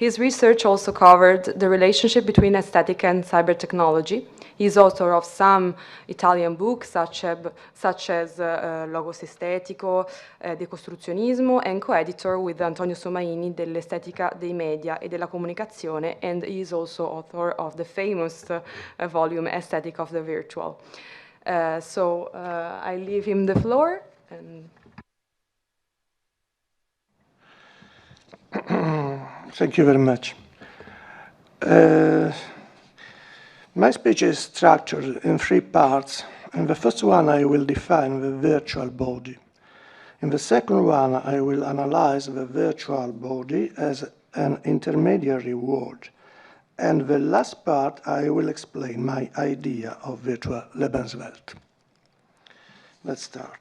His research also covered the relationship between aesthetic and cyber technology. He's author of some Italian books, such as Logos Estetico, Decostruzionismo, and co-editor with Antonio Somaini dell'Estetica dei Media e della Comunicazione, and he is also author of the famous volume Aesthetic of the Virtual. I leave him the floor. Thank you very much. My speech is structured in 3 parts. In the first one, I will define the virtual body. In the second one, I will analyze the virtual body as an intermediary world. And the last part, I will explain my idea of virtual Lebenswelt. Let's start.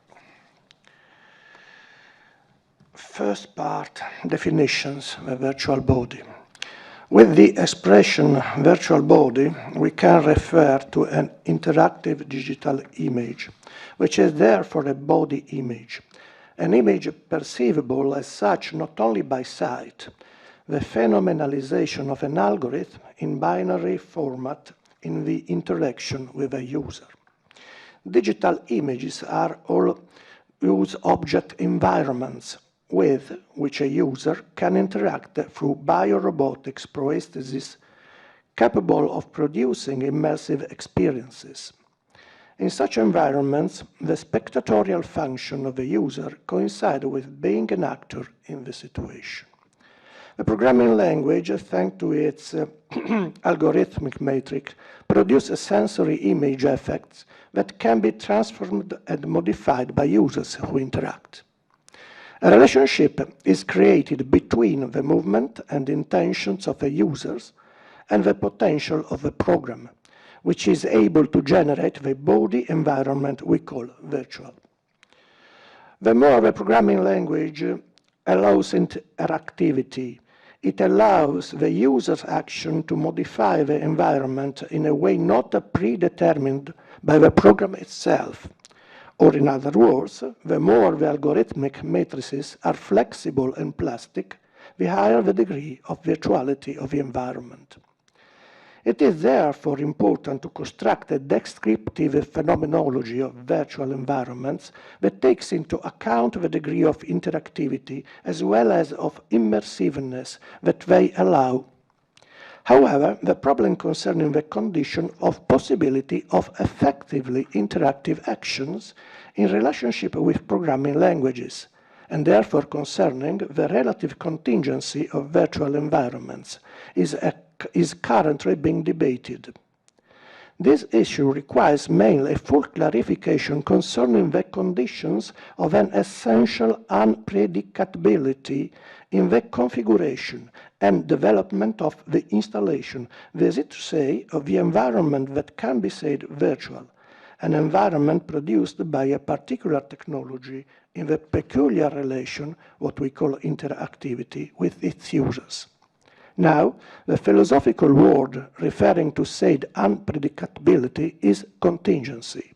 First part, definitions, the virtual body. With the expression virtual body, we can refer to an interactive digital image, which is therefore a body image, an image perceivable as such not only by sight, the phenomenalization of an algorithm in binary format in the interaction with a user. Digital images are all use object environments with which a user can interact through biorobotics prostheses capable of producing immersive experiences. In such environments, the spectatorial function of the user coincides with being an actor in the situation. The programming language, thanks to its algorithmic matrix, produces sensory image effects that can be transformed and modified by users who interact. A relationship is created between the movement and intentions of the users and the potential of the program, which is able to generate the body environment we call virtual. The more the programming language allows interactivity, it allows the user's action to modify the environment in a way not predetermined by the program itself. Or in other words, the more the algorithmic matrices are flexible and plastic, the higher the degree of virtuality of the environment. It is therefore important to construct a descriptive phenomenology of virtual environments that takes into account the degree of interactivity as well as of immersiveness that they allow. However, the problem concerning the condition of possibility of effectively interactive actions in relationship with programming languages, and therefore concerning the relative contingency of virtual environments, is currently being debated. This issue requires mainly a full clarification concerning the conditions of an essential unpredictability in the configuration and development of the installation, that is to say, of the environment that can be said virtual, an environment produced by a particular technology in the peculiar relation, what we call interactivity, with its users. Now, the philosophical word referring to said unpredictability is contingency.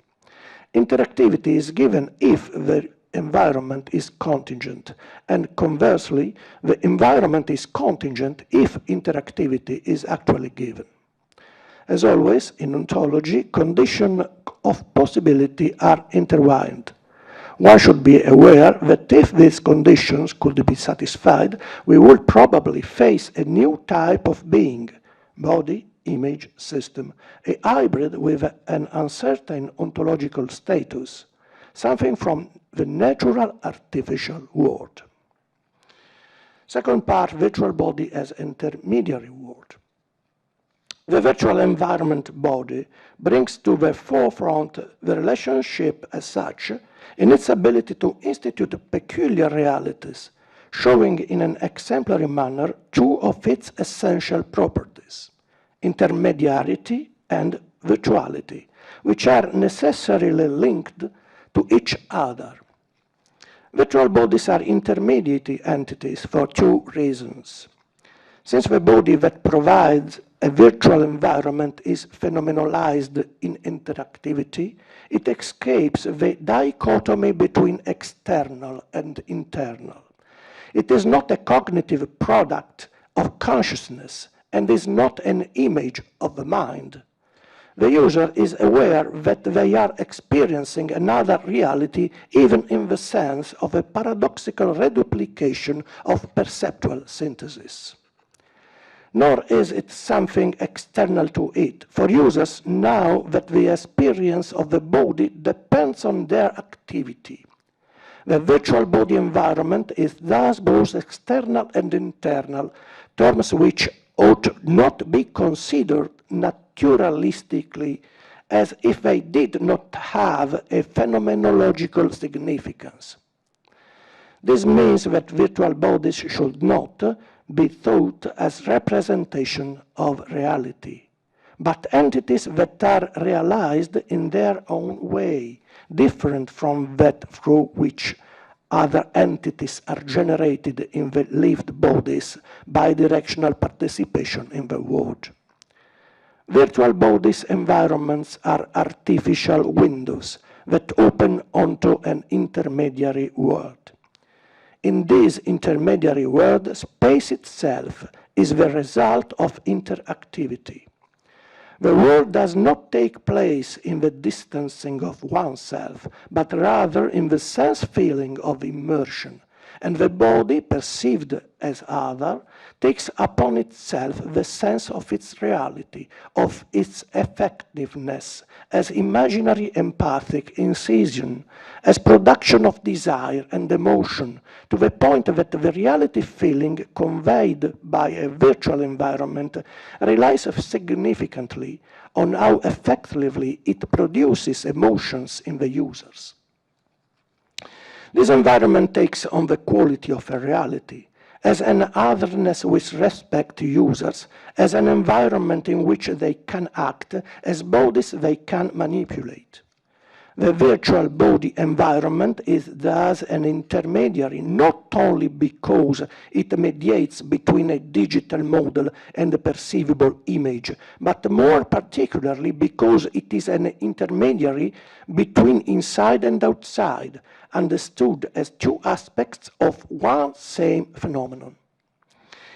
Interactivity is given if the environment is contingent, and conversely, the environment is contingent if interactivity is actually given. As always, in ontology, conditions of possibility are intertwined. One should be aware that if these conditions could be satisfied, we would probably face a new type of being, body, image, system, a hybrid with an uncertain ontological status, something from the natural artificial world. Second part, virtual body as intermediary world. The virtual environment body brings to the forefront the relationship as such in its ability to institute peculiar realities, showing in an exemplary manner 2 of its essential properties, intermediarity and virtuality, which are necessarily linked to each other. Virtual bodies are intermediate entities for 2 reasons. Since the body that provides a virtual environment is phenomenalized in interactivity, it escapes the dichotomy between external and internal. It is not a cognitive product of consciousness and is not an image of the mind. The user is aware that they are experiencing another reality, even in the sense of a paradoxical reduplication of perceptual synthesis. Nor is it something external to it. For users, now that the experience of the body depends on their activity. The virtual body environment is thus both external and internal, terms which ought not be considered naturalistically as if they did not have a phenomenological significance. This means that virtual bodies should not be thought as representation of reality, but entities that are realized in their own way, different from that through which other entities are generated in the lived bodies by directional participation in the world. Virtual bodies environments are artificial windows that open onto an intermediary world. In this intermediary world, space itself is the result of interactivity. The world does not take place in the distancing of oneself, but rather in the sense-feeling of immersion, and the body, perceived as other, takes upon itself the sense of its reality, of its effectiveness, as imaginary empathic incision, as production of desire and emotion, to the point that the reality feeling conveyed by a virtual environment relies significantly on how effectively it produces emotions in the users. This environment takes on the quality of a reality, as an otherness with respect to users, as an environment in which they can act, as bodies they can manipulate. The virtual body environment is thus an intermediary, not only because it mediates between a digital model and a perceivable image, but more particularly because it is an intermediary between inside and outside, understood as two aspects of one same phenomenon.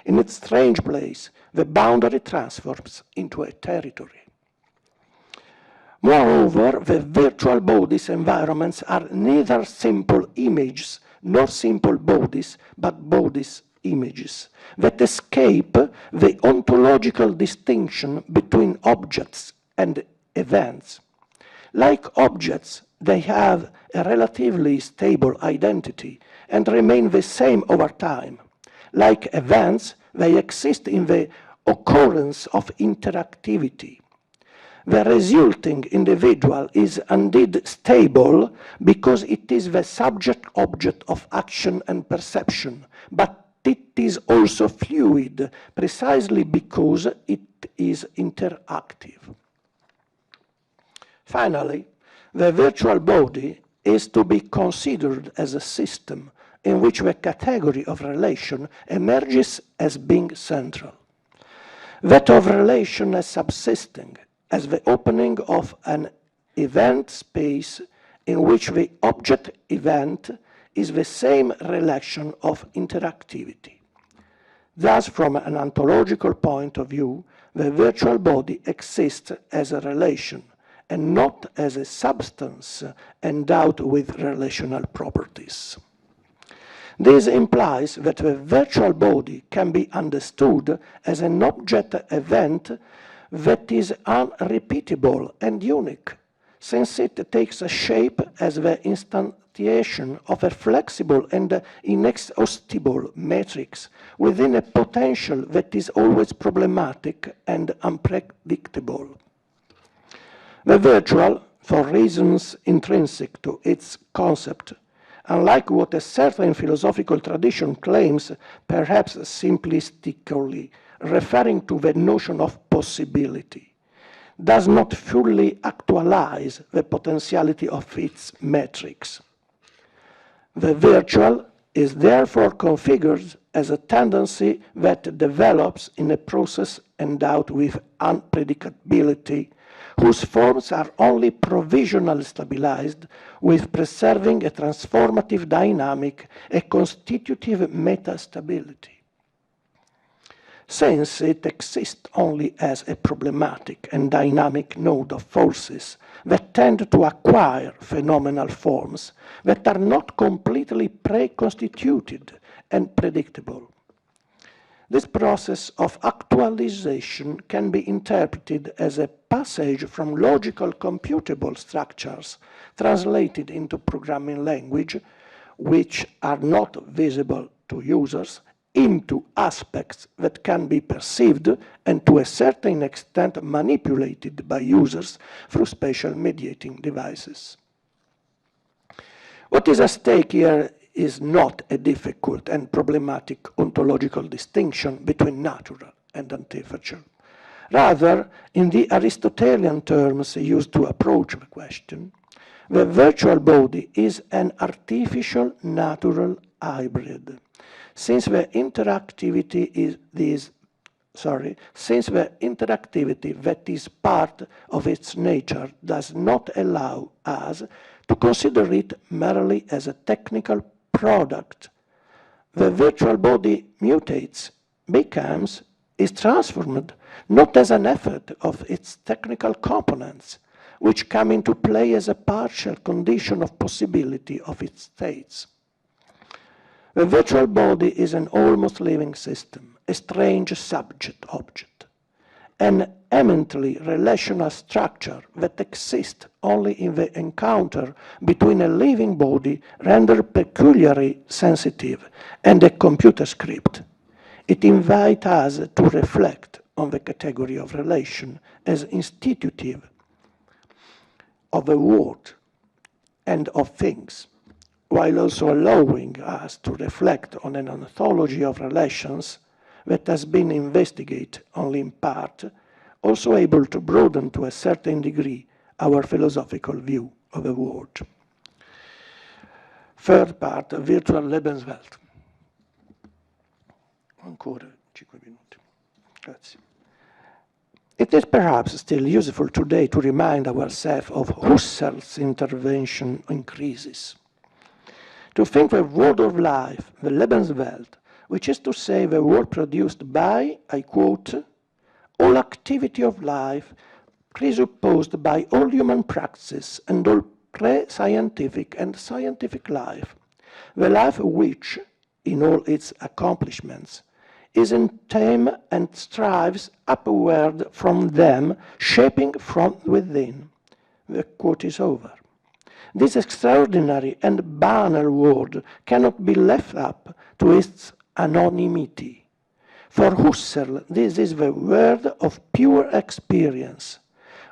In its strange place, the boundary transforms into a territory. Moreover, the virtual bodies environments are neither simple images nor simple bodies, but bodies images that escape the ontological distinction between objects and events. Like objects, they have a relatively stable identity and remain the same over time. Like events, they exist in the occurrence of interactivity. The resulting individual is indeed stable because it is the subject-object of action and perception, but it is also fluid precisely because it is interactive. Finally, the virtual body is to be considered as a system in which the category of relation emerges as being central. That of relation as subsisting, as the opening of an event space in which the object event is the same relation of interactivity. Thus, from an ontological point of view, the virtual body exists as a relation and not as a substance endowed with relational properties. This implies that the virtual body can be understood as an object event that is unrepeatable and unique, since it takes a shape as the instantiation of a flexible and inexhaustible matrix within a potential that is always problematic and unpredictable. The virtual, for reasons intrinsic to its concept, unlike what a certain philosophical tradition claims, perhaps simplistically, referring to the notion of possibility, does not fully actualize the potentiality of its metrics. The virtual is therefore configured as a tendency that develops in a process endowed with unpredictability, whose forms are only provisionally stabilized, with preserving a transformative dynamic, a constitutive metastability. since it exists only as a problematic and dynamic node of forces that tend to acquire phenomenal forms that are not completely pre-constituted and predictable. This process of actualization can be interpreted as a passage from logical computable structures translated into programming language, which are not visible to users, into aspects that can be perceived and to a certain extent manipulated by users through special mediating devices. What is at stake here is not a difficult and problematic ontological distinction between natural and artificial. Rather, in the Aristotelian terms used to approach the question, the virtual body is an artificial natural hybrid. Since the interactivity that is part of its nature does not allow us to consider it merely as a technical product, the virtual body mutates, becomes, is transformed not as an effort of its technical components, which come into play as a partial condition of possibility of its states. The virtual body is an almost living system, a strange subject-object, an eminently relational structure that exists only in the encounter between a living body rendered peculiarly sensitive and a computer script. It invites us to reflect on the category of relation as institutive of the world and of things, while also allowing us to reflect on an ontology of relations that has been investigated only in part, also able to broaden to a certain degree our philosophical view of the world. Third part, virtual Lebenswelt. Ancora 5 minuti. Grazie. It is perhaps still useful today to remind ourselves of Husserl's intervention in crisis. To think the world of life, the Lebenswelt, which is to say the world produced by, I quote, all activity of life presupposed by all human praxis and all pre-scientific and scientific life, the life which, in all its accomplishments, is in time and strives upward from them, shaping from within. The quote is over. This extraordinary and banal world cannot be left up to its anonymity. For Husserl, this is the world of pure experience,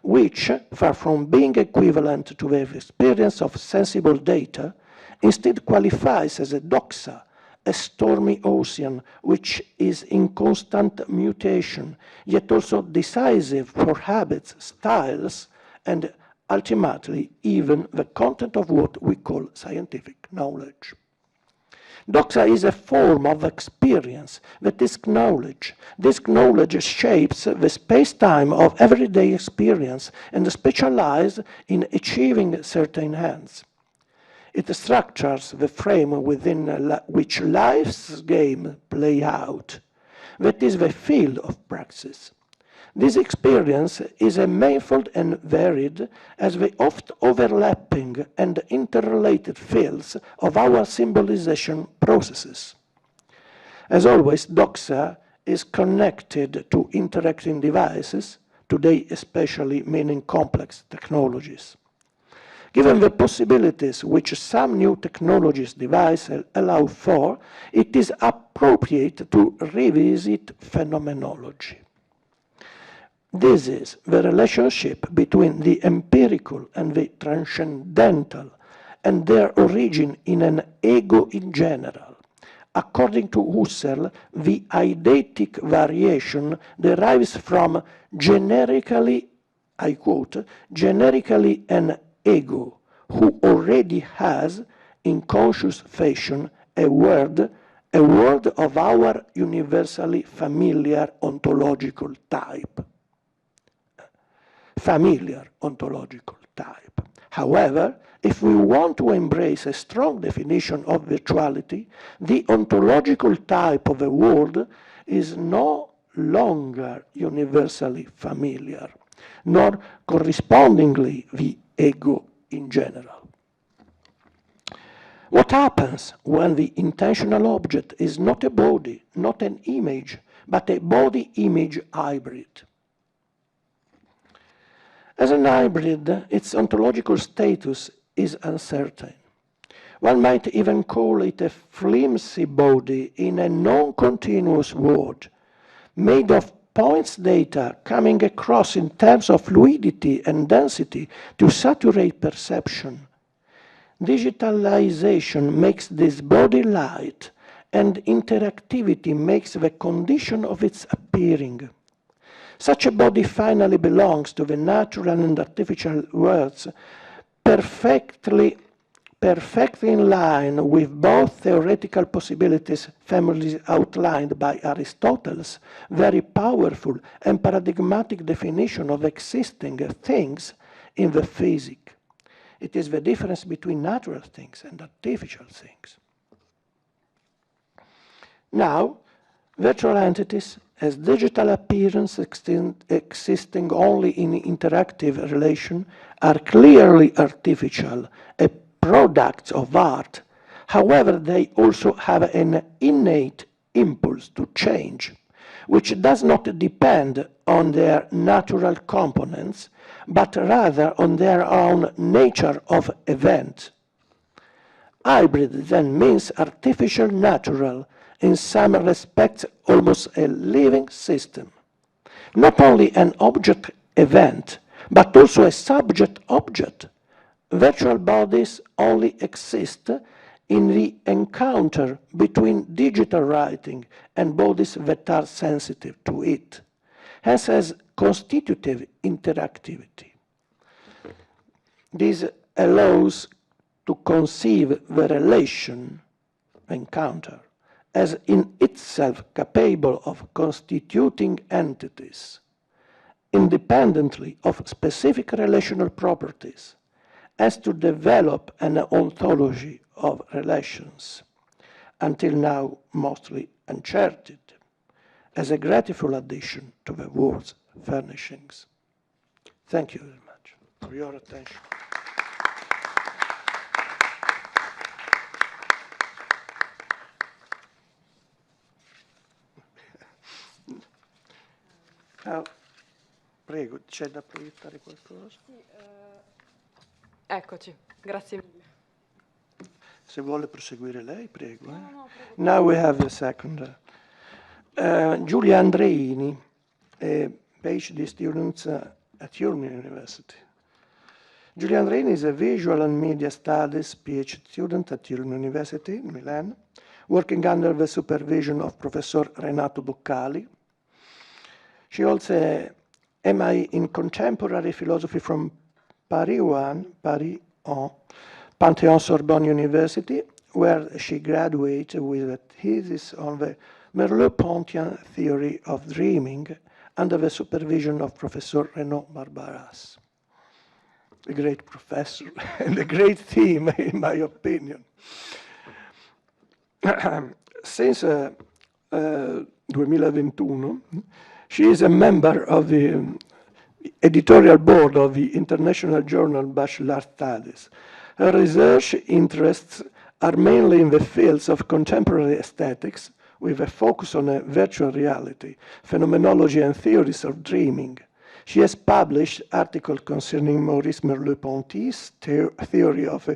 which, far from being equivalent to the experience of sensible data, instead qualifies as a doxa, a stormy ocean which is in constant mutation, yet also decisive for habits, styles, and ultimately even the content of what we call scientific knowledge. Doxa is a form of experience that is knowledge. This knowledge shapes the space-time of everyday experience and specializes in achieving certain ends. It structures the frame within which life's game play out. That is the field of praxis. This experience is a manifold and varied as the oft overlapping and interrelated fields of our symbolization processes. As always, doxa is connected to interacting devices, today especially meaning complex technologies. Given the possibilities which some new technologies devices allow for, it is appropriate to revisit phenomenology. This is the relationship between the empirical and the transcendental and their origin in an ego in general. According to Husserl, the eidetic variation derives from generically, I quote, generically an ego who already has, in conscious fashion, a word of our universally familiar ontological type. Familiar ontological type. However, if we want to embrace a strong definition of virtuality, the ontological type of a world is no longer universally familiar, nor correspondingly the ego in general. What happens when the intentional object is not a body, not an image, but a body-image hybrid? As an hybrid, its ontological status is uncertain. One might even call it a flimsy body in a non-continuous world, made of points data coming across in terms of fluidity and density to saturate perception. Digitalization makes this body light, and interactivity makes the condition of its appearing. Such a body finally belongs to the natural and artificial worlds, perfectly in line with both theoretical possibilities firmly outlined by Aristotle's very powerful and paradigmatic definition of existing things in the physics. It is the difference between natural things and artificial things. Now, virtual entities as digital appearance existing only in interactive relation are clearly artificial, a product of art. However, they also have an innate impulse to change, which does not depend on their natural components, but rather on their own nature of event. Hybrid then means artificial natural, in some respects almost a living system. Not only an object event, but also a subject object. Virtual bodies only exist in the encounter between digital writing and bodies that are sensitive to it, hence as constitutive interactivity. This allows to conceive the relation, encounter, as in itself capable of constituting entities, independently of specific relational properties, as to develop an ontology of relations, until now mostly uncharted, as a grateful addition to the world's furnishings. Thank you very much for your attention. Prego, c'è da proiettare qualcosa? Sì, eccoci, grazie mille. Se vuole proseguire lei, prego. No, prego. Now we have the second. Giulia Andreini, a PhD student at University. Giulia Andreini is a visual and media studies PhD student at University in Milan, working under the supervision of Professor Renato Boccali. She holds a MI in Contemporary Philosophy from Paris 1, Panthéon-Sorbonne University, where she graduated with a thesis on the Merleau-Pontian theory of dreaming under the supervision of Professor Renaud Barbaras. A great professor and a great theme, in my opinion. Since 2021, she is a member of the editorial board of the international journal Bachelor Studies. Her research interests are mainly in the fields of contemporary aesthetics, with a focus on virtual reality, phenomenology, and theories of dreaming. She has published articles concerning Maurice Merleau-Ponty's theory of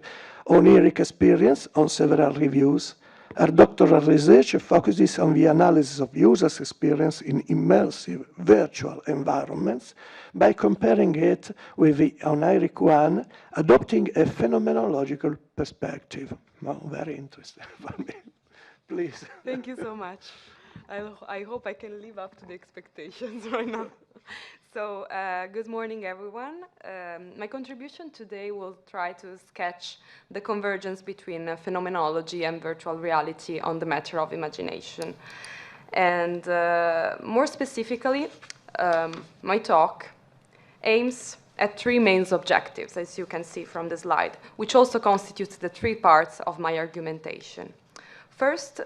oniric experience on several reviews. Her doctoral research focuses on the analysis of users' experience in immersive virtual environments by comparing it with the oniric one, adopting a phenomenological perspective. Well, very interesting for me. Please. Thank you so much. I hope I can live up to the expectations right now. So, good morning, everyone. My contribution today will try to sketch the convergence between phenomenology and virtual reality on the matter of imagination. And more specifically, my talk aims at three main objectives, as you can see from the slide, which also constitutes the three parts of my argumentation. First,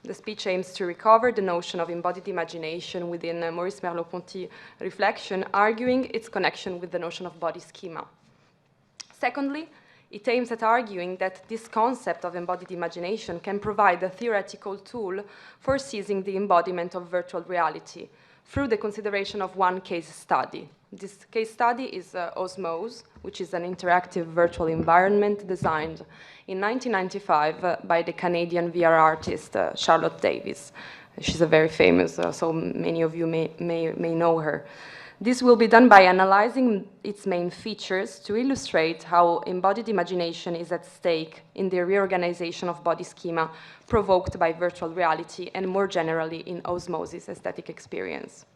The speech aims to recover the notion of embodied imagination within Maurice Merleau-Ponty reflection, arguing its connection with the notion of body schema. Secondly, it aims at arguing that this concept of embodied imagination can provide a theoretical tool for seizing the embodiment of virtual reality through the consideration of one case study. This case study is Osmose, which is an interactive virtual environment designed in 1995 by the Canadian VR artist Charlotte Davis. She's a very famous, so many of you may know her. This will be done by analyzing its main features to illustrate how embodied imagination is at stake in the reorganization of body schema provoked by virtual reality and more generally in osmosis aesthetic experience.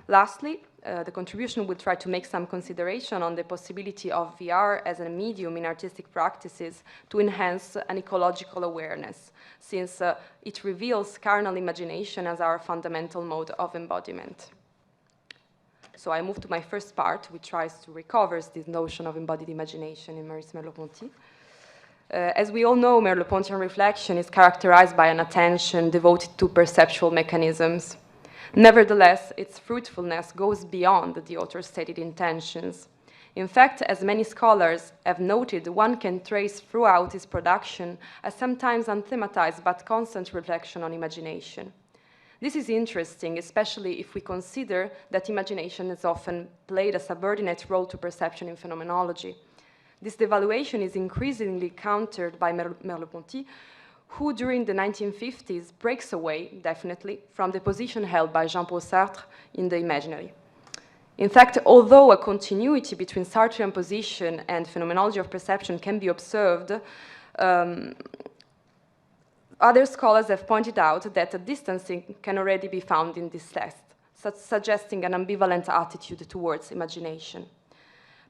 Lastly, the contribution will try to make some consideration on the possibility of VR as a medium in artistic practices to enhance an ecological awareness, since it reveals carnal imagination as our fundamental mode of embodiment. So I move to my first part, which tries to recover this notion of embodied imagination in Maurice Merleau-Ponty. As we all know, Merleau-Pontian reflection is characterized by an attention devoted to perceptual mechanisms. Nevertheless, its fruitfulness goes beyond the author's stated intentions. In fact, as many scholars have noted, one can trace throughout his production a sometimes unthematized but constant reflection on imagination. This is interesting, especially if we consider that imagination has often played a subordinate role to perception in phenomenology. This devaluation is increasingly countered by Merleau-Ponty, who during the 1950s breaks away, definitely, from the position held by Jean-Paul Sartre in the imaginary. In fact, although a continuity between Sartrean position and phenomenology of perception can be observed, other scholars have pointed out that a distancing can already be found in this text, suggesting an ambivalent attitude towards imagination.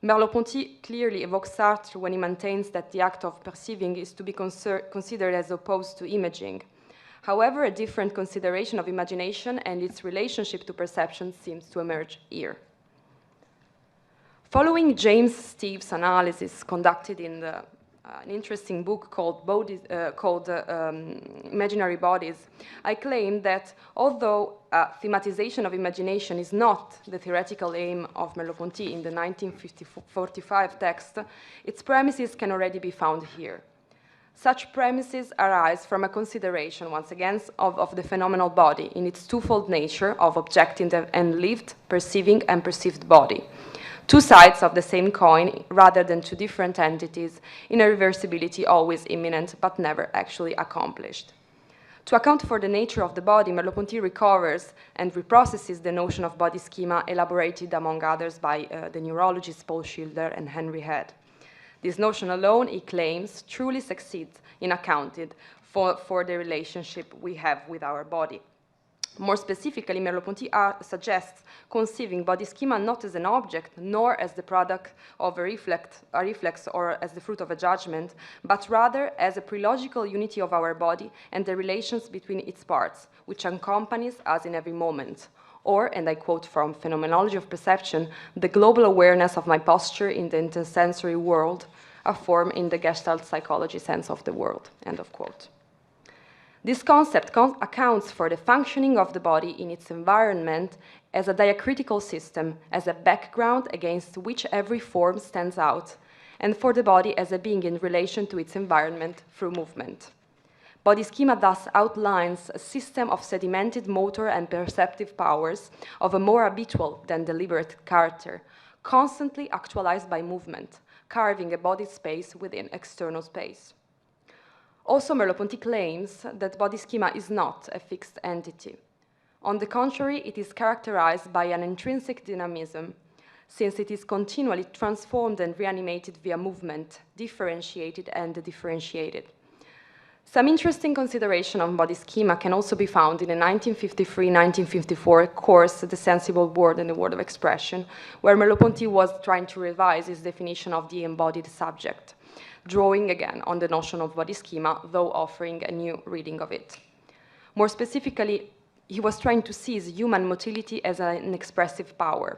Merleau-Ponty clearly evokes Sartre when he maintains that the act of perceiving is to be considered as opposed to imaging. However, a different consideration of imagination and its relationship to perception seems to emerge here. Following James Steve's analysis conducted in an interesting book called Imaginary Bodies, I claim that although thematization of imagination is not the theoretical aim of Merleau-Ponty in the 1945 text, its premises can already be found here. Such premises arise from a consideration, once again, of the phenomenal body in its twofold nature of objective and lived, perceiving and perceived body. Two sides of the same coin rather than two different entities in a reversibility always imminent but never actually accomplished. To account for the nature of the body, Merleau-Ponty recovers and reprocesses the notion of body schema elaborated among others by the neurologists Paul Schilder and Henry Head. This notion alone, he claims, truly succeeds in accounting for the relationship we have with our body. More specifically, Merleau-Ponty suggests conceiving body schema not as an object, nor as the product of a reflex or as the fruit of a judgment, but rather as a prelogical unity of our body and the relations between its parts, which accompanies us in every moment. Or, and I quote from Phenomenology of Perception, the global awareness of my posture in the intersensory world, a form in the Gestalt psychology sense of the world, end of quote. This concept accounts for the functioning of the body in its environment as a diacritical system, as a background against which every form stands out, and for the body as a being in relation to its environment through movement. Body schema thus outlines a system of sedimented motor and perceptive powers of a more habitual than deliberate character, constantly actualized by movement, carving a body space within external space. Also, Merleau-Ponty claims that body schema is not a fixed entity. On the contrary, it is characterized by an intrinsic dynamism, since it is continually transformed and reanimated via movement, differentiated and differentiated. Some interesting consideration on body schema can also be found in the 1953-1954 course, The Sensible World and the World of Expression, where Merleau-Ponty was trying to revise his definition of the embodied subject, drawing again on the notion of body schema, though offering a new reading of it. More specifically, he was trying to seize human motility as an expressive power.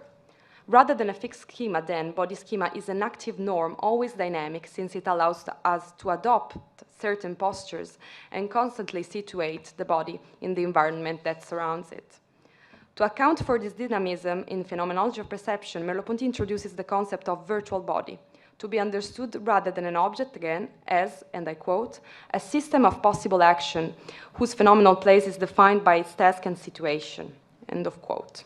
Rather than a fixed schema, then, body schema is an active norm, always dynamic, since it allows us to adopt certain postures and constantly situate the body in the environment that surrounds it. To account for this dynamism in phenomenology of perception, Merleau-Ponty introduces the concept of virtual body, to be understood rather than an object, again, as, and I quote, a system of possible action whose phenomenal place is defined by its task and situation, end of quote.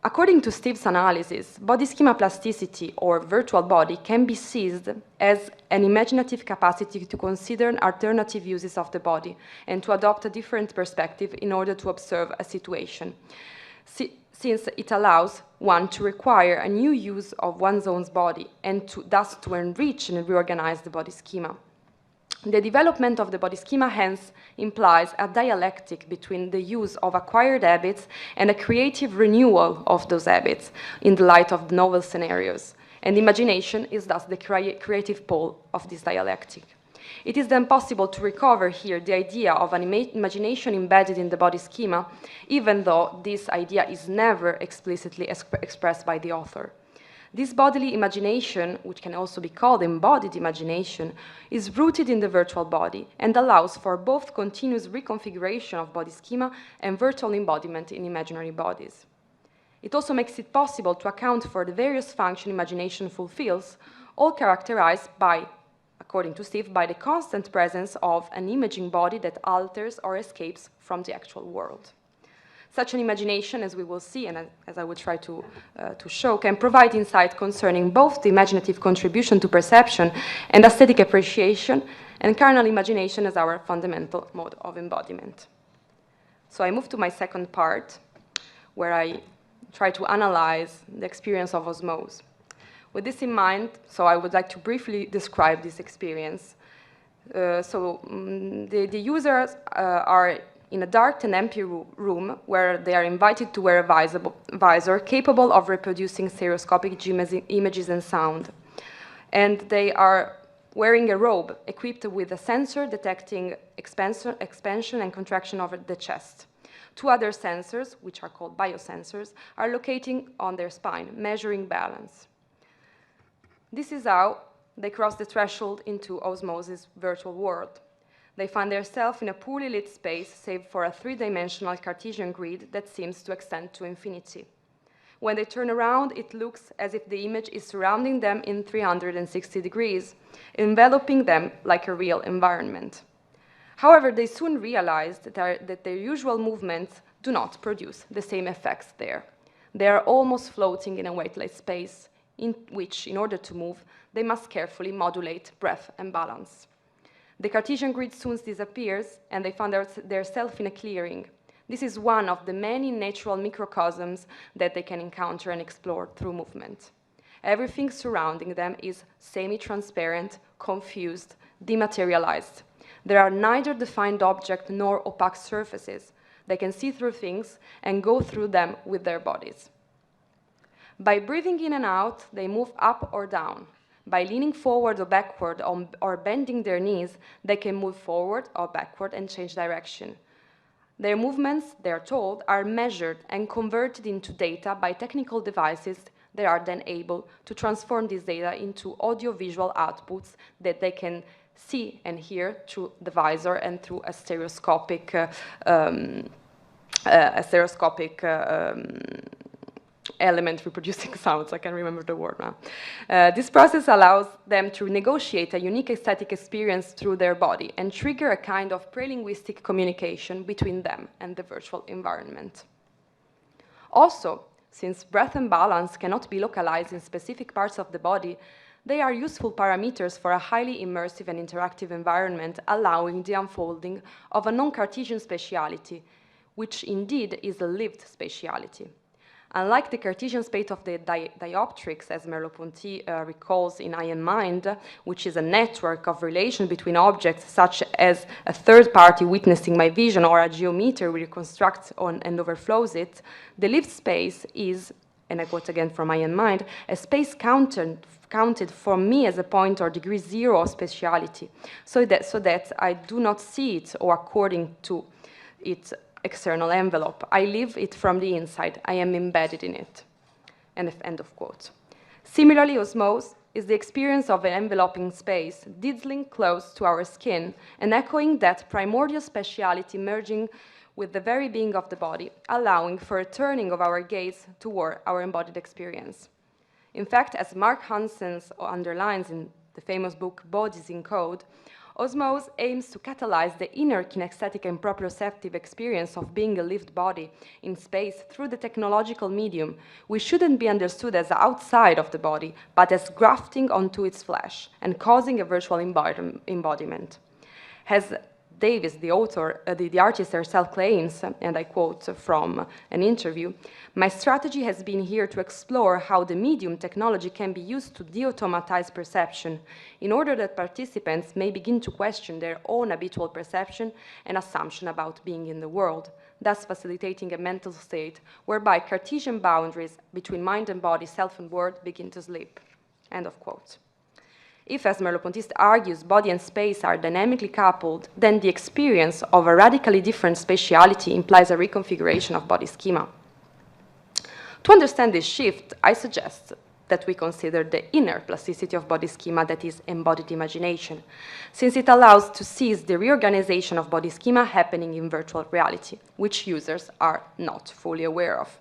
According to Steve's analysis, body schema plasticity, or virtual body, can be seized as an imaginative capacity to consider alternative uses of the body and to adopt a different perspective in order to observe a situation, since it allows one to require a new use of one's own body and thus to enrich and reorganize the body schema. The development of the body schema, hence, implies a dialectic between the use of acquired habits and a creative renewal of those habits in the light of novel scenarios. And imagination is thus the creative pole of this dialectic. It is then possible to recover here the idea of an imagination embedded in the body schema, even though this idea is never explicitly expressed by the author. This bodily imagination, which can also be called embodied imagination, is rooted in the virtual body and allows for both continuous reconfiguration of body schema and virtual embodiment in imaginary bodies. It also makes it possible to account for the various functions imagination fulfills, all characterized by, according to Steve, by the constant presence of an imaging body that alters or escapes from the actual world. Such an imagination, as we will see, and as I will try to show, can provide insight concerning both the imaginative contribution to perception and aesthetic appreciation, and carnal imagination as our fundamental mode of embodiment. So I move to my second part, where I try to analyze the experience of osmosis. With this in mind, so I would like to briefly describe this experience. The users are in a dark and empty room where they are invited to wear a visor capable of reproducing stereoscopic images and sound. And they are wearing a robe equipped with a sensor detecting expansion and contraction of the chest. Two other sensors, which are called biosensors, are located on their spine, measuring balance. This is how they cross the threshold into osmosis' virtual world. They find themselves in a poorly lit space, save for a three-dimensional Cartesian grid that seems to extend to infinity. When they turn around, it looks as if the image is surrounding them in 360 degrees, enveloping them like a real environment. However, they soon realized that their usual movements do not produce the same effects there. They are almost floating in a weightless space, in which, in order to move, they must carefully modulate breath and balance. The Cartesian grid soon disappears, and they find themselves in a clearing. This is one of the many natural microcosms that they can encounter and explore through movement. Everything surrounding them is semi-transparent, confused, dematerialized. There are neither defined objects nor opaque surfaces. They can see through things and go through them with their bodies. By breathing in and out, they move up or down. By leaning forward or backward or bending their knees, they can move forward or backward and change direction. Their movements, they are told, are measured and converted into data by technical devices that are then able to transform this data into audiovisual outputs that they can see and hear through the visor and through a stereoscopic element reproducing sounds. I can't remember the word now. This process allows them to negotiate a unique aesthetic experience through their body and trigger a kind of pre-linguistic communication between them and the virtual environment. Also, since breath and balance cannot be localized in specific parts of the body, they are useful parameters for a highly immersive and interactive environment, allowing the unfolding of a non-Cartesian spatiality, which indeed is a lived spatiality. Unlike the Cartesian space of the dioptrics, as Merleau-Ponty recalls in Eye and Mind, which is a network of relations between objects, such as a third party witnessing my vision or a geometer which reconstructs and overflows it, the lived space is, and I quote again from Eye and Mind, a space counted for me as a point or degree zero of spatiality, so that I do not see it or according to it external envelope. I live it from the inside. I am embedded in it. End of quote. Similarly, osmose is the experience of an enveloping space, diddling close to our skin and echoing that primordial speciality merging with the very being of the body, allowing for a turning of our gaze toward our embodied experience. In fact, as Mark Hansen underlines in the famous book Bodies in Code, osmose aims to catalyze the inner kinesthetic and proprioceptive experience of being a lived body in space through the technological medium, which shouldn't be understood as outside of the body, but as grafting onto its flesh and causing a virtual embodiment. As Davis, the author, the artist herself claims, and I quote from an interview, "My strategy has been here to explore how the medium technology can be used to de-automatize perception in order that participants may begin to question their own habitual perception and assumption about being in the world, thus facilitating a mental state whereby Cartesian boundaries between mind and body, self and world begin to slip." End of quote. If, as Merleau-Ponty argues, body and space are dynamically coupled, then the experience of a radically different spatiality implies a reconfiguration of body schema. To understand this shift, I suggest that we consider the inner plasticity of body schema, that is embodied imagination, since it allows to seize the reorganization of body schema happening in virtual reality, which users are not fully aware of.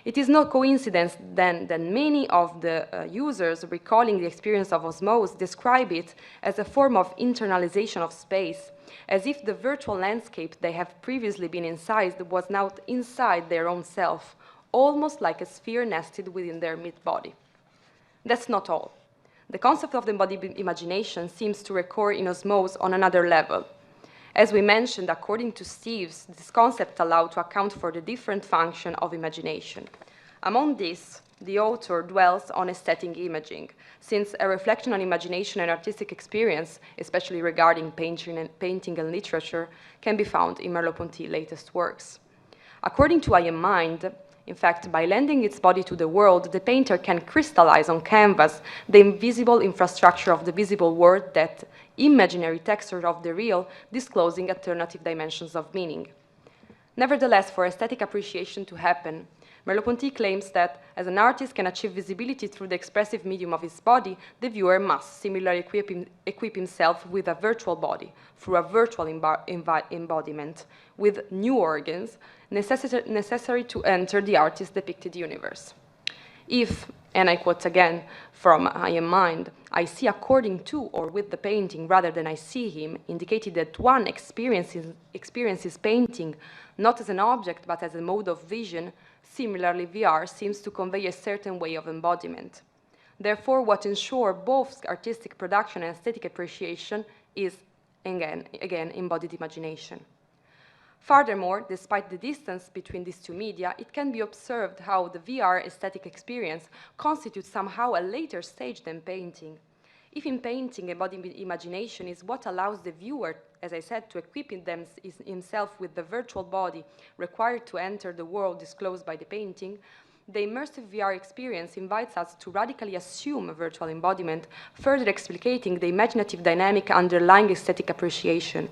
It is no coincidence, then, that many of the users recalling the experience of osmose describe it as a form of internalization of space, as if the virtual landscape they have previously been inside was now inside their own self, almost like a sphere nested within their mid-body. That's not all. The concept of the embodied imagination seems to recur in osmose on another level. As we mentioned, according to Steves, this concept allowed to account for the different function of imagination. Among these, the author dwells on aesthetic imaging, since a reflection on imagination and artistic experience, especially regarding painting and literature, can be found in Merleau-Ponty's latest works. According to I Am Mind, in fact, by lending its body to the world, the painter can crystallize on canvas the invisible infrastructure of the visible world, that imaginary texture of the real, disclosing alternative dimensions of meaning. Nevertheless, for aesthetic appreciation to happen, Merleau-Ponty claims that as an artist can achieve visibility through the expressive medium of his body, the viewer must similarly equip himself with a virtual body, through a virtual embodiment, with new organs necessary to enter the artist's depicted universe. If, and I quote again from I Am Mind, I see according to or with the painting rather than I see him, indicated that one experiences painting not as an object but as a mode of vision, similarly VR seems to convey a certain way of embodiment. Therefore, what ensures both artistic production and aesthetic appreciation is, again, embodied imagination. Furthermore, despite the distance between these two media, it can be observed how the VR aesthetic experience constitutes somehow a later stage than painting. If in painting, embodied imagination is what allows the viewer, as I said, to equip himself with the virtual body required to enter the world disclosed by the painting, the immersive VR experience invites us to radically assume a virtual embodiment, further explicating the imaginative dynamic underlying aesthetic appreciation.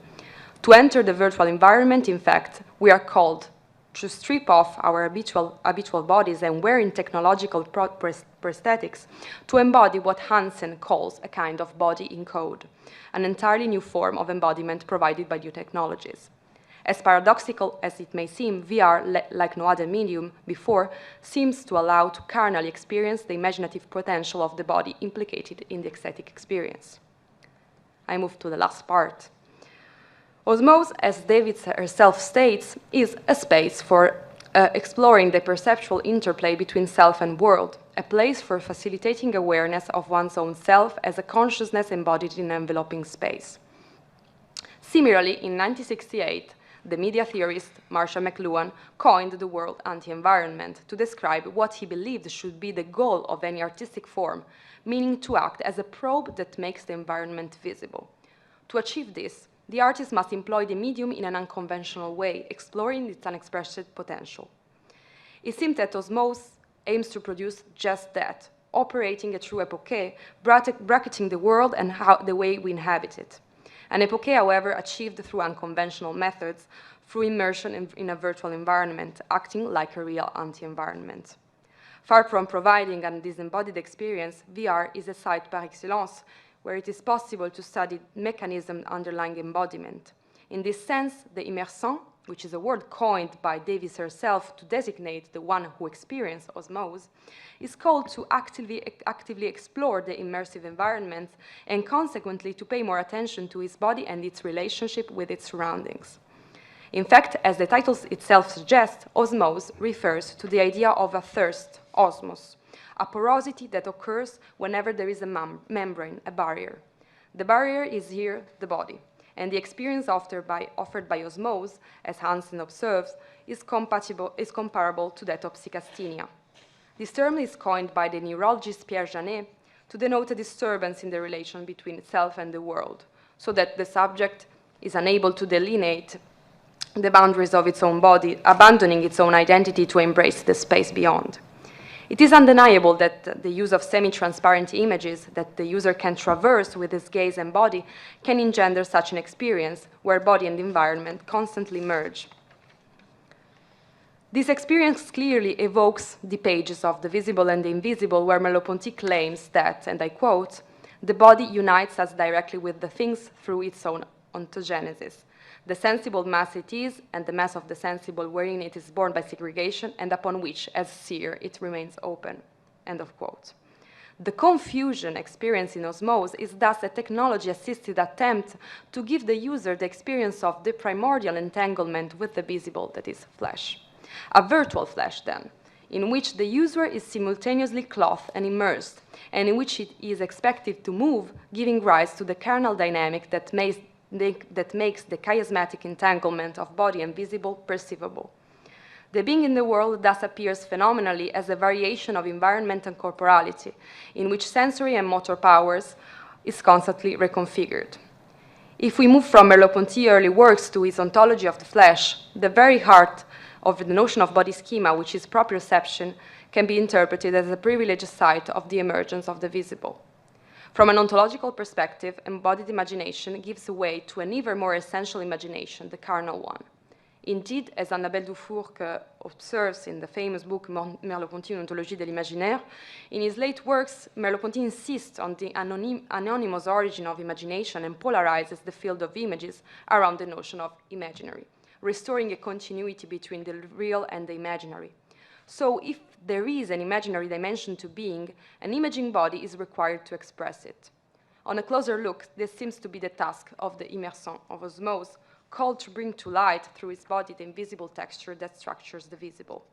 To enter the virtual environment, in fact, we are called to strip off our habitual bodies and wearing technological prosthetics to embody what Hansen calls a kind of body in code, an entirely new form of embodiment provided by new technologies. As paradoxical as it may seem, VR, like no other medium before, seems to allow to carnally experience the imaginative potential of the body implicated in the aesthetic experience. I move to the last part. Osmose, as Davis herself states, is a space for exploring the perceptual interplay between self and world, a place for facilitating awareness of one's own self as a consciousness embodied in enveloping space. Similarly, in 1968, the media theorist Marshall McLuhan coined the word anti-environment to describe what he believed should be the goal of any artistic form, meaning to act as a probe that makes the environment visible. To achieve this, the artist must employ the medium in an unconventional way, exploring its unexpressed potential. It seems that osmose aims to produce just that, operating a true epoché, bracketing the world and the way we inhabit it. An epoché, however, achieved through unconventional methods, through immersion in a virtual environment, acting like a real anti-environment. Far from providing a disembodied experience, VR is a site par excellence where it is possible to study mechanisms underlying embodiment. In this sense, the immersant, which is a word coined by Davis herself to designate the one who experiences osmose, is called to actively explore the immersive environment and consequently to pay more attention to his body and its relationship with its surroundings. In fact, as the title itself suggests, osmose refers to the idea of a thirst, osmos, a porosity that occurs whenever there is a membrane, a barrier. The barrier is here the body, and the experience offered by osmose, as Hansen observes, is comparable to that of psychasthenia. This term is coined by the neurologist Pierre Janet to denote a disturbance in the relation between itself and the world, so that the subject is unable to delineate the boundaries of its own body, abandoning its own identity to embrace the space beyond. It is undeniable that the use of semi-transparent images that the user can traverse with his gaze and body can engender such an experience where body and environment constantly merge. This experience clearly evokes the pages of The Visible and the Invisible, where Merleau-Ponty claims that, and I quote, "The body unites us directly with the things through its own ontogenesis. The sensible mass it is, and the mass of the sensible wherein it is born by segregation, and upon which, as seer, it remains open." End of quote. The confusion experienced in osmose is thus a technology-assisted attempt to give the user the experience of the primordial entanglement with the visible, that is, flesh. A virtual flesh, then, in which the user is simultaneously clothed and immersed, and in which it is expected to move, giving rise to the carnal dynamic that makes the chiasmatic entanglement of body and visible perceivable. The being in the world thus appears phenomenally as a variation of environment and corporality, in which sensory and motor powers is constantly reconfigured. If we move from Merleau-Ponty's early works to his ontology of the flesh, the very heart of the notion of body schema, which is proprioception, can be interpreted as a privileged site of the emergence of the visible. From an ontological perspective, embodied imagination gives way to an ever more essential imagination, the carnal one. Indeed, as Annabelle Dufourcq observes in the famous book Merleau-Ponty, Une ontologie de l'imaginaire, in his late works, Merleau-Ponty insists on the anonymous origin of imagination and polarizes the field of images around the notion of imaginary, restoring a continuity between the real and the imaginary. So if there is an imaginary dimension to being, an imaging body is required to express it. On a closer look, this seems to be the task of the immersant of osmose, called to bring to light through his body the invisible texture that structures the visible.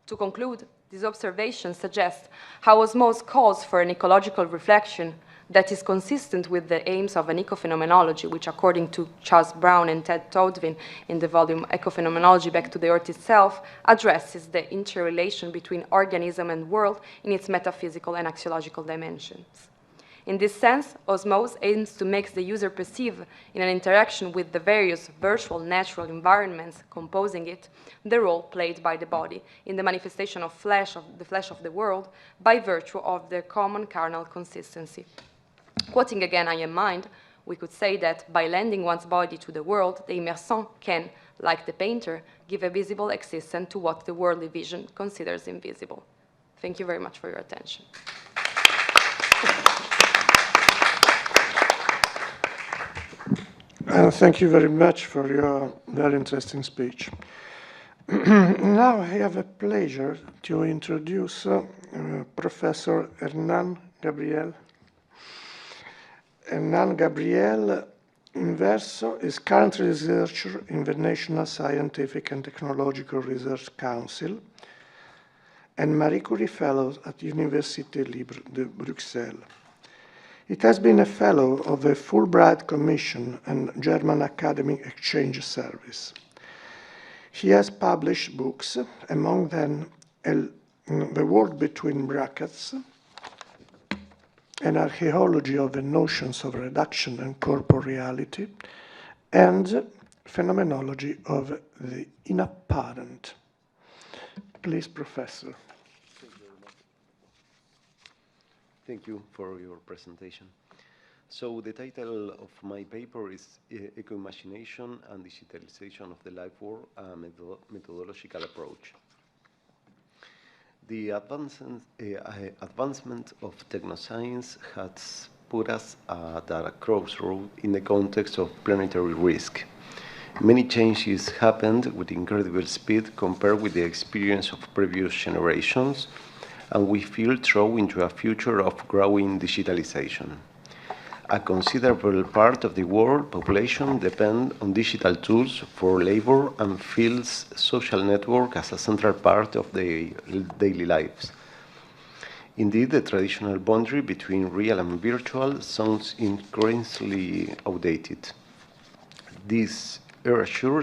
To conclude, this observation suggests how osmose calls for an ecological reflection that is consistent with the aims of an ecophenomenology, which, according to Charles Brown and Ted Todvin in the volume Ecophenomenology Back to the Earth Itself, addresses the interrelation between organism and world in its metaphysical and axiological dimensions. In this sense, osmose aims to make the user perceive, in an interaction with the various virtual natural environments composing it, the role played by the body in the manifestation of the flesh of the world by virtue of their common carnal consistency. Quoting again I Am Mind, we could say that by lending one's body to the world, the immersant can, like the painter, give a visible existence to what the worldly vision considers invisible. Thank you very much for your attention. Thank you very much for your very interesting speech. Now I have a pleasure to introduce Professor Hernan Gabriel. Hernan Gabriel Inverso is currently researcher in the National Scientific and Technological Research Council and Marie Curie Fellows at Université Libre de Bruxelles. It has been a fellow of the Fulbright Commission and German Academic Exchange Service. He has published books, among them The World Between Brackets, An Archaeology of the Notions of Reduction and Corporeality, and Phenomenology of the Inapparent. Please, Professor. Thank you for your presentation. So the title of my paper is Eco-Imagination and Digitalization of the Life World, a Methodological Approach. The advancement of technoscience has put us at a crossroad in the context of planetary risk. Many changes happened with incredible speed compared with the experience of previous generations, and we feel thrown into a future of growing digitalization. A considerable part of the world population depend on digital tools for labor and feels social network as a central part of their daily lives. Indeed, the traditional boundary between real and virtual sounds increasingly outdated. This erasure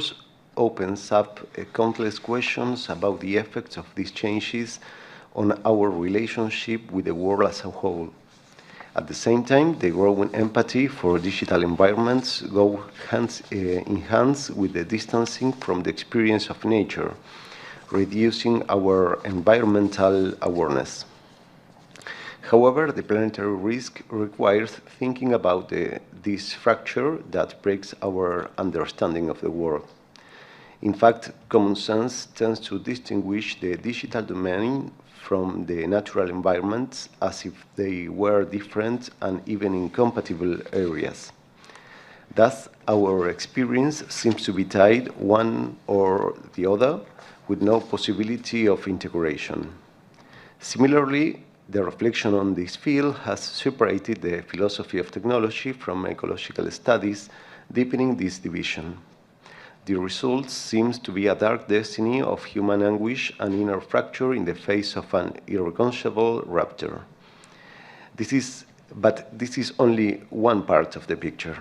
opens up countless questions about the effects of these changes on our relationship with the world as a whole. At the same time, the growing empathy for digital environments go hand in hand with the distancing from the experience of nature, reducing our environmental awareness. However, the planetary risk requires thinking about this fracture that breaks our understanding of the world. In fact, common sense tends to distinguish the digital domain from the natural environment as if they were different and even incompatible areas. Thus, our experience seems to be tied one or the other with no possibility of integration. Similarly, the reflection on this field has separated the philosophy of technology from ecological studies, deepening this division. The result seems to be a dark destiny of human anguish and inner fracture in the face of an irreconcilable rupture. But this is only one part of the picture.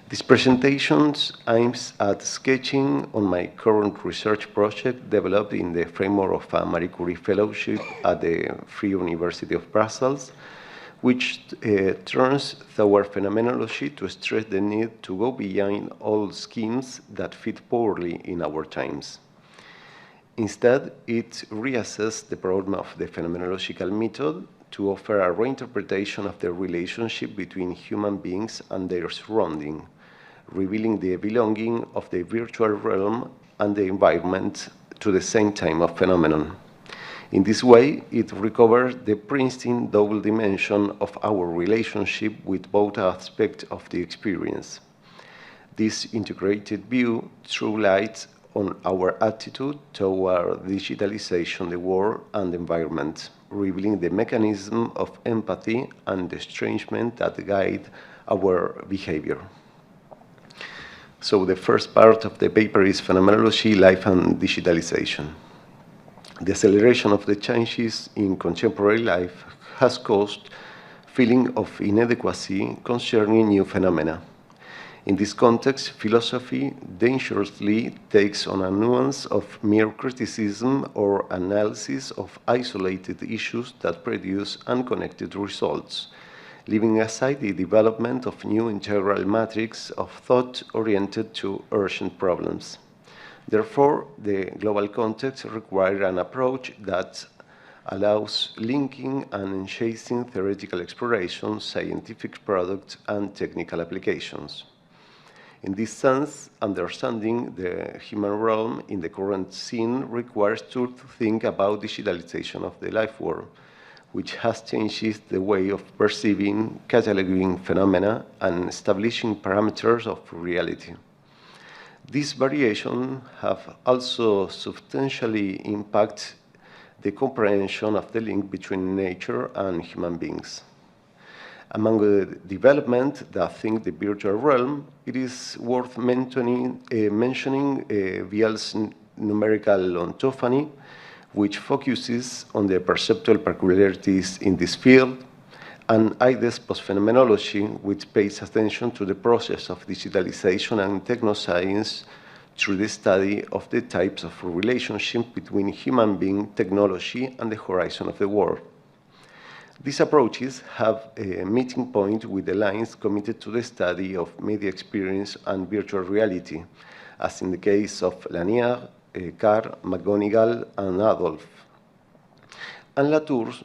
This presentation aims at sketching on my current research project developed in the framework of a Marie Curie Fellowship at the Free University of Brussels, which turns toward phenomenology to stress the need to go beyond old schemes that fit poorly in our times. Instead, it reassesses the problem of the phenomenological method to offer a reinterpretation of the relationship between human beings and their surrounding, revealing the belonging of the virtual realm and the environment to the same time of phenomenon. In this way, it recovers the pristine double dimension of our relationship with both aspects of the experience. This integrated view throws light on our attitude toward digitalization, the world, and the environment, revealing the mechanism of empathy and estrangement that guide our behavior. So the first part of the paper is Phenomenology, Life, and Digitalization. The acceleration of the changes in contemporary life has caused feeling of inadequacy concerning new phenomena. In this context, philosophy dangerously takes on a nuance of mere criticism or analysis of isolated issues that produce unconnected results, leaving aside the development of new integral matrix of thought oriented to urgent problems. Therefore, the global context requires an approach that allows linking and enhancing theoretical exploration, scientific products, and technical applications. In this sense, understanding the human realm in the current scene requires to think about digitalization of the life world, which has changed the way of perceiving, cataloging phenomena, and establishing parameters of reality. These variations have also substantially impacted the comprehension of the link between nature and human beings. Among the development that think the virtual realm, it is worth mentioning Vial's numerical ontology, which focuses on the perceptual peculiarities in this field, and Aide's post-phenomenology, which pays attention to the process of digitalization and technoscience through the study of the types of relationship between human being, technology, and the horizon of the world. These approaches have a meeting point with the lines committed to the study of media experience and virtual reality, as in the case of Lanier, Carr, McGonigal, and Adolph. And Latour's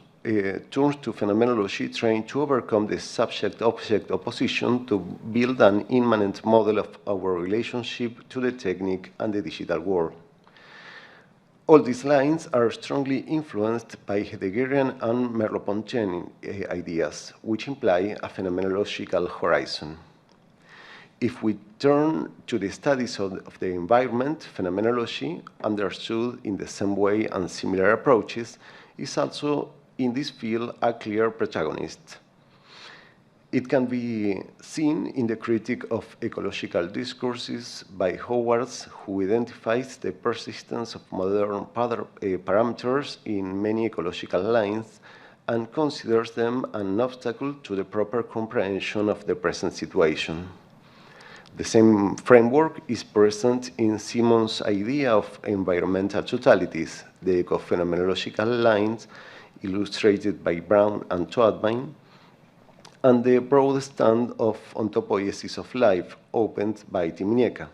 turns to phenomenology, trying to overcome the subject-object opposition to build an immanent model of our relationship to the technique and the digital world. All these lines are strongly influenced by Heideggerian and Merleau-Pontian ideas, which imply a phenomenological horizon. If we turn to the studies of the environment, phenomenology, understood in the same way and similar approaches, is also in this field a clear protagonist. It can be seen in the critique of ecological discourses by Howards, who identifies the persistence of modern parameters in many ecological lines and considers them an obstacle to the proper comprehension of the present situation. The same framework is present in Simon's idea of environmental totalities, the eco-phenomenological lines illustrated by Brown and Toadvine, and the broad stand of Ontopoiesis of Life opened by Timieniecka,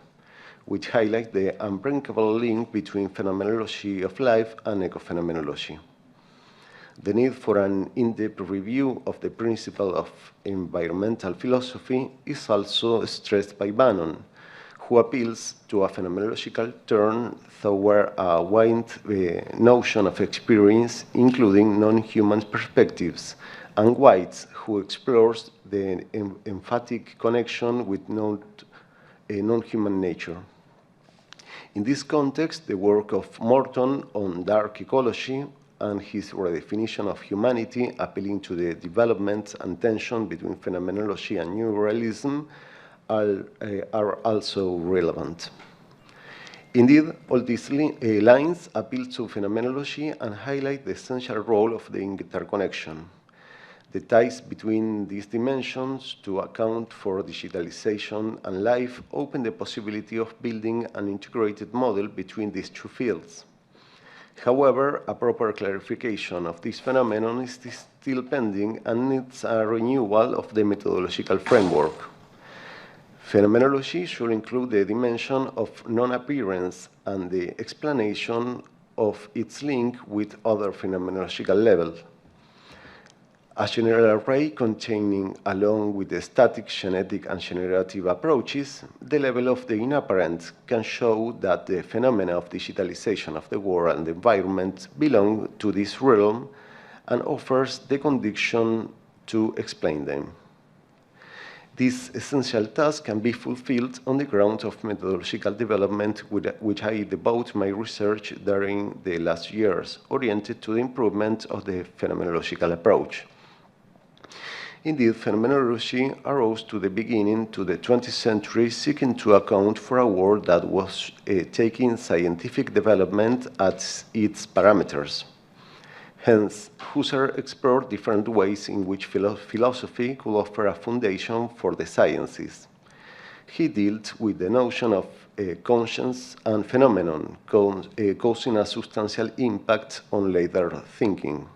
which highlight the unbreakable link between phenomenology of life and eco-phenomenology. The need for an in-depth review of the principle of environmental philosophy is also stressed by Bannon, who appeals to a phenomenological turn toward a wide notion of experience, including non-human perspectives, and White's, who explores the emphatic connection with non-human nature. In this context, the work of Morton on dark ecology and his redefinition of humanity, appealing to the development and tension between phenomenology and new realism, are also relevant. Indeed, all these lines appeal to phenomenology and highlight the essential role of the interconnection. The ties between these dimensions to account for digitalization and life open the possibility of building an integrated model between these two fields. However, a proper clarification of this phenomenon is still pending and needs a renewal of the methodological framework. Phenomenology should include the dimension of non-appearance and the explanation of its link with other phenomenological levels. A general array containing, along with the static, genetic, and generative approaches, the level of the inapparent can show that the phenomena of digitalization of the world and the environment belong to this realm and offers the condition to explain them. This essential task can be fulfilled on the ground of methodological development, which I devote my research during the last years, oriented to the improvement of the phenomenological approach. Indeed, phenomenology arose to the beginning to the 20th century, seeking to account for a world that was taking scientific development as its parameters. Hence, Husserl explored different ways in which philosophy could offer a foundation for the sciences. He dealt with the notion of conscience and phenomenon, causing a substantial impact on later thinking.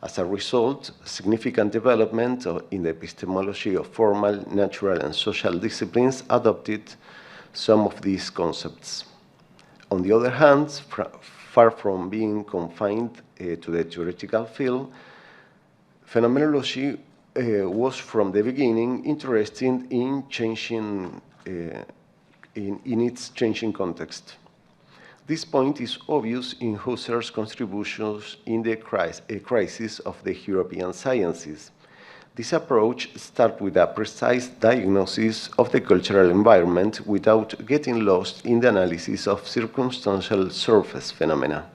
As a result, significant development in the epistemology of formal, natural, and social disciplines adopted some of these concepts. On the other hand, far from being confined to the theoretical field, phenomenology was from the beginning interested in changing in its changing context. This point is obvious in Husserl's contributions in the crisis of the European sciences. This approach starts with a precise diagnosis of the cultural environment without getting lost in the analysis of circumstantial surface phenomena.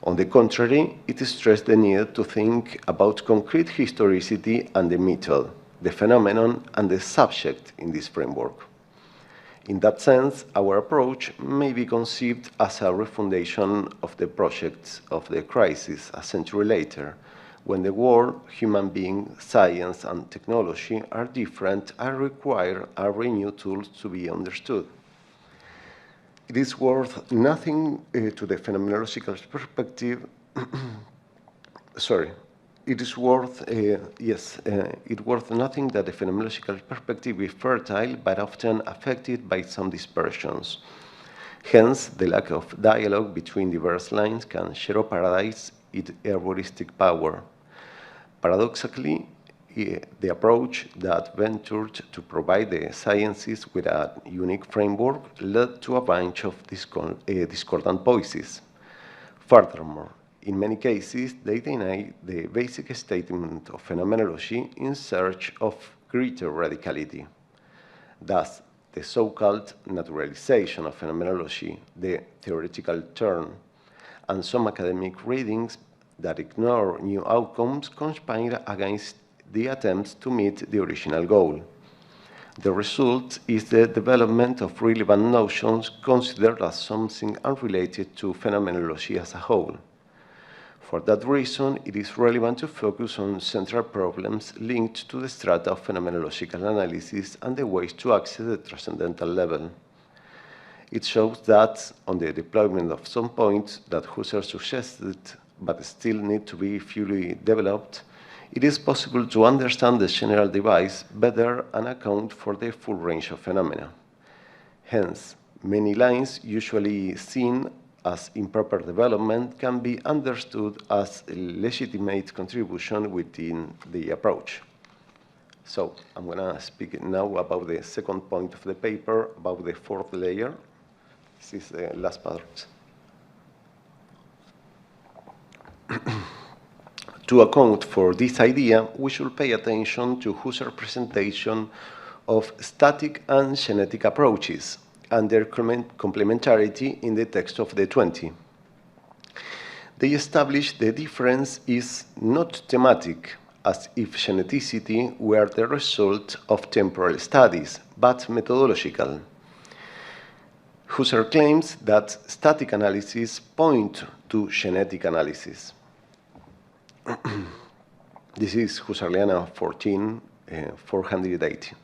On the contrary, it stressed the need to think about concrete historicity and the method, the phenomenon, and the subject in this framework. In that sense, our approach may be conceived as a refundation of the projects of the crisis a century later, when the world, human being, science, and technology are different and require a renewed tools to be understood. It is worth nothing to the phenomenological perspective. It's worth nothing that the phenomenological perspective is fertile, but often affected by some dispersions. Hence, the lack of dialogue between diverse lines can shadow paradise its heuristic power. Paradoxically, the approach that ventured to provide the sciences with a unique framework led to a bunch of discordant voices. Furthermore, in many cases, they deny the basic statement of phenomenology in search of greater radicality. Thus, the so-called naturalization of phenomenology, the theoretical turn, and some academic readings that ignore new outcomes conspire against the attempts to meet the original goal. The result is the development of relevant notions considered as something unrelated to phenomenology as a whole. For that reason, it is relevant to focus on central problems linked to the strata of phenomenological analysis and the ways to access the transcendental level. It shows that, on the deployment of some points that Husserl suggested but still need to be fully developed, it is possible to understand the general device better and account for the full range of phenomena. Hence, many lines usually seen as improper development can be understood as a legitimate contribution within the approach. So, I'm going to speak now about the second point of the paper, about the fourth layer. This is the last part. To account for this idea, we should pay attention to Husserl's presentation of static and genetic approaches and their complementarity in the text of the 20. They establish the difference is not thematic, as if geneticity were the result of temporal studies, but methodological. Husserl claims that static analysis point to genetic analysis. This is Husserliana 14, 480.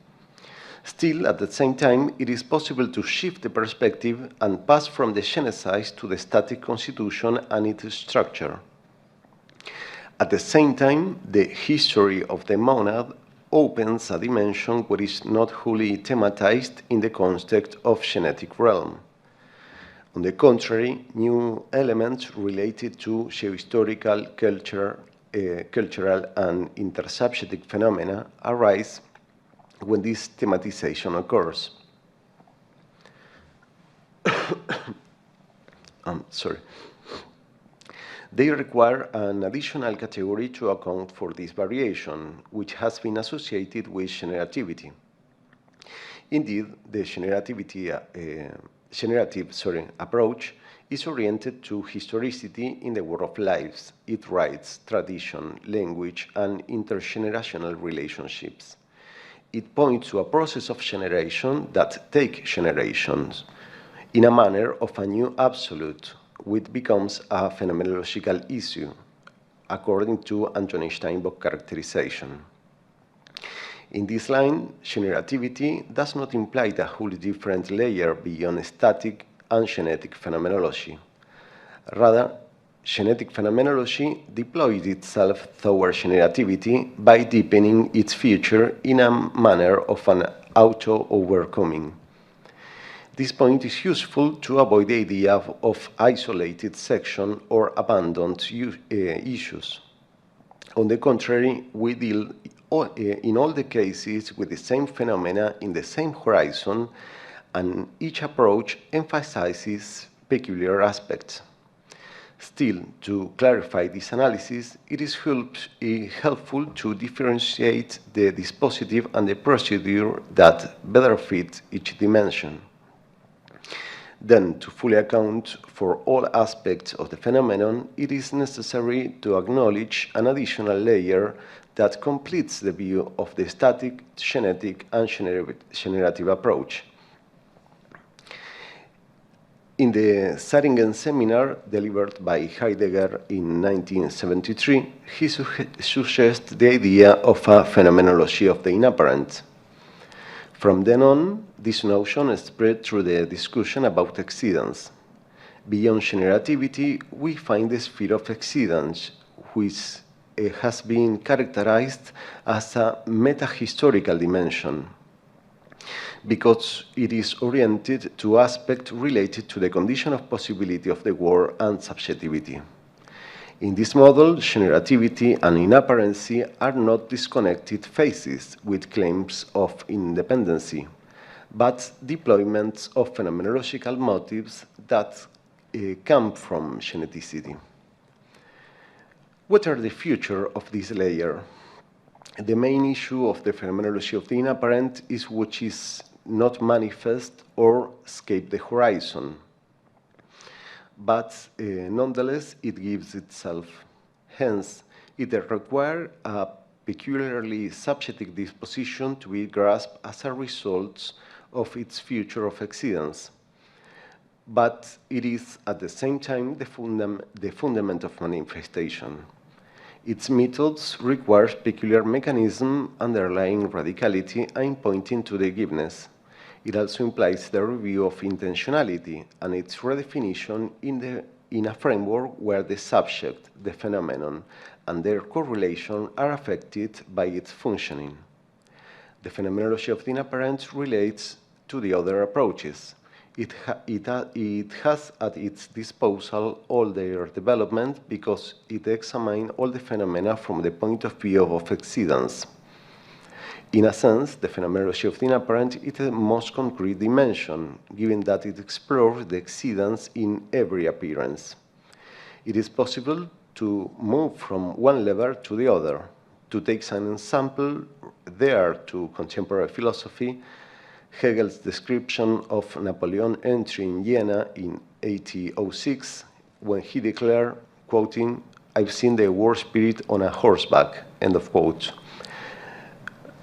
Still, at the same time, it is possible to shift the perspective and pass from the genesis to the static constitution and its structure. At the same time, the history of the monad opens a dimension which is not wholly thematized in the context of genetic realm. On the contrary, new elements related to geohistorical, cultural, and intersubjective phenomena arise when this thematization occurs. Sorry. They require an additional category to account for this variation, which has been associated with generativity. Indeed, the generative approach is oriented to historicity in the world of lives, its rights, tradition, language, and intergenerational relationships. It points to a process of generation that takes generations in a manner of a new absolute, which becomes a phenomenological issue, according to Antonin Steinbock's characterization. In this line, generativity does not imply a wholly different layer beyond static and genetic phenomenology. Rather, genetic phenomenology deployed itself toward generativity by deepening its feature in a manner of an auto-overcoming. This point is useful to avoid the idea of isolated section or abandoned issues. On the contrary, we deal in all the cases with the same phenomena in the same horizon, and each approach emphasizes peculiar aspects. Still, to clarify this analysis, it is helpful to differentiate the dispositive and the procedure that better fit each dimension. Then, to fully account for all aspects of the phenomenon, it is necessary to acknowledge an additional layer that completes the view of the static, genetic, and generative approach. In the Saringen seminar delivered by Heidegger in 1973, he suggests the idea of a phenomenology of the inapparent. From then on, this notion spread through the discussion about exceedance. Beyond generativity, we find the sphere of exceedance, which has been characterized as a meta-historical dimension, because it is oriented to aspects related to the condition of possibility of the world and subjectivity. In this model, generativity and inapparency are not disconnected phases with claims of independency, but deployments of phenomenological motives that come from geneticity. What are the future of this layer? The main issue of the phenomenology of the inapparent is which is not manifest or escape the horizon. But nonetheless, it gives itself. Hence, it requires a peculiarly subjective disposition to be grasped as a result of its future of existence. But it is at the same time the fundament of manifestation. Its methods require peculiar mechanism underlying radicality and pointing to the giveness. It also implies the review of intentionality and its redefinition in a framework where the subject, the phenomenon, and their correlation are affected by its functioning. The phenomenology of the inapparent relates to the other approaches. It has at its disposal all their development because it examines all the phenomena from the point of view of existence. In a sense, the phenomenology of the inapparent is the most concrete dimension, given that it explores the existence in every appearance. It is possible to move from one level to the other. To take an example, there to contemporary philosophy, Hegel's description of Napoleon entering Vienna in 1806, when he declared, quoting, "I've seen the war spirit on a horseback," end of quote.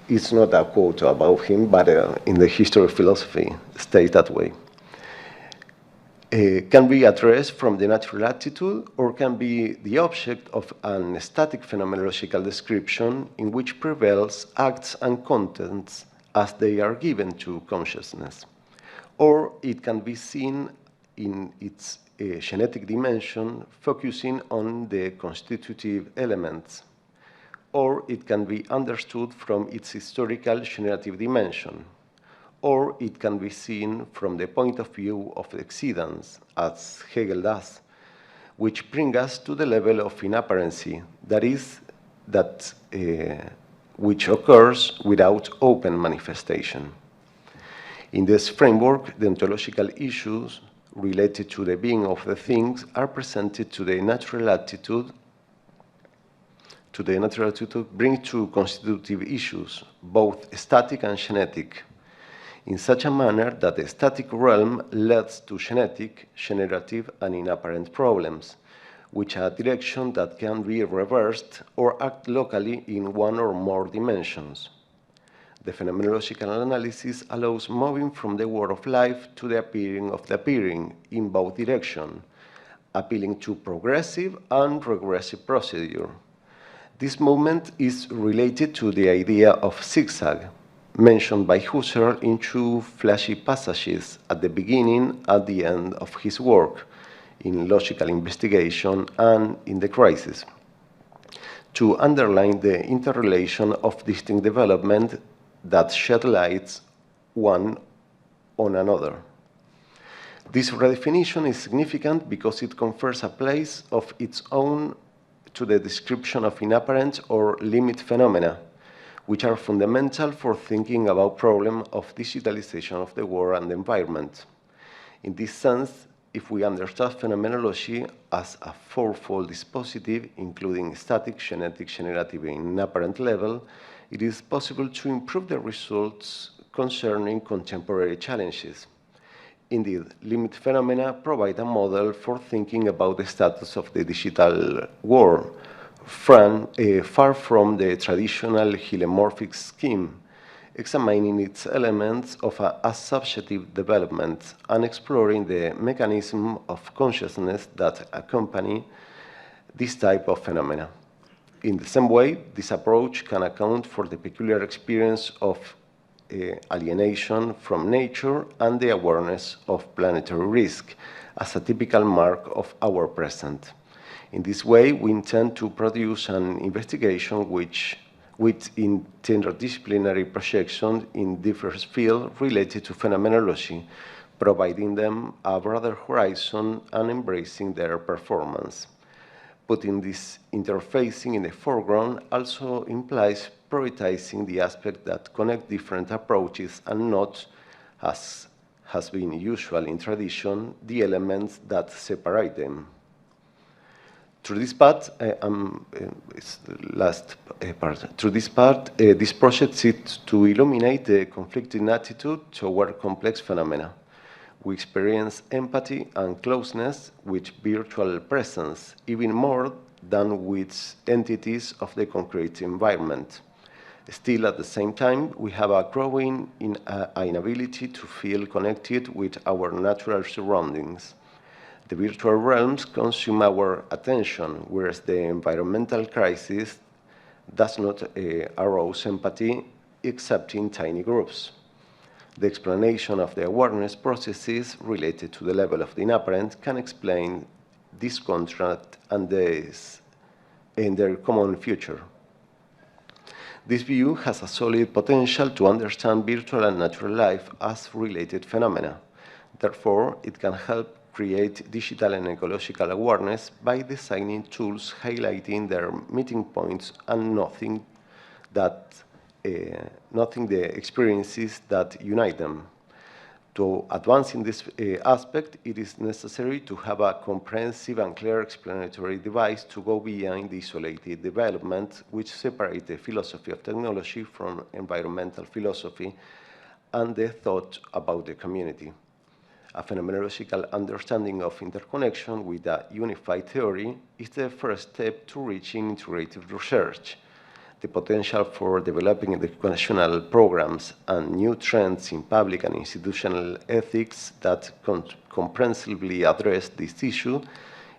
It's not a quote about him, but in the history of philosophy, states that way. Can be addressed from the natural attitude or can be the object of an static phenomenological description in which prevails acts and contents as they are given to consciousness. Or it can be seen in its genetic dimension, focusing on the constitutive elements. Or it can be understood from its historical generative dimension. Or it can be seen from the point of view of existence, as Hegel does, which brings us to the level of inapparency, that is, which occurs without open manifestation. In this framework, the ontological issues related to the being of the things are presented to the natural attitude bring to constitutive issues, both static and genetic, in such a manner that the static realm leads to genetic, generative, and inapparent problems, which are a direction that can be reversed or act locally in one or more dimensions. The phenomenological analysis allows moving from the world of life to the appearing of the appearing in both directions, appealing to progressive and regressive procedure. This movement is related to the idea of zigzag, mentioned by Husserl in two flashy passages at the beginning and the end of his work, in Logical Investigation and in The Crisis, to underline the interrelation of distinct development that shed light one on another. This redefinition is significant because it confers a place of its own to the description of inapparent or limit phenomena, which are fundamental for thinking about problems of digitalization of the world and the environment. In this sense, if we understand phenomenology as a fourfold dispositive, including static, genetic, generative, and inapparent level, it is possible to improve the results concerning contemporary challenges. Indeed, limit phenomena provide a model for thinking about the status of the digital world, far from the traditional hylomorphic scheme, examining its elements of a subjective development and exploring the mechanism of consciousness that accompany this type of phenomena. In the same way, this approach can account for the peculiar experience of alienation from nature and the awareness of planetary risk as a typical mark of our present. In this way, we intend to produce an investigation with interdisciplinary projection in diverse fields related to phenomenology, providing them a broader horizon and embracing their performance. Putting this interfacing in the foreground also implies prioritizing the aspects that connect different approaches and not, as has been usual in tradition, the elements that separate them. Through this part, it's the last part. Through this part, this project seeks to illuminate the conflicting attitude toward complex phenomena. We experience empathy and closeness with virtual presence, even more than with entities of the concrete environment. Still, at the same time, we have a growing inability to feel connected with our natural surroundings. The virtual realms consume our attention, whereas the environmental crisis does not arouse empathy except in tiny groups. The explanation of the awareness processes related to the level of the inapparent can explain this contrast and their common future. This view has a solid potential to understand virtual and natural life as related phenomena. Therefore, it can help create digital and ecological awareness by designing tools highlighting their meeting points and nothing the experiences that unite them. To advance in this aspect, it is necessary to have a comprehensive and clear explanatory device to go beyond the isolated development which separate the philosophy of technology from environmental philosophy and the thought about the community. A phenomenological understanding of interconnection with a unified theory is the first step to reaching integrative research. The potential for developing educational programs and new trends in public and institutional ethics that comprehensively address this issue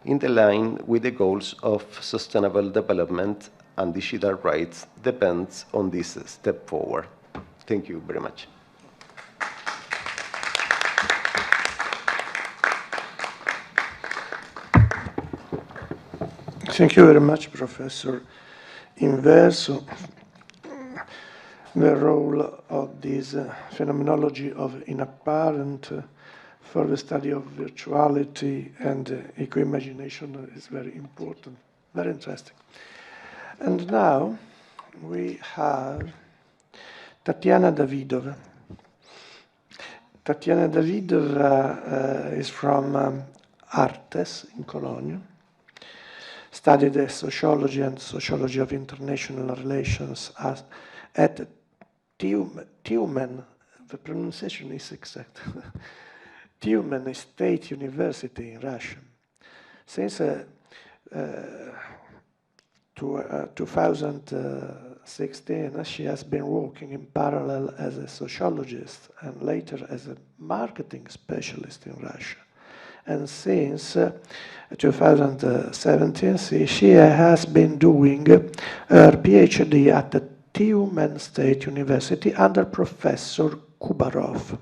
in the line with the goals of sustainable development and digital rights depends on this step forward. Thank you very much. Thank you very much, Professor Inverso. The role of this phenomenology of inapparent for the study of virtuality and eco-imagination is very important, very interesting. And now we have Tatiana Davidova. Tatiana Davidova is from Artes in Cologne. Studied sociology and sociology of international relations at Tiumen, the pronunciation is exact, Tiumen State University in Russia. Since 2016, she has been working in parallel as a sociologist and later as a marketing specialist in Russia. And since 2017, she has been doing her PhD at the Tiumen State University under Professor Kubarov.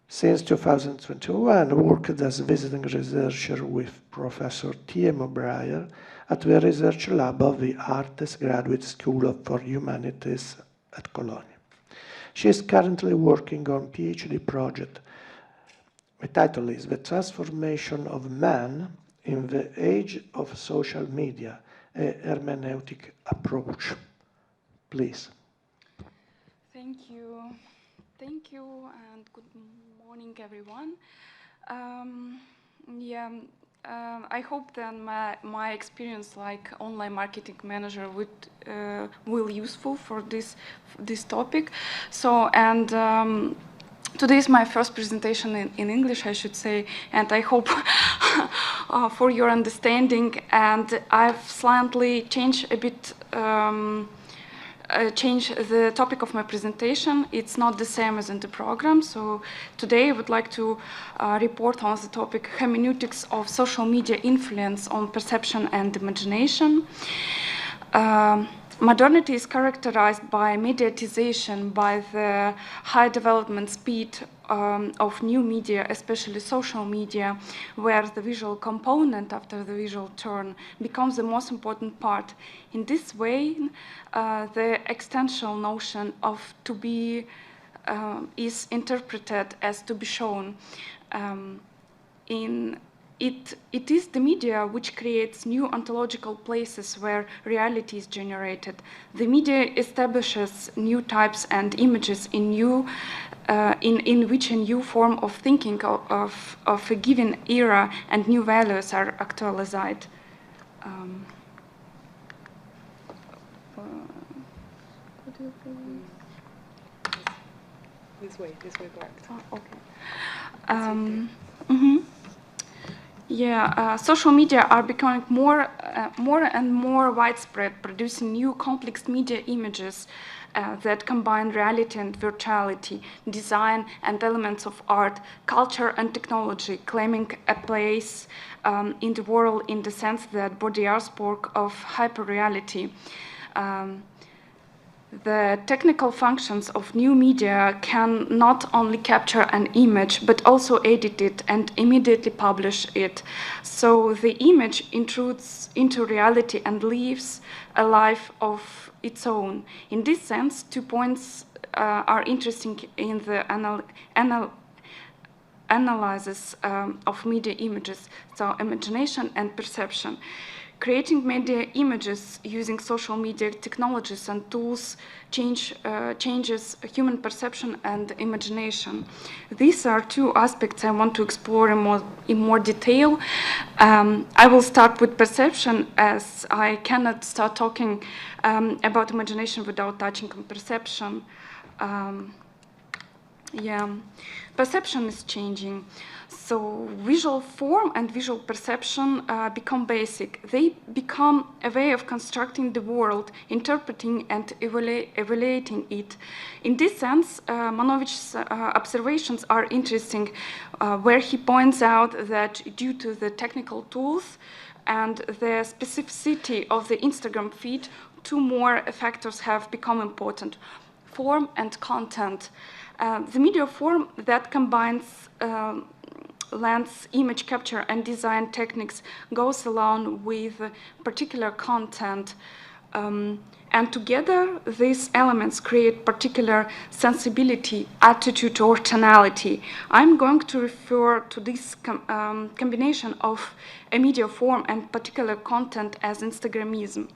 Since 2021, worked as visiting researcher with Professor T.M. O'Brien at the research lab of the Artes Graduate School for Humanities at Cologne. She is currently working on PhD project. The title is The Transformation of Man in the Age of Social Media, a Hermeneutic Approach. Please. Thank you. Thank you, and good morning, everyone. I hope that my experience like online marketing manager will useful for this topic. So, and today is my first presentation in English, I should say, and I hope for your understanding. And I've slightly changed a bit, change the topic of my presentation. It's not the same as in the program. So today I would like to report on the topic hermeneutics of social media influence on perception and imagination. Modernity is characterized by mediatization, by the high development speed of new media, especially social media, where the visual component after the visual turn becomes the most important part. In this way, the existential notion of to be is interpreted as to be shown. In it is the media which creates new ontological places where reality is generated. The media establishes new types and images in which a new form of thinking of a given era and new values are actualized. This way correct. Oh, okay. Yeah, social media are becoming more and more widespread, producing new complex media images that combine reality and virtuality, design and elements of art, culture and technology, claiming a place in the world in the sense that Baudrillard spoke of hyperreality. The technical functions of new media can not only capture an image, but also edit it and immediately publish it. So the image intrudes into reality and lives a life of its own. In this sense, 2 points are interesting in the analysis of media images, so imagination and perception. Creating media images using social media technologies and tools changes human perception and imagination. These are 2 aspects I want to explore in more detail. I will start with perception, as I cannot start talking about imagination without touching on perception. Perception is changing. So visual form and visual perception become basic. They become a way of constructing the world, interpreting and evaluating it. In this sense, Manovich's observations are interesting, where he points out that due to the technical tools and the specificity of the Instagram feed, 2 more factors have become important: form and content. The media form that combines lens, image capture, and design techniques goes along with particular content. And together, these elements create particular sensibility, attitude, or tonality. I'm going to refer to this combination of a media form and particular content as Instagramism.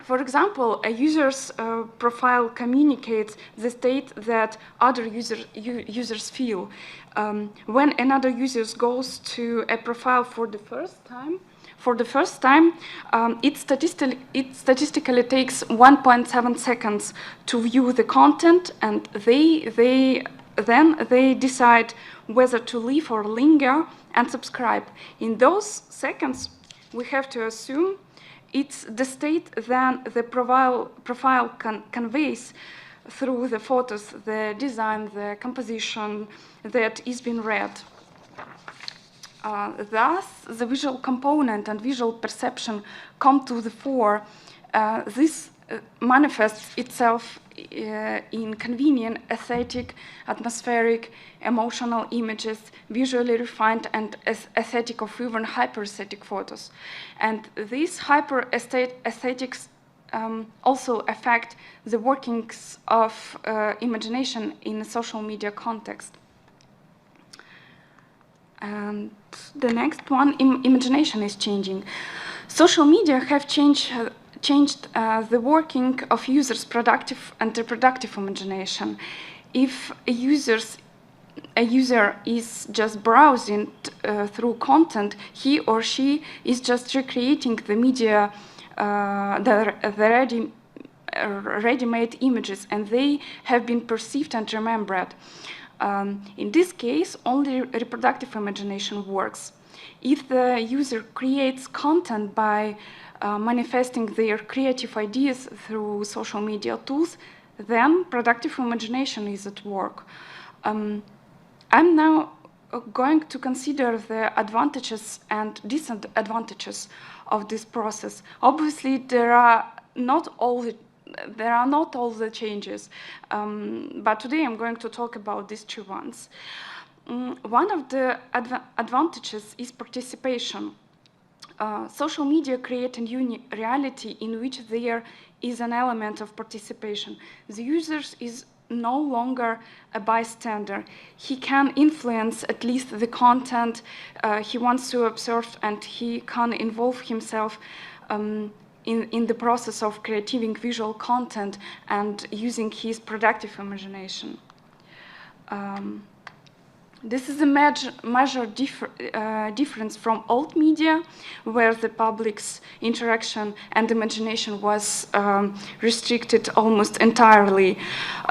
For example, a user's profile communicates the state that other users feel. When another user goes to a profile for the first time, it statistically takes 1.7 seconds to view the content, and then they decide whether to leave or linger and subscribe. In those seconds, we have to assume it's the state then the profile conveys through the photos, the design, the composition that is being read. Thus, the visual component and visual perception come to the fore. This manifests itself in convenient, aesthetic, atmospheric, emotional images, visually refined and aesthetic or even hyper-aesthetic photos. And these hyper-aesthetics also affect the workings of imagination in a social media context. And the next one, imagination is changing. Social media have changed the working of users' productive and reproductive imagination. If a user is just browsing through content, he or she is just recreating the media, the ready-made images, and they have been perceived and remembered. In this case, only reproductive imagination works. If the user creates content by manifesting their creative ideas through social media tools, then productive imagination is at work. I'm now going to consider the advantages and disadvantages of this process. Obviously, there are not all the changes, but today I'm going to talk about these 2 ones. One of the advantages is participation. Social media create a new reality in which there is an element of participation. The users is no longer a bystander. He can influence at least the content he wants to observe, and he can involve himself in the process of creating visual content and using his productive imagination. This is a major difference from old media, where the public's interaction and imagination was restricted almost entirely.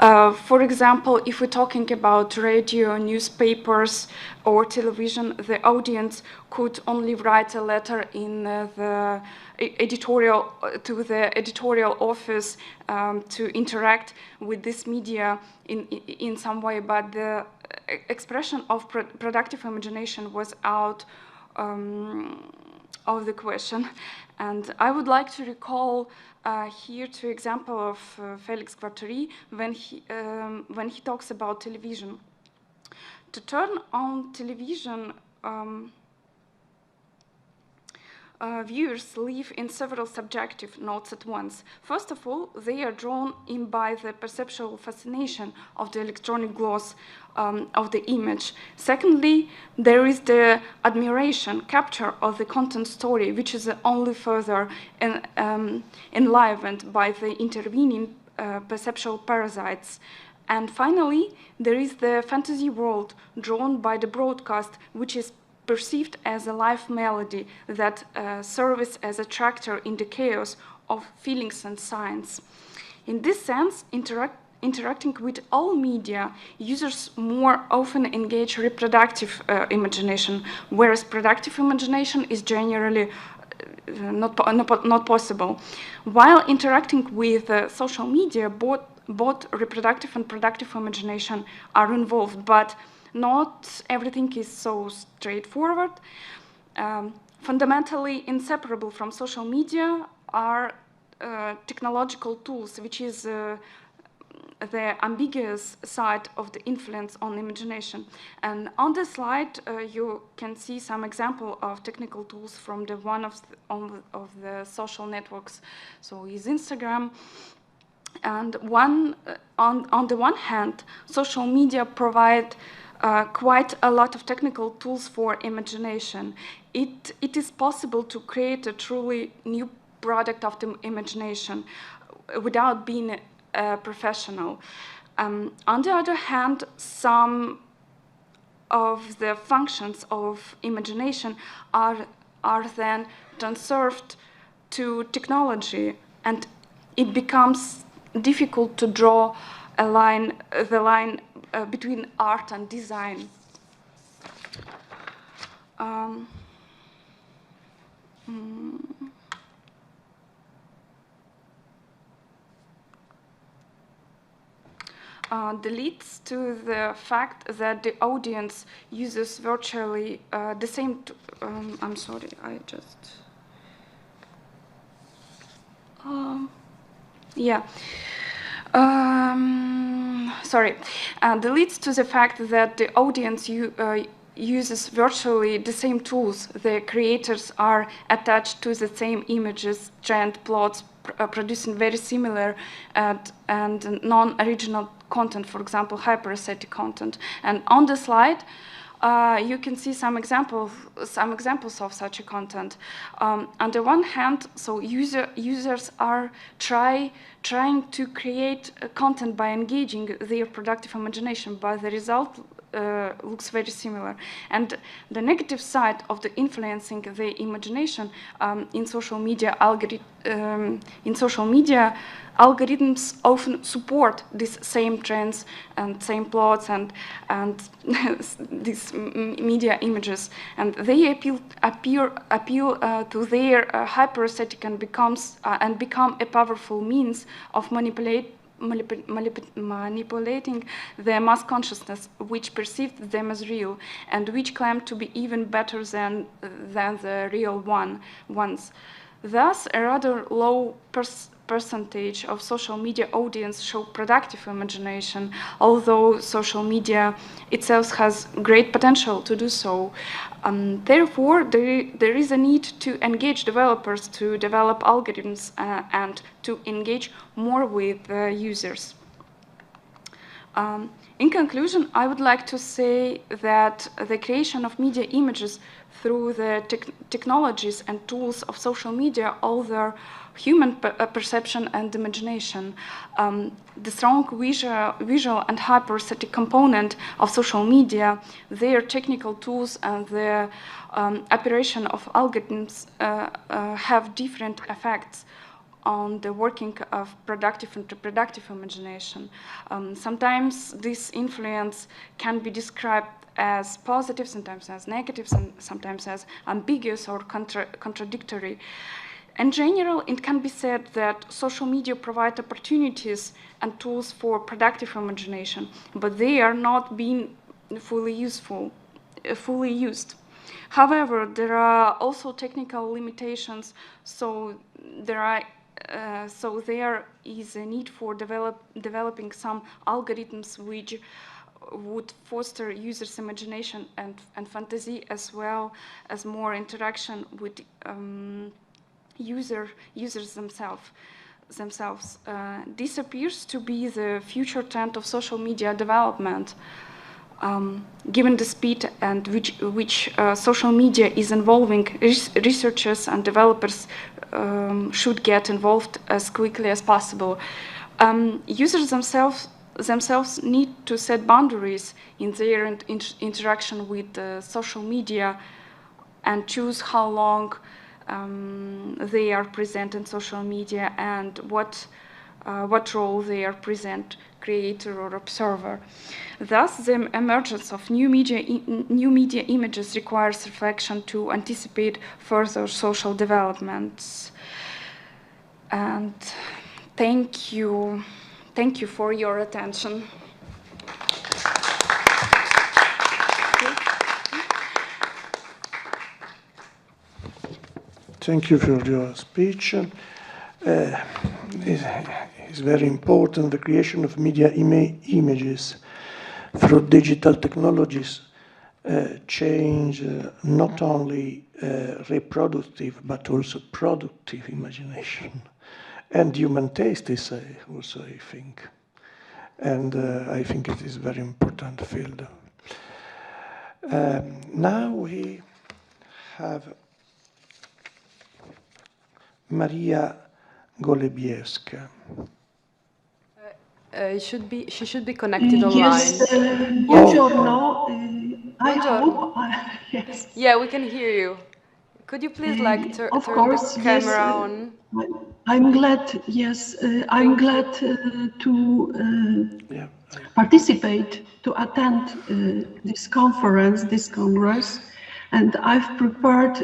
For example, if we're talking about radio, newspapers, or television, the audience could only write a letter in the editorial to the editorial office to interact with this media in some way, but the expression of productive imagination was out of the question. And I would like to recall here two examples of Felix Guattari when he talks about television. To turn on television, viewers live in several subjective nodes at once. First of all, they are drawn in by the perceptual fascination of the electronic gloss of the image. Secondly, there is the admiration, capture of the content story, which is only further enlivened by the intervening perceptual parasites. And finally, there is the fantasy world drawn by the broadcast, which is perceived as a live melody that serves as a tractor in the chaos of feelings and science. In this sense, interacting with all media, users more often engage reproductive imagination, whereas productive imagination is generally not possible. While interacting with social media, both reproductive and productive imagination are involved, but not everything is so straightforward. Fundamentally inseparable from social media are technological tools, which is the ambiguous side of the influence on imagination. And on the slide, you can see some example of technical tools from one of the social networks. So is Instagram. And on the one hand, social media provide quite a lot of technical tools for imagination. It is possible to create a truly new product of the imagination without being a professional. On the other hand, some of the functions of imagination are then transferred to technology, and it becomes difficult to draw the line between art and design. Leads to the fact that the audience uses virtually the same. I'm sorry, I just. Yeah. Sorry. That leads to the fact that the audience uses virtually the same tools. The creators are attached to the same images, trend plots, producing very similar and non-original content, for example, hyper-aesthetic content. And on the slide, you can see some examples of such a content. On the one hand, so users are trying to create content by engaging their productive imagination, but the result looks very similar. And the negative side of the influencing the imagination in social media algorithms often support these same trends and same plots and these media images, and they appeal to their hyper-aesthetic and become a powerful means of manipulating the mass consciousness, which perceived them as real and which claimed to be even better than the real ones. Thus, a rather low percentage of social media audience show productive imagination, although social media itself has great potential to do so. Therefore, there is a need to engage developers to develop algorithms and to engage more with users. In conclusion, I would like to say that the creation of media images through the technologies and tools of social media alter human perception and imagination. The strong visual and hyperesthetic component of social media, their technical tools and the operation of algorithms have different effects on the working of productive and reproductive imagination. Sometimes this influence can be described as positive, sometimes as negative, sometimes as ambiguous or contradictory. In general, it can be said that social media provide opportunities and tools for productive imagination, but they are not being fully used. However, there are also technical limitations, so there is a need for developing some algorithms which would foster users' imagination and fantasy, as well as more interaction with users themselves. This appears to be the future trend of social media development. Given the speed and which social media is involving, researchers and developers should get involved as quickly as possible. Users themselves need to set boundaries in their interaction with social media and choose how long they are present in social media and what role they are present, creator or observer. Thus, the emergence of new media images requires reflection to anticipate further social developments. And thank you for your attention. Thank you for your speech. It's very important, the creation of media images through digital technologies change not only reproductive but also productive imagination and human taste is also, I think. And I think it is very important field. Now we have Maria Golebiewska. She should be connected online. Yes, buongiorno. I Buongiorno. hope, yes. Yeah, we can hear you. Could you please turn the camera on? I'm glad, yes, I'm glad to participate, to attend this congress, and I've prepared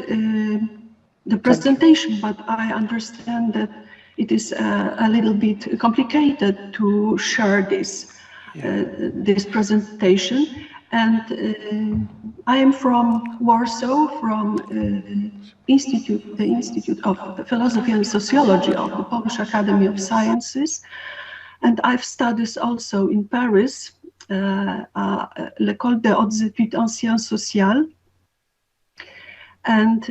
the presentation, but I understand that it is a little bit complicated to share this presentation. And I am from Warsaw, from the Institute of Philosophy and Sociology of the Polish Academy of Sciences. And I've studied also in Paris, l'École des Hautes Études en Sciences Sociales. And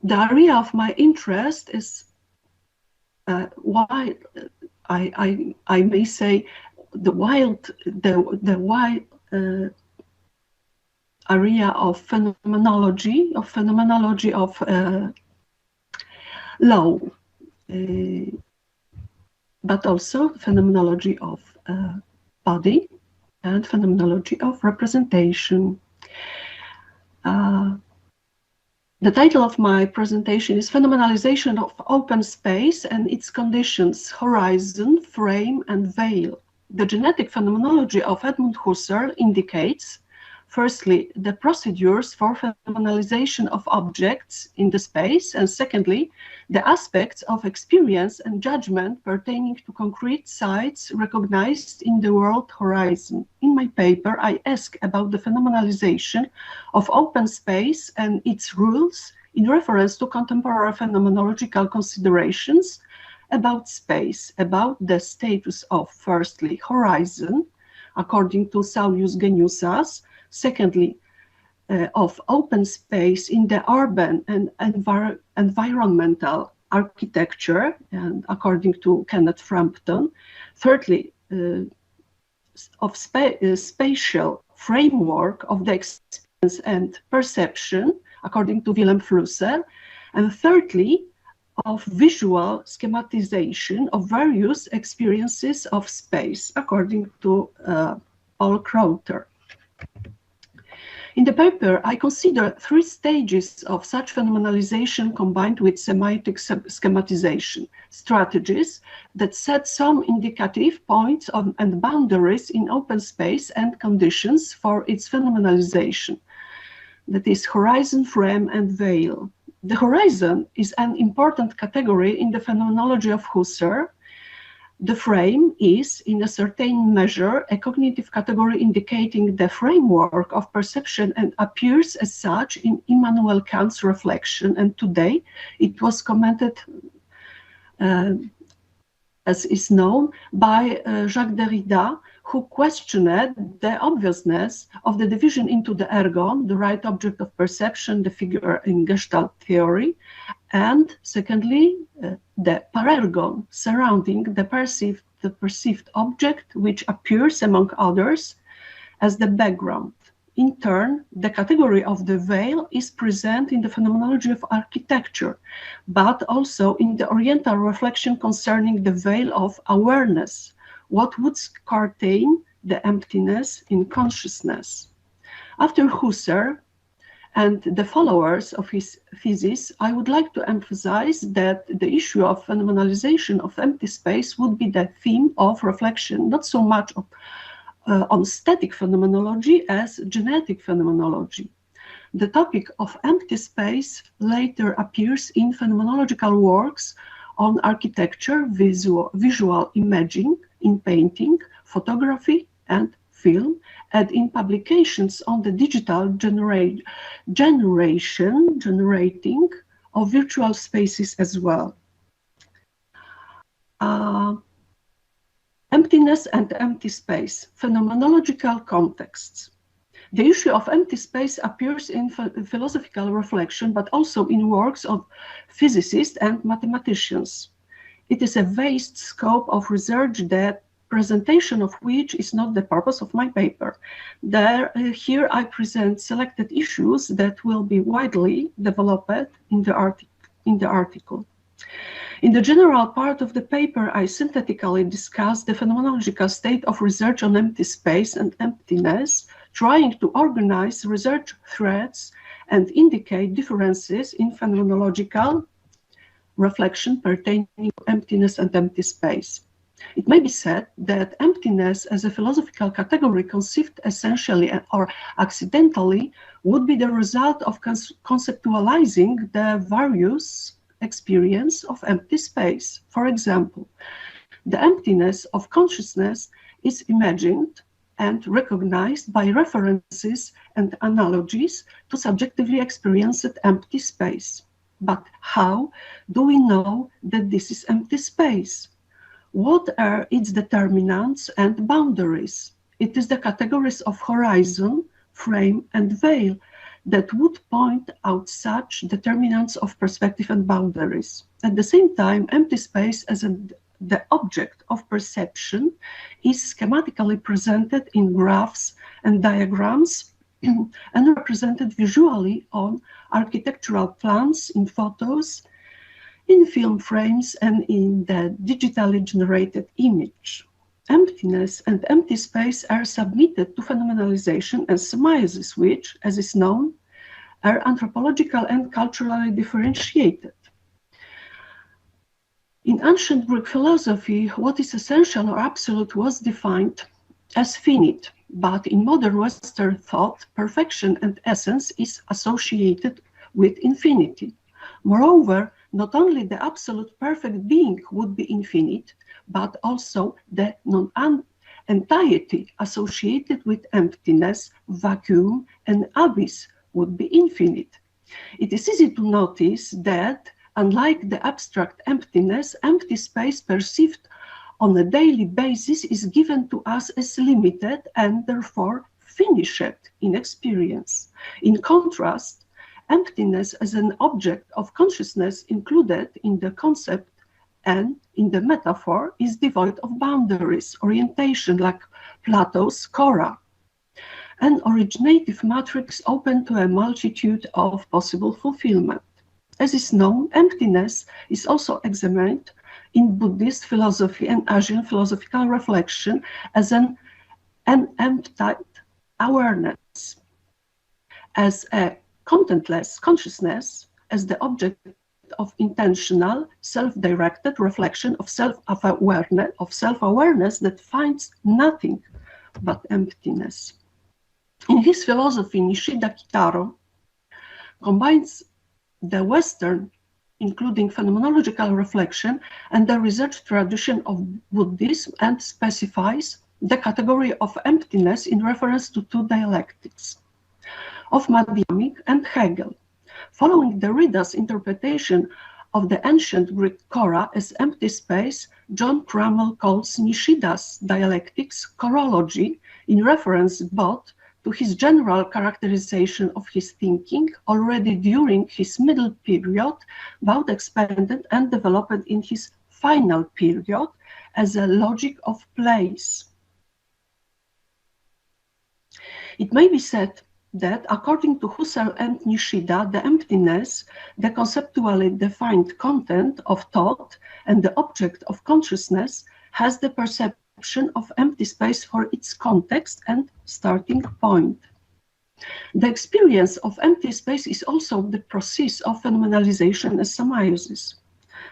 the area of my interest is why I may say the wide area of phenomenology of law, but also phenomenology of body and phenomenology of representation. The title of my presentation is Phenomenalization of Open Space and its Conditions, Horizon, Frame, and Veil. The genetic phenomenology of Edmund Husserl indicates, firstly, the procedures for phenomenalization of objects in the space, and secondly, the aspects of experience and judgment pertaining to concrete sites recognized in the world horizon. In my paper, I ask about the phenomenalization of open space and its rules in reference to contemporary phenomenological considerations about space, about the status of, firstly, horizon, according to Saulius Geniusas, secondly, of open space in the urban and environmental architecture, and according to Kenneth Frampton, thirdly, spatial framework of the experience and perception, according to Willem Flusser, and thirdly, of visual schematization of various experiences of space, according to Paul Crowther. In the paper, I consider three stages of such phenomenalization combined with semantic schematization strategies that set some indicative points and boundaries in open space and conditions for its phenomenalization. That is horizon, frame, and veil. The horizon is an important category in the phenomenology of Husserl. The frame is, in a certain measure, a cognitive category indicating the framework of perception and appears as such in Immanuel Kant's reflection. And today it was commented, as is known, by Jacques Derrida, who questioned the obviousness of the division into the ergon, the right object of perception, the figure in Gestalt theory, and secondly, the parergon, surrounding the perceived object, which appears, among others, as the background. In turn, the category of the veil is present in the phenomenology of architecture, but also in the Oriental reflection concerning the veil of awareness, what would curtain the emptiness in consciousness. After Husserl and the followers of his thesis, I would like to emphasize that the issue of phenomenalization of empty space would be the theme of reflection, not so much on static phenomenology as genetic phenomenology. The topic of empty space later appears in phenomenological works on architecture, visual imaging, in painting, photography, and film, and in publications on the digital generating of virtual spaces as well. Emptiness and empty space, phenomenological contexts. The issue of empty space appears in philosophical reflection, but also in works of physicists and mathematicians. It is a vast scope of research, that presentation of which is not the purpose of my paper. Here I present selected issues that will be widely developed in the article. In the general part of the paper, I synthetically discuss the phenomenological state of research on empty space and emptiness, trying to organize research threads and indicate differences in phenomenological reflection pertaining to emptiness and empty space. It may be said that emptiness as a philosophical category conceived essentially or accidentally would be the result of conceptualizing the various experience of empty space. For example, the emptiness of consciousness is imagined and recognized by references and analogies to subjectively experienced empty space. But how do we know that this is empty space? What are its determinants and boundaries? It is the categories of horizon, frame, and veil that would point out such determinants of perspective and boundaries. At the same time, empty space as the object of perception is schematically presented in graphs and diagrams and represented visually on architectural plans, in photos, in film frames, and in the digitally generated image. Emptiness and empty space are submitted to phenomenalization and semiosis, which, as is known, are anthropological and culturally differentiated. In ancient Greek philosophy, what is essential or absolute was defined as finite, but in modern Western thought, perfection and essence is associated with infinity. Moreover, not only the absolute perfect being would be infinite, but also the non-entity associated with emptiness, vacuum, and abyss would be infinite. It is easy to notice that, unlike the abstract emptiness, empty space perceived on a daily basis is given to us as limited and therefore finished in experience. In contrast, emptiness as an object of consciousness included in the concept and in the metaphor is devoid of boundaries, orientation, like Plato's chora, an originative matrix open to a multitude of possible fulfillment. As is known, emptiness is also examined in Buddhist philosophy and Asian philosophical reflection as an unemptied awareness, as a contentless consciousness, as the object of intentional, self-directed reflection of self-awareness that finds nothing but emptiness. In his philosophy, Nishida Kitaro combines the Western, including phenomenological reflection, and the research tradition of Buddhism, and specifies the category of emptiness in reference to two dialectics, of Madhyamik and Hegel. Following Derrida's interpretation of the ancient Greek chora as empty space, John Crummell calls Nishida's dialectics chorology in reference both to his general characterization of his thinking already during his middle period, both expanded and developed in his final period as a logic of place. It may be said that, according to Husserl and Nishida, the emptiness, the conceptually defined content of thought and the object of consciousness, has the perception of empty space for its context and starting point. The experience of empty space is also the process of phenomenalization as semiosis,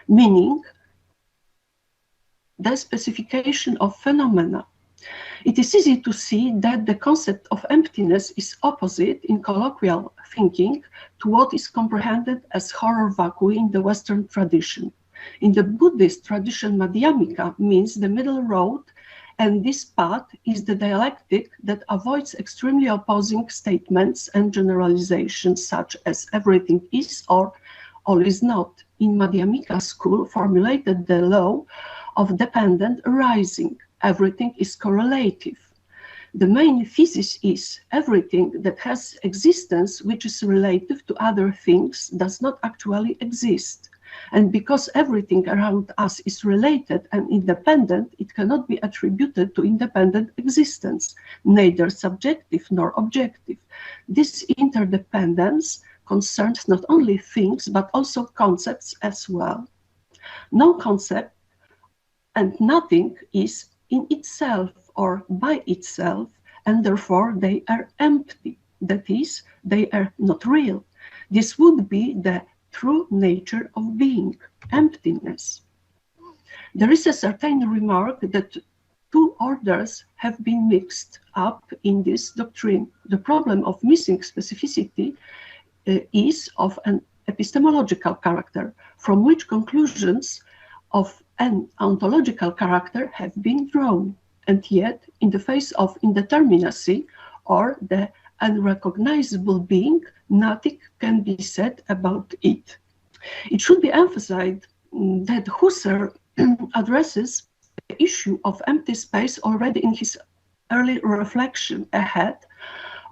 meaning the specification of phenomena. It is easy to see that the concept of emptiness is opposite in colloquial thinking to what is comprehended as horror vacui in the Western tradition. In the Buddhist tradition, Madhyamika means the middle road, and this path is the dialectic that avoids extremely opposing statements and generalizations such as everything is or all is not. In Madhyamika school formulated the law of dependent arising. Everything is correlative. The main thesis is everything that has existence which is relative to other things does not actually exist. And because everything around us is related and independent, it cannot be attributed to independent existence, neither subjective nor objective. This interdependence concerns not only things, but also concepts as well. No concept and nothing is in itself or by itself, and therefore they are empty. That is, they are not real. This would be the true nature of being, emptiness. There is a certain remark that two orders have been mixed up in this doctrine. The problem of missing specificity is of an epistemological character, from which conclusions of an ontological character have been drawn, and yet in the face of indeterminacy or the unrecognizable being, nothing can be said about it. It should be emphasized that Husserl addresses the issue of empty space already in his early reflection ahead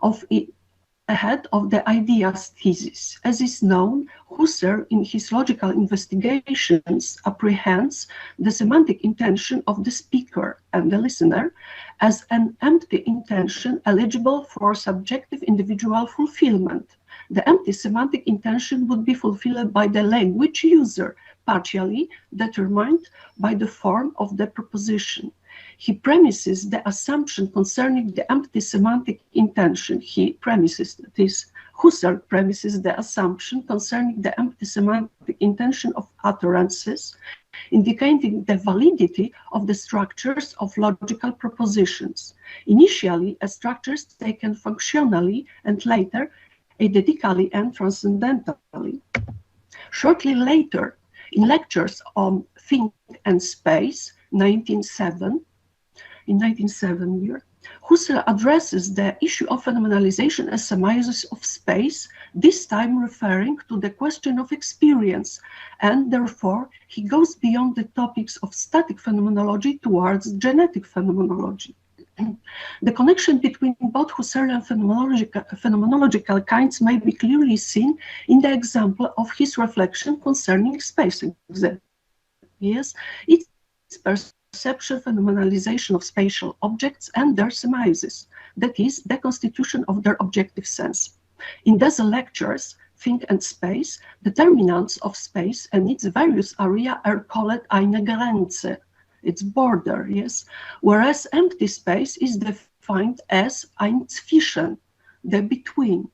of the ideas thesis. As is known, Husserl, in his logical investigations, apprehends the semantic intention of the speaker and the listener as an empty intention eligible for subjective individual fulfillment. The empty semantic intention would be fulfilled by the language user, partially determined by the form of the proposition. He premises the assumption concerning the empty semantic intention. Husserl premises the assumption concerning the empty semantic intention of utterances, indicating the validity of the structures of logical propositions, initially as structures taken functionally and later eidedically and transcendentally. Shortly later, in lectures on Think and Space, in 1907, Husserl addresses the issue of phenomenalization as semiosis of space, this time referring to the question of experience, and therefore he goes beyond the topics of static phenomenology towards genetic phenomenology. The connection between both Husserlian phenomenological kinds may be clearly seen in the example of his reflection concerning space. yes, it's perception phenomenalization of spatial objects and their semioses, that is, the constitution of their objective sense. In these lectures, Think and Space, determinants of space and its various areas are called eine Grenze, its border, yes, whereas empty space is defined as ein Zwischen, the between.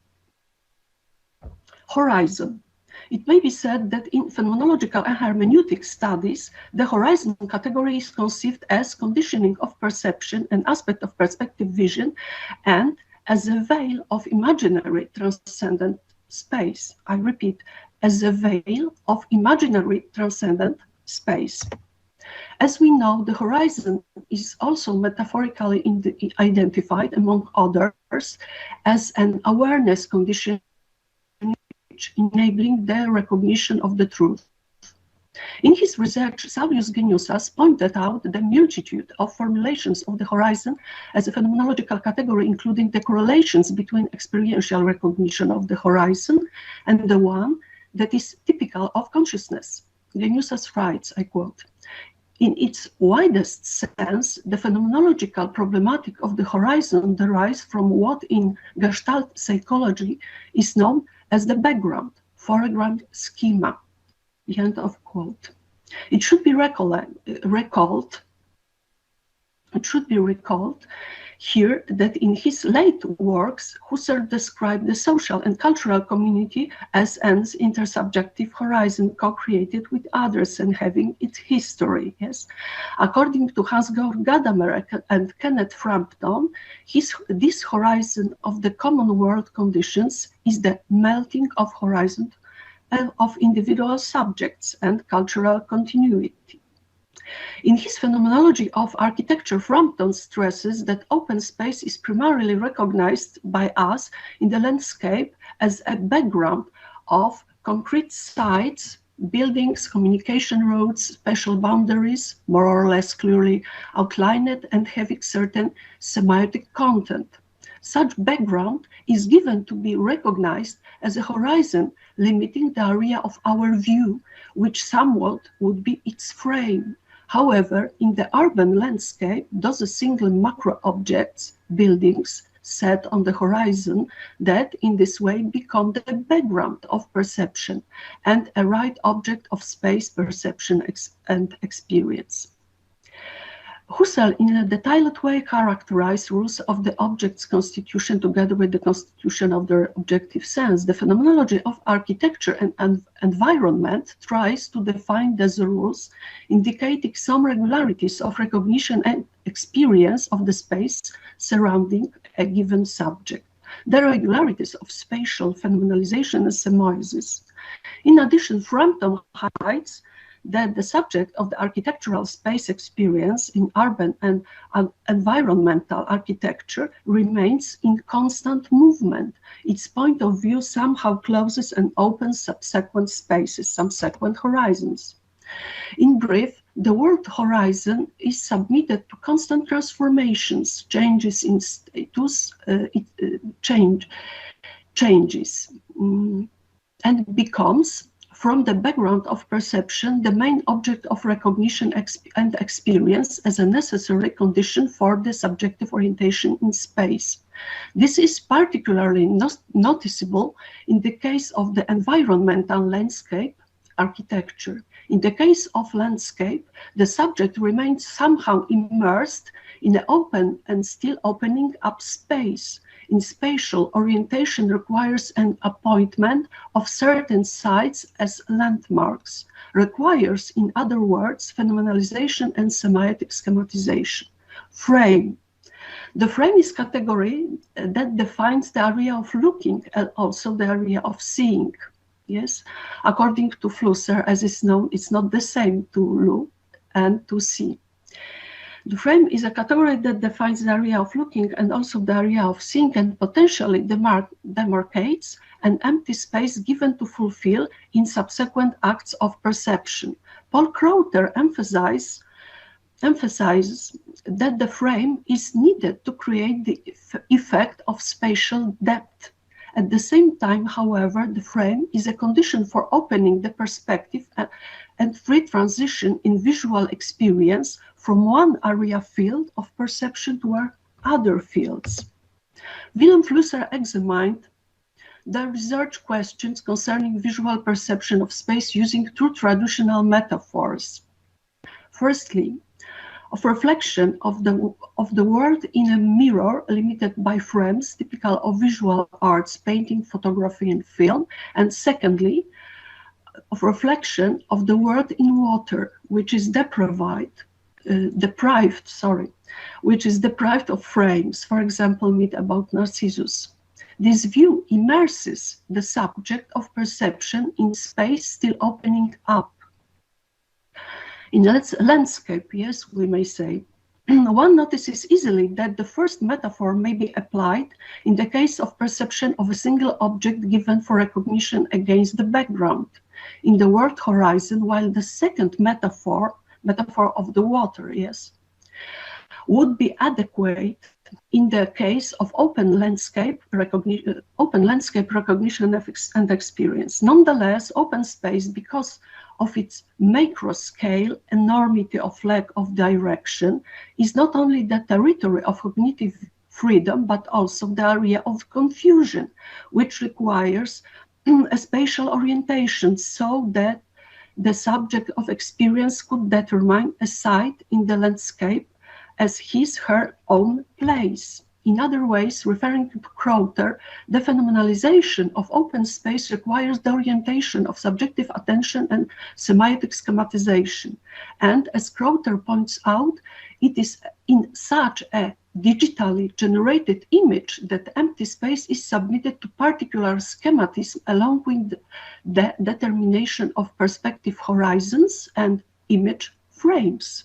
Horizon. It may be said that in phenomenological and hermeneutic studies, the horizon category is conceived as conditioning of perception, an aspect of perspective vision, and as a veil of imaginary transcendent space. I repeat, as a veil of imaginary transcendent space. As we know, the horizon is also metaphorically identified, among others, as an awareness condition enabling the recognition of the truth. In his research, Salvius Geniusas pointed out the multitude of formulations of the horizon as a phenomenological category, including the correlations between experiential recognition of the horizon and the one that is typical of consciousness. Geniusas writes, I quote, "In its widest sense, the phenomenological problematic of the horizon derives from what in Gestalt psychology is known as the background, foreground schema." The end of quote. It should be recalled here that in his late works, Husserl described the social and cultural community as an intersubjective horizon co-created with others and having its history. Yes, according to Hans-Georg Gadamer and Kenneth Frampton, this horizon of the common world conditions is the melting of horizon of individual subjects and cultural continuity. In his phenomenology of architecture, Frampton stresses that open space is primarily recognized by us in the landscape as a background of concrete sites, buildings, communication roads, spatial boundaries, more or less clearly outlined and having certain semiotic content. Such background is given to be recognized as a horizon limiting the area of our view, which somewhat would be its frame. However, in the urban landscape, those single macro objects, buildings, set on the horizon that in this way become the background of perception and a right object of space perception and experience. Husserl, in a detailed way, characterized rules of the object's constitution together with the constitution of their objective sense. The phenomenology of architecture and environment tries to define these rules, indicating some regularities of recognition and experience of the space surrounding a given subject. The regularities of spatial phenomenalization and semiosis. In addition, Frampton highlights that the subject of the architectural space experience in urban and environmental architecture remains in constant movement. Its point of view somehow closes and opens subsequent spaces, subsequent horizons. In brief, the world horizon is submitted to constant transformations, changes in status, changes, and becomes, from the background of perception, the main object of recognition and experience as a necessary condition for the subjective orientation in space. This is particularly noticeable in the case of the environmental landscape architecture. In the case of landscape, the subject remains somehow immersed in the open and still opening up space. In spatial, orientation requires an appointment of certain sites as landmarks, requires, in other words, phenomenalization and semiotic schematization. Frame. The frame is a category that defines the area of looking and also the area of seeing. Yes, according to Flusser, as is known, it's not the same to look and to see. The frame is a category that defines the area of looking and also the area of seeing and potentially demarcates an empty space given to fulfill in subsequent acts of perception. Paul Crowther emphasizes that the frame is needed to create the effect of spatial depth At the same time, however, the frame is a condition for opening the perspective and free transition in visual experience from one area field of perception to other fields. Willem Flusser examined the research questions concerning visual perception of space using two traditional metaphors. Firstly, of reflection of the world in a mirror limited by frames typical of visual arts, painting, photography, and film, and secondly, of reflection of the world in water, which is deprived of frames, for example, myth about Narcissus. This view immerses the subject of perception in space still opening up. In landscape, yes, we may say, one notices easily that the first metaphor may be applied in the case of perception of a single object given for recognition against the background in the world horizon, while the second metaphor of the water, yes, would be adequate in the case of open landscape recognition and experience. Nonetheless, open space, because of its macro-scale enormity of lack of direction, is not only the territory of cognitive freedom, but also the area of confusion, which requires a spatial orientation so that the subject of experience could determine a site in the landscape as her own place. In other ways, referring to Crowther, the phenomenalization of open space requires the orientation of subjective attention and semiotic schematization. And as Crowther points out, it is in such a digitally generated image that empty space is submitted to particular schematism along with the determination of perspective horizons and image frames.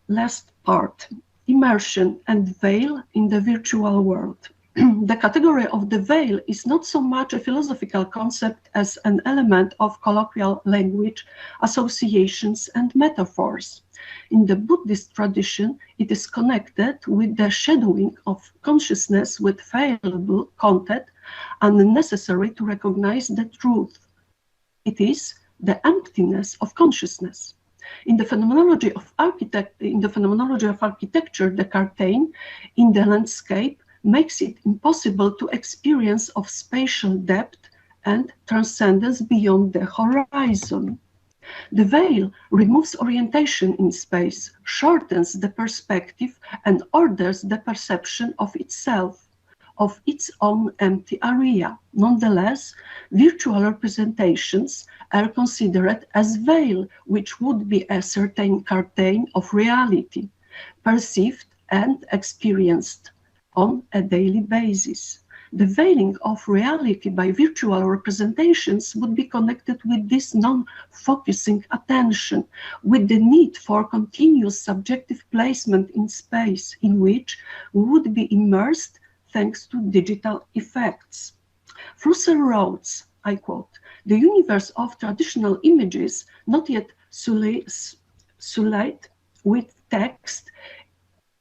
Last part, immersion and veil in the virtual world. The category of the veil is not so much a philosophical concept as an element of colloquial language, associations, and metaphors. In the Buddhist tradition, it is connected with the shadowing of consciousness with fallible content, unnecessary to recognize the truth. It is the emptiness of consciousness. In the phenomenology of architecture, the curtain in the landscape makes it impossible to experience of spatial depth and transcendence beyond the horizon. The veil removes orientation in space, shortens the perspective, and orders the perception of itself, of its own empty area. Nonetheless, virtual representations are considered as veil, which would be a certain curtain of reality, perceived and experienced on a daily basis. The veiling of reality by virtual representations would be connected with this non-focusing attention, with the need for continuous subjective placement in space in which we would be immersed thanks to digital effects. Flusser wrote, I quote, "The universe of traditional images, not yet sullied with text,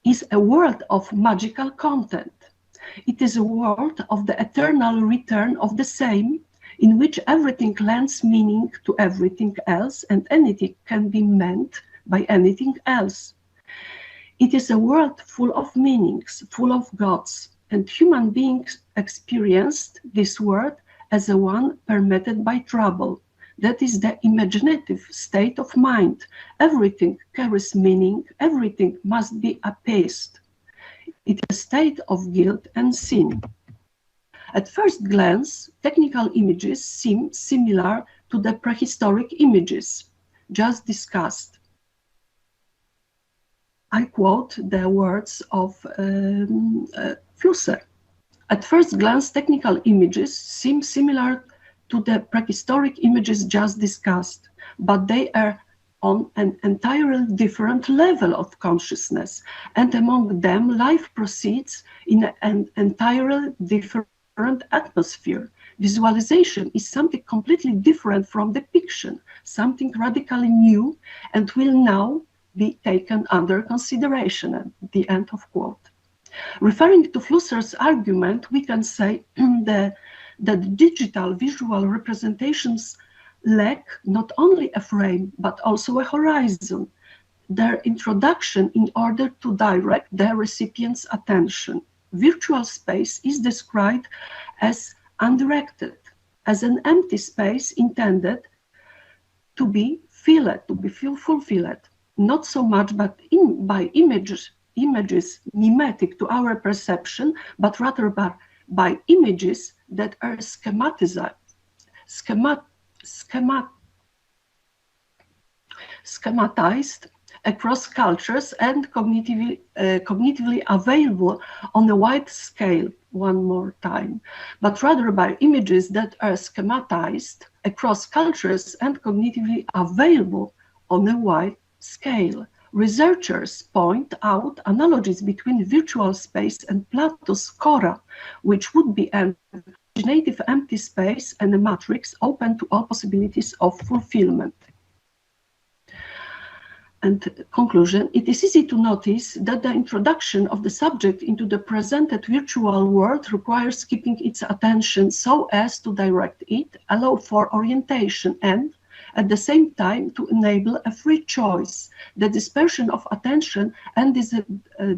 is a world of magical content. It is a world of the eternal return of the same, in which everything lends meaning to everything else and anything can be meant by anything else. It is a world full of meanings, full of gods, and human beings experienced this world as a one permeated by trouble. That is the imaginative state of mind. Everything carries meaning, everything must be appeased. It is a state of guilt and sin." At first glance, technical images seem similar to the prehistoric images just discussed. I quote the words of Flusser. At first glance, technical images seem similar to the prehistoric images just discussed, but they are on an entirely different level of consciousness, and among them, life proceeds in an entirely different atmosphere. Visualization is something completely different from depiction, something radically new, and will now be taken under consideration. At the end of quote. Referring to Flusser's argument, we can say that digital visual representations lack not only a frame, but also a horizon, their introduction in order to direct their recipient's attention. Virtual space is described as undirected, as an empty space intended to be filled, to be fulfilled, not so much by images mimetic to our perception, but rather by images that are schematized across cultures and cognitively available on a wide scale, one more time, but rather by images that are schematized across cultures and cognitively available on a wide scale. Researchers point out analogies between virtual space and Plato's chora, which would be an imaginative empty space and a matrix open to all possibilities of fulfillment. And conclusion, it is easy to notice that the introduction of the subject into the presented virtual world requires keeping its attention so as to direct it, allow for orientation, and at the same time to enable a free choice, the dispersion of attention and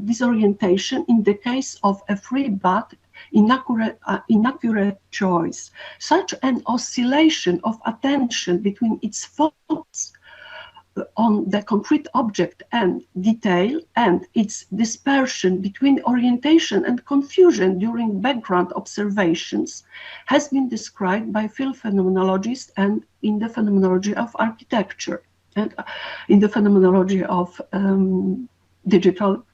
disorientation in the case of a free but inaccurate choice. Such an oscillation of attention between its focus on the concrete object and detail and its dispersion between orientation and confusion during background observations has been described by field phenomenologists and in the phenomenology of architecture and in the phenomenology of digital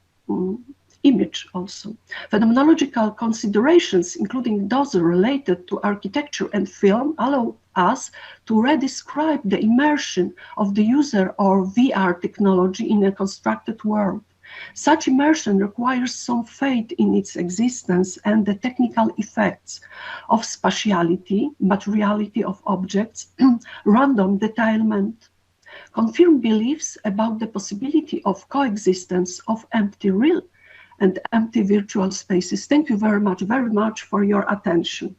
image also. Phenomenological considerations, including those related to architecture and film, allow us to redescribe the immersion of the user or VR technology in a constructed world. Such immersion requires some faith in its existence and the technical effects of spatiality, materiality of objects, random detailment, confirm beliefs about the possibility of coexistence of empty real and empty virtual spaces. Thank you very much for your attention.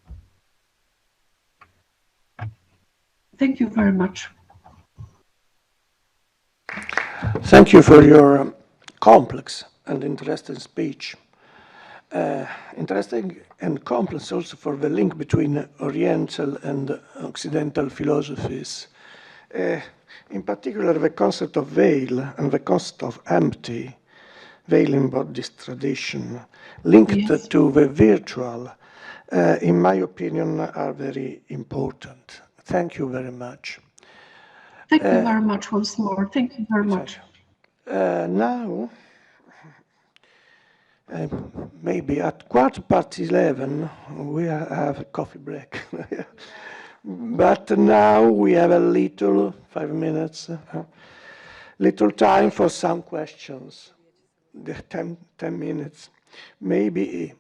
Thank you very much. Thank you for your complex and interesting speech. Interesting and complex also for the link between Oriental and Occidental philosophies. In particular, the concept of veil and the concept of empty, veil embodies tradition, linked to the virtual, in my opinion, are very important. Thank you very much. Thank you very much once more. Thank you very much. Now, maybe at 11:15, we have a coffee break. But now we have a little, 5 minutes, little time for some questions. The 10 minutes. Maybe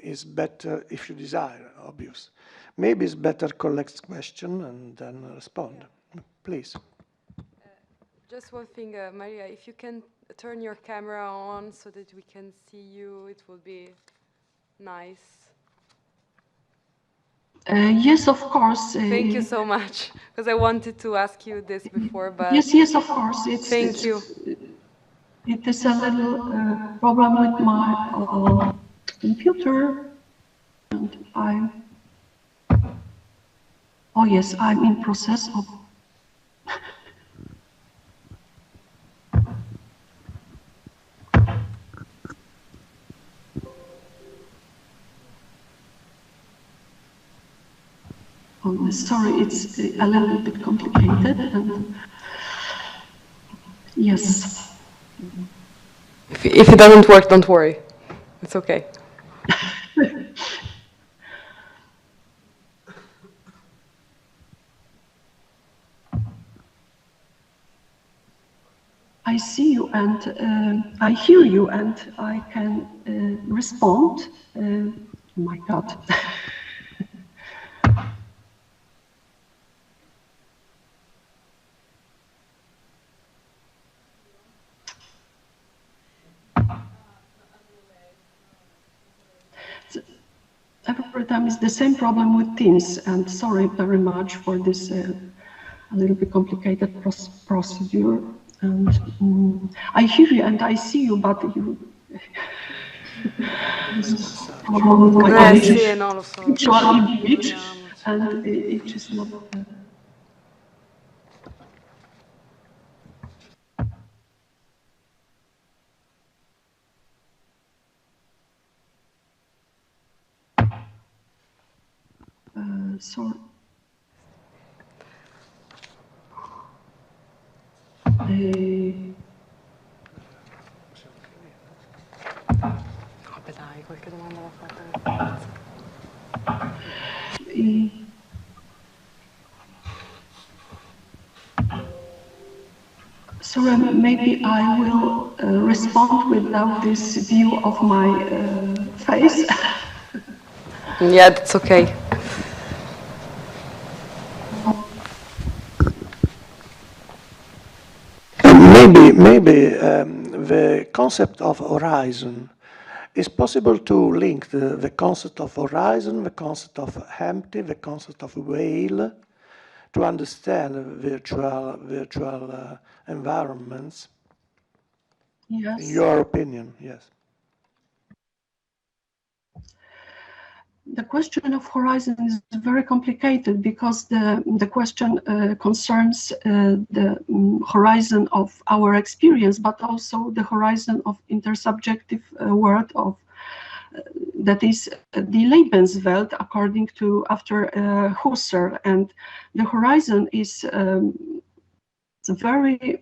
it's better, if you desire, obvious. Maybe it's better collect question and then respond. Please. Just one thing, Maria, if you can turn your camera on so that we can see you, it would be nice. Yes, of course. Thank you so much, because I wanted to ask you this before, but... Yes, of course. Thank you. It is a little problem with my computer, and oh yes, I'm in process of... Oh, sorry, it's a little bit complicated, and yes. If it doesn't work, don't worry. It's okay. I see you and I hear you and I can respond. Oh my God. time it's the same problem with teens. And sorry very much for this a little bit complicated procedure. And I hear you and I see you, but you. Problem with my sì, no, lo so. visual image, and it is not. Sorry. Vabbè dai, qualche domanda l'ha fatta. Sorry, maybe I will respond without this view of my face. Yeah, that's okay. Maybe the concept of horizon is possible to link the concept of horizon, the concept of empty, the concept of veil, to understand virtual environments. Yes. In your opinion, yes. The question of horizon is very complicated because the question concerns the horizon of our experience, but also the horizon of intersubjective world of that is the Lebenswelt, according to after Husserl, and the horizon is it's a very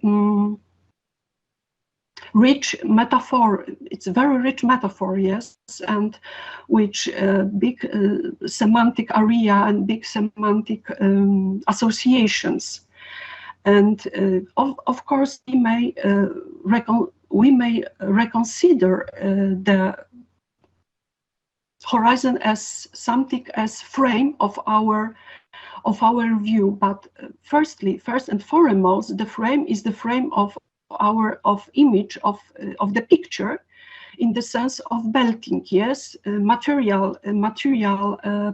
rich metaphor. It's a very rich metaphor, yes, and which big semantic area and big semantic associations. And of course, we may reconsider the horizon as something as frame of our view. But first and foremost, the frame is the frame of image of the picture, in the sense of belting, yes, material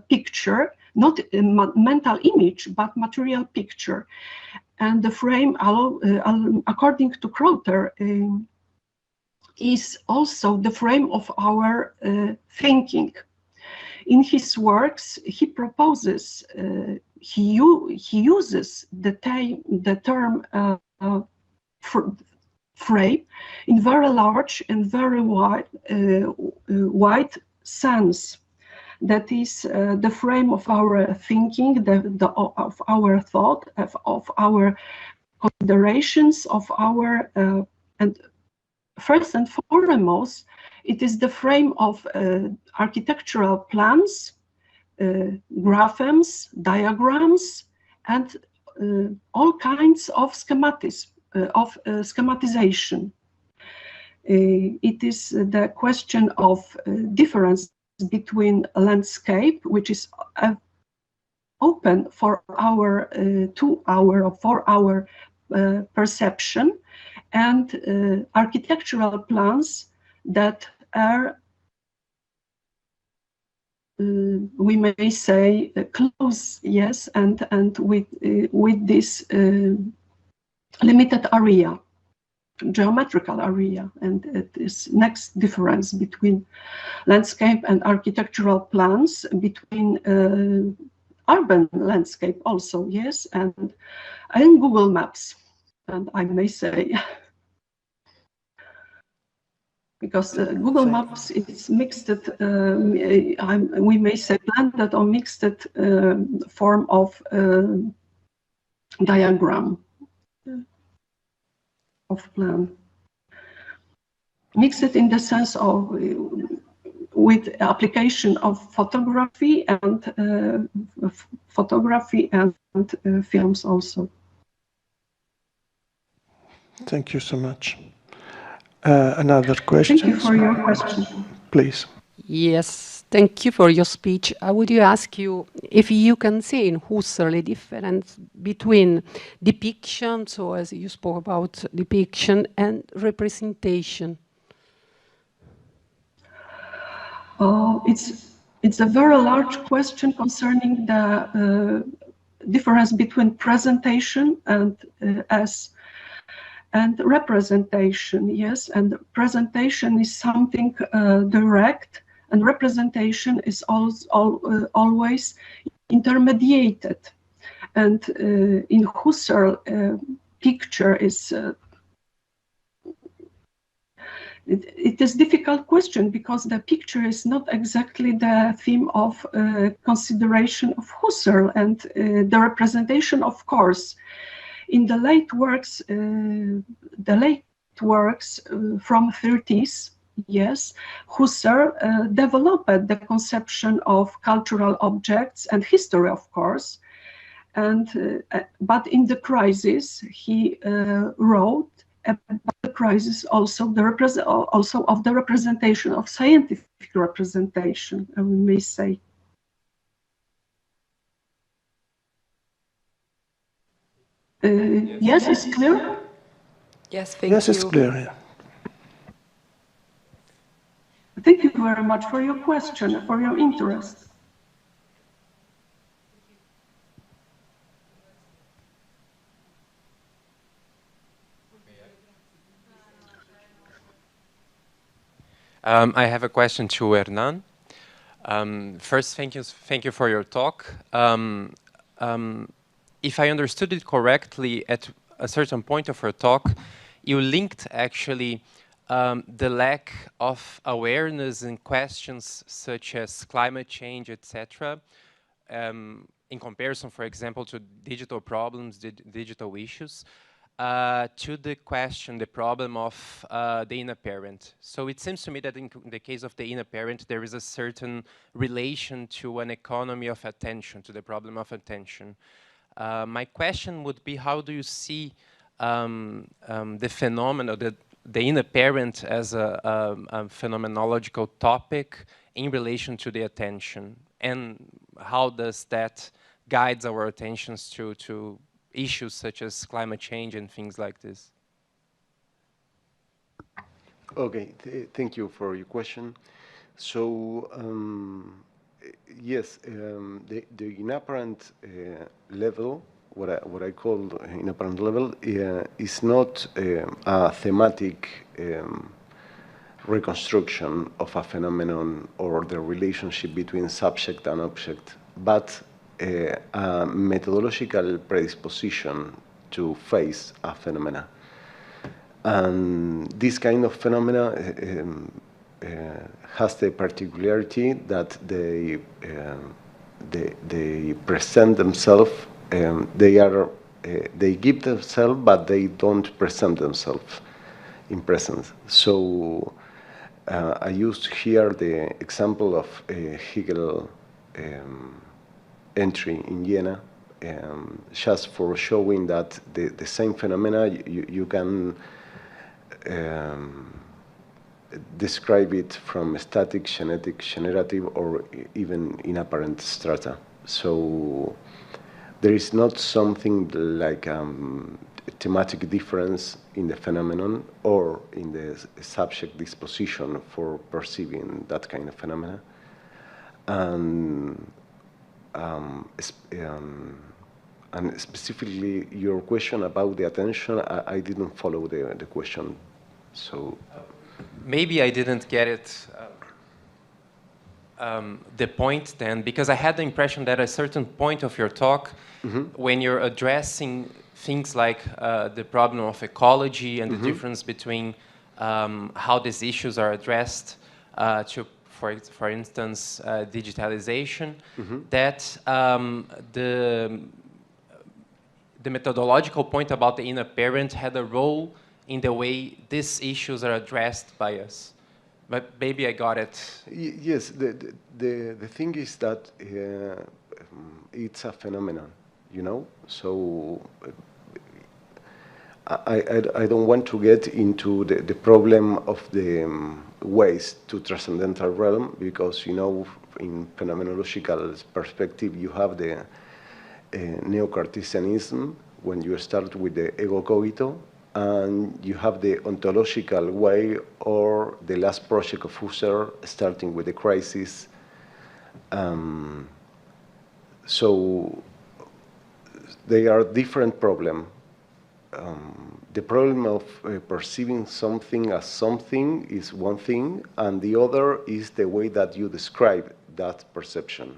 picture, not a mental image, but material picture. And the frame, according to Crowther, is also the frame of our thinking. In his works, he proposes, he uses the term frame in very large and very wide sense. That is the frame of our thinking, of our thought, of our considerations, of our and first and foremost, it is the frame of architectural plans, graphemes, diagrams, and all kinds of schematization. It is the question of difference between a landscape, which is open for our 2 hour or 4 hour perception, and architectural plans that are, we may say, close, yes, and with this limited area, geometrical area. And this next difference between landscape and architectural plans, between urban landscape also, yes, and Google Maps, and I may say, because Google Maps is mixed, we may say blended or mixed form of diagram of plan. Mixed in the sense of with application of photography and films also. Thank you so much. Another question? Thank you for your question. Please. Yes, thank you for your speech. I would ask you if you can see in Husserl a difference between depiction, so as you spoke about depiction, and representation. It's It's a very large question concerning the difference between presentation and representation. Yes, and presentation is something direct, and representation is always intermediated. And in Husserl, picture is it is a difficult question because the picture is not exactly the theme of consideration of Husserl, and the representation, of course, in the late works from 30s, yes, Husserl developed the conception of cultural objects and history, of course, and but in the crisis he wrote about the crisis also of the representation of scientific representation, we may say. Yes, it's clear? Yes, thank you. Yes, it's clear. Yeah. Thank you very much for your question, for your interest. I have a question to Hernan. First, thank you for your talk. If I understood it correctly, at a certain point of your talk, you linked actually the lack of awareness in questions such as climate change, etc., in comparison, for example, to digital problems, digital issues, to the question, the problem of the inner parent. So it seems to me that in the case of the inner parent, there is a certain relation to an economy of attention, to the problem of attention. My question would be, how do you see the phenomenon, the inner parent as a phenomenological topic in relation to the attention? And how does that guide our attentions to issues such as climate change and things like this? Okay, thank you for your question. So, yes, the inapparent level, what I call inapparent level, is not a thematic reconstruction of a phenomenon or the relationship between subject and object, but a methodological predisposition to face a phenomena. And this kind of phenomena has the particularity that they present themselves. They give themselves, but they don't present themselves in presence. So I used here the example of Hegel entry in Jena, just for showing that the same phenomena you can describe it from static, genetic, generative, or even inapparent strata. So there is not something like a thematic difference in the phenomenon or in the subject disposition for perceiving that kind of phenomena. And specifically your question about the attention, I didn't follow the question. So maybe I didn't get it, the point then, because I had the impression that at a certain point of your talk, when you're addressing things like the problem of ecology and the difference between how these issues are addressed to, for instance, digitalization, that the methodological point about the inner parent had a role in the way these issues are addressed by us. But maybe I got it. Yes, the thing is that it's a phenomenon, you know? So I don't want to get into the problem of the ways to transcendental realm, because, you know, in phenomenological perspective, you have the neo-Cartesianism when you start with the ego cogito, and you have the ontological way, or the last project of Husserl starting with the crisis, So they are different problems. The problem of perceiving something as something is one thing, and the other is the way that you describe that perception.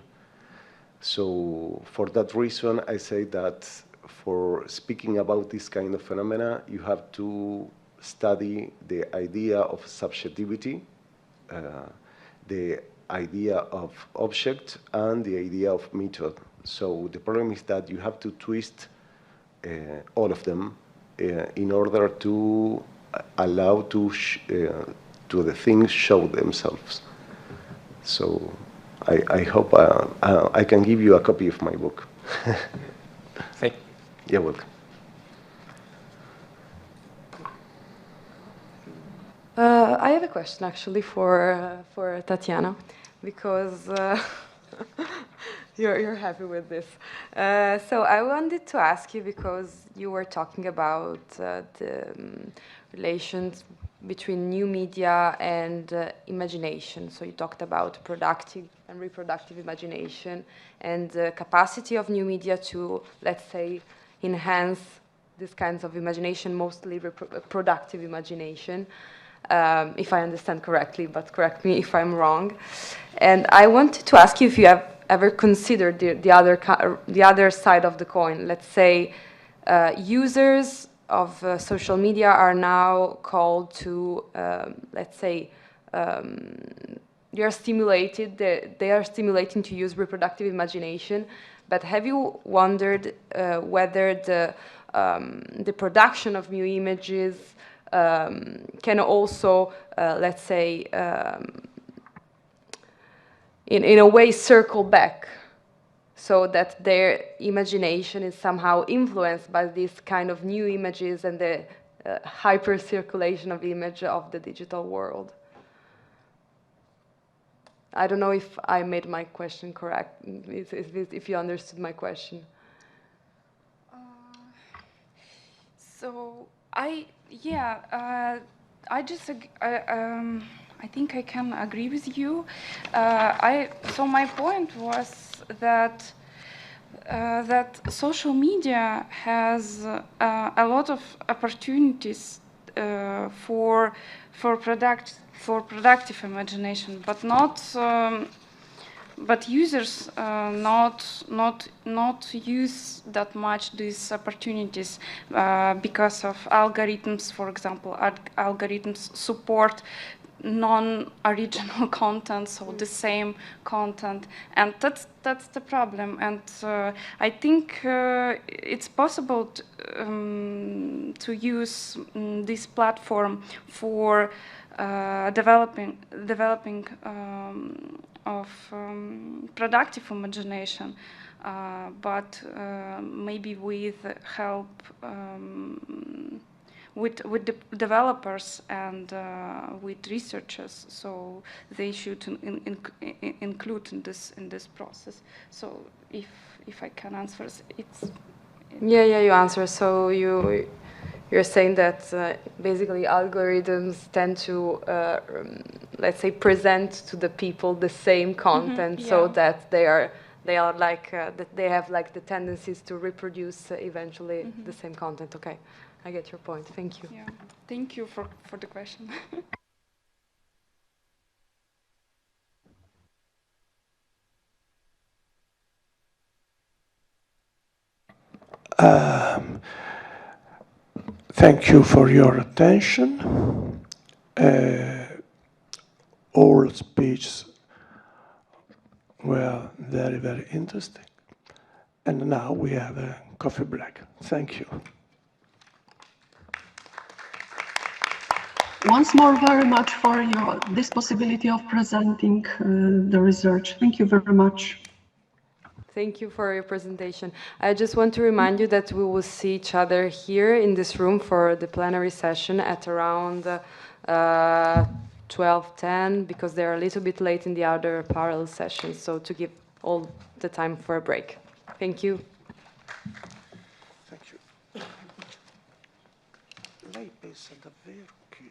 So for that reason, I say that for speaking about this kind of phenomena, you have to study the idea of subjectivity, the idea of object, and the idea of method. So the problem is that you have to twist all of them in order to allow to the things show themselves. So I hope I can give you a copy of my book. Thank You're welcome. I have a question actually for Tatiana, because you're happy with this. So I wanted to ask you, because you were talking about the relations between new media and imagination. So you talked about productive and reproductive imagination and the capacity of new media to, let's say, enhance these kinds of imagination, mostly productive imagination. If I understand correctly, but correct me if I'm wrong. And I wanted to ask you if you have ever considered the other side of the coin. Let's say users of social media are now called to, let's say, they are stimulated. They are stimulating to use reproductive imagination. But have you wondered whether the production of new images can also, let's say, in a way circle back, so that their imagination is somehow influenced by this kind of new images and the hyper-circulation of image of the digital world? I don't know if I made my question correct, if you understood my question. So I think I can agree with you. So my point was that that social media has a lot of opportunities for productive imagination, but not. But users not use that much these opportunities because of algorithms. For example, algorithms support non-original content, so the same content, and that's the problem. And I think it's possible to use this platform for developing of productive imagination, but maybe with help with the developers and with researchers. So they should include in this process. So if I can answer, it's. Yeah, you answer. So you're saying that basically algorithms tend to, let's say, present to the people the same content, so that they are like that they have like the tendencies to reproduce eventually the same content. Okay, I get your point. Thank you. Yeah, thank you for the question. Thank you for your attention. All speeches were very, very interesting. And now we have a coffee break. Thank you. Once more, very much for this possibility of presenting the research. Thank you very much. Thank you for your presentation. I just want to remind you that we will see each other here in this room for the plenary session at around 12:10, because they're a little bit late in the other parallel sessions, so to give all the time for a break. Thank you. Thank you. Lei pensa davvero che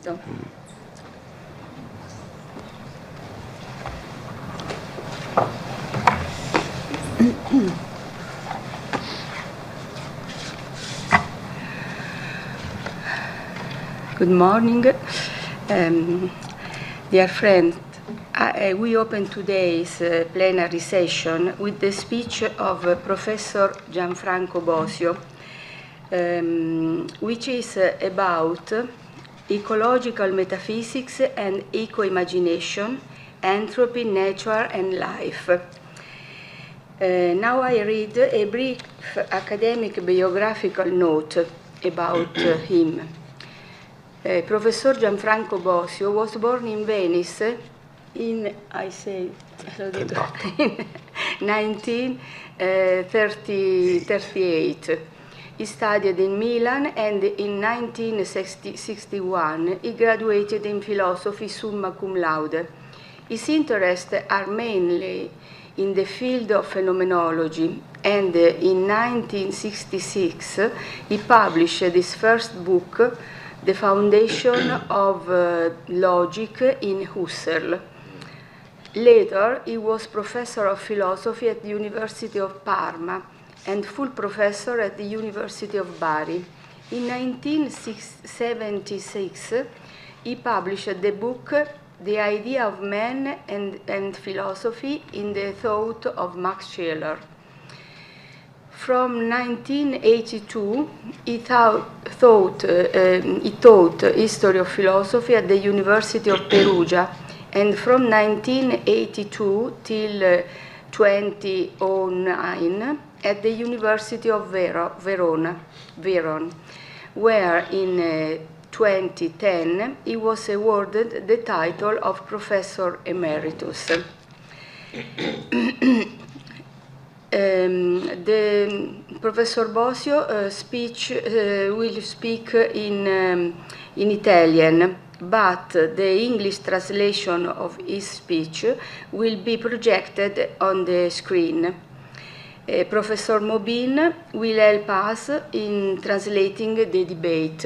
subito. Good morning, dear friends. We open today's plenary session with the speech of Professor Gianfranco Bosio, which is about ecological metaphysics and eco-imagination, entropy, nature, and life. Now I read a brief academic biographical note about him. Professor Gianfranco Bosio was born in Venice in, 1938. He studied in Milan, and in 1961 he graduated in philosophy summa cum laude. His interests are mainly in the field of phenomenology, and in 1966 he published his first book, The Foundation of Logic, in Husserl. Later, he was professor of philosophy at the University of Parma and full professor at the University of Bari. In 1976, he published the book The Idea of Man and Philosophy in the Thought of Max Scheler. From 1982, he taught history of philosophy at the University of Perugia, and from 1982 till 2009 at the University of Verona, where in 2010 he was awarded the title of Professor Emeritus. The Professor Bosio will speak in Italian, but the English translation of his speech will be projected on the screen. Professor Mobin will help us in translating the debate.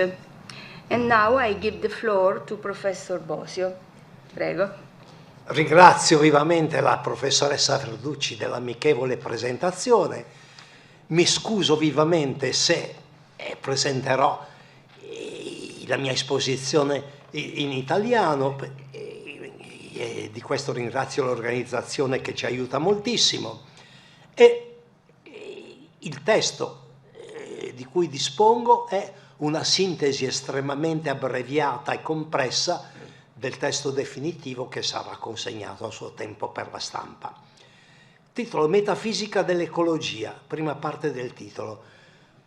And now I give the floor to Professor Bosio. Prego. Ringrazio vivamente la professoressa Verducci dell'amichevole presentazione. Mi scuso vivamente se presenterò la mia esposizione in italiano, e di questo ringrazio l'organizzazione che ci aiuta moltissimo. E il testo di cui dispongo è una sintesi estremamente abbreviata e compressa del testo definitivo che sarà consegnato a suo tempo per la stampa. Titolo: Metafisica dell'ecologia, prima parte del titolo.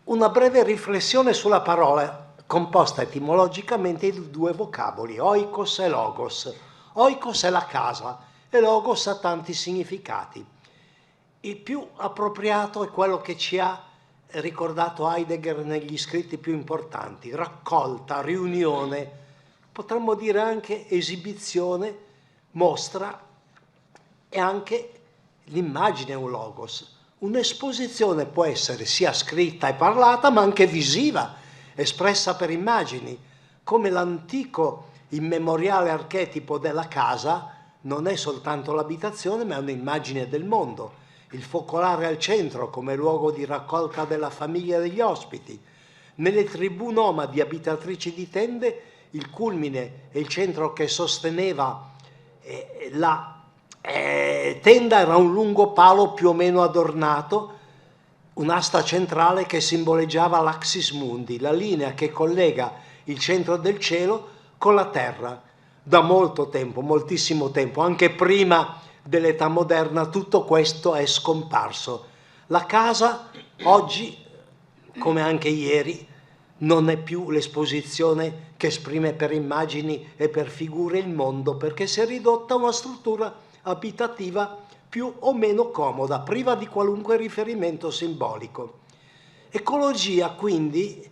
Una breve riflessione sulla parola composta etimologicamente di due vocaboli, oikos e logos. Oikos è la casa e logos ha tanti significati. Il più appropriato è quello che ci ha ricordato Heidegger negli scritti più importanti: raccolta, riunione, potremmo dire anche esibizione, mostra, e anche l'immagine è un logos. Un'esposizione può essere sia scritta e parlata, ma anche visiva, espressa per immagini, come l'antico immemoriale archetipo della casa non è soltanto l'abitazione, ma è un'immagine del mondo. Il focolare al centro come luogo di raccolta della famiglia e degli ospiti. Nelle tribù nomadi abitatrici di tende, il culmine e il centro che sosteneva la tenda era un lungo palo più o meno adornato, un'asta centrale che simboleggiava l'axis mundi, la linea che collega il centro del cielo con la terra. Da molto tempo, moltissimo tempo, anche prima dell'età moderna, tutto questo è scomparso. La casa oggi, come anche ieri, non è più l'esposizione che esprime per immagini e per figure il mondo, perché si è ridotta a una struttura abitativa più o meno comoda, priva di qualunque riferimento simbolico. Ecologia, quindi,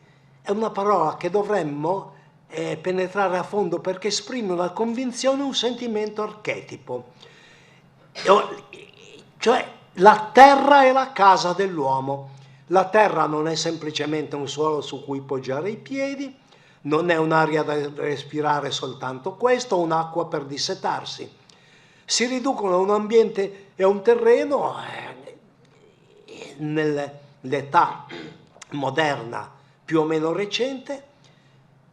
è una parola che dovremmo penetrare a fondo, perché esprime una convinzione, un sentimento archetipo. Cioè, la terra è la casa dell'uomo. La terra non è semplicemente un suolo su cui poggiare i piedi, non è un'aria da respirare soltanto questo, un'acqua per dissetarsi. Si riducono a un ambiente e a un terreno nell'età moderna più o meno recente,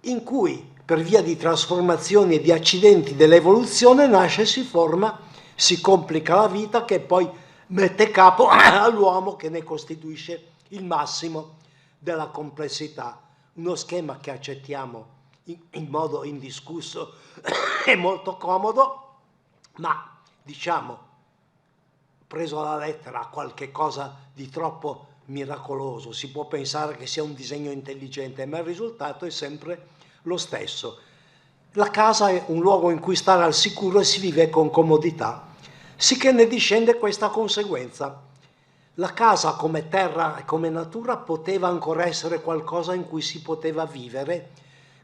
in cui per via di trasformazioni e di accidenti dell'evoluzione nasce, si forma, si complica la vita, che poi mette capo all'uomo, che ne costituisce il massimo della complessità. Uno schema che accettiamo in modo indiscusso e molto comodo, ma diciamo preso alla lettera qualche cosa di troppo miracoloso. Si può pensare che sia un disegno intelligente, ma il risultato è sempre lo stesso. La casa è un luogo in cui stare al sicuro e si vive con comodità, sicché ne discende questa conseguenza. La casa come terra e come natura poteva ancora essere qualcosa in cui si poteva vivere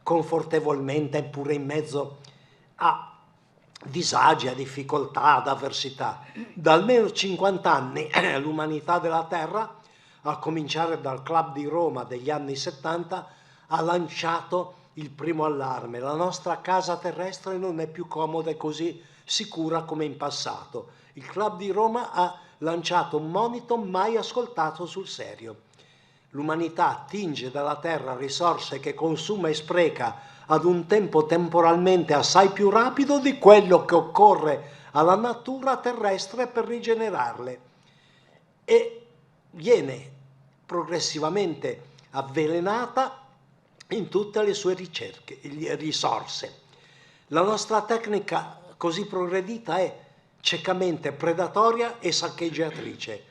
confortevolmente, pure in mezzo a disagi, a difficoltà, ad avversità. Da almeno 50 anni l'umanità della Terra, a cominciare dal Club di Roma degli anni 70, ha lanciato il primo allarme. La nostra casa terrestre non è più comoda e così sicura come in passato. Il Club di Roma ha lanciato un monito mai ascoltato sul serio. L'umanità attinge dalla Terra risorse che consuma e spreca ad un tempo temporalmente assai più rapido di quello che occorre alla natura terrestre per rigenerarle, e viene progressivamente avvelenata in tutte le sue risorse. La nostra tecnica così progredita è ciecamente predatoria e saccheggiatrice.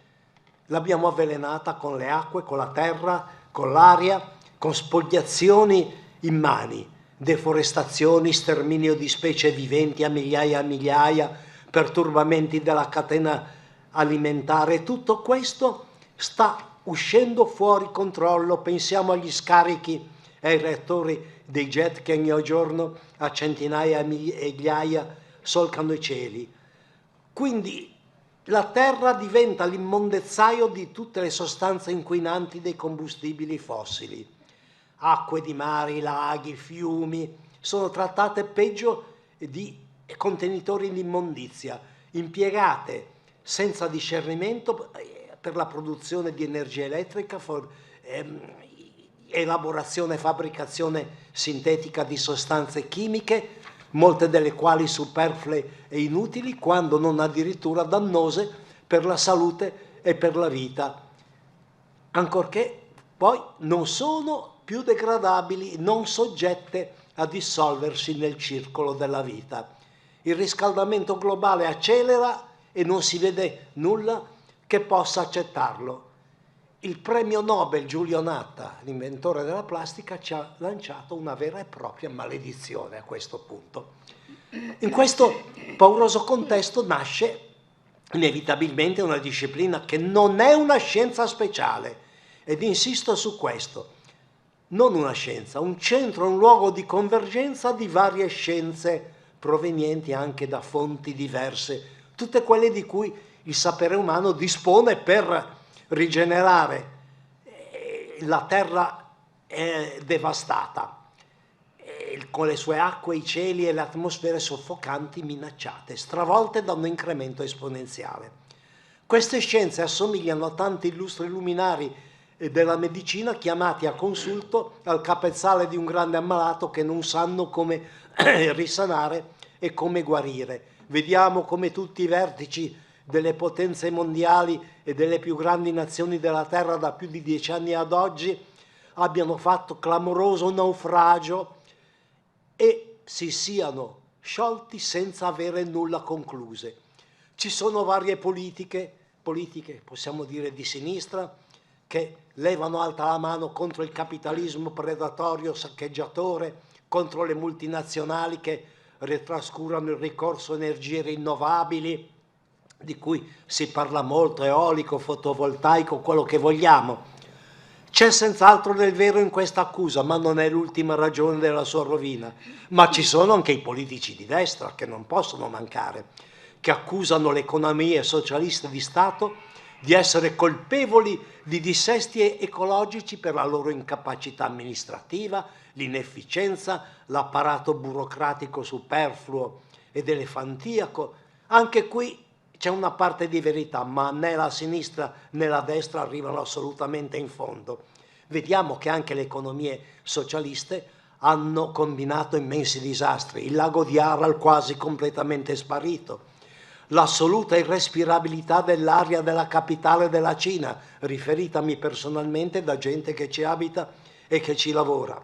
L'abbiamo avvelenata con le acque, con la terra, con l'aria, con spoliazioni immani, deforestazioni, sterminio di specie viventi a migliaia, perturbamenti della catena alimentare. Tutto questo sta uscendo fuori controllo. Pensiamo agli scarichi e ai reattori dei jet che ogni giorno a centinaia e migliaia solcano i cieli. Quindi la terra diventa l'immondezzaio di tutte le sostanze inquinanti dei combustibili fossili. Acque di mari, laghi, fiumi sono trattate peggio di contenitori di immondizia, impiegate senza discernimento per la produzione di energia elettrica, elaborazione e fabbricazione sintetica di sostanze chimiche, molte delle quali superflue e inutili, quando non addirittura dannose per la salute e per la vita, ancorché poi non sono più degradabili, non soggette a dissolversi nel circolo della vita. Il riscaldamento globale accelera e non si vede nulla che possa accettarlo. Il premio Nobel Giulio Natta, l'inventore della plastica, ci ha lanciato una vera e propria maledizione a questo punto. In questo pauroso contesto nasce inevitabilmente una disciplina che non è una scienza speciale, ed insisto su questo, non una scienza, un centro, un luogo di convergenza di varie scienze provenienti anche da fonti diverse, tutte quelle di cui il sapere umano dispone per rigenerare la terra devastata, con le sue acque, i cieli e le atmosfere soffocanti, minacciate, stravolte da un incremento esponenziale. Queste scienze assomigliano a tanti illustri luminari della medicina chiamati a consulto al capezzale di un grande ammalato che non sanno come risanare e come guarire. Vediamo come tutti i vertici delle potenze mondiali e delle più grandi nazioni della Terra da più di 10 anni ad oggi abbiano fatto clamoroso naufragio e si siano sciolti senza avere nulla concluse. Ci sono varie politiche possiamo dire di sinistra, che levano alta la mano contro il capitalismo predatorio, saccheggiatore, contro le multinazionali che trascurano il ricorso a energie rinnovabili, di cui si parla molto, eolico, fotovoltaico, quello che vogliamo. C'è senz'altro del vero in questa accusa, ma non è l'ultima ragione della sua rovina. Ma ci sono anche i politici di destra, che non possono mancare, che accusano le economie socialiste di Stato di essere colpevoli di dissesti ecologici per la loro incapacità amministrativa, l'inefficienza, l'apparato burocratico superfluo ed elefantiaco. Anche qui c'è una parte di verità, ma né la sinistra né la destra arrivano assolutamente in fondo. Vediamo che anche le economie socialiste hanno combinato immensi disastri. Il lago di Aral quasi completamente sparito, l'assoluta irrespirabilità dell'aria della capitale della Cina, riferitami personalmente da gente che ci abita e che ci lavora.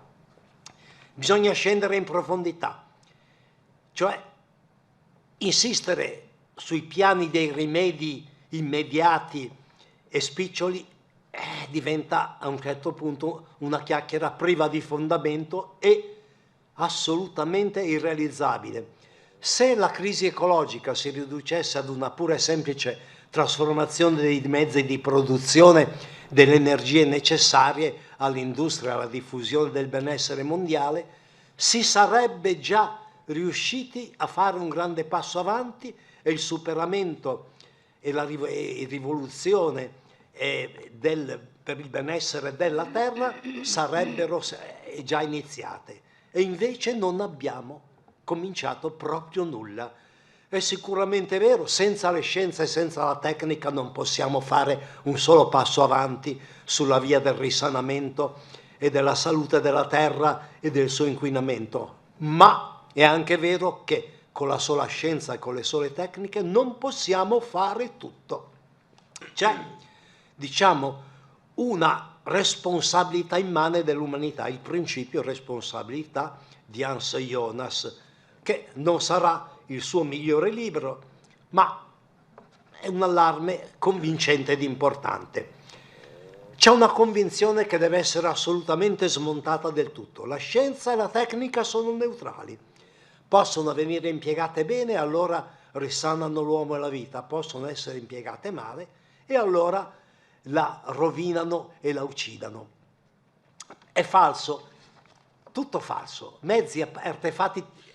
Bisogna scendere in profondità, cioè insistere sui piani dei rimedi immediati e spiccioli diventa a un certo punto una chiacchiera priva di fondamento e assolutamente irrealizzabile. Se la crisi ecologica si riducesse ad una pura e semplice trasformazione dei mezzi di produzione delle energie necessarie all'industria e alla diffusione del benessere mondiale, si sarebbe già riusciti a fare un grande passo avanti e il superamento e la rivoluzione per il benessere della Terra sarebbero già iniziate. E invece non abbiamo cominciato proprio nulla. È sicuramente vero, senza le scienze e senza la tecnica non possiamo fare un solo passo avanti sulla via del risanamento e della salute della Terra e del suo inquinamento. Ma è anche vero che con la sola scienza e con le sole tecniche non possiamo fare tutto. C'è, diciamo, una responsabilità immane dell'umanità, il principio responsabilità di Hans Jonas, che non sarà il suo migliore libro, ma è un allarme convincente ed importante. C'è una convinzione che deve essere assolutamente smontata del tutto. La scienza e la tecnica sono neutrali. Possono venire impiegate bene, allora risanano l'uomo e la vita, possono essere impiegate male e allora la rovinano e la uccidano. È falso, tutto falso. Mezzi,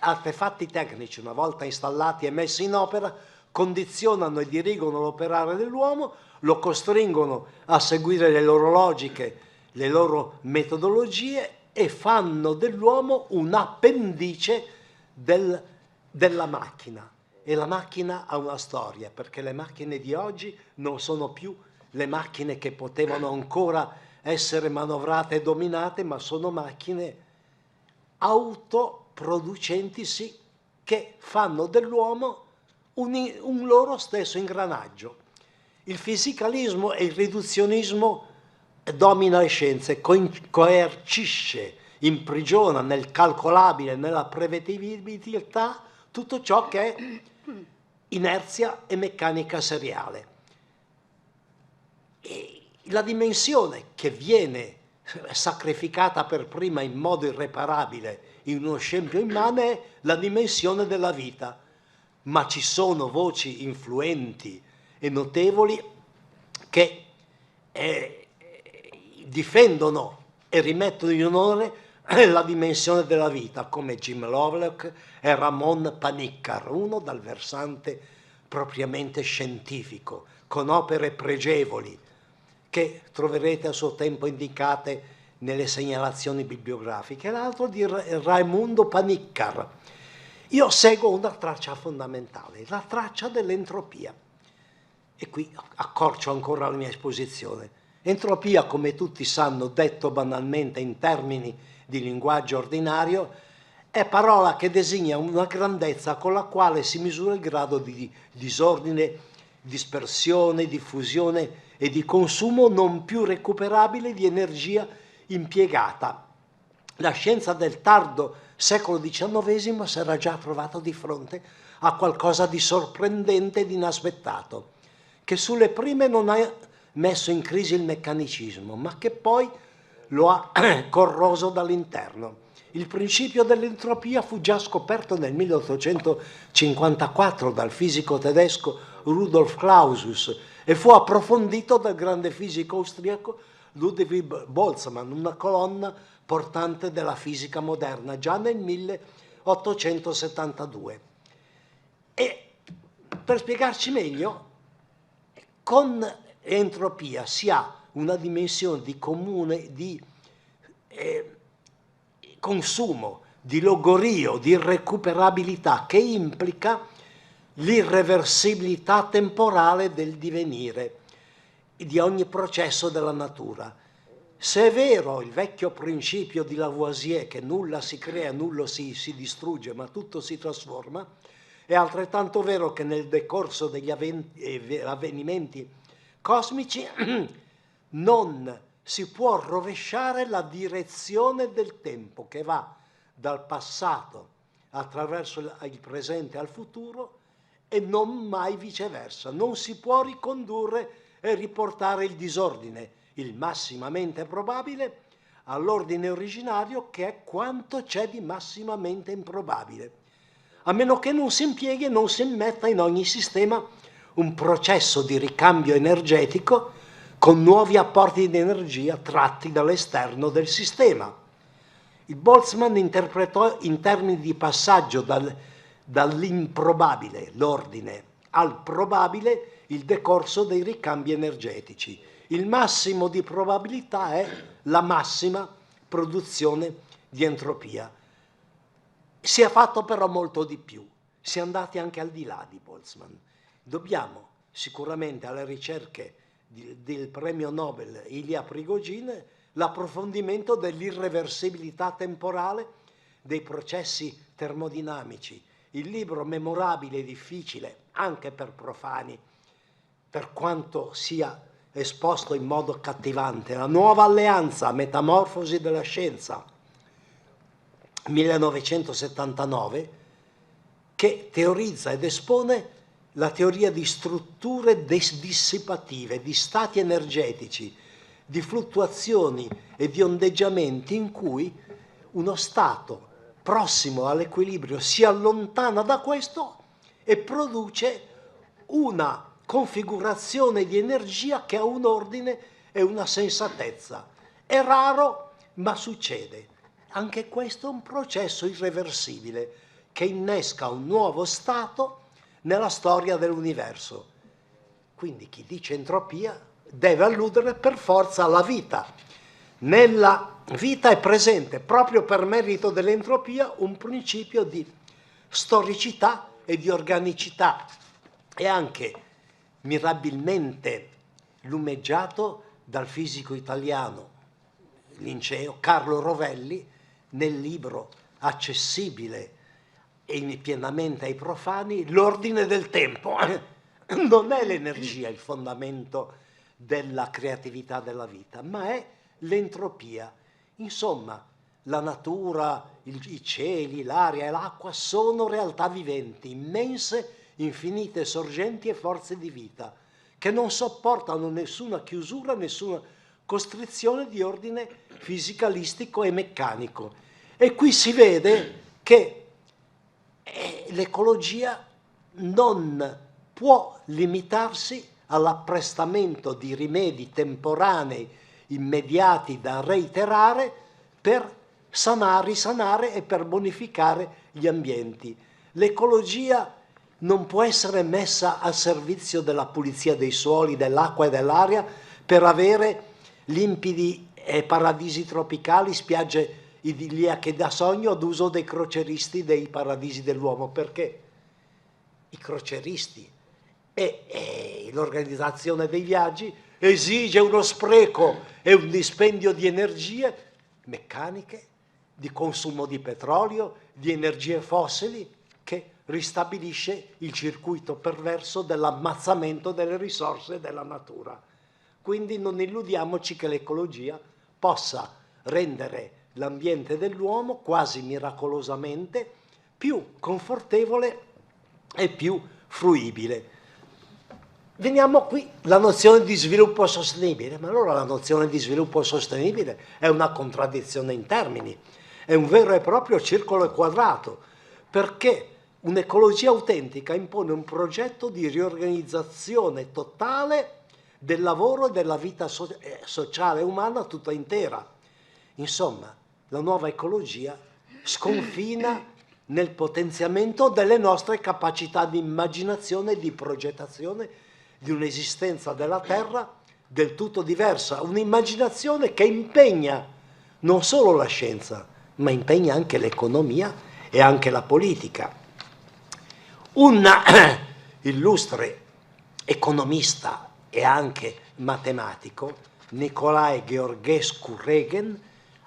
artefatti tecnici, una volta installati e messi in opera, condizionano e dirigono l'operare dell'uomo, lo costringono a seguire le loro logiche, le loro metodologie e fanno dell'uomo un appendice della macchina. E la macchina ha una storia, perché le macchine di oggi non sono più le macchine che potevano ancora essere manovrate e dominate, ma sono macchine autoproducentisi che fanno dell'uomo un loro stesso ingranaggio. Il fisicalismo e il riduzionismo domina le scienze, coercisce, imprigiona nel calcolabile, nella prevedibilità tutto ciò che è inerzia e meccanica seriale. E la dimensione che viene sacrificata per prima in modo irreparabile in uno scempio immane è la dimensione della vita. Ma ci sono voci influenti e notevoli che difendono e rimettono in onore la dimensione della vita, come Jim Lovelock e Ramon Panikkar, uno dal versante propriamente scientifico, con opere pregevoli che troverete a suo tempo indicate nelle segnalazioni bibliografiche, l'altro di Raimundo Panikkar. Io seguo una traccia fondamentale, la traccia dell'entropia. E qui accorcio ancora la mia esposizione. Entropia, come tutti sanno, detto banalmente in termini di linguaggio ordinario, è parola che designa una grandezza con la quale si misura il grado di disordine, dispersione, diffusione e di consumo non più recuperabile di energia impiegata. La scienza del tardo secolo XIX si era già trovato di fronte a qualcosa di sorprendente ed inaspettato, che sulle prime non ha messo in crisi il meccanicismo, ma che poi lo ha corroso dall'interno. Il principio dell'entropia fu già scoperto nel 1854 dal fisico tedesco Rudolf Clausius e fu approfondito dal grande fisico austriaco Ludwig Boltzmann, una colonna portante della fisica moderna, già nel 1872. E per spiegarci meglio, con entropia si ha una dimensione di comune, di consumo, di logorio, di recuperabilità che implica l'irreversibilità temporale del divenire di ogni processo della natura. Se è vero il vecchio principio di Lavoisier che nulla si crea, nulla si distrugge, ma tutto si trasforma, è altrettanto vero che nel decorso degli avvenimenti cosmici non si può rovesciare la direzione del tempo che va dal passato attraverso il presente al futuro e non mai viceversa. Non si può ricondurre e riportare il disordine, il massimamente probabile, all'ordine originario che è quanto c'è di massimamente improbabile, a meno che non si impieghi e non si immetta in ogni sistema un processo di ricambio energetico con nuovi apporti di energia tratti dall'esterno del sistema. Il Boltzmann interpretò in termini di passaggio dall'improbabile, l'ordine, al probabile il decorso dei ricambi energetici. Il massimo di probabilità è la massima produzione di entropia. Si è fatto però molto di più, si è andati anche al di là di Boltzmann. Dobbiamo sicuramente alle ricerche del premio Nobel Ilya Prigogine l'approfondimento dell'irreversibilità temporale dei processi termodinamici. Il libro memorabile e difficile anche per profani, per quanto sia esposto in modo accattivante, La nuova alleanza, metamorfosi della scienza, 1979, che teorizza ed espone la teoria di strutture dissipative, di stati energetici, di fluttuazioni e di ondeggiamenti in cui uno stato prossimo all'equilibrio si allontana da questo e produce una configurazione di energia che ha un ordine e una sensatezza. È raro, ma succede. Anche questo è un processo irreversibile che innesca un nuovo stato nella storia dell'universo. Quindi chi dice entropia deve alludere per forza alla vita. Nella vita è presente, proprio per merito dell'entropia, un principio di storicità e di organicità, e anche mirabilmente lumeggiato dal fisico italiano linceo Carlo Rovelli nel libro accessibile e pienamente ai profani, L'ordine del tempo. Non è l'energia il fondamento della creatività della vita, ma è l'entropia. Insomma, la natura, i cieli, l'aria e l'acqua sono realtà viventi, immense, infinite sorgenti e forze di vita, che non sopportano nessuna chiusura, nessuna costrizione di ordine fisicalistico e meccanico. E qui si vede che l'ecologia non può limitarsi all'apprestamento di rimedi temporanei immediati da reiterare per risanare e per bonificare gli ambienti. L'ecologia non può essere messa al servizio della pulizia dei suoli, dell'acqua e dell'aria per avere limpidi paradisi tropicali, spiagge idilliache da sogno ad uso dei croceristi dei paradisi dell'uomo, perché i croceristi e l'organizzazione dei viaggi esige uno spreco e un dispendio di energie meccaniche, di consumo di petrolio, di energie fossili, che ristabilisce il circuito perverso dell'ammazzamento delle risorse della natura. Quindi non illudiamoci che l'ecologia possa rendere l'ambiente dell'uomo quasi miracolosamente più confortevole e più fruibile. Veniamo qui alla nozione di sviluppo sostenibile. Ma allora la nozione di sviluppo sostenibile è una contraddizione in termini, è un vero e proprio circolo quadrato, perché un'ecologia autentica impone un progetto di riorganizzazione totale del lavoro e della vita sociale umana tutta intera. Insomma, la nuova ecologia sconfina nel potenziamento delle nostre capacità di immaginazione e di progettazione di un'esistenza della Terra del tutto diversa, un'immaginazione che impegna non solo la scienza, ma impegna anche l'economia e anche la politica. Un illustre economista e anche matematico, Nicolae Gheorghescu Regen,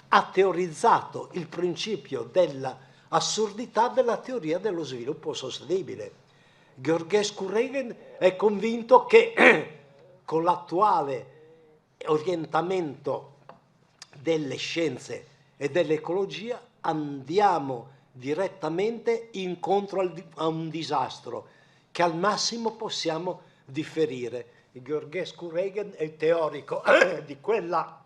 ha teorizzato il principio dell'assurdità della teoria dello sviluppo sostenibile. Gheorghescu Regen è convinto che con l'attuale orientamento delle scienze e dell'ecologia andiamo direttamente incontro a un disastro che al massimo possiamo differire. Gheorghescu Regen è il teorico di quella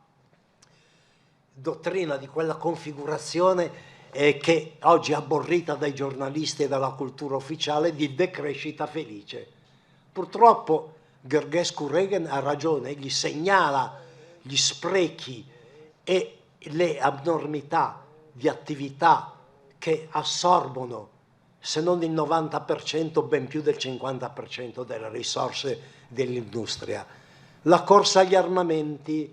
dottrina, di quella configurazione che oggi è aborrita dai giornalisti e dalla cultura ufficiale di decrescita felice. Purtroppo Gheorghescu Regen ha ragione, egli segnala gli sprechi e le abnormità di attività che assorbono, se non il 90%, ben più del 50% delle risorse dell'industria. La corsa agli armamenti,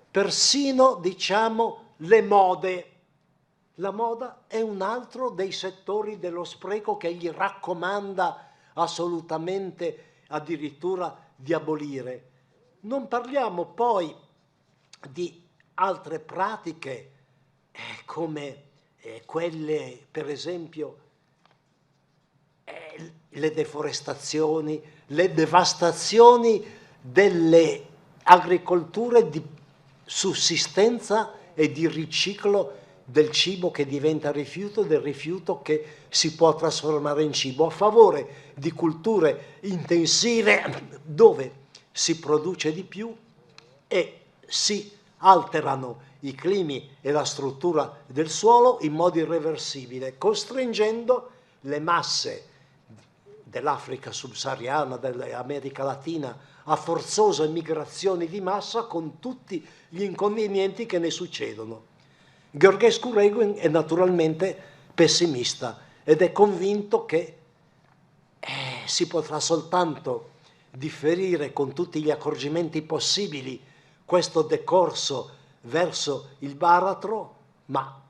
persino, diciamo, le mode. La moda è un altro dei settori dello spreco che egli raccomanda assolutamente, addirittura, di abolire. Non parliamo poi di altre pratiche come quelle, per esempio, le deforestazioni, le devastazioni delle agricolture di sussistenza e di riciclo del cibo che diventa rifiuto, del rifiuto che si può trasformare in cibo, a favore di culture intensive dove si produce di più e si alterano i climi e la struttura del suolo in modo irreversibile, costringendo le masse dell'Africa subsahariana, dell'America Latina a forzose migrazioni di massa con tutti gli inconvenienti che ne succedono. Gheorghescu Regen è naturalmente pessimista ed è convinto che si potrà soltanto differire con tutti gli accorgimenti possibili questo decorso verso il baratro, ma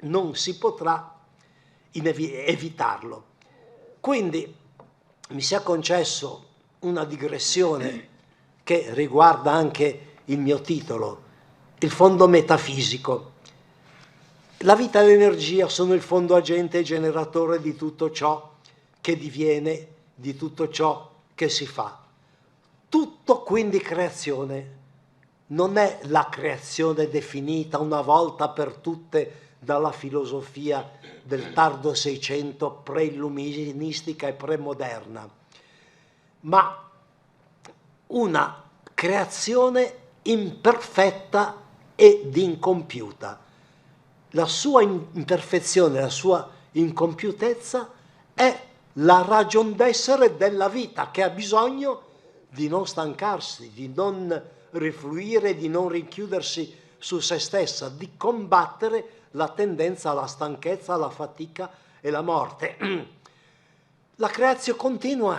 non si potrà evitarlo. Quindi mi sia concesso una digressione che riguarda anche il mio titolo, il fondo metafisico. La vita e l'energia sono il fondo agente e generatore di tutto ciò che diviene, di tutto ciò che si fa. Tutto quindi creazione. Non è la creazione definita una volta per tutte dalla filosofia del tardo Seicento, pre-illuministica e premoderna, ma una creazione imperfetta ed incompiuta. La sua imperfezione, la sua incompiutezza è la ragion d'essere della vita, che ha bisogno di non stancarsi, di non rifluire, di non rinchiudersi su se stessa, di combattere la tendenza alla stanchezza, alla fatica e alla morte. La creazione continua,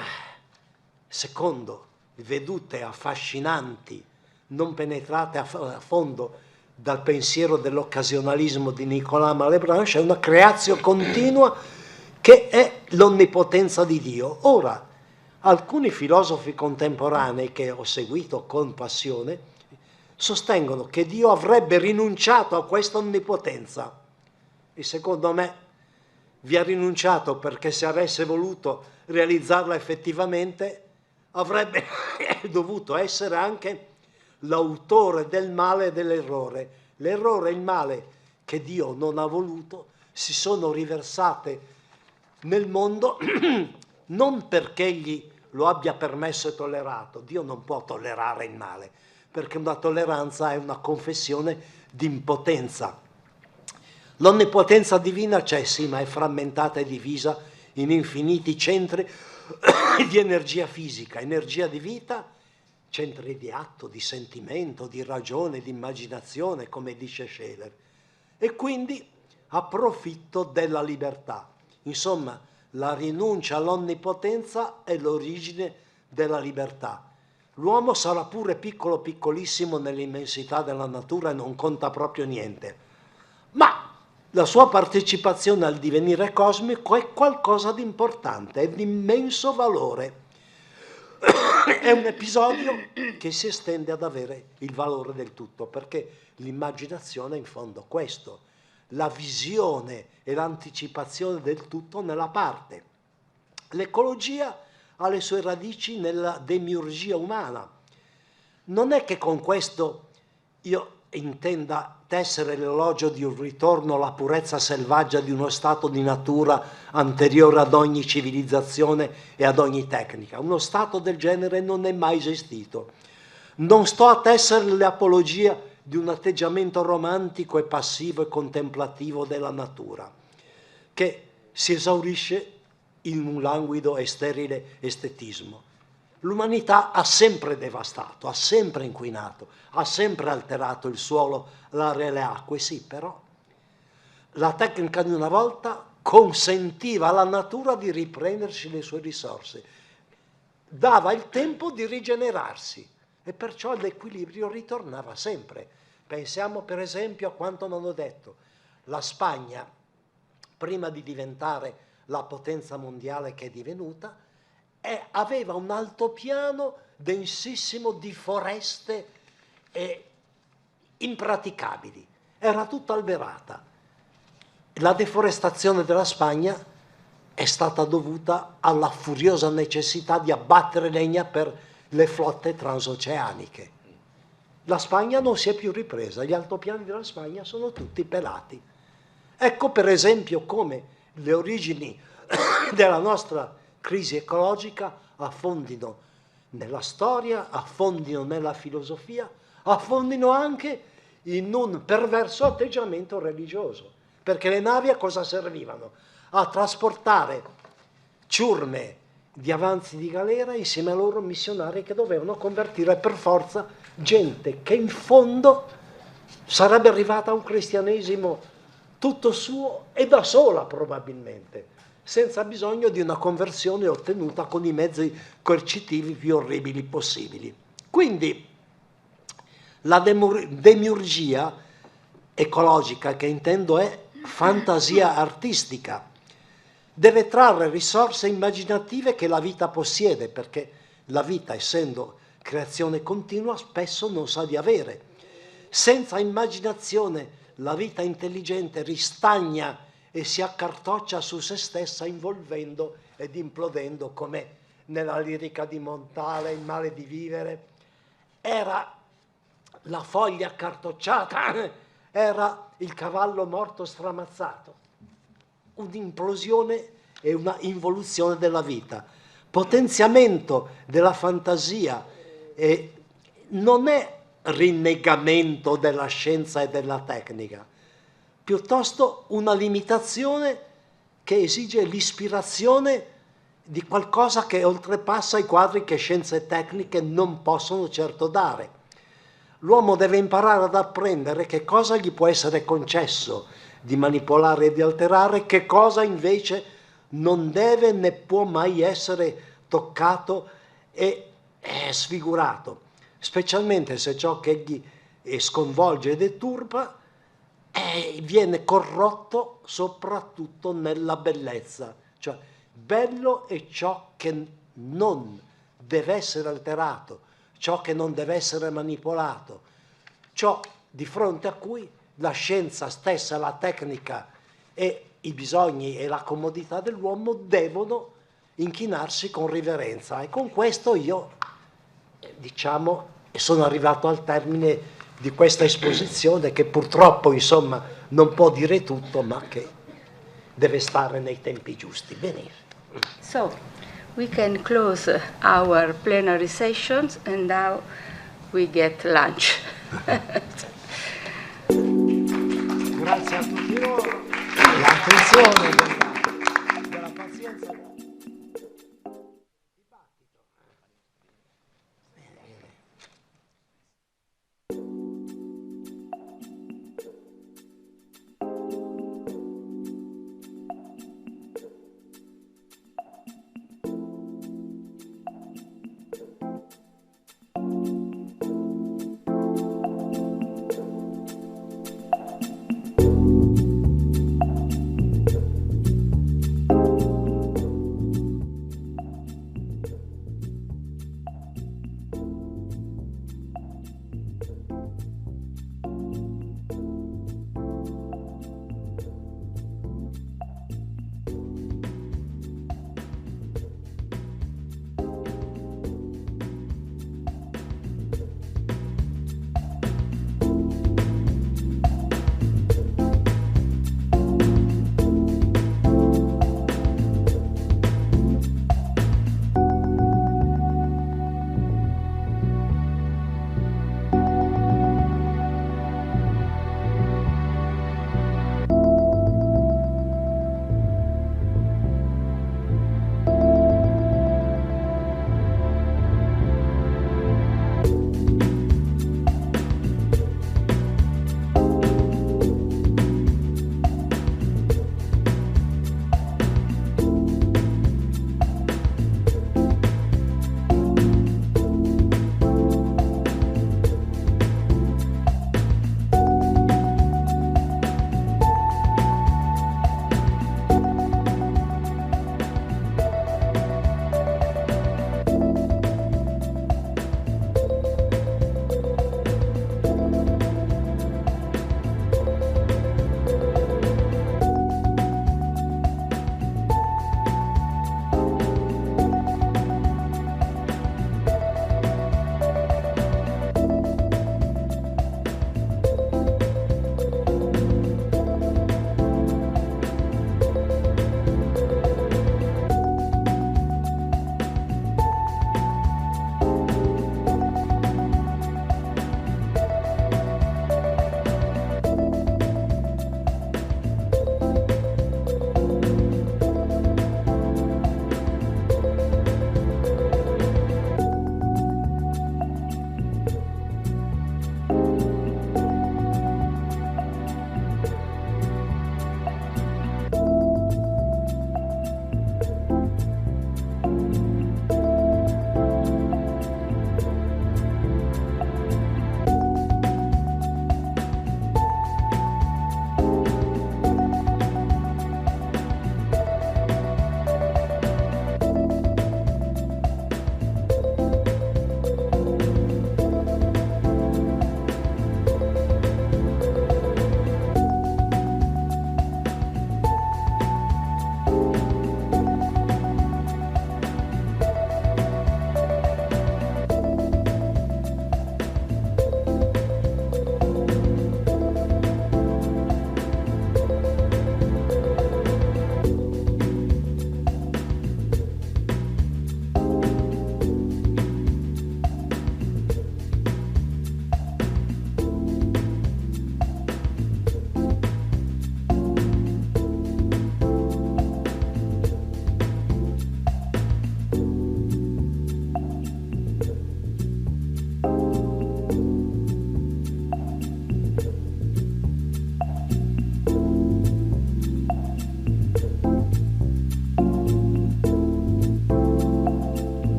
secondo vedute affascinanti, non penetrate a fondo dal pensiero dell'occasionalismo di Nicolas Malebranche, è una creazione continua che è l'onnipotenza di Dio. Ora, alcuni filosofi contemporanei che ho seguito con passione sostengono che Dio avrebbe rinunciato a questa onnipotenza e secondo me vi ha rinunciato perché se avesse voluto realizzarla effettivamente avrebbe dovuto essere anche l'autore del male e dell'errore. L'errore e il male che Dio non ha voluto si sono riversate nel mondo non perché egli lo abbia permesso e tollerato. Dio non può tollerare il male, perché una tolleranza è una confessione di impotenza. L'onnipotenza divina c'è, sì, ma è frammentata e divisa in infiniti centri di energia fisica, energia di vita, centri di atto, di sentimento, di ragione, di immaginazione, come dice Scheler. E quindi approfitto della libertà. Insomma, la rinuncia all'onnipotenza è l'origine della libertà. L'uomo sarà pure piccolo, piccolissimo nell'immensità della natura e non conta proprio niente. Ma la sua partecipazione al divenire cosmico è qualcosa di importante, è di immenso valore. È un episodio che si estende ad avere il valore del tutto, perché l'immaginazione è in fondo questo, la visione e l'anticipazione del tutto nella parte. L'ecologia ha le sue radici nella demiurgia umana. Non è che con questo io intenda tessere l'elogio di un ritorno alla purezza selvaggia di uno stato di natura anteriore ad ogni civilizzazione e ad ogni tecnica. Uno stato del genere non è mai esistito. Non sto a tessere l'apologia di un atteggiamento romantico e passivo e contemplativo della natura, che si esaurisce in un languido e sterile estetismo. L'umanità ha sempre devastato, ha sempre inquinato, ha sempre alterato il suolo, l'aria e le acque, sì, però la tecnica di una volta consentiva alla natura di riprendersi le sue risorse, dava il tempo di rigenerarsi e perciò l'equilibrio ritornava sempre. Pensiamo per esempio a quanto non ho detto. La Spagna, prima di diventare la potenza mondiale che è divenuta, aveva un altopiano densissimo di foreste impraticabili, era tutta alberata. La deforestazione della Spagna è stata dovuta alla furiosa necessità di abbattere legna per le flotte transoceaniche. La Spagna non si è più ripresa, gli altopiani della Spagna sono tutti pelati. Ecco per esempio come le origini della nostra crisi ecologica affondino nella storia, affondino nella filosofia, affondino anche in un perverso atteggiamento religioso. Perché le navi a cosa servivano? A trasportare ciurme di avanzi di galera insieme a loro missionari che dovevano convertire per forza gente che in fondo sarebbe arrivata a un cristianesimo tutto suo e da sola probabilmente, senza bisogno di una conversione ottenuta con i mezzi coercitivi più orribili possibili. Quindi la demiurgia ecologica, che intendo è fantasia artistica, deve trarre risorse immaginative che la vita possiede, perché la vita, essendo creazione continua, spesso non sa di avere. Senza immaginazione la vita intelligente ristagna e si accartoccia su se stessa, involvendo ed implodendo, come nella lirica di Montale, Il male di vivere. Era la foglia accartocciata, era il cavallo morto stramazzato. Un'implosione e una involuzione della vita. Potenziamento della fantasia non è rinnegamento della scienza e della tecnica, piuttosto una limitazione che esige l'ispirazione di qualcosa che oltrepassa i quadri che scienze e tecniche non possono certo dare. L'uomo deve imparare ad apprendere che cosa gli può essere concesso di manipolare e di alterare, che cosa invece non deve né può mai essere toccato e sfigurato, specialmente se ciò che egli sconvolge e deturpa viene corrotto soprattutto nella bellezza. Cioè, bello è ciò che non deve essere alterato, ciò che non deve essere manipolato, ciò di fronte a cui la scienza stessa, la tecnica e i bisogni e la comodità dell'uomo devono inchinarsi con riverenza. E con questo io, diciamo, sono arrivato al termine di questa esposizione che purtroppo, insomma, non può dire tutto, ma che deve stare nei tempi giusti. Benissimo. So, we can close our plenary sessions and now we get lunch. Grazie a tutti voi, l'attenzione, della pazienza.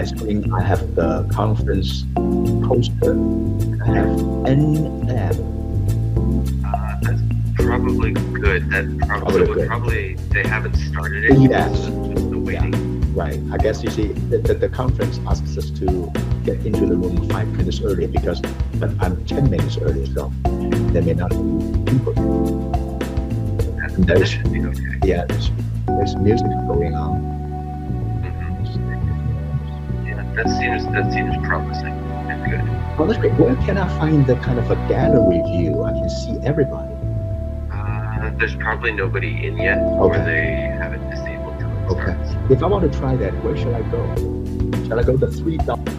my screen, I have the conference poster. I have NM. That's probably good. Probably they haven't started it. Yes. Just the waiting. Yeah, right. I guess you see the conference asks us to get into the room 5 minutes earlier but I'm 10 minutes earlier, so there may not be people. That should be okay. Yeah, there's music going on. Yeah, that seems promising and good. Well, that's great. Where can I find the kind of a gallery view? I can see everybody. There's probably nobody in yet, or they haven't disabled it. Okay. If I want to try that, where should I go? Shall I go to 3 dots?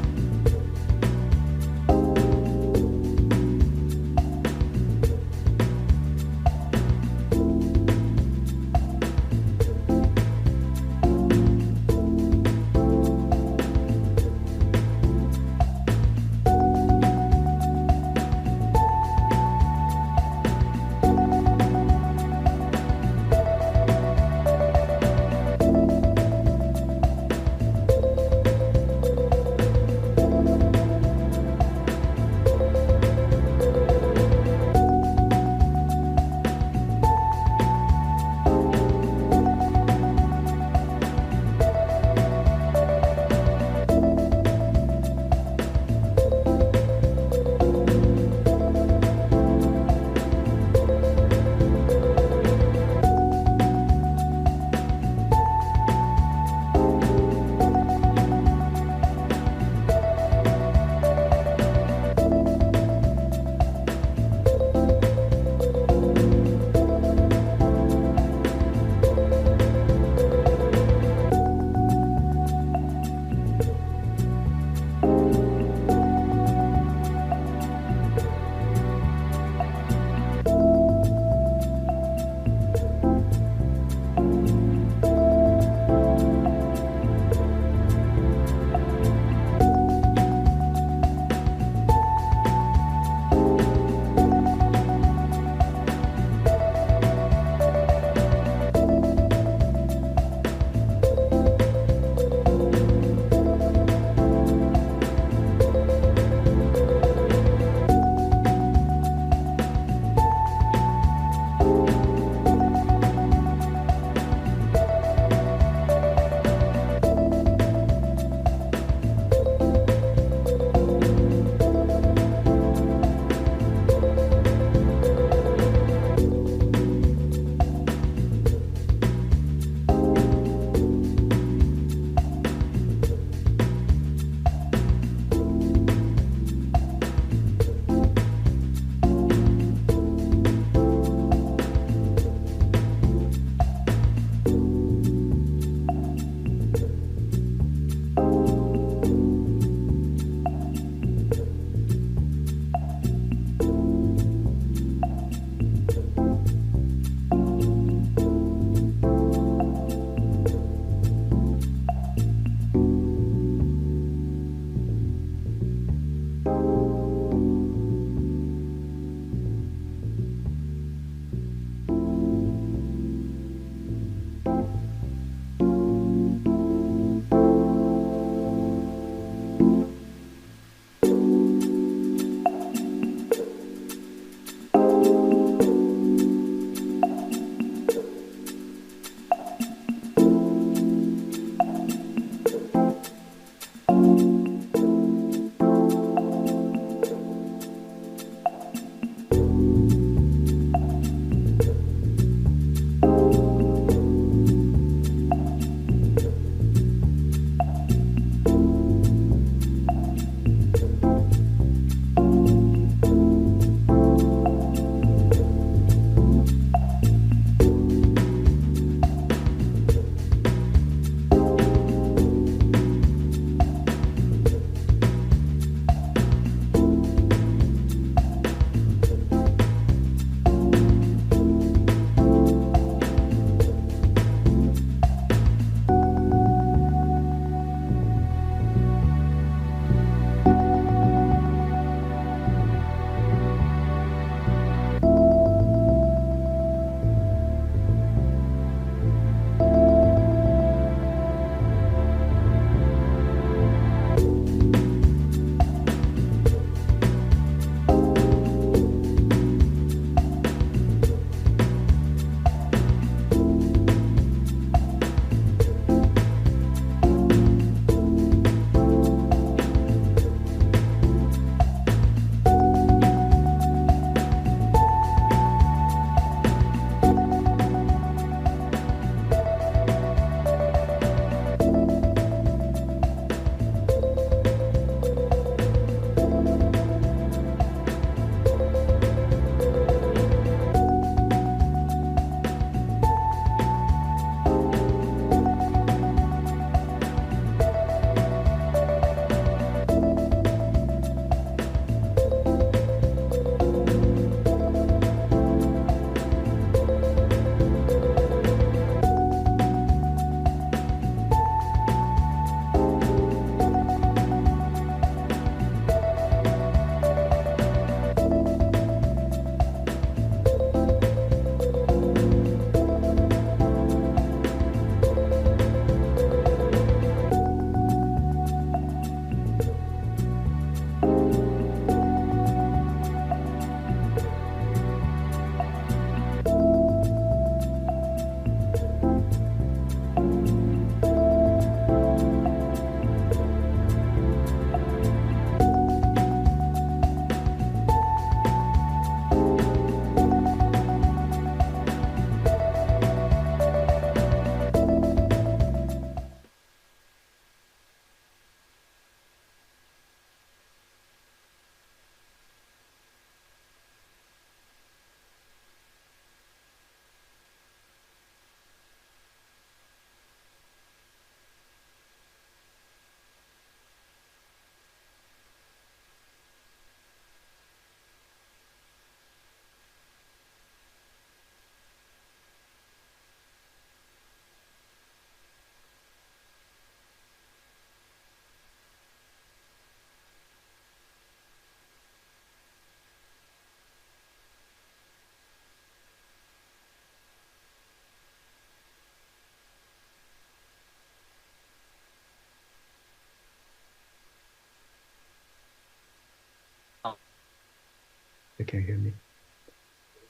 They can hear me.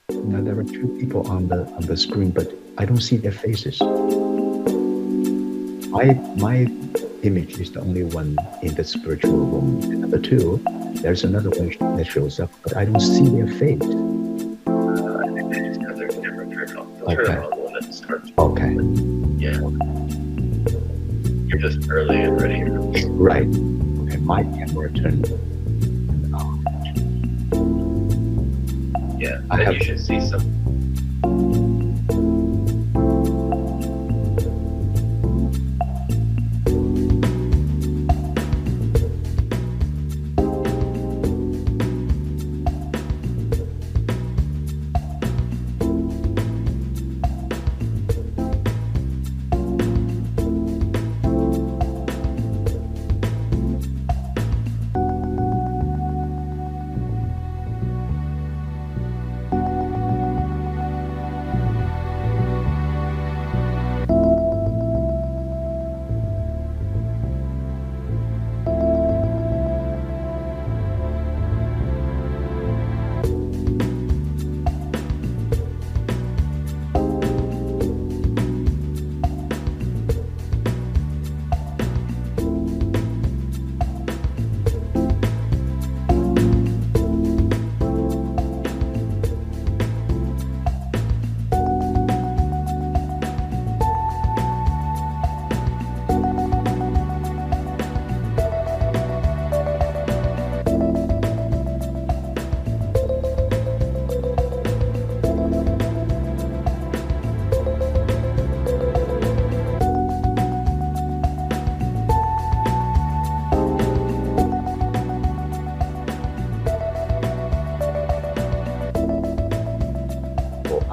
Now there are two people on the screen, but I don't see their faces. My image is the only one in this virtual room. And number two, there's another one that shows up, but I don't see their face. I think they just have their camera turned off. They'll turn it on when it starts. Okay. Yeah. You're just early and ready. Right. Okay, my camera turned on. Yeah, then you should see some.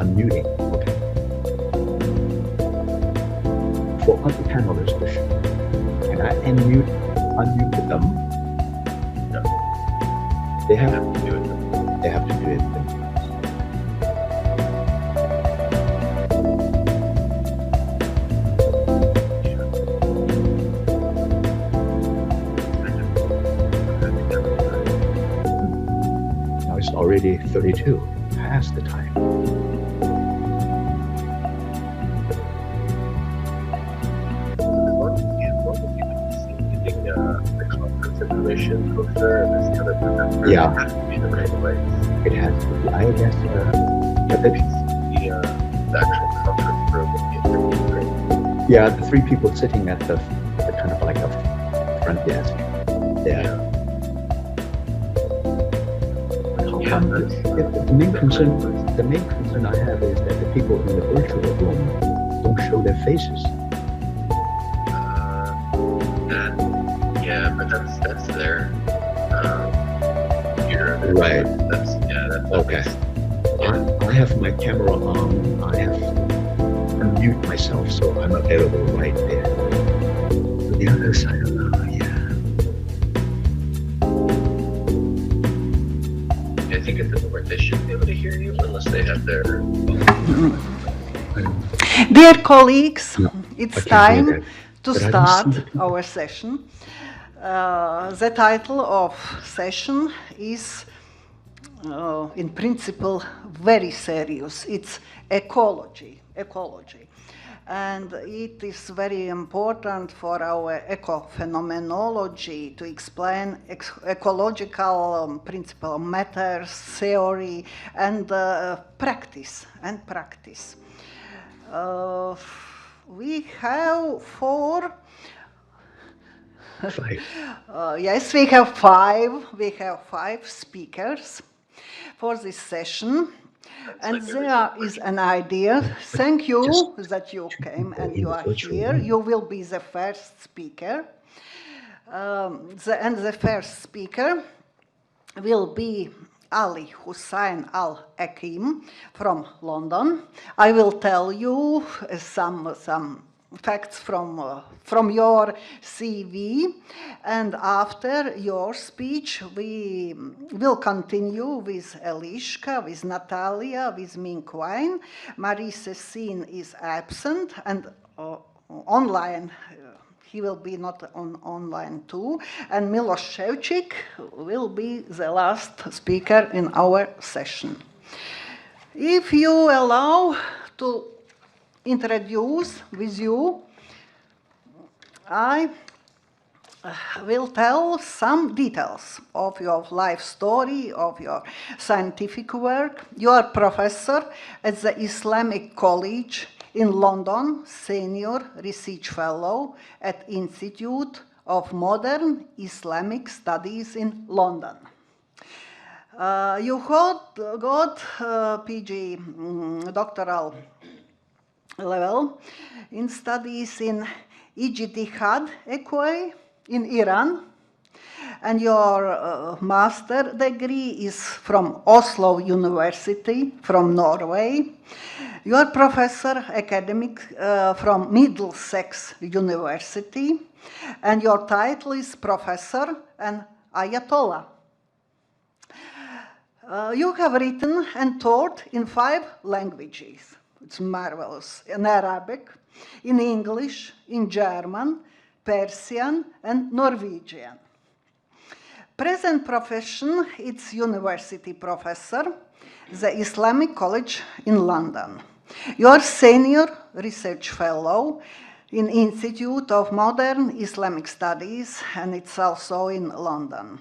Unmuting. Okay. For other panelists, can I unmute them? No. They have to do it. They have to do it themselves. Now it's already 32, past the time. Information poster and this other presenter. Yeah. It has to be the right way. It has to be. I guess the actual conference room would be a pretty great. Yeah, the three people sitting at the kind of like a front desk. Yeah. The main concern I have is that the people in the virtual room don't show their faces. Yeah, but that's their computer. Right. That's okay. I have my camera on. I have unmute myself, so I'm available right there. The other side of I think at this point they should be able to hear you unless they have their. Dear colleagues, it's time to but start our session. The title of session is, in principle, very serious. It's ecology. And it is very important for our eco-phenomenology to explain ecological principle matters, theory, and practice. We have four. Yes, we have five. We have 5 speakers for this session. And there is an idea. Thank you that you came and you are here. You will be the first speaker. And the first speaker will be Ali Hussain Al-Hakim from London. I will tell you some facts from your CV, and after your speech we will continue with Eliška, with Natalia, with Ming-Quine. Marie-Cécile is absent and online he will be not on online too. And Milos Ševčík will be the last speaker in our session. If you allow to introduce with you, I will tell some details of your life story, of your scientific work. You are professor at the Islamic College in London, senior research fellow at Institute of Modern Islamic Studies in London. You got PG doctoral level in studies in Ijtihad equi in Iran, and your master degree is from Oslo University from Norway. You are professor academic from Middlesex University, and your title is professor and Ayatollah. You have written and taught in 5 languages. It's marvelous. In Arabic, in English, in German, Persian, and Norwegian. Present profession, it's university professor, the Islamic College in London. You are senior research fellow in Institute of Modern Islamic Studies, and it's also in London.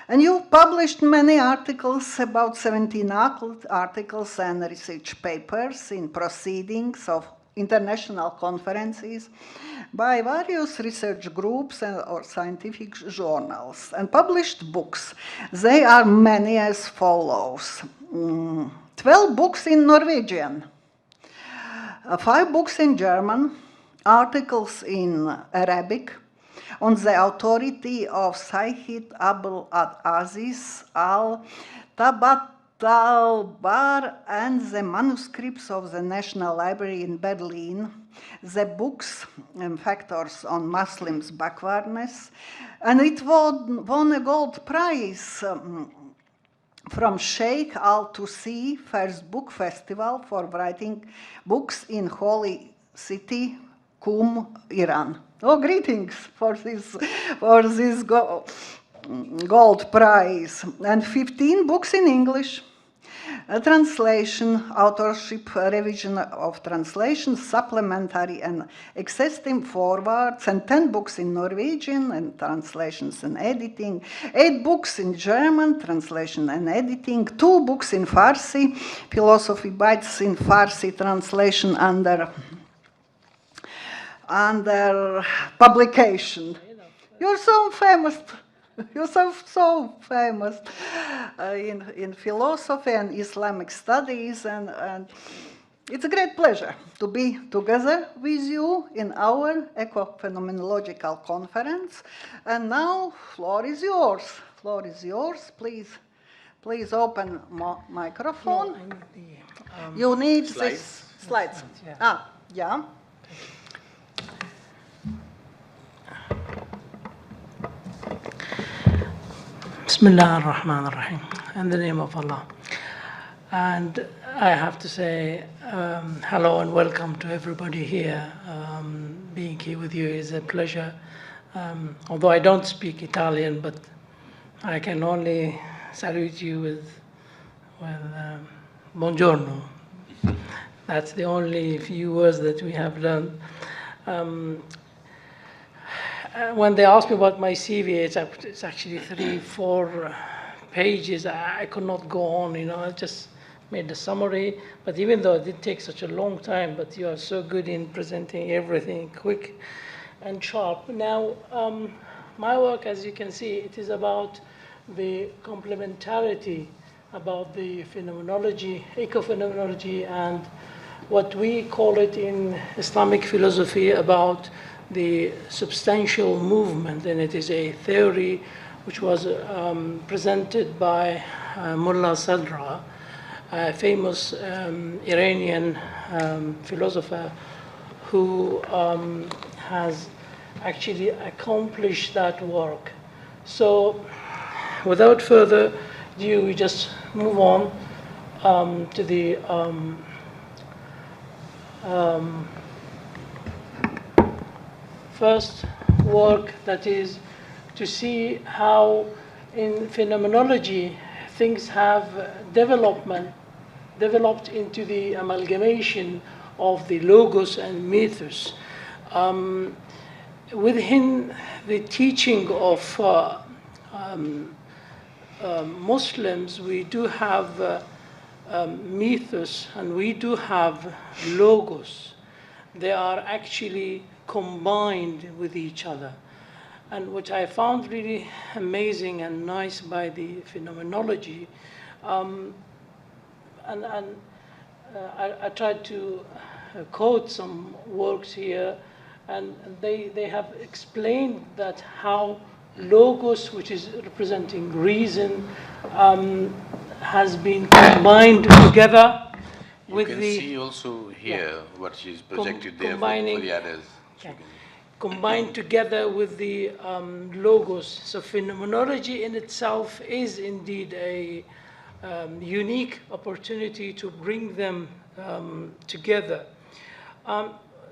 And you published many articles, about 17 articles and research papers in proceedings of international conferences by various research groups or scientific journals, and published books. They are many as follows. 12 books in Norwegian, 5 books in German, articles in Arabic, on the authority of Sayyid Abul Aziz al-Tabatabai and the manuscripts of the National Library in Berlin, the books and factors on Muslims' backwardness, and it won a gold prize from Sheikh Al-Tusi First Book Festival for writing books in Holy City, Qum, Iran. Oh, greetings for this gold prize. And 15 books in English, a translation, authorship, revision of translation, supplementary and existing forwards, and 10 books in Norwegian and translations and editing, 8 books in German, translation and editing, 2 books in Farsi, philosophy bites in Farsi, translation under publication. You're so famous. You're so famous in philosophy and Islamic studies, and it's a great pleasure to be together with you in our eco-phenomenological conference. And now, floor is yours. Floor is yours. Please open microphone. No, I need the, you need slides. Slides. Yeah. Ah, yeah. Bismillah ar-Rahman ar-Rahim, in the name of Allah. And I have to say hello and welcome to everybody here. Being here with you is a pleasure. Although I don't speak Italian, but I can only salute you with buongiorno. That's the only few words that we have done. When they asked me about my CV, it's actually 3-4 pages. I could not go on, I just made the summary. But even though it did take such a long time, but you are so good in presenting everything quick and sharp. Now, my work, as you can see, it is about the complementarity, about the phenomenology, eco-phenomenology, and what we call it in Islamic philosophy about the substantial movement, and it is a theory which was presented by Mullah Sadra, a famous Iranian philosopher who has actually accomplished that work. So without further ado, we just move on to the first work that is to see how in phenomenology things have developed into the amalgamation of the logos and mythos. Within the teaching of Muslims, we do have mythos and we do have logos. They are actually combined with each other. And what I found really amazing and nice by the phenomenology, I tried to quote some works here, and they have explained that how logos, which is representing reason, has been combined together with you can see also here what is projected there for the others. Okay. Combined together with the logos. So phenomenology in itself is indeed a unique opportunity to bring them together.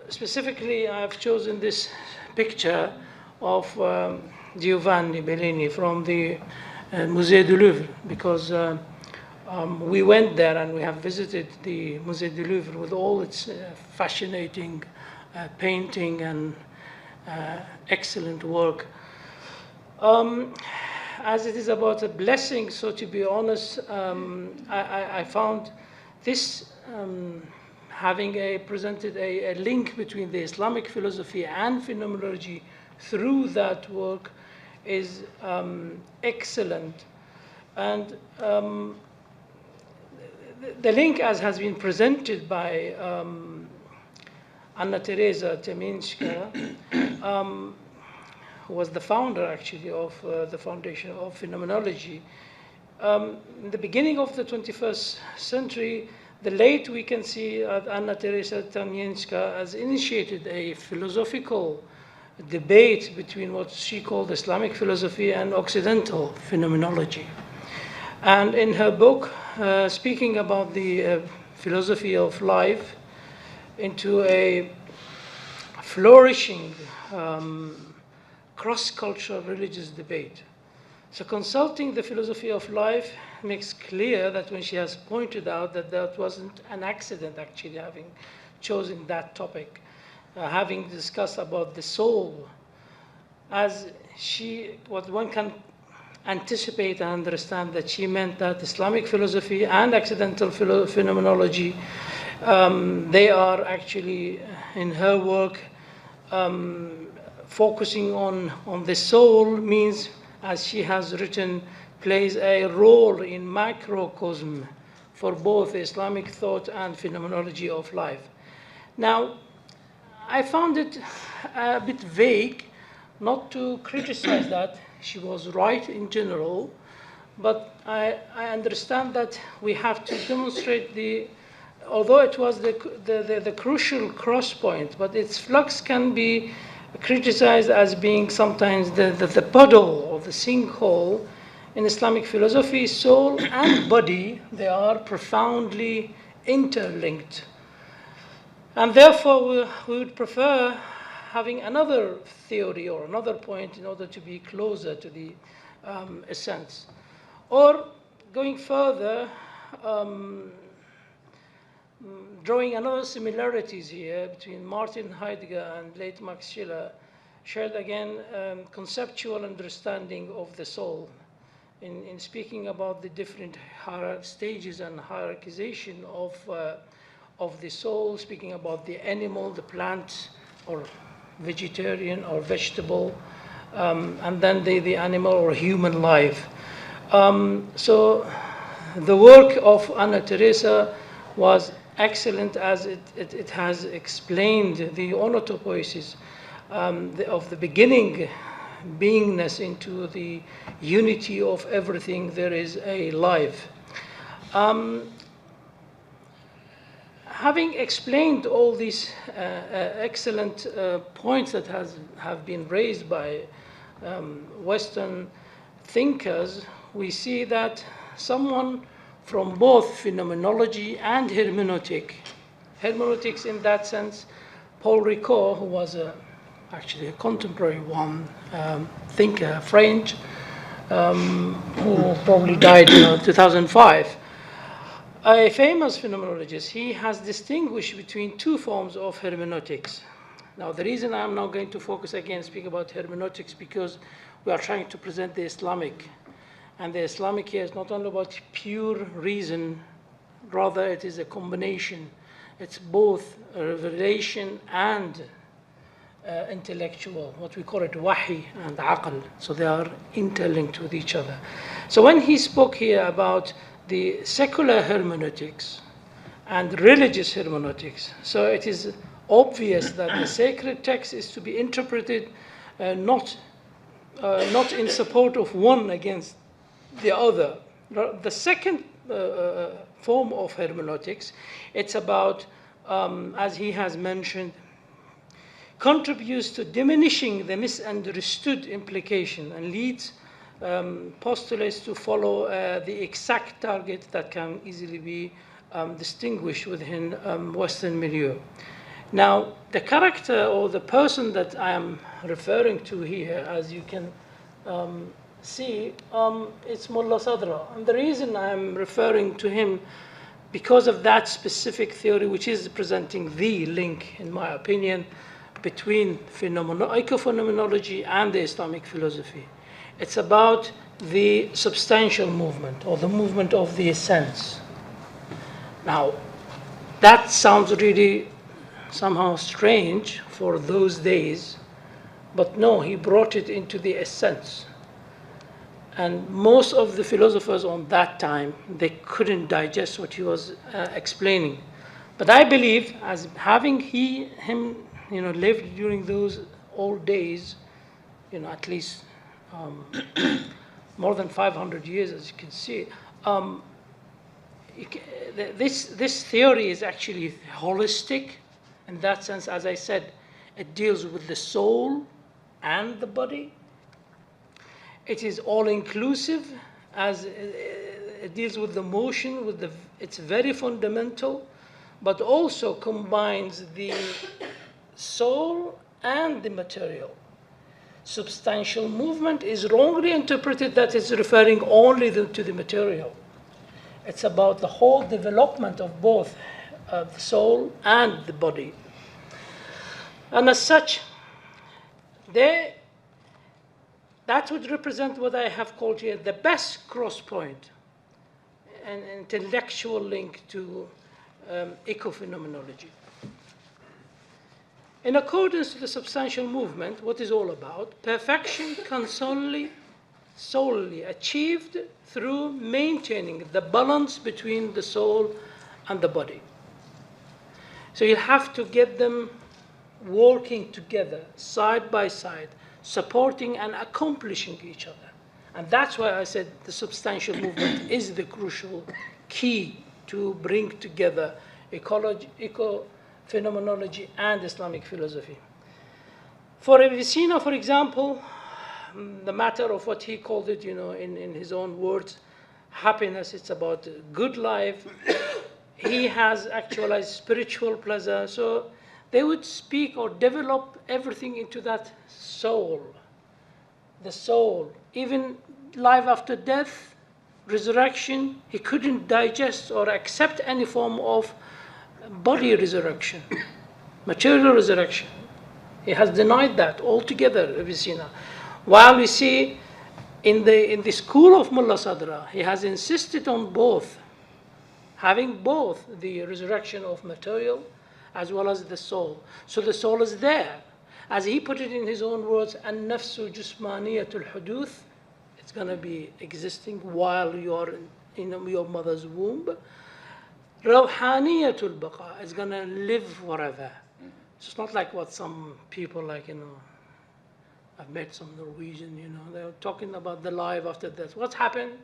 Specifically, I've chosen this picture of Giovanni Bellini from the Musée du Louvre because we went there and we have visited the Musée du Louvre with all its fascinating painting and excellent work. As it is about a blessing, so to be honest, I found this having presented a link between the Islamic philosophy and phenomenology through that work is excellent. And the link, as has been presented by Anna Teresa Teminska, who was the founder actually of the Foundation of Phenomenology. In the beginning of the 21st century, the late we can see Anna Teresa Teminska has initiated a philosophical debate between what she called Islamic philosophy and Occidental phenomenology. And in her book, speaking about the philosophy of life, into a flourishing cross-cultural religious debate. So consulting the philosophy of life makes clear that when she has pointed out that that wasn't an accident actually having chosen that topic, having discussed about the soul, as what one can anticipate and understand that she meant that Islamic philosophy and Occidental phenomenology they are actually, in her work, focusing on the soul means, as she has written, plays a role in microcosm for both Islamic thought and phenomenology of life. Now, I found it a bit vague, not to criticize that. She was right in general, but I understand that we have to demonstrate although it was the crucial cross point, but its flux can be criticized as being sometimes the puddle or the sinkhole. In Islamic philosophy, soul and body, they are profoundly interlinked. And therefore, we would prefer having another theory or another point in order to be closer to the essence. Or going further, drawing another similarities here between Martin Heidegger and late Max Schiller, shared again conceptual understanding of the soul in speaking about the different stages and hierarchization of the soul, speaking about the animal, the plant, or vegetarian or vegetable, and then the animal or human life. So the work of Anna Teresa was excellent as it has explained the onotopoiesis of the beginning beingness into the unity of everything there is a life. Having explained all these excellent points that have been raised by Western thinkers, we see that someone from both phenomenology and hermeneutics in that sense, Paul Ricoeur, who was a actually a contemporary one, thinker, French, who probably died in 2005. A famous phenomenologist, he has distinguished between two forms of hermeneutics. Now, the reason I'm now going to focus again, speak about hermeneutics, because we are trying to present the Islamic. And the Islamic here is not only about pure reason, rather it is a combination. It's both a revelation and intellectual, what we call it wahi and aql. So they are interlinked with each other. So when he spoke here about the secular hermeneutics and religious hermeneutics, so it is obvious that the sacred text is to be interpreted not in support of one against the other. The second form of hermeneutics, it's about, as he has mentioned, contributes to diminishing the misunderstood implication and leads postulates to follow the exact target that can easily be distinguished within Western milieu. Now, the character or the person that I am referring to here, as you can see, it's Mullah Sadra. And the reason I'm referring to him, because of that specific theory, which is presenting the link, in my opinion, between ecophenomenology and the Islamic philosophy. It's about the substantial movement, or the movement of the essence. Now, that sounds really somehow strange for those days, but no, he brought it into the essence. And most of the philosophers on that time, they couldn't digest what he was explaining. But I believe, as having him lived during those old days, at least more than 500 years, as you can see, this theory is actually holistic. In that sense, as I said, it deals with the soul and the body. It is all-inclusive, as it deals with the motion, it's very fundamental, but also combines the soul and the material. Substantial movement is wrongly interpreted that it's referring only to the material. It's about the whole development of both the soul and the body. And as such, that would represent what I have called here the best cross point, an intellectual link to ecophenomenology. In accordance to the substantial movement, what is all about, perfection can solely achieved through maintaining the balance between the soul and the body. So you have to get them working together, side by side, supporting and accomplishing each other. And that's why I said the substantial movement is the crucial key to bring together ecophenomenology and Islamic philosophy. For Avicenna, for example, the matter of what he called it, in his own words, happiness, it's about a good life. He has actualized spiritual pleasure. So they would speak or develop everything into that soul. The soul, even life after death, resurrection, he couldn't digest or accept any form of body resurrection, material resurrection. He has denied that altogether, Avicenna. While we see in the school of Mullah Sadra, he has insisted on both, having both the resurrection of material as well as the soul. So the soul is there. As he put it in his own words, "An-nafsu jusmaniyatul huduth," it's going to be existing while you are in your mother's womb. Rawhaniyatul baqa, it's going to live forever. So it's not like what some people I've met some Norwegian, they're talking about the life after death. What's happened?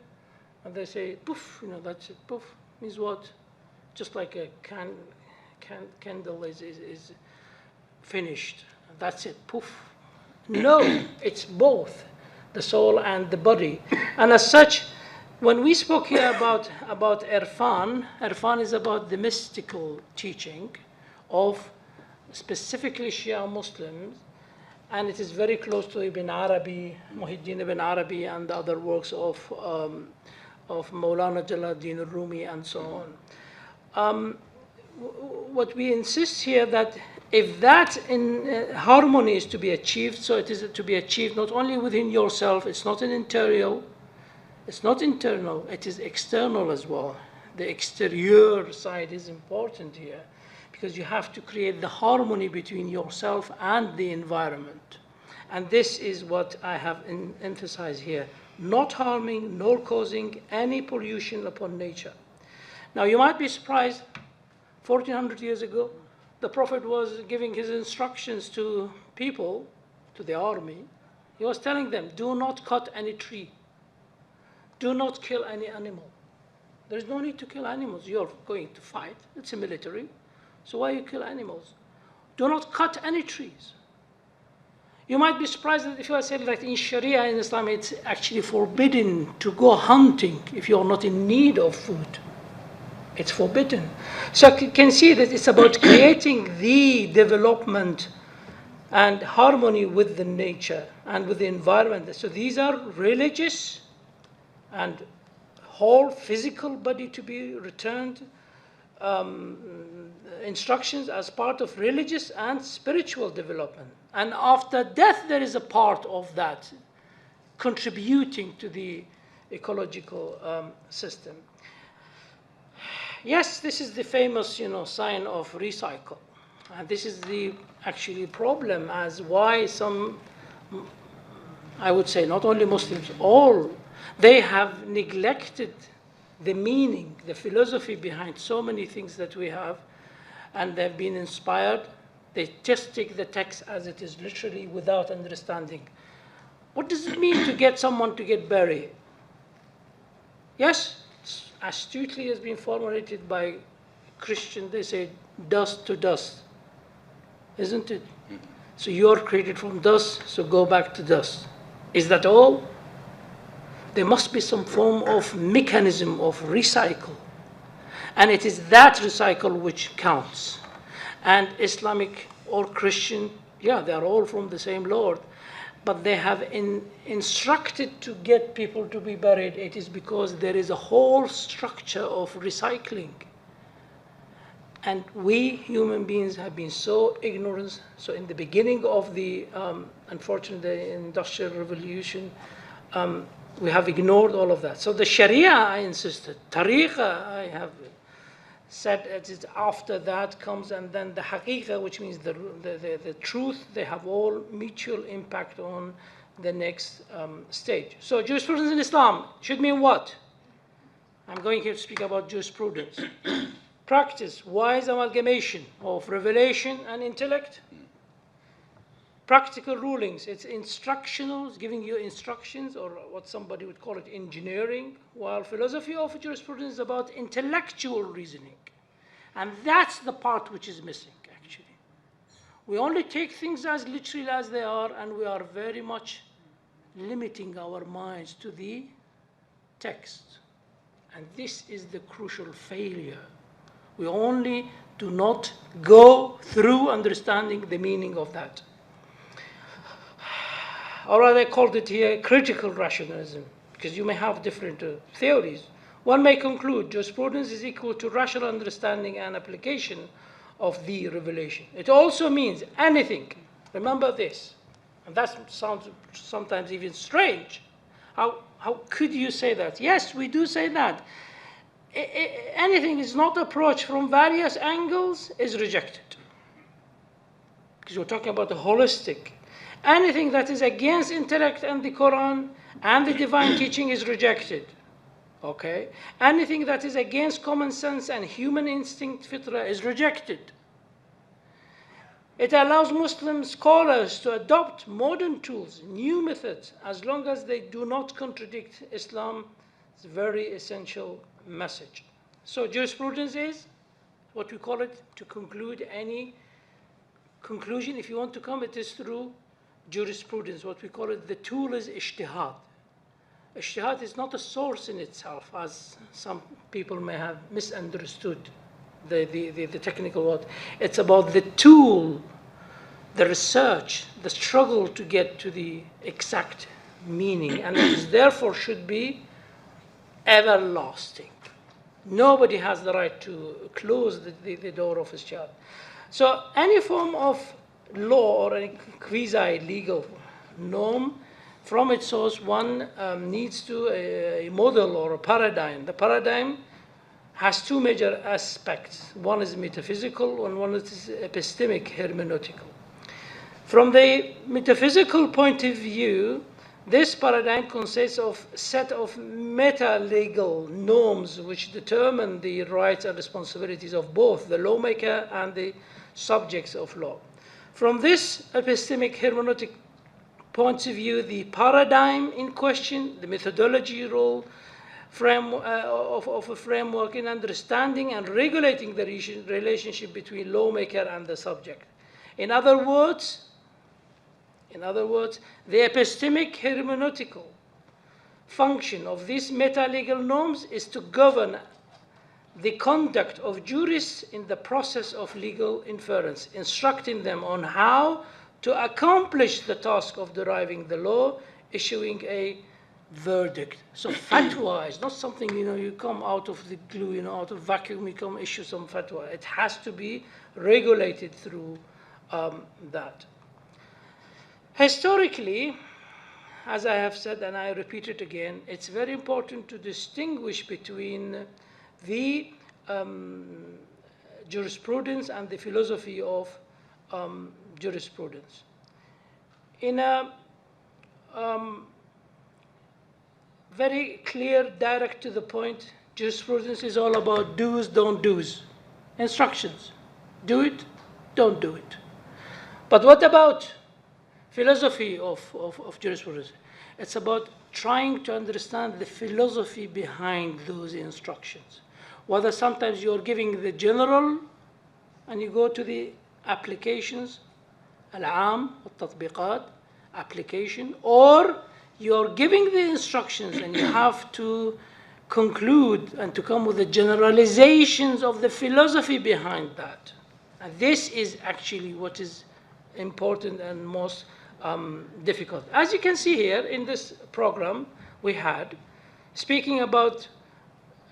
And they say, poof, that's it. Poof means what? Just like a candle is finished. That's it, poof. No, it's both the soul and the body. And as such, when we spoke here about Irfan is about the mystical teaching of specifically Shia Muslims, and it is very close to Ibn Arabi, Muhyiddin Ibn Arabi, and the other works of Maulana Jalaluddin Rumi and so on. What we insist here that if that harmony is to be achieved, so it is to be achieved not only within yourself, it's not an internal, it is external as well. The exterior side is important here because you have to create the harmony between yourself and the environment. And this is what I have emphasized here. Not harming nor causing any pollution upon nature. Now you might be surprised, 1400 years ago, the Prophet was giving his instructions to people, to the army. He was telling them, do not cut any tree. Do not kill any animal. There is no need to kill animals. You're going to fight. It's a military. So why you kill animals? Do not cut any trees. You might be surprised that if I say that in Sharia in Islam, it's actually forbidden to go hunting if you're not in need of food. It's forbidden. So you can see that it's about creating the development and harmony with the nature and with the environment. So these are religious and whole physical body to be returned instructions as part of religious and spiritual development. And after death, there is a part of that contributing to the ecological system. Yes, this is the famous, sign of recycle. And this is the actually problem as why some, I would say not only Muslims, all, they have neglected the meaning, the philosophy behind so many things that we have, and they've been inspired. They just take the text as it is literally without understanding. What does it mean to get someone to get buried? Yes, astutely has been formulated by Christians. They say dust to dust, isn't it? So you are created from dust, so go back to dust. Is that all? There must be some form of mechanism of recycle. And it is that recycle which counts. And Islamic or Christian, yeah, they are all from the same Lord, but they have instructed to get people to be buried. It is because there is a whole structure of recycling. And we human beings have been so ignorant. So in the beginning of the, unfortunately, Industrial Revolution, we have ignored all of that. So the Sharia, I insisted. Tariqa, I have said it is after that comes, and then the Haqiqa, which means the truth. They have all mutual impact on the next stage. So jurisprudence in Islam should mean what? I'm going here to speak about jurisprudence. Practice, wise amalgamation of revelation and intellect. Practical rulings, it's instructional, it's giving you instructions, or what somebody would call it engineering, while philosophy of jurisprudence is about intellectual reasoning. And that's the part which is missing, actually. We only take things as literally as they are, and we are very much limiting our minds to the text. And this is the crucial failure. We only do not go through understanding the meaning of that. Or I called it here critical rationalism, because you may have different theories. One may conclude jurisprudence is equal to rational understanding and application of the revelation. It also means anything. Remember this. And that sounds sometimes even strange. How could you say that? Yes, we do say that. Anything is not approached from various angles is rejected. Because we're talking about the holistic. Anything that is against intellect and the Quran and the divine teaching is rejected. Okay? Anything that is against common sense and human instinct, fitra, is rejected. It allows Muslim scholars to adopt modern tools, new methods, as long as they do not contradict Islam's very essential message. So jurisprudence is what we call it to conclude any conclusion. If you want to come, it is through jurisprudence. What we call it, the tool is ijtihad. Ijtihad is not a source in itself, as some people may have misunderstood the technical word. It's about the tool the research, the struggle to get to the exact meaning, and it therefore should be everlasting. Nobody has the right to close the door of his child. So any form of law or any quasi-legal norm, from its source, one needs to a model or a paradigm. The paradigm has two major aspects. One is metaphysical and one is epistemic hermeneutical. From the metaphysical point of view, this paradigm consists of a set of meta-legal norms which determine the rights and responsibilities of both the lawmaker and the subjects of law. From this epistemic hermeneutic point of view, the paradigm in question, the methodology role of a framework in understanding and regulating the relationship between lawmaker and the subject. In other words, the epistemic hermeneutical function of these meta-legal norms is to govern the conduct of jurists in the process of legal inference, instructing them on how to accomplish the task of deriving the law, issuing a verdict. So fatwa is not something, you come out of the glue, out of vacuum, you come issue some fatwa. It has to be regulated through that. Historically, as I have said, and I repeat it again, it's very important to distinguish between the jurisprudence and the philosophy of jurisprudence. In a very clear, direct to the point, jurisprudence is all about do's, don't do's, instructions. Do it, don't do it. But what about philosophy of jurisprudence? It's about trying to understand the philosophy behind those instructions. Whether sometimes you're giving the general and you go to the applications, al-aam, al-tatbiqat, application, or you're giving the instructions and you have to conclude and to come with the generalizations of the philosophy behind that. And this is actually what is important and most difficult. As you can see here in this program we had, speaking about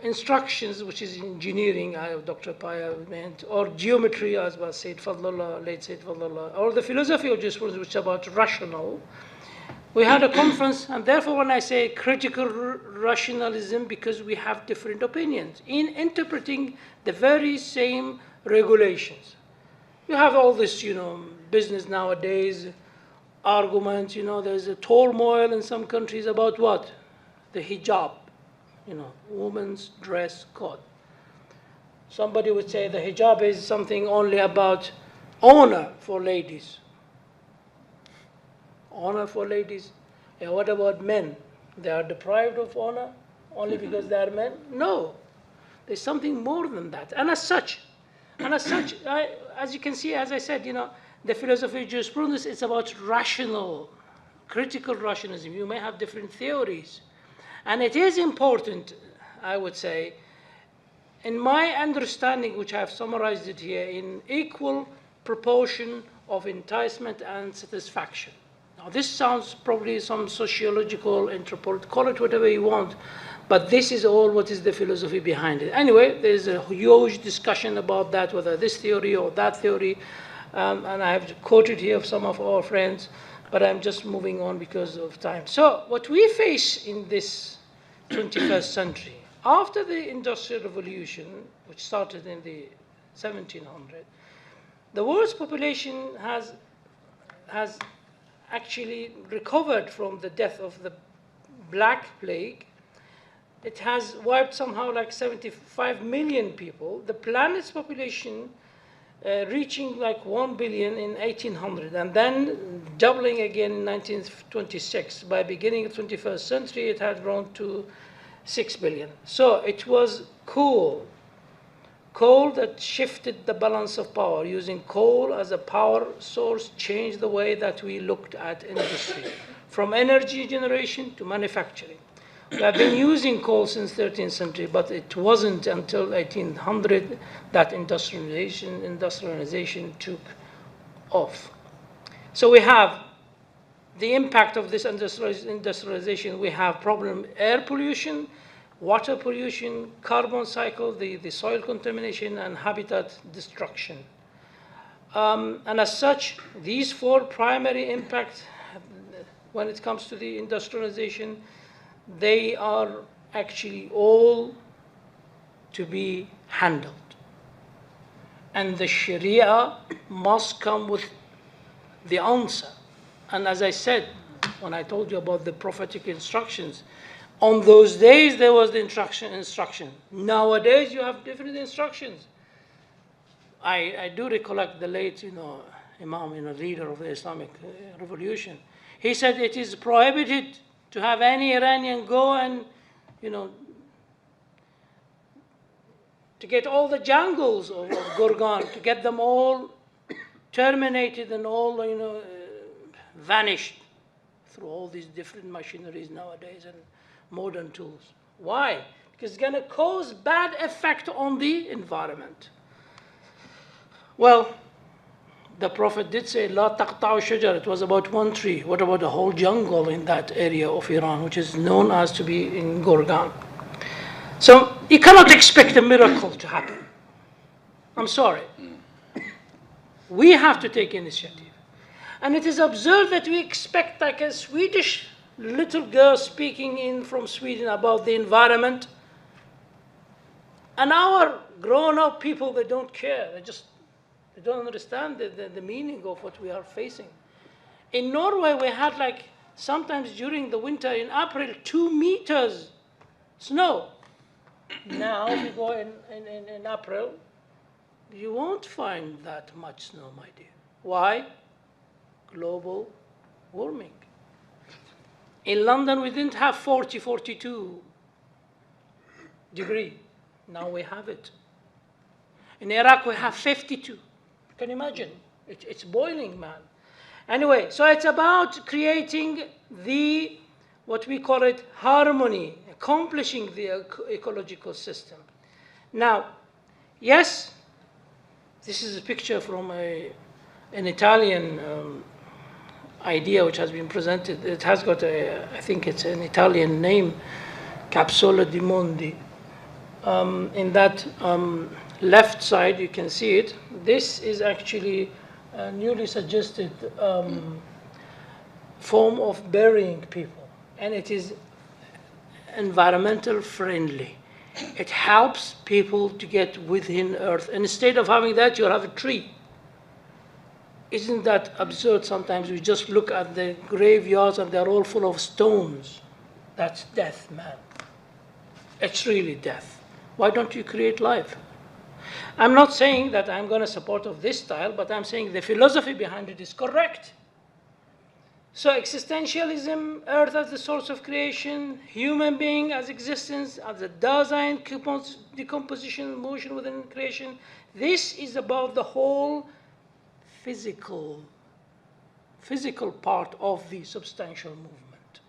instructions, which is engineering, Dr. Paya meant, or geometry, as was Sayyid Fadlullah, late Sayyid Fadlullah, or the philosophy of jurisprudence, which is about rational. We had a conference, and therefore when I say critical rationalism, because we have different opinions in interpreting the very same regulations. You have all this, business nowadays, arguments, there's a turmoil in some countries about what? The hijab, women's dress code. Somebody would say the hijab is something only about honor for ladies. Honor for ladies. And what about men? They are deprived of honor only because they are men? No. There's something more than that. And as such, as you can see, as I said, the philosophy of jurisprudence is about rational, critical rationalism. You may have different theories. And it is important, I would say, in my understanding, which I have summarized it here, in equal proportion of enticement and satisfaction. Now, this sounds probably some sociological, anthropological, call it whatever you want, but this is all what is the philosophy behind it. Anyway, there's a huge discussion about that, whether this theory or that theory, and I have quoted here some of our friends, but I'm just moving on because of time. So what we face in this 21st century, after the Industrial Revolution, which started in the 1700s, the world's population has actually recovered from the death of the Black Plague. It has wiped somehow like 75 million people. The planet's population reaching like 1 billion in 1800 and then doubling again in 1926. By beginning of the 21st century, it had grown to 6 billion. So it was coal that shifted the balance of power. Using coal as a power source changed the way that we looked at industry, from energy generation to manufacturing. We have been using coal since 13th century, but it wasn't until 1800 that industrialization took off. So we have the impact of this industrialization. We have problem air pollution, water pollution, carbon cycle, the soil contamination, and habitat destruction. And as such, these four primary impacts, when it comes to the industrialization, they are actually all to be handled. And the Sharia must come with the answer. And as I said, when I told you about the prophetic instructions, on those days there was the instruction. Nowadays you have different instructions. I do recollect the late, Imam, leader of the Islamic revolution. He said it is prohibited to have any Iranian go and, to get all the jungles of Gorgan, to get them all terminated and all, vanished through all these different machineries nowadays and modern tools. Why? Because it's going to cause bad effect on the environment. Well, the Prophet did say, La taqta'u shajar, it was about one tree. What about the whole jungle in that area of Iran, which is known as to be in Gorgan? So you cannot expect a miracle to happen. I'm sorry. We have to take initiative. And it is absurd that we expect like a Swedish little girl speaking in from Sweden about the environment. And our grown-up people, they don't care. They don't understand the meaning of what we are facing. In Norway, we had sometimes during the winter in April, 2 meters snow. Now, if you go in April, you won't find that much snow, my dear. Why? Global warming. In London, we didn't have 40, 42 degrees. Now we have it. In Iraq, we have 52. Can you imagine? It's boiling, man. Anyway, so it's about creating what we call it, harmony, accomplishing the ecological system. Now, yes, this is a picture from an Italian idea which has been presented. It has got I think it's an Italian name, Capsula di Mondi. In that left side, you can see it. This is actually a newly suggested form of burying people, and it is environmental friendly. It helps people to get within Earth. And instead of having that, you'll have a tree. Isn't that absurd? Sometimes we just look at the graveyards and they're all full of stones. That's death, man. It's really death. Why don't you create life? I'm not saying that I'm going to support of this style, but I'm saying the philosophy behind it is correct. So existentialism, Earth as the source of creation, human being as existence, as a Dasein, decomposition, motion within creation. This is about the whole physical part of the substantial movement.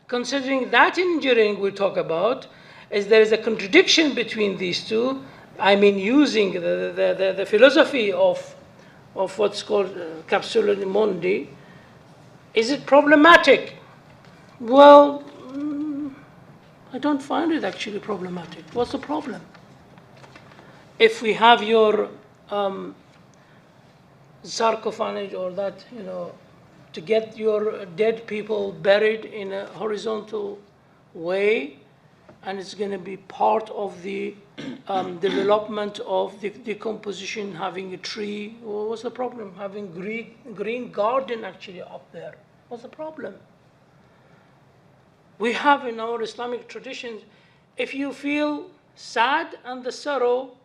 Considering that in engineering we talk about, is there is a contradiction between these two. I mean, using the philosophy of what's called Capsula di Mondi. Is it problematic? Well, I don't find it actually problematic. What's the problem? If we have your sarcophage or that, to get your dead people buried in a horizontal way, and it's going to be part of the development of the decomposition, having a tree. Well, what's the problem? Having green garden actually up there. What's the problem? We have in our Islamic traditions, if you feel sad and the sorrow,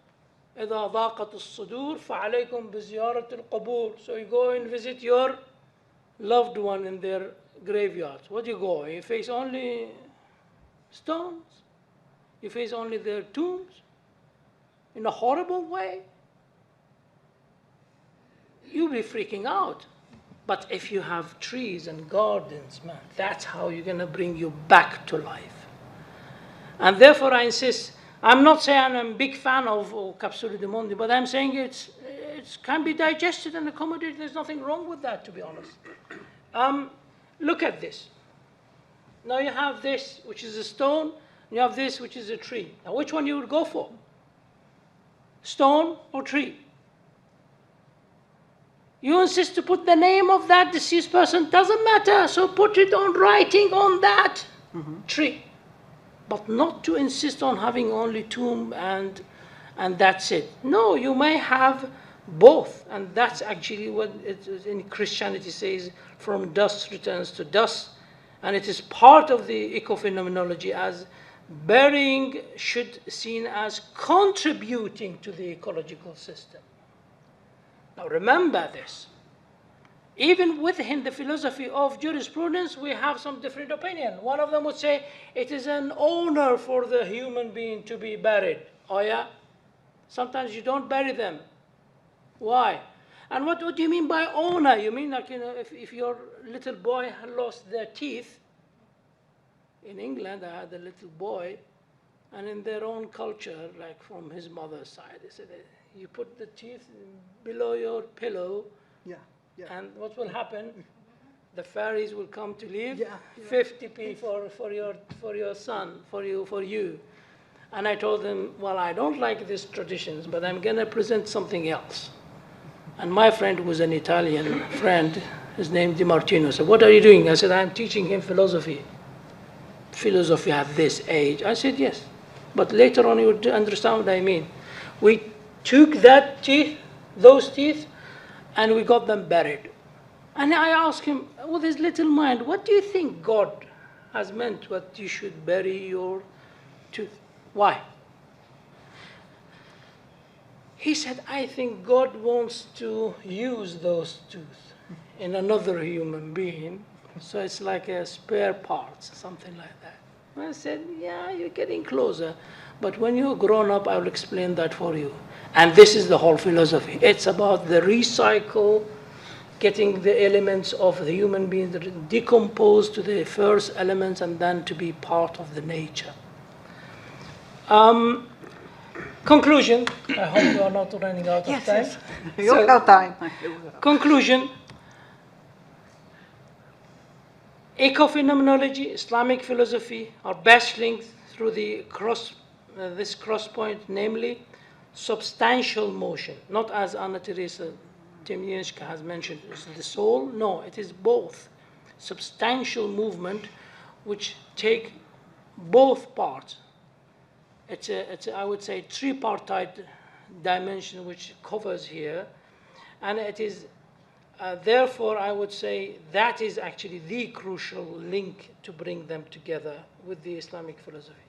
إذا ضاقت الصدور فعليكم بزيارة القبور. So you go and visit your loved one in their graveyards. What do you go? You face only stones. You face only their tombs in a horrible way. You'll be freaking out. But if you have trees and gardens, man, that's how you're going to bring you back to life. And therefore I insist, I'm not saying I'm a big fan of Capsula di Mondi, but I'm saying it can be digested and accommodated. There's nothing wrong with that, to be honest. Look at this. Now you have this, which is a stone, and you have this, which is a tree. Now which one you would go for? Stone or tree? You insist to put the name of that deceased person, doesn't matter, so put it on writing on that tree. But not to insist on having only tomb and that's it. No, you may have both, and that's actually what in Christianity says, from dust returns to dust, and it is part of the ecophenomenology, as burying should be seen as contributing to the ecological system. Now remember this. Even within the philosophy of jurisprudence, we have some different opinion. One of them would say it is an honor for the human being to be buried. Oh yeah? Sometimes you don't bury them. Why? And what do you mean by honor? You mean like, you know, if your little boy had lost their teeth, in England I had a little boy, and in their own culture, like from his mother's side, they said, you put the teeth below your pillow, and what will happen? The fairies will come to leave 50p for your son, for you. And I told them, well, I don't like these traditions, but I'm going to present something else. And my friend was an Italian friend, his name Di Martino, said, what are you doing? I said, I'm teaching him philosophy. Philosophy at this age. I said, yes. But later on you would understand what I mean. We took those teeth, and we got them buried. And I asked him, with his little mind, what do you think God has meant what you should bury your tooth? Why? He said, I think God wants to use those teeth in another human being, so it's like a spare parts, something like that. I said, yeah, you're getting closer, but when you're grown up, I will explain that for you. And this is the whole philosophy. It's about the recycle, getting the elements of the human being decomposed to the first elements and then to be part of the nature. Conclusion. I hope you are not running out of time. Yes, you have time. Conclusion. Ecophenomenology, Islamic philosophy are best linked through the this cross point, namely substantial motion, not as Anna Teresa Temyinska has mentioned, is the soul. No, it is both. Substantial movement which take both parts. It's a I would say, tripartite dimension which covers here, and it is therefore, I would say that is actually the crucial link to bring them together with the Islamic philosophy.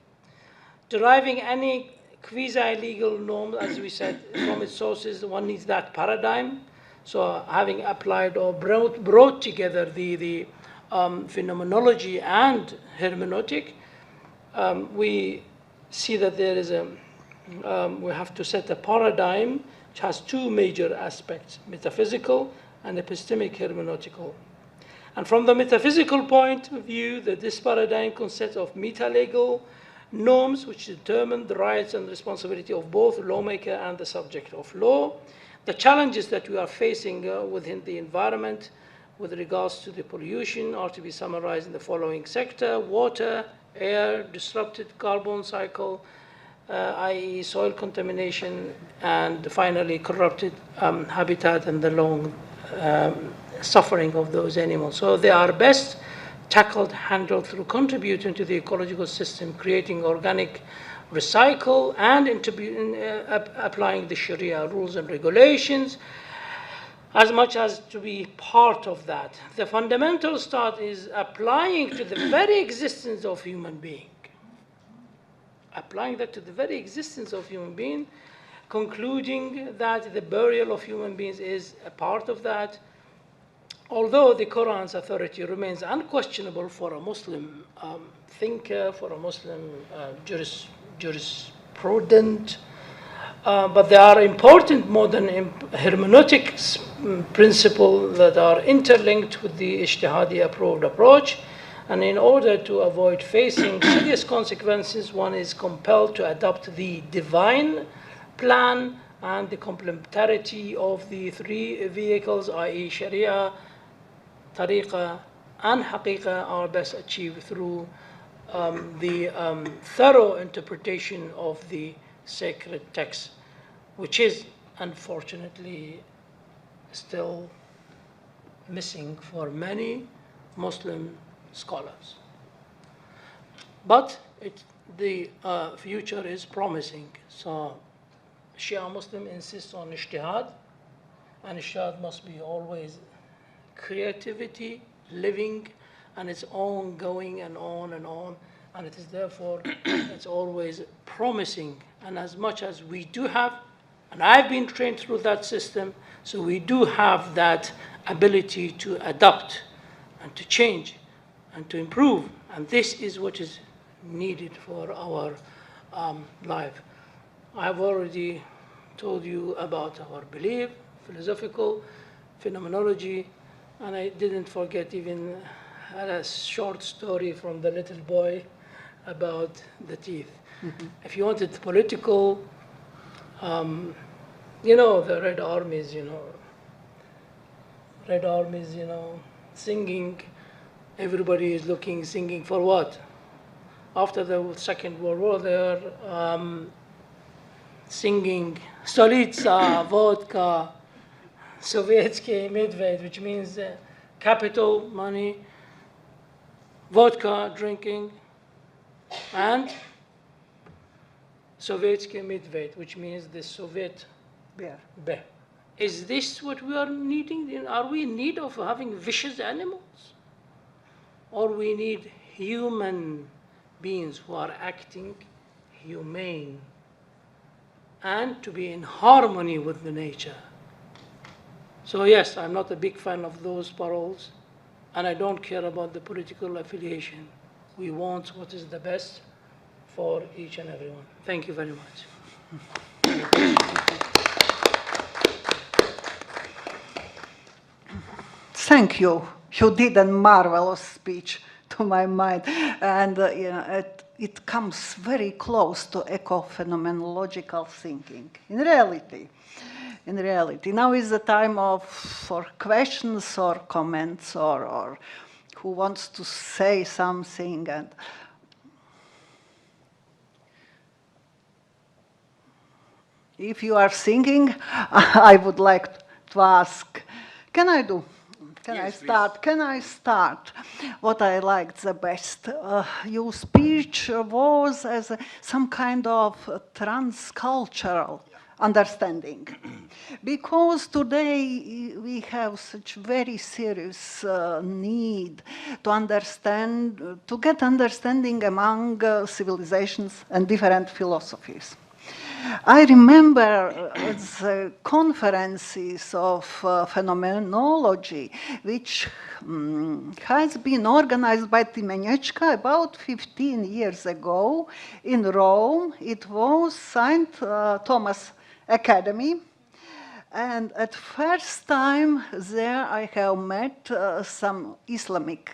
Deriving any quasi-legal norm, as we said, from its sources, one needs that paradigm. So having applied or brought together the phenomenology and hermeneutic, we see that there is we have to set a paradigm which has two major aspects, metaphysical and epistemic hermeneutical. And from the metaphysical point of view, this paradigm consists of meta-legal norms which determine the rights and responsibility of both lawmaker and the subject of law. The challenges that we are facing within the environment with regards to the pollution are to be summarized in the following sector: water, air, disrupted carbon cycle, i.e. soil contamination, and finally corrupted habitat and the long suffering of those animals. So they are best tackled, handled through contributing to the ecological system, creating organic recycle, and applying the Sharia rules and regulations as much as to be part of that. The fundamental start is applying to the very existence of human being. Applying that to the very existence of human being, concluding that the burial of human beings is a part of that. Although the Quran's authority remains unquestionable for a Muslim thinker, for a Muslim jurisprudent, but there are important modern hermeneutic principles that are interlinked with the ijtihadi approved approach. And in order to avoid facing serious consequences, one is compelled to adopt the divine plan and the complementarity of the three vehicles, i.e. Sharia, Tariqa, and Haqiqa, are best achieved through the thorough interpretation of the sacred text, which is unfortunately still missing for many Muslim scholars. But the future is promising. So Shia Muslim insists on ijtihad, and ijtihad must be always creativity, living, and it's ongoing and on, and it is therefore, it's always promising. And as much as we do have, and I've been trained through that system, so we do have that ability to adapt and to change and to improve. And this is what is needed for our life. I've already told you about our belief, philosophical, phenomenology, and I didn't forget even a short story from the little boy about the teeth. Mm-hmm. If you wanted political, you know, the Red Armies, singing, everybody is looking, singing for what? After the Second World War, they are singing Stolitsa, vodka, Sovietsky Medved, which means capital, money, vodka, drinking, and Sovietsky Medved, which means the Soviet bear. Is this what we are needing? Are we in need of having vicious animals? Or we need human beings who are acting humane and to be in harmony with the nature? So yes, I'm not a big fan of those paroles, and I don't care about the political affiliation. We want what is the best for each and everyone. Thank you very much. Thank you. You did a marvelous speech to my mind, and it comes very close to eco-phenomenological thinking. In reality, now is the time for questions or comments, or who wants to say something. And if you are thinking, I would like to ask, can I start? Can I start? What I liked the best, your speech was as some kind of transcultural understanding. Because today we have such very serious need to understand, to get understanding among civilizations and different philosophies. I remember the conferences of phenomenology, which has been organized by Timenechka about 15 years ago in Rome. It was St. Thomas Academy. And at first time there I have met some Islamic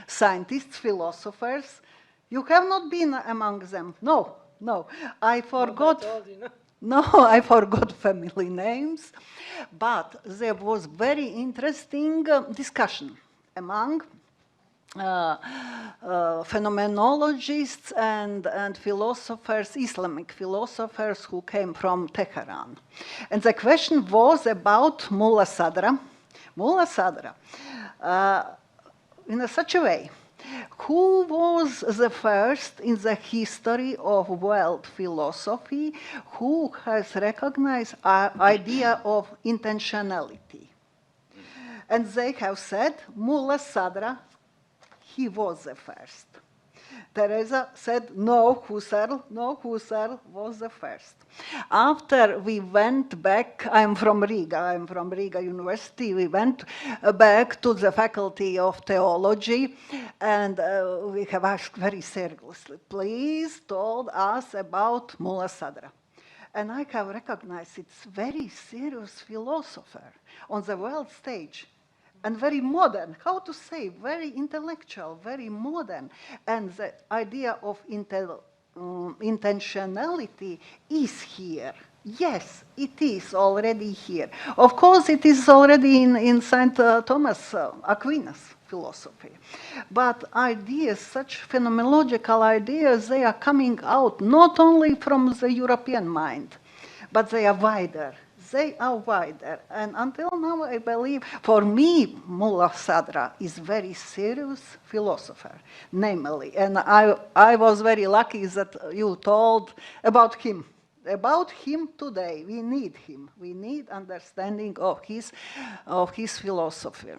scientists, philosophers. You have not been among them? No. I forgot. No, I forgot family names. But there was very interesting discussion among phenomenologists and philosophers, Islamic philosophers who came from Tehran. And the question was about Mullah Sadra. Mullah Sadra, in such a way, who was the first in the history of world philosophy who has recognized the idea of intentionality? And they have said, Mullah Sadra, he was the first. Teresa said, no, Husserl was the first. After we went back, I'm from Riga University, we went back to the Faculty of Theology, and we have asked very seriously, please told us about Mullah Sadra. And I have recognized it's very serious philosopher on the world stage. And very modern, how to say, very intellectual, very modern. And the idea of intentionality is here. Yes, it is already here. Of course, it is already in St. Thomas Aquinas philosophy. But ideas, such phenomenological ideas, they are coming out not only from the European mind, but they are wider. They are wider. And until now, I believe, for me, Mullah Sadra is very serious philosopher, namely. And I was very lucky that you told about him. About him today, we need him. We need understanding of his philosophy.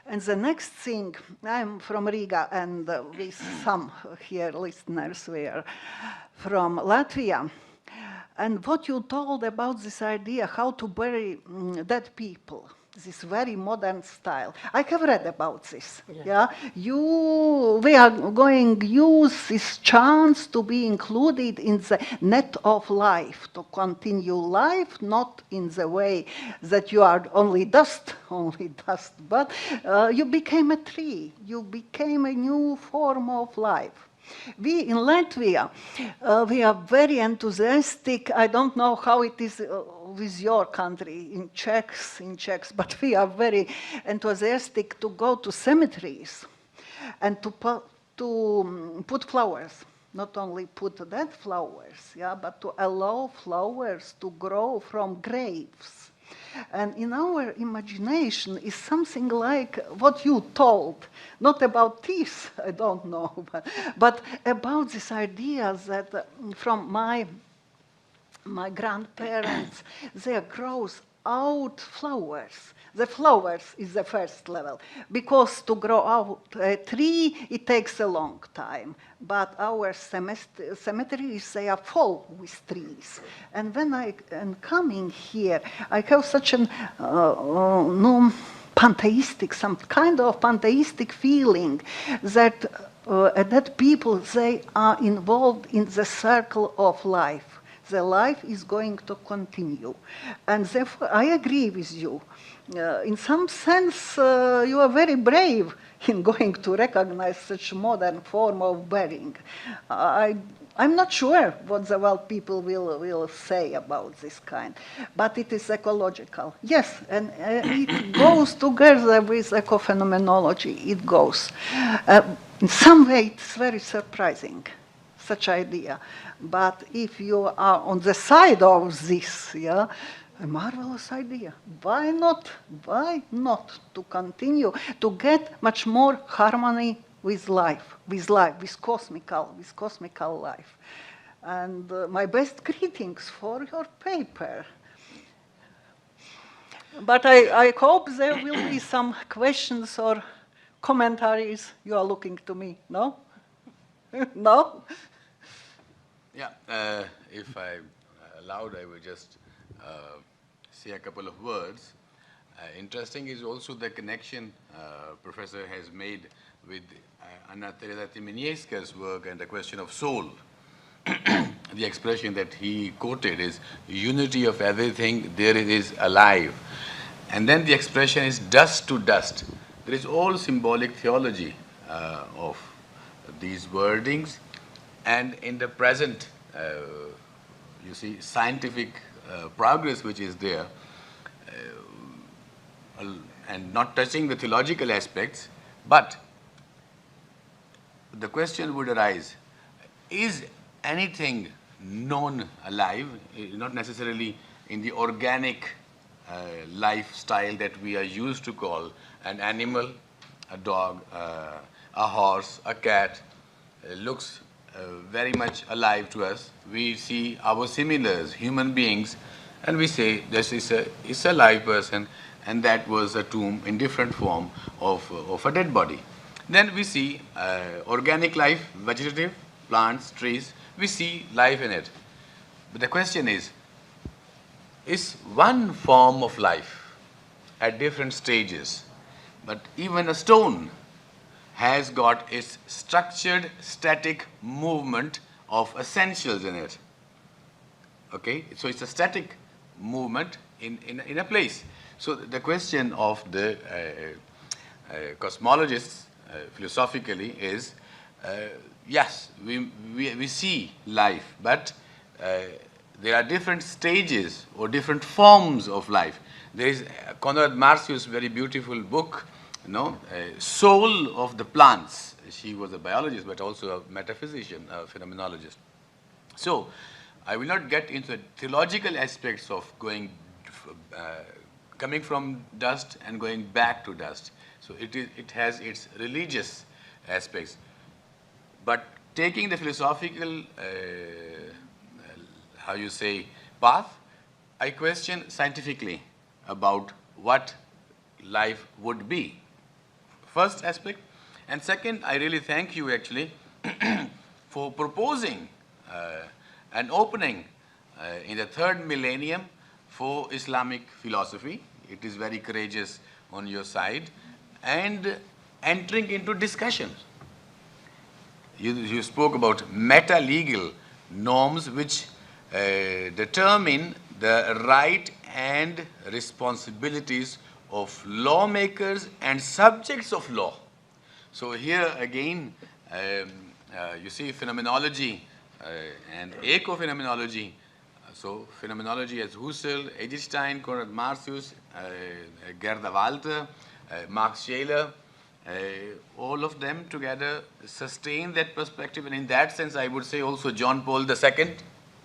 And the next thing, I'm from Riga, and with some here listeners were from Latvia. And what you told about this idea, how to bury dead people, this very modern style. I have read about this. Yeah, we are going to use this chance to be included in the net of life, to continue life, not in the way that you are only dust, but you became a tree. You became a new form of life. We in Latvia, we are very enthusiastic. I don't know how it is with your country, in Czechs, but we are very enthusiastic to go to cemeteries and to put flowers. Not only put dead flowers, yeah, but to allow flowers to grow from graves. And in our imagination is something like what you told, not about this, I don't know, but about this idea that from my grandparents, there grows out flowers. The flowers is the first level, because to grow out a tree, it takes a long time. But our cemeteries, they are full with trees. And when I am coming here, I have such an pantheistic, some kind of pantheistic feeling that people, they are involved in the circle of life. The life is going to continue. And therefore, I agree with you. In some sense, you are very brave in going to recognize such modern form of burying. I'm not sure what the world people will say about this kind, but it is ecological. Yes, and it goes together with ecophenomenology. It goes. In some way, it's very surprising, such idea. But if you are on the side of this, yeah, a marvelous idea. Why not? Why not to continue to get much more harmony with life, with cosmical life? And my best greetings for your paper. But I hope there will be some questions or commentaries. You are looking to me, no? No? Yeah, if I'm allowed, I will just say a couple of words. Interesting is also the connection Professor has made with Anna Teresa Timinyeska's work and the question of soul. The expression that he quoted is unity of everything, there it is alive. And then the expression is dust to dust. There is all symbolic theology of these wordings. And in the present, you see, scientific progress which is there, and not touching the theological aspects, but the question would arise, is anything known alive, not necessarily in the organic lifestyle that we are used to call an animal, a dog, a horse, a cat, looks very much alive to us. We see our similars, human beings, and we say this is a live person, and that was a tomb in different form of a dead body. Then we see organic life, vegetative, plants, trees, we see life in it. But the question is one form of life at different stages, but even a stone has got its structured static movement of essentials in it. Okay, so it's a static movement in a place. So the question of the cosmologists philosophically is, yes, we see life, but there are different stages or different forms of life. There is Konrad Marcius' very beautiful book, Soul of the Plants. She was a biologist, but also a metaphysician, a phenomenologist. So, I will not get into the theological aspects of coming from dust and going back to dust. So, it has its religious aspects. But taking the philosophical, path, I question scientifically about what life would be. First aspect. And second, I really thank you actually for proposing an opening in the third millennium for Islamic philosophy. It is very courageous on your side. And entering into discussions. You spoke about meta-legal norms which determine the right and responsibilities of lawmakers and subjects of law. So here again, you see phenomenology and eco-phenomenology. So phenomenology as Husserl, Edelstein, Konrad Marcius, Gerda Walter, Max Scheler, all of them together sustain that perspective. And in that sense, I would say also John Paul II,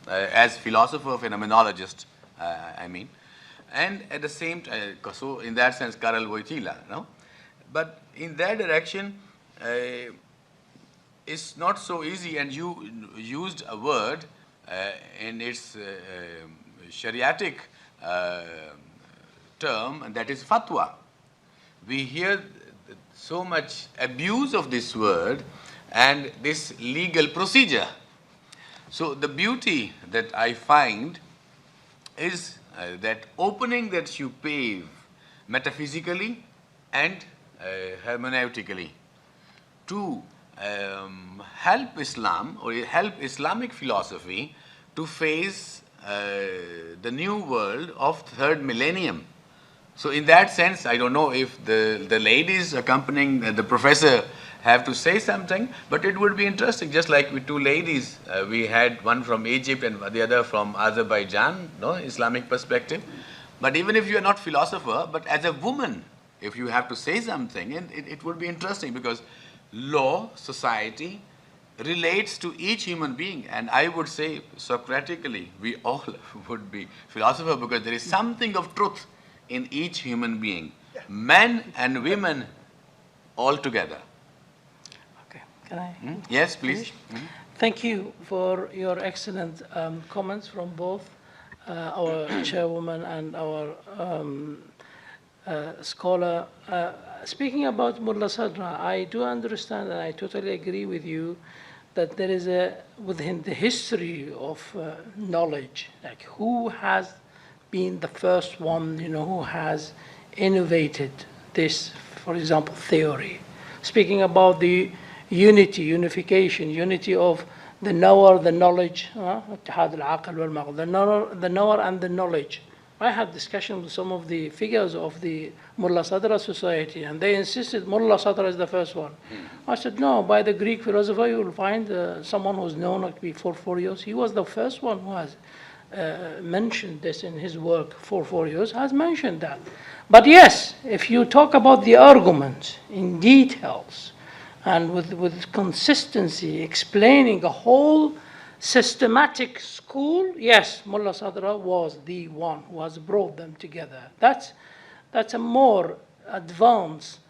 as philosopher, phenomenologist, I mean. And at the same time, so in that sense, Karl Wojtyla, no? But in that direction, it's not so easy, and you used a word in its Shariatic term, and that is fatwa. We hear so much abuse of this word and this legal procedure. So the beauty that I find is that opening that you pave metaphysically and hermeneutically to help Islam or help Islamic philosophy to face the new world of third millennium. So in that sense, I don't know if the ladies accompanying the professor have to say something, but it would be interesting, just like with two ladies, we had one from Egypt and the other from Azerbaijan, Islamic perspective. But even if you are not philosopher, but as a woman, if you have to say something, and it would be interesting because law, society, relates to each human being. And I would say, Socratically, we all would be philosopher because there is something of truth in each human being, men and women all together. Okay, can I? Yes, please. Thank you for your excellent comments from both our chairwoman and our scholar. Speaking about Mullah Sadra, I do understand and I totally agree with you that there is within the history of knowledge, like who has been the first one, who has innovated this, for example, theory. Speaking about the unity of the knower, the knowledge, the knower and the knowledge. I had discussion with some of the figures of the Mullah Sadra Society, and they insisted Mullah Sadra is the first one. I said, no, by the Greek philosopher, you will find someone who's known like before 4 years. He was the first one who has mentioned this in his work for 4 years, has mentioned that. But yes, if you talk about the argument in details and with consistency, explaining a whole systematic school, yes, Mullah Sadra was the one who has brought them together. That's a more advanced,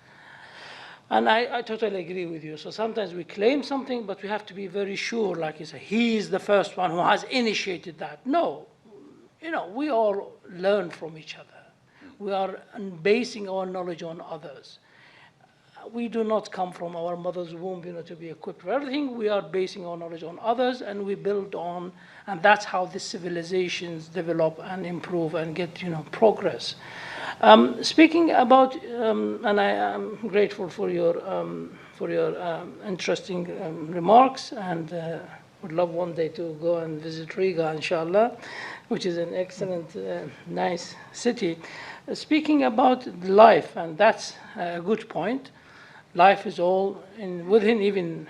and I totally agree with you. So sometimes we claim something, but we have to be very sure, like you say, he is the first one who has initiated that. No, we all learn from each other. We are basing our knowledge on others. We do not come from our mother's womb, to be equipped for everything. We are basing our knowledge on others, and we build on, and that's how the civilizations develop and improve and get, progress. Speaking about, and I am grateful for your interesting remarks, and would love one day to go and visit Riga, inshallah, which is an excellent, nice city. Speaking about life, and that's a good point. life is all within even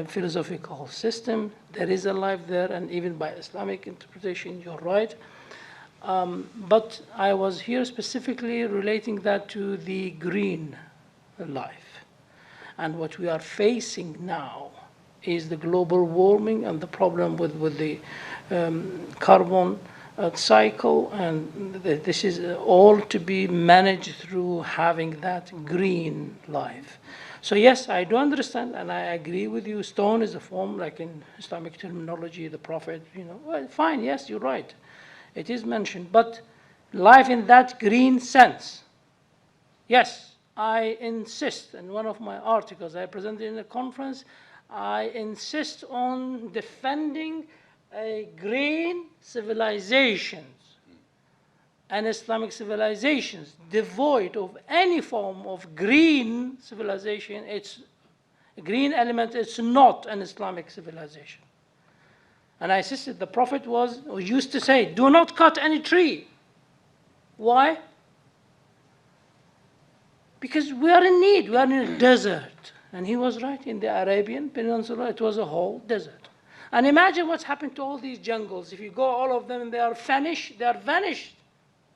philosophical system. There is a life there, and even by Islamic interpretation, you're right. But I was here specifically relating that to the green life. And what we are facing now is the global warming and the problem with the carbon cycle, and this is all to be managed through having that green life. So yes, I do understand, and I agree with you. Stone is a form, like in Islamic terminology, the Prophet, well, fine, yes, you're right. It is mentioned, but life in that green sense, yes, I insist, in one of my articles I presented in a conference, I insist on defending a green civilizations and Islamic civilizations devoid of any form of green civilization. It's a green element, it's not an Islamic civilization. And I insisted, the Prophet used to say, do not cut any tree. Why? Because we are in need, we are in a desert. And he was right, in the Arabian Peninsula, it was a whole desert. And imagine what's happened to all these jungles. If you go all of them, they are vanished.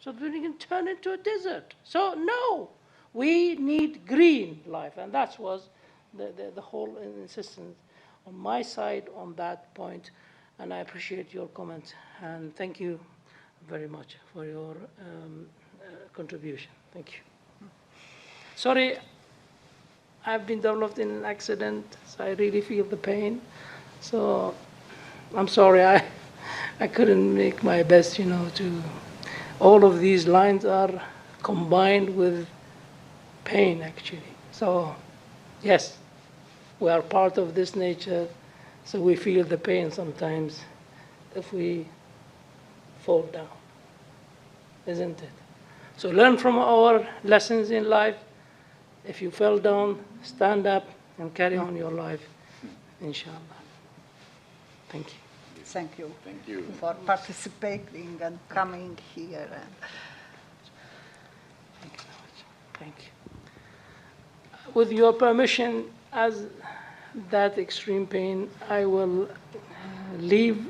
So we can turn into a desert. So no, we need green life. And that was the whole insistence on my side on that point. And I appreciate your comment. And thank you very much for your contribution. Thank you. Sorry, I've been developed in an accident, so I really feel the pain. So I'm sorry, I couldn't make my best, to, all of these lines are combined with pain, actually. So yes, we are part of this nature, so we feel the pain sometimes if we fall down, isn't it? So learn from our lessons in life. If you fell down, stand up and carry on your life, inshallah. Thank you. Thank you. Thank you for participating and coming here. Thank you very much. Thank you. With your permission, as that extreme pain, I will leave,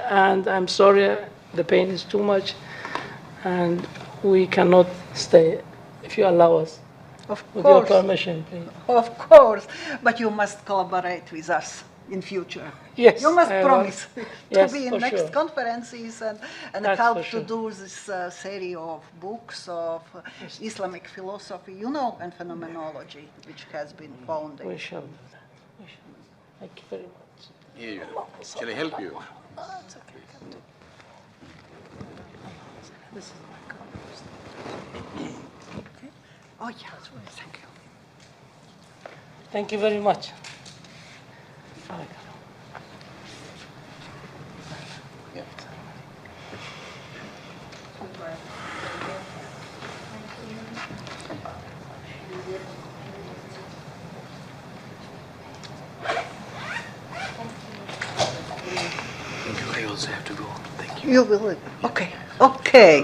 and I'm sorry, the pain is too much, and we cannot stay, if you allow us. Of with course. Your permission, please. Of course, but you must collaborate with us in future. Yes. You must promise to be in next sure. conferences and help to do this series of books of Islamic philosophy, and phenomenology, which has been founded. We shall do that. Thank you very much. Here you go. Shall I help you? It's okay. This is my card. Okay. Oh, yeah. Thank you. Thank you very much. Yeah. I also have to go. Thank you. You will. Okay. Okay.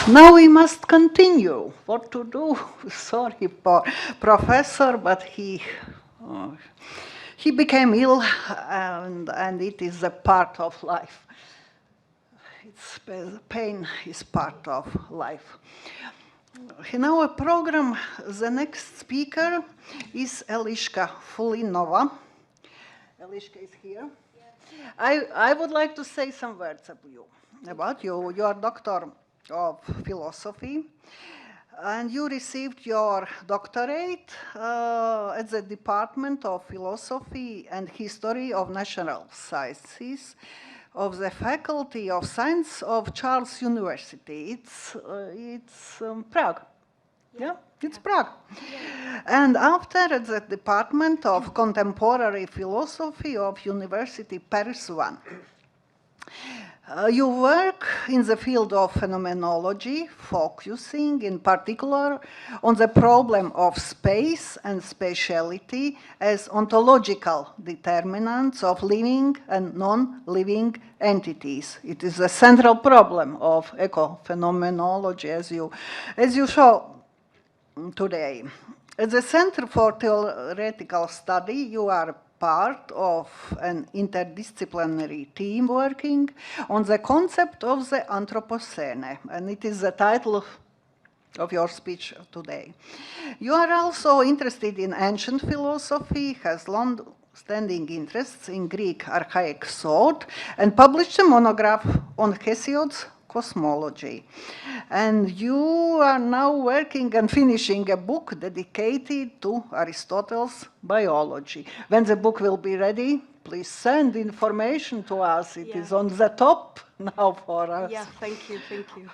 Now we must continue. What to do? Sorry, professor, but he became ill, and it is a part of life. Pain is part of life. In our program, the next speaker is Eliška Fulinova. Eliška is here. I would like to say some words about you. You are doctor of philosophy, and you received your doctorate at the Department of Philosophy and History of Natural Sciences of the Faculty of Science of Charles University. It's Prague. Yeah, it's Prague. Yeah. And after at the Department of Contemporary Philosophy of University Paris I. You work in the field of phenomenology, focusing in particular on the problem of space and spatiality as ontological determinants of living and non-living entities. It is a central problem of eco-phenomenology, as you show today. At the Center for Theoretical Study, you are part of an interdisciplinary team working on the concept of the Anthropocene, and it is the title of your speech today. You are also interested in ancient philosophy, has long-standing interests in Greek archaic thought, and published a monograph on Hesiod's cosmology. And you are now working and finishing a book dedicated to Aristotle's biology. When the book will be ready, please send information to us. It is on the top now for us. Yeah, thank you, thank you.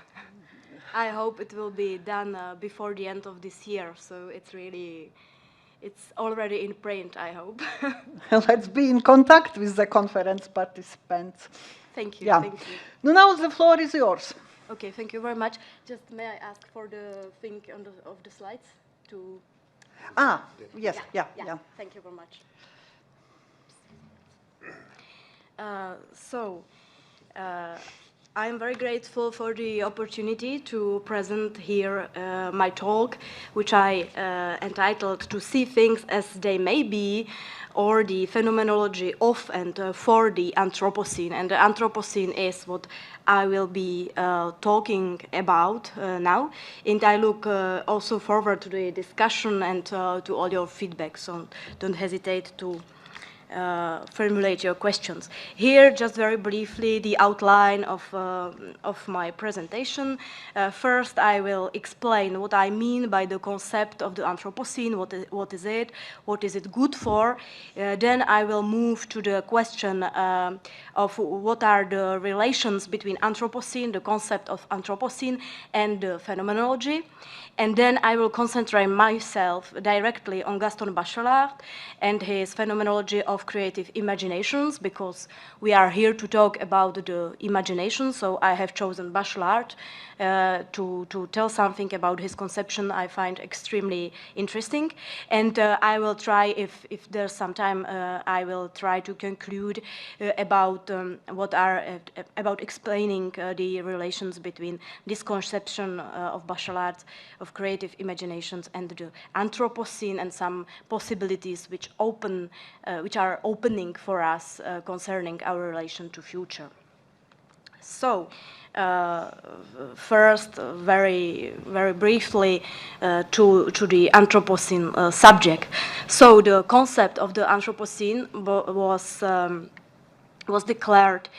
I hope it will be done before the end of this year, so it's already in print, I hope. Let's be in contact with the conference participants. Thank you, Yeah. thank you. Now the floor is yours. Okay, thank you very much. Just may I ask for the thing of the slides to... Yes, yeah. Thank you very much. I'm very grateful for the opportunity to present here my talk, which I entitled "To See Things as They May Be," or the phenomenology of and for the Anthropocene. And the Anthropocene is what I will be talking about now. And I look also forward to the discussion and to all your feedback, so don't hesitate to formulate your questions. Here, just very briefly, the outline of my presentation. First, I will explain what I mean by the concept of the Anthropocene, what is it good for. Then I will move to the question of what are the relations between Anthropocene, the concept of Anthropocene, and the phenomenology. And then I will concentrate myself directly on Gaston Bachelard and his phenomenology of creative imaginations, because we are here to talk about the imagination, so I have chosen Bachelard to tell something about his conception I find extremely interesting. And I will try, if there's some time, I will try to conclude about about explaining the relations between this conception of Bachelard of creative imaginations and the Anthropocene, and some possibilities which are opening for us concerning our relation to future. So, first, very briefly, to the Anthropocene subject. So, the concept of the Anthropocene was declared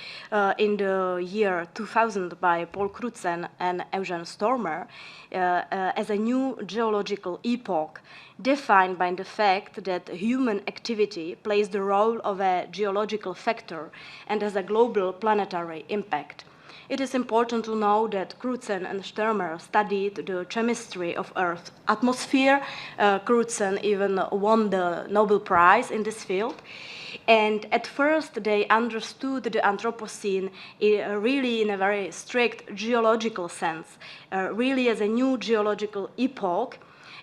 in the year 2000 by Paul Crutzen and Eugene Stormer as a new geological epoch, defined by the fact that human activity plays the role of a geological factor and has a global planetary impact. It is important to know that Crutzen and Stormer studied the chemistry of Earth's atmosphere. Crutzen even won the Nobel Prize in this field. And at first, they understood the Anthropocene really in a very strict geological sense, really as a new geological epoch.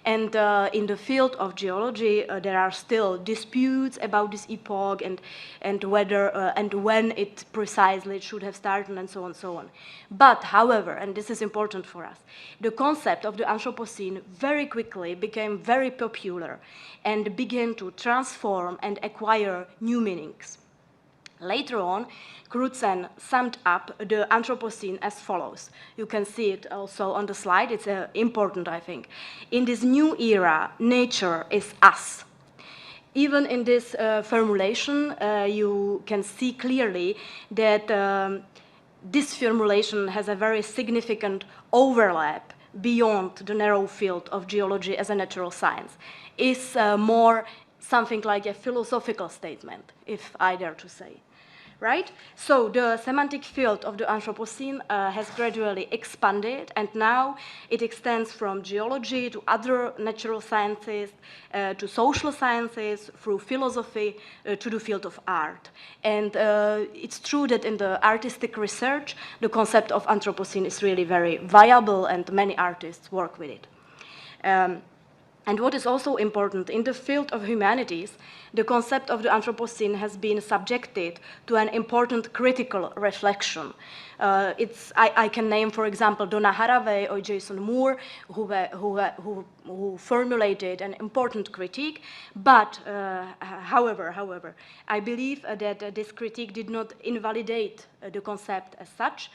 And in the field of geology, there are still disputes about this epoch and whether and when it precisely should have started, and so on and so on. But, however, and this is important for us, the concept of the Anthropocene very quickly became very popular and began to transform and acquire new meanings. Later on, Crutzen summed up the Anthropocene as follows. You can see it also on the slide. It's important, I think. In this new era, nature is us. Even in this formulation, you can see clearly that this formulation has a very significant overlap beyond the narrow field of geology as a natural science. It's more something like a philosophical statement, if I dare to say. right? So the semantic field of the Anthropocene has gradually expanded, and now it extends from geology to other natural sciences, to social sciences, through philosophy, to the field of art. And it's true that in the artistic research, the concept of Anthropocene is really very viable, and many artists work with it. And what is also important, in the field of humanities, the concept of the Anthropocene has been subjected to an important critical reflection. I can name, for example, Donna Haraway or Jason Moore, who formulated an important critique. But, however, I believe that this critique did not invalidate the concept as such.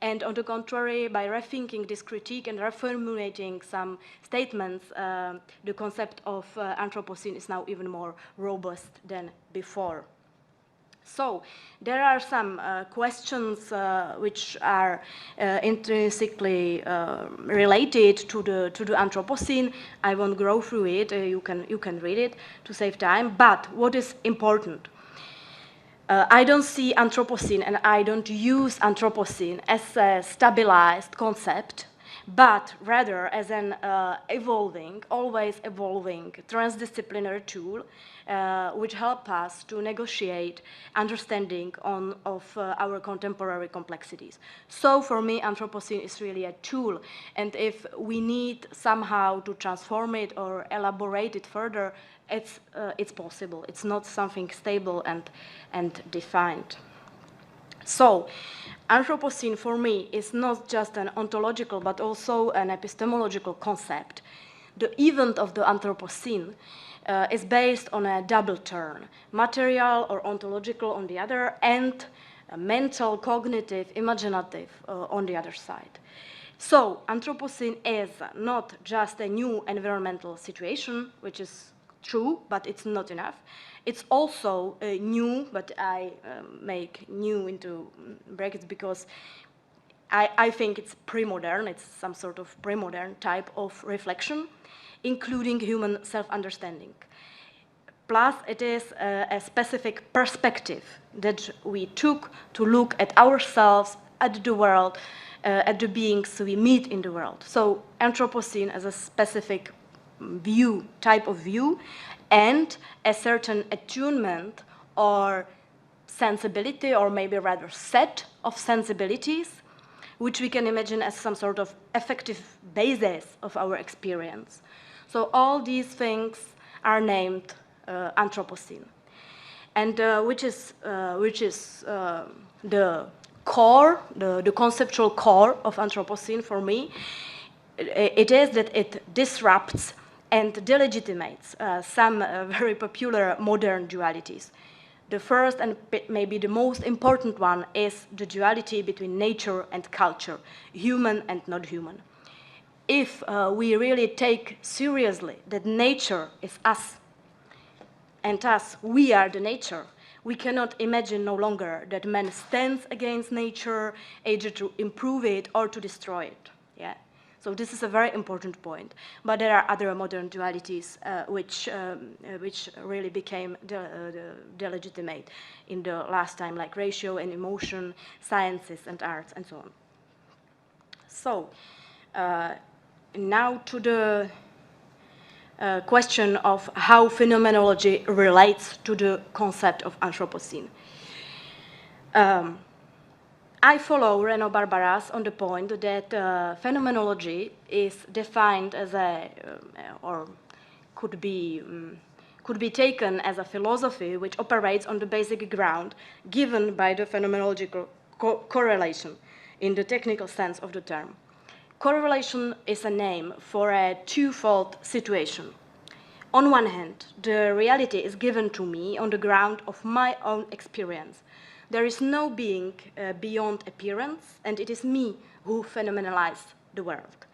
And on the contrary, by rethinking this critique and reformulating some statements, the concept of Anthropocene is now even more robust than before. So there are some questions which are intrinsically related to the Anthropocene. I won't go through it. You can read it to save time. But what is important? I don't see Anthropocene, and I don't use Anthropocene as a stabilized concept, but rather as an always evolving transdisciplinary tool, which help us to negotiate understanding of our contemporary complexities. So for me, Anthropocene is really a tool, and if we need somehow to transform it or elaborate it further, it's possible. It's not something stable and defined. So, Anthropocene for me is not just an ontological but also an epistemological concept. The event of the Anthropocene is based on a double turn, material or ontological on the other, and mental, cognitive, imaginative on the other side. So, Anthropocene is not just a new environmental situation, which is true, but it's not enough. It's also new, but I make new into brackets because I think it's pre-modern. It's some sort of pre-modern type of reflection, including human self-understanding. Plus, it is a specific perspective that we took to look at ourselves, at the world, at the beings we meet in the world. So, Anthropocene as a specific view, type of view, and a certain attunement or sensibility, or maybe rather set of sensibilities, which we can imagine as some sort of effective basis of our experience. So all these things are named Anthropocene, and which is the core, the conceptual core of Anthropocene for me. It is that it disrupts and delegitimates some very popular modern dualities. The first and maybe the most important one is the duality between nature and culture, human and not human. If we really take seriously that nature is us, and us, we are the nature, we cannot imagine no longer that man stands against nature, either to improve it or to destroy it. Yeah. So this is a very important point. But there are other modern dualities which really became delegitimate in the last time, like ratio and emotion, sciences and arts, and so on. So now to the question of how phenomenology relates to the concept of Anthropocene. I follow Reno Barbaras on the point that phenomenology is defined as or could be taken as a philosophy which operates on the basic ground given by the phenomenological correlation in the technical sense of the term. Correlation is a name for a twofold situation. On one hand, the reality is given to me on the ground of my own experience. There is no being beyond appearance, and it is me who phenomenalizes the world.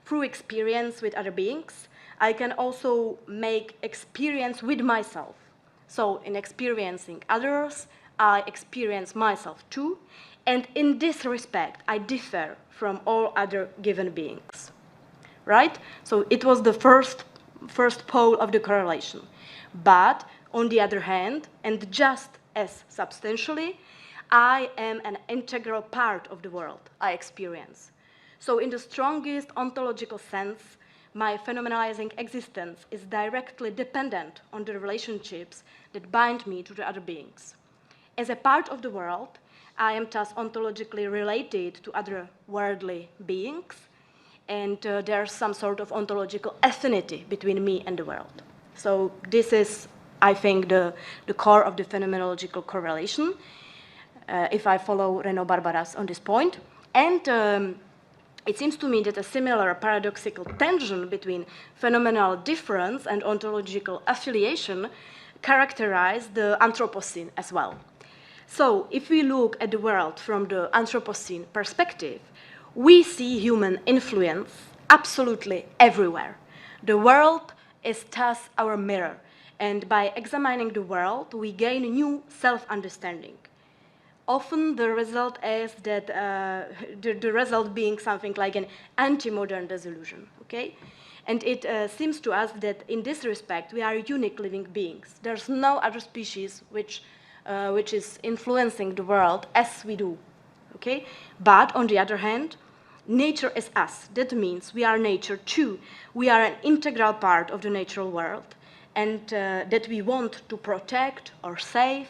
Through experience with other beings, I can also make experience with myself. So in experiencing others, I experience myself too, and in this respect, I differ from all other given beings. Right? So it was the first pole of the correlation. But on the other hand, and just as substantially, I am an integral part of the world I experience. So in the strongest ontological sense, my phenomenalizing existence is directly dependent on the relationships that bind me to the other beings. As a part of the world, I am thus ontologically related to other worldly beings, and there's some sort of ontological affinity between me and the world. So this is, I think, the core of the phenomenological correlation, if I follow Renaud Barbaras on this point. And it seems to me that a similar paradoxical tension between phenomenal difference and ontological affiliation characterize the Anthropocene as well. So if we look at the world from the Anthropocene perspective, we see human influence absolutely everywhere. The world is thus our mirror, and by examining the world, we gain new self-understanding. Often the result is that the result being something like an anti-modern disillusion, okay? And it seems to us that in this respect, we are unique living beings. There's no other species which is influencing the world as we do, okay? But on the other hand, nature is us. That means we are nature too. We are an integral part of the natural world, and that we want to protect or save.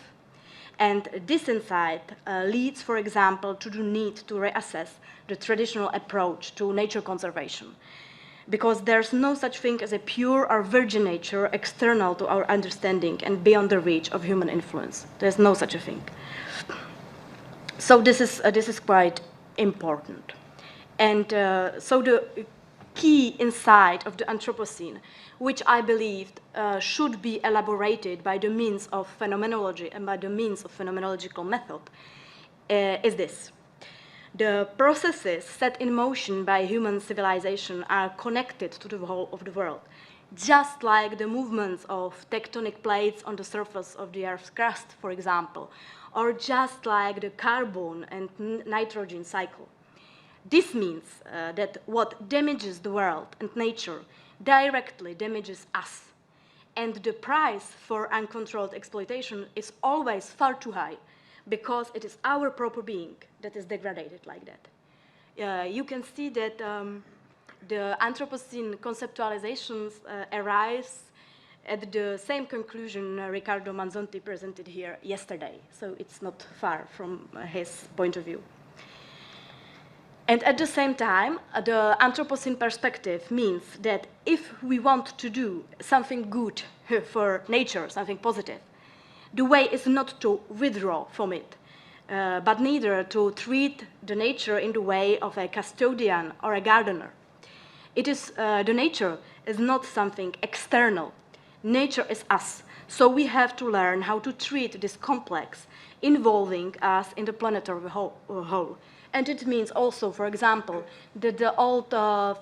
And this insight leads, for example, to the need to reassess the traditional approach to nature conservation, because there's no such thing as a pure or virgin nature external to our understanding and beyond the reach of human influence. There's no such a thing. So this is quite important. And so the key insight of the Anthropocene, which I believe should be elaborated by the means of phenomenology and by the means of phenomenological method, is this. The processes set in motion by human civilization are connected to the whole of the world, just like the movements of tectonic plates on the surface of the Earth's crust, for example, or just like the carbon and nitrogen cycle. This means that what damages the world and nature directly damages us. And the price for uncontrolled exploitation is always far too high, because it is our proper being that is degraded like that. You can see that the Anthropocene conceptualizations arise at the same conclusion Riccardo Manzonti presented here yesterday, so it's not far from his point of view. And at the same time, the Anthropocene perspective means that if we want to do something good for nature, something positive, the way is not to withdraw from it, but neither to treat the nature in the way of a custodian or a gardener. It is, the nature is not something external. Nature is us. So we have to learn how to treat this complex involving us in the planetary whole. And it means also, for example, that the old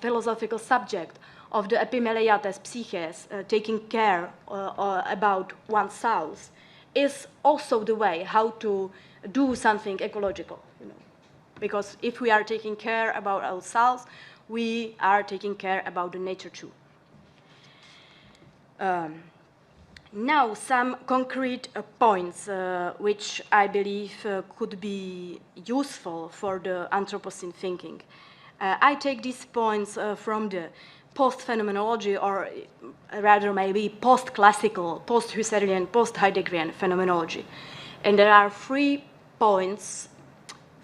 philosophical subject of the epimeleates psyches, taking care about oneself, is also the way how to do something ecological. You know? Because if we are taking care about ourselves, we are taking care about the nature too. Now, some concrete points which I believe could be useful for the Anthropocene thinking. I take these points from the post-phenomenology, or rather maybe post-classical, post-Husserlian, post-Heideggerian phenomenology. And there are 3 points,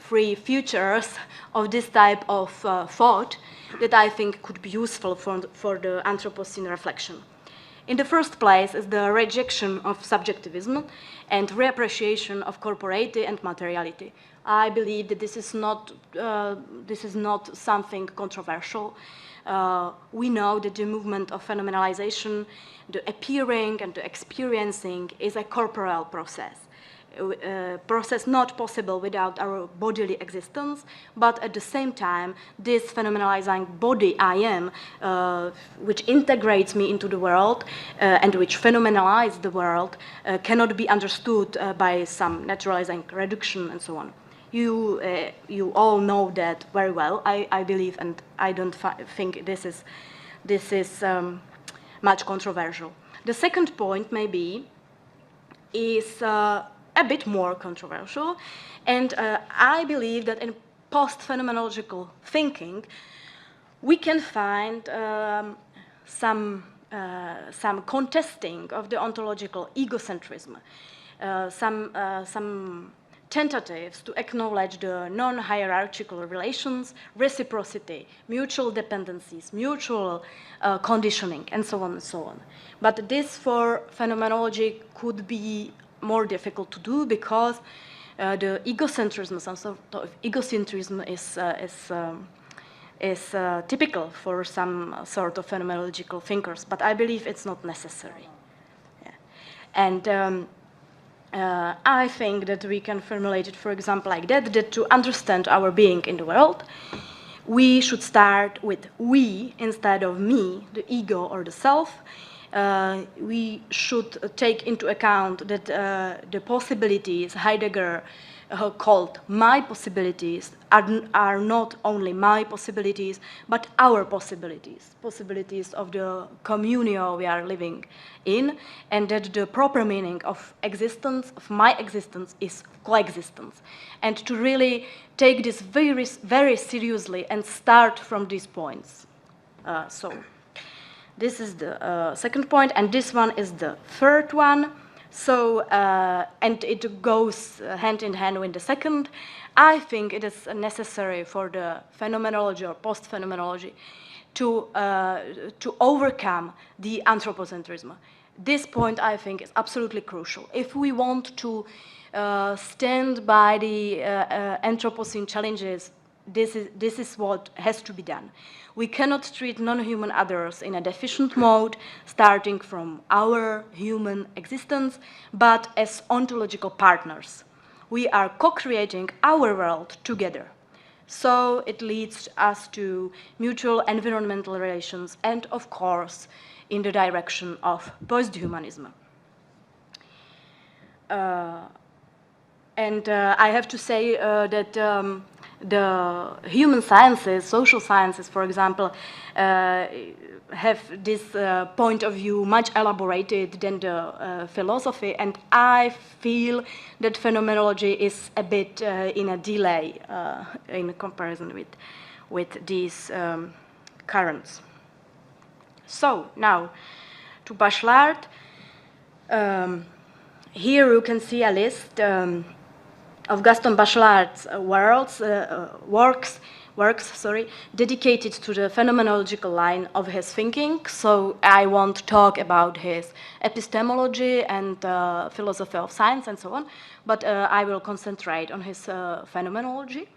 3 features of this type of thought that I think could be useful for the Anthropocene reflection. In the first place is the rejection of subjectivism and reappreciation of corporeity and materiality. I believe that this is not something controversial. We know that the movement of phenomenalization, the appearing and the experiencing, is a corporeal process. Process not possible without our bodily existence, but at the same time, this phenomenalizing body I am, which integrates me into the world and which phenomenalizes the world, cannot be understood by some naturalizing reduction and so on. You all know that very well, I believe, and I don't think this is much controversial. The second point maybe is a bit more controversial. And I believe that in post-phenomenological thinking, we can find some contesting of the ontological egocentrism, some tentatives to acknowledge the non-hierarchical relations, reciprocity, mutual dependencies, mutual conditioning, and so on and so on. But this for phenomenology could be more difficult to do because the egocentrism, some sort of egocentrism is typical for some sort of phenomenological thinkers, but I believe it's not necessary. Yeah. And I think that we can formulate it, for example, like that to understand our being in the world, we should start with we instead of me, the ego or the self. We should take into account that the possibilities Heidegger called my possibilities are not only my possibilities, but our possibilities, possibilities of the communio we are living in, and that the proper meaning of existence, of my existence, is coexistence. And to really take this very, very seriously and start from these points. So this is the second point, and this one is the third one. So, and it goes hand in hand with the second. I think it is necessary for the phenomenology or post-phenomenology to overcome the anthropocentrism. This point, I think, is absolutely crucial. If we want to stand by the Anthropocene challenges, this is what has to be done. We cannot treat non-human others in a deficient mode, starting from our human existence, but as ontological partners. We are co-creating our world together. So it leads us to mutual environmental relations and, of course, in the direction of post-humanism. And I have to say that the human sciences, social sciences, for example, have this point of view much elaborated than the philosophy, and I feel that phenomenology is a bit in a delay in comparison with these currents. So now to Bachelard. Here you can see a list of Gaston Bachelard's works, dedicated to the phenomenological line of his thinking. So I won't talk about his epistemology and philosophy of science and so on, but I will concentrate on his phenomenology.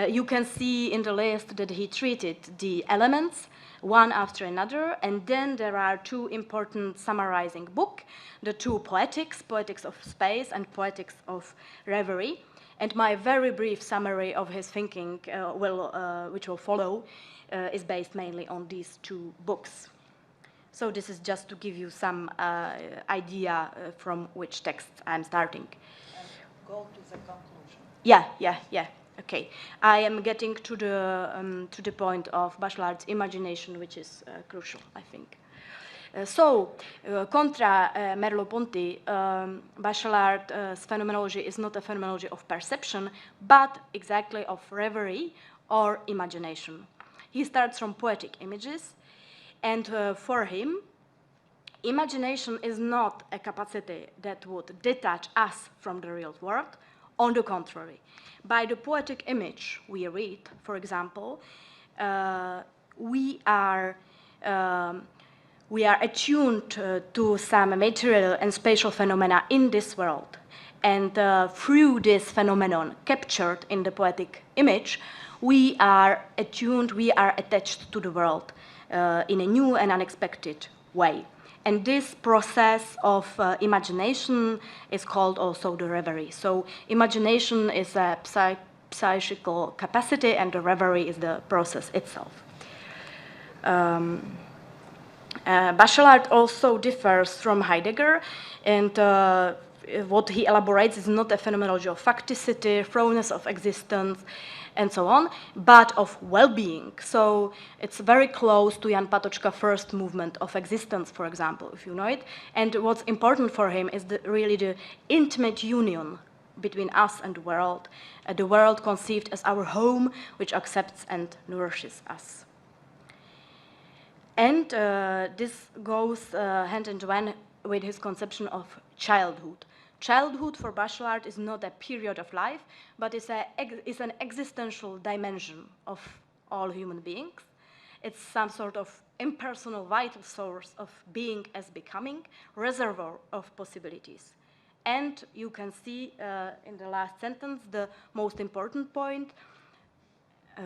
You can see in the list that he treated the elements one after another, and then there are two important summarizing books, the two Poetics, Poetics of Space and Poetics of Reverie. And my very brief summary of his thinking, which will follow, is based mainly on these two books. So this is just to give you some idea from which texts I'm starting. And go to the conclusion. Yeah. Okay, I am getting to the point of Bachelard's imagination, which is crucial, I think. Contra Merleau-Ponty, Bachelard's phenomenology is not a phenomenology of perception, but exactly of reverie or imagination. He starts from poetic images, and for him, imagination is not a capacity that would detach us from the real world. On the contrary, by the poetic image we read, for example, we are attuned to some material and spatial phenomena in this world. And through this phenomenon captured in the poetic image, we are attuned, we are attached to the world in a new and unexpected way. And this process of imagination is called also the reverie. So imagination is a psychical capacity, and the reverie is the process itself. Bachelard also differs from Heidegger, and what he elaborates is not a phenomenology of facticity, thoroughness of existence, and so on, but of well-being. So it's very close to Jan Patočka's first movement of existence, for example, if you know it. And what's important for him is really the intimate union between us and the world conceived as our home, which accepts and nourishes us. And this goes hand in hand with his conception of childhood. Childhood for Bachelard is not a period of life, but it's an existential dimension of all human beings. It's some sort of impersonal vital source of being as becoming, reservoir of possibilities. And you can see in the last sentence the most important point.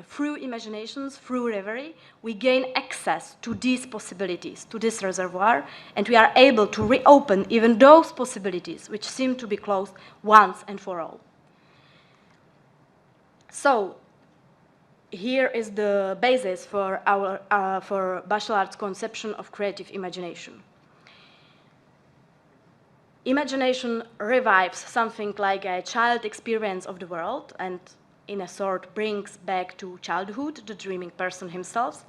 Through imaginations, through reverie, we gain access to these possibilities, to this reservoir, and we are able to reopen even those possibilities which seem to be closed once and for all. So, here is the basis for for Bachelard's conception of creative imagination. Imagination revives something like a child experience of the world and in a sort brings back to childhood the dreaming person himself,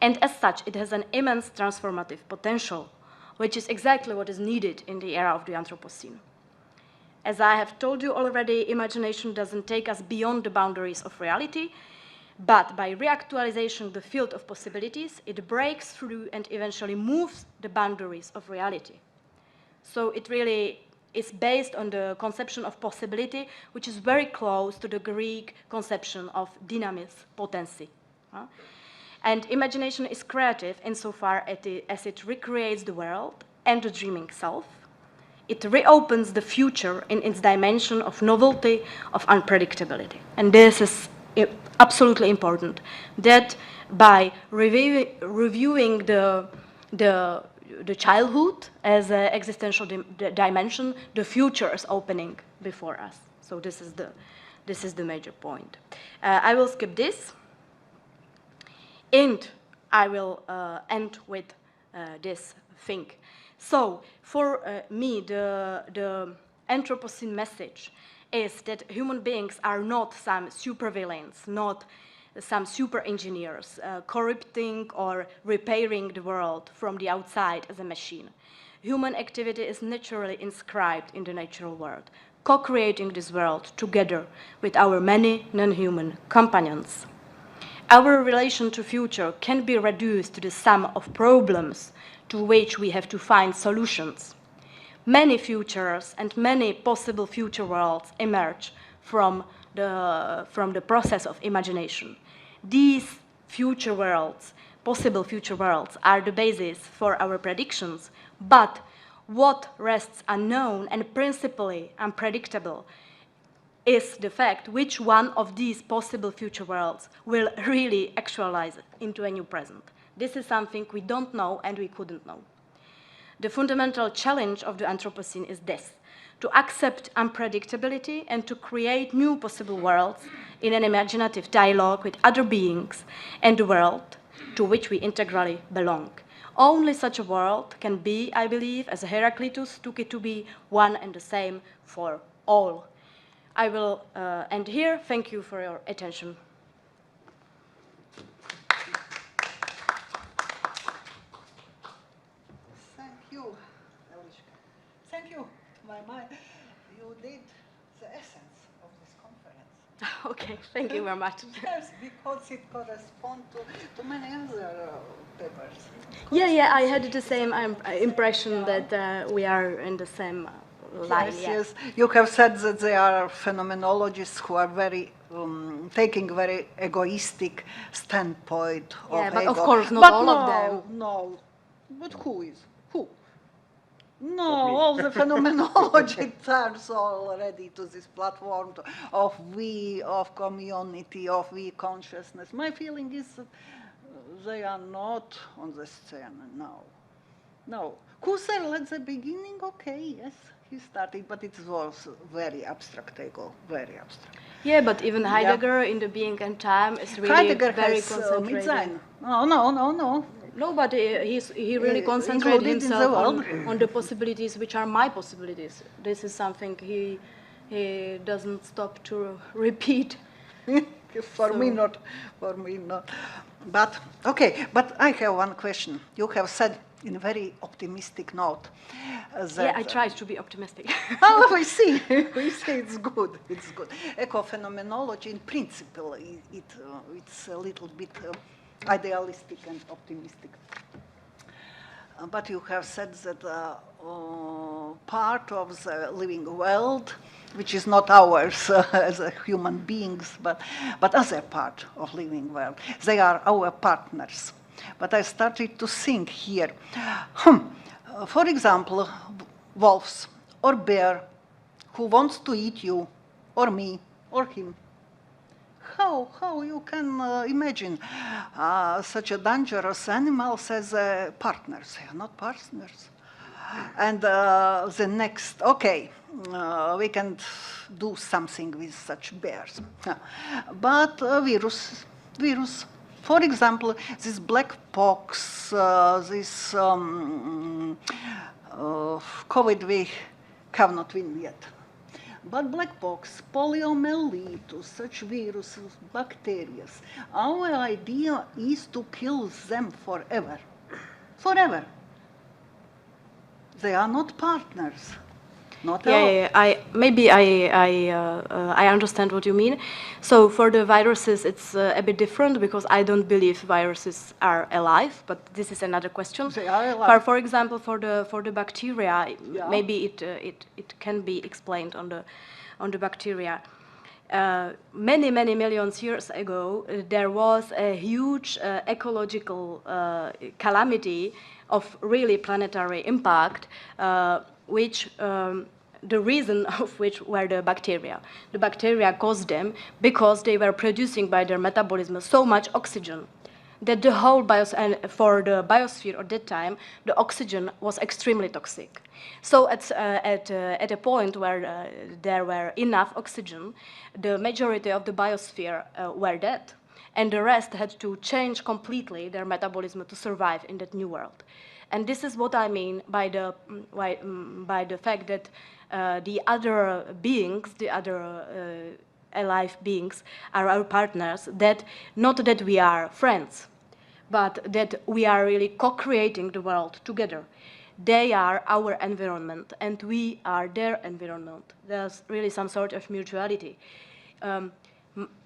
and as such it has an immense transformative potential, which is exactly what is needed in the era of the Anthropocene. As I have told you already, imagination doesn't take us beyond the boundaries of reality, but by reactualization of the field of possibilities, it breaks through and eventually moves the boundaries of reality. So it really is based on the conception of possibility, which is very close to the Greek conception of dynamis, potency. And imagination is creative insofar as it recreates the world and the dreaming self. It reopens the future in its dimension of novelty, of unpredictability. And this is absolutely important, that by reviewing the childhood as an existential dimension, the future is opening before us. So this is the major point. I will skip this, and I will end with this thing. So for me, the Anthropocene message is that human beings are not some supervillains, not some super engineers corrupting or repairing the world from the outside as a machine. Human activity is naturally inscribed in the natural world, co-creating this world together with our many non-human companions. Our relation to future can be reduced to the sum of problems to which we have to find solutions. Many futures and many possible future worlds emerge from the process of imagination. These future worlds, possible future worlds, are the basis for our predictions, but what rests unknown and principally unpredictable is the fact which one of these possible future worlds will really actualize into a new present. This is something we don't know and we couldn't know. The fundamental challenge of the Anthropocene is this: to accept unpredictability and to create new possible worlds in an imaginative dialogue with other beings and the world to which we integrally belong. Only such a world can be, I believe, as Heraclitus took it to be, one and the same for all. I will end here. Thank you for your attention. Thank you, Eliška. Thank you, my. You did the essence of this conference. Okay, thank you very much. Yes, because it corresponds to many other papers. Yeah, I had the same impression that we are in the same line. Yes, yes. You have said that there are phenomenologists who are very taking very egoistic standpoint of yeah, but ego. Of course not all of them. No, but who? No, all the phenomenology turns already to this platform of we, of community, of we consciousness. My feeling is that they are not on the scene now. No. Husserl at the beginning, okay, yes, he started, but it was very abstract ego, very abstract. Yeah, but even Heidegger in The Being and Time is really Heidegger very has concentrated. No. No, but he really concentrated himself on the possibilities which are my possibilities. This is something he doesn't stop to repeat. For me not. But okay, but I have one question. You have said in a very optimistic note that... Yeah, I tried to be optimistic. Oh, we see, it's good, it's good. Eco-phenomenology in principle, it's a little bit idealistic and optimistic. But you have said that part of the living world, which is not ours as human beings, but other part of living world, they are our partners. But I started to think here, for example, wolves or bear who wants to eat you or me or him. How you can imagine such a dangerous animals as partners? They are not partners. And the next, okay, we can do something with such bears. But virus, for example, this black pox, this COVID we have not win yet. But black pox, poliomyelitis, such viruses, bacteria, our idea is to kill them forever. Forever. They are not partners. Not at all. I understand what you mean. So for the viruses, it's a bit different because I don't believe viruses are alive. But this is another question. They are alive. For example, for the bacteria, maybe it can be explained on the bacteria. Many millions years ago, there was a huge ecological calamity of really planetary impact, which the reason of which were the bacteria. The bacteria caused them because they were producing by their metabolism so much oxygen that the whole for the biosphere at that time, the oxygen was extremely toxic. So at a point where there were enough oxygen, the majority of the biosphere were dead, and the rest had to change completely their metabolism to survive in that new world. And this is what I mean by the fact that the other beings, the other alive beings, are our partners. That not that we are friends, but that we are really co-creating the world together. They are our environment, and we are their environment. There's really some sort of mutuality.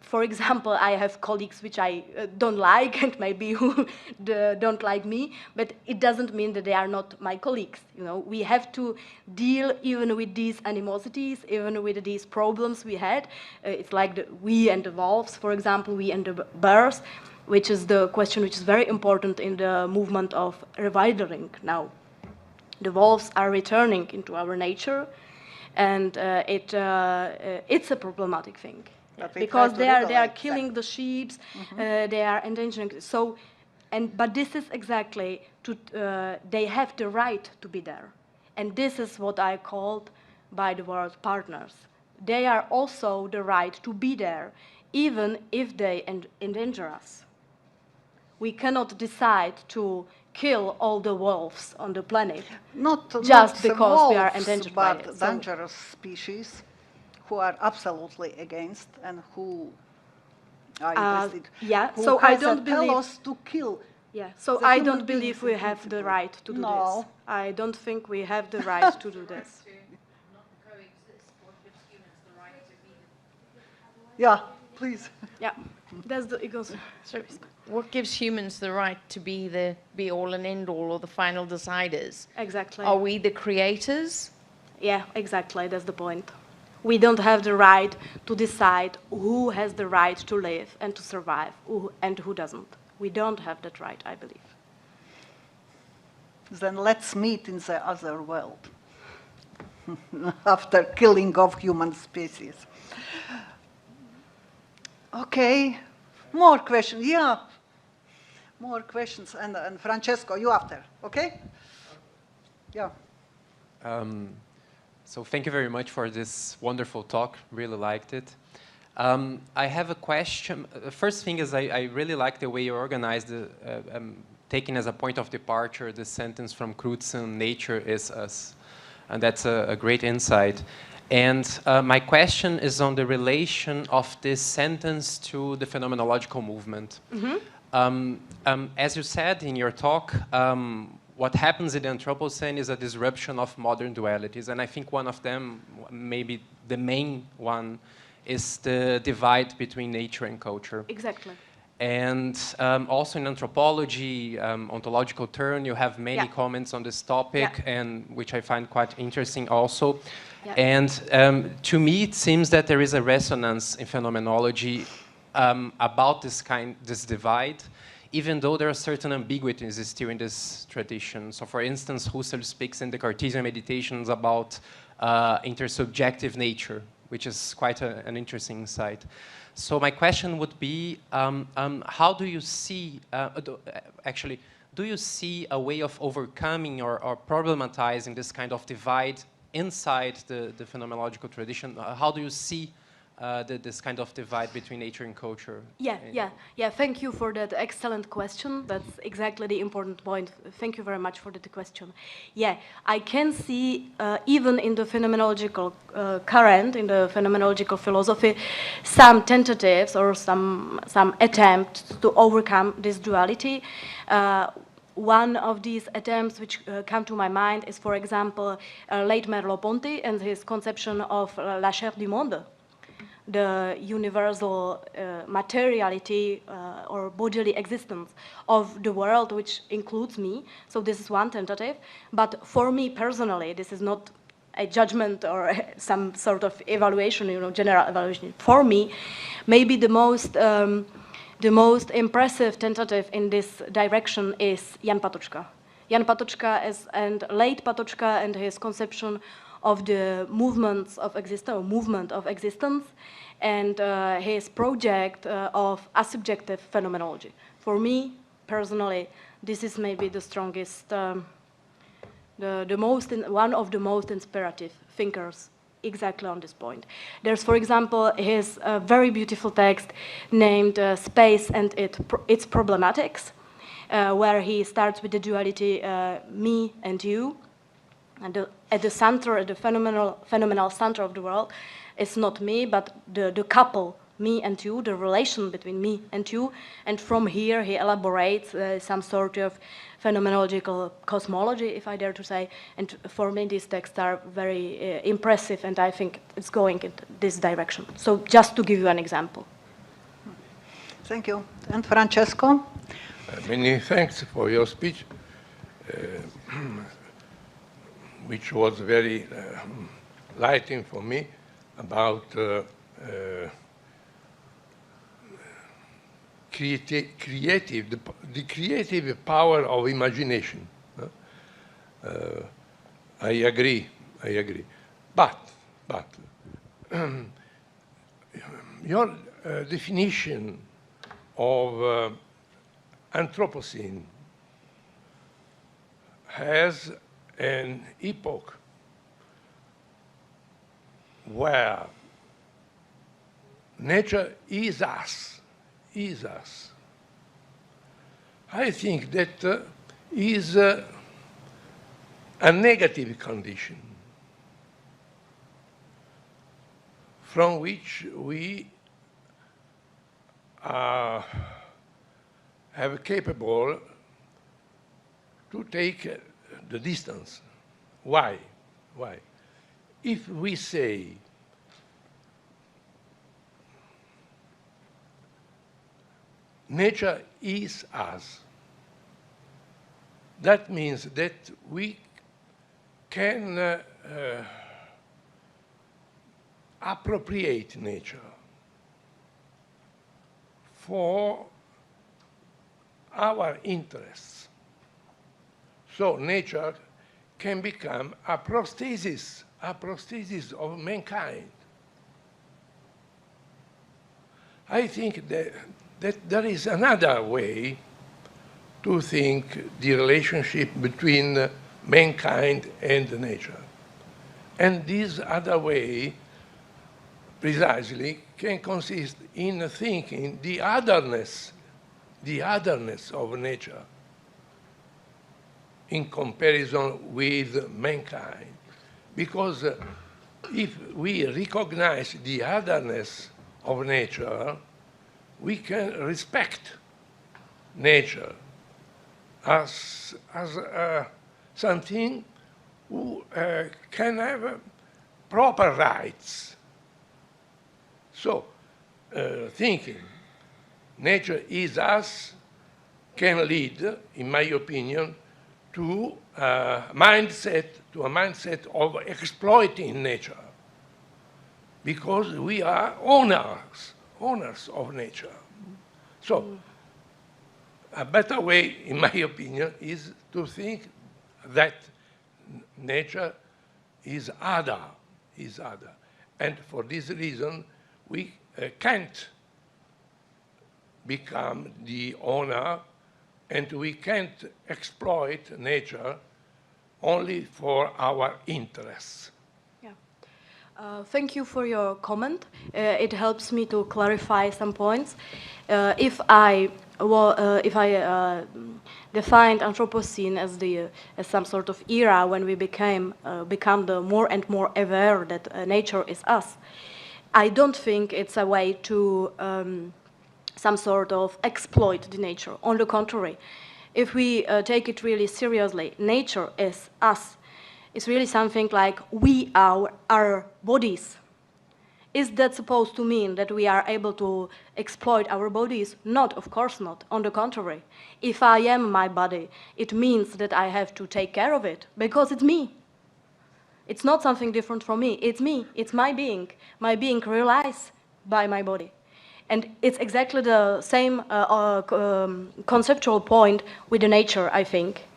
For example, I have colleagues which I don't like, and maybe who don't like me, but it doesn't mean that they are not my colleagues. You know, we have to deal even with these animosities, even with these problems we had. It's like we and the wolves, for example, we and the bears, which is the question which is very important in the movement of rewildering now. The wolves are returning into our nature, and it's a problematic thing. Because they are killing the sheep, they are endangering. So, but this is exactly they have the right to be there, and this is what I called by the word partners. They are also the right to be there, even if they endanger us. We cannot decide to kill all the wolves on the planet just because wolves, we are endangered by it. But dangerous species who are absolutely against and who are interested. So I don't believe us to kill. Yeah, so I don't believe we have the right to do this. I don't think we have the right to do this. Yeah, please. Yeah, that's the ego's service. What gives humans the right to be the be-all and end-all or the final deciders? Exactly. Are we the creators? Yeah, exactly. That's the point. We don't have the right to decide who has the right to live and to survive and who doesn't. We don't have that right, I believe. Then let's meet in the other world after killing of human species. Okay, more questions. Yeah, more questions. And Francesco, you after, okay? Yeah. So thank you very much for this wonderful talk. Really liked it. I have a question. The first thing is I really like the way you organized taking as a point of departure the sentence from Crutzen, nature is us. And that's a great insight. And my question is on the relation of this sentence to the phenomenological movement. As you said in your talk, what happens in the Anthropocene is a disruption of modern dualities. And I think one of them, maybe the main one, is the divide between nature and culture. Exactly. And also in anthropology, ontological turn, you have many comments on this topic, and which I find quite interesting also. And to me, it seems that there is a resonance in phenomenology about this divide, even though there are certain ambiguities still in this tradition. So for instance, Husserl speaks in the Cartesian Meditations about intersubjective nature, which is quite an interesting insight. So my question would be, how do you see, do you see a way of overcoming or problematizing this kind of divide inside the phenomenological tradition? How do you see this kind of divide between nature and culture? Yeah. Thank you for that excellent question. That's exactly the important point. Thank you very much for that question. Yeah, I can see even in the phenomenological current, in the phenomenological philosophy, some tentatives or some attempts to overcome this duality. One of these attempts which come to my mind is, for example, late Merleau-Ponty and his conception of la chair du monde, the universal materiality or bodily existence of the world, which includes me. So this is one tentative. But for me personally, this is not a judgment or some sort of evaluation, general evaluation. For me, maybe the most impressive tentative in this direction is Jan Patočka. Jan Patočka and late Patočka and his conception of the movements of existence, or movement of existence, and his project of asubjective phenomenology. For me, personally, this is maybe the strongest, one of the most inspirative thinkers exactly on this point. There's, for example, his very beautiful text named Space and Its Problematics, where he starts with the duality me and you. And at the center, at the phenomenal center of the world, is not me, but the couple, me and you, the relation between me and you. And from here, he elaborates some sort of phenomenological cosmology, if I dare to say. And for me, these texts are very impressive, and I think it's going in this direction. So just to give you an example. Thank you. And Francesco? Many thanks for your speech, which was very lighting for me about the creative power of imagination. I agree. But your definition of Anthropocene has an epoch where nature is us. I think that is a negative condition from which we have capable to take the distance. Why? If we say nature is us, that means that we can appropriate nature for our interests. So nature can become a prosthesis of mankind. I think that there is another way to think the relationship between mankind and nature. And this other way, precisely, can consist in thinking the otherness of nature. in comparison with mankind. Because if we recognize the otherness of nature, we can respect nature as something who can have proper rights. So, thinking nature is us can lead, in my opinion, to a mindset of exploiting nature, because we are owners of nature. So, a better way, in my opinion, is to think that nature is other. And for this reason, we can't become the owner, and we can't exploit nature only for our interests. Thank you for your comment. It helps me to clarify some points. If I defined Anthropocene as some sort of era when we become the more and more aware that nature is us, I don't think it's a way to some sort of exploit the nature. On the contrary, if we take it really seriously, nature is us. It's really something like we are our bodies. Is that supposed to mean that we are able to exploit our bodies? Not, of course not. On the contrary. If I am my body, it means that I have to take care of it, because it's me. It's not something different from me. It's me. It's my being. My being realized by my body. And it's exactly the same conceptual point with the nature, I think.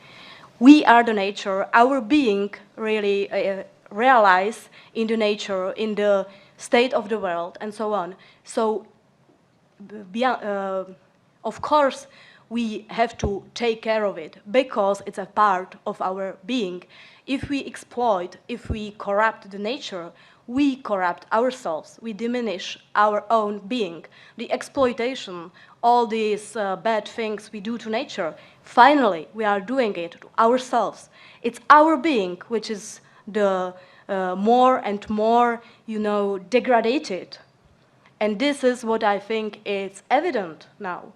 We are the nature. Our being really realized in the nature, in the state of the world, and so on. So, of course, we have to take care of it because it's a part of our being. If we exploit, if we corrupt the nature, we corrupt ourselves. We diminish our own being. The exploitation, all these bad things we do to nature, finally, we are doing it to ourselves. It's our being which is the more and more, degraded. And this is what I think is evident now,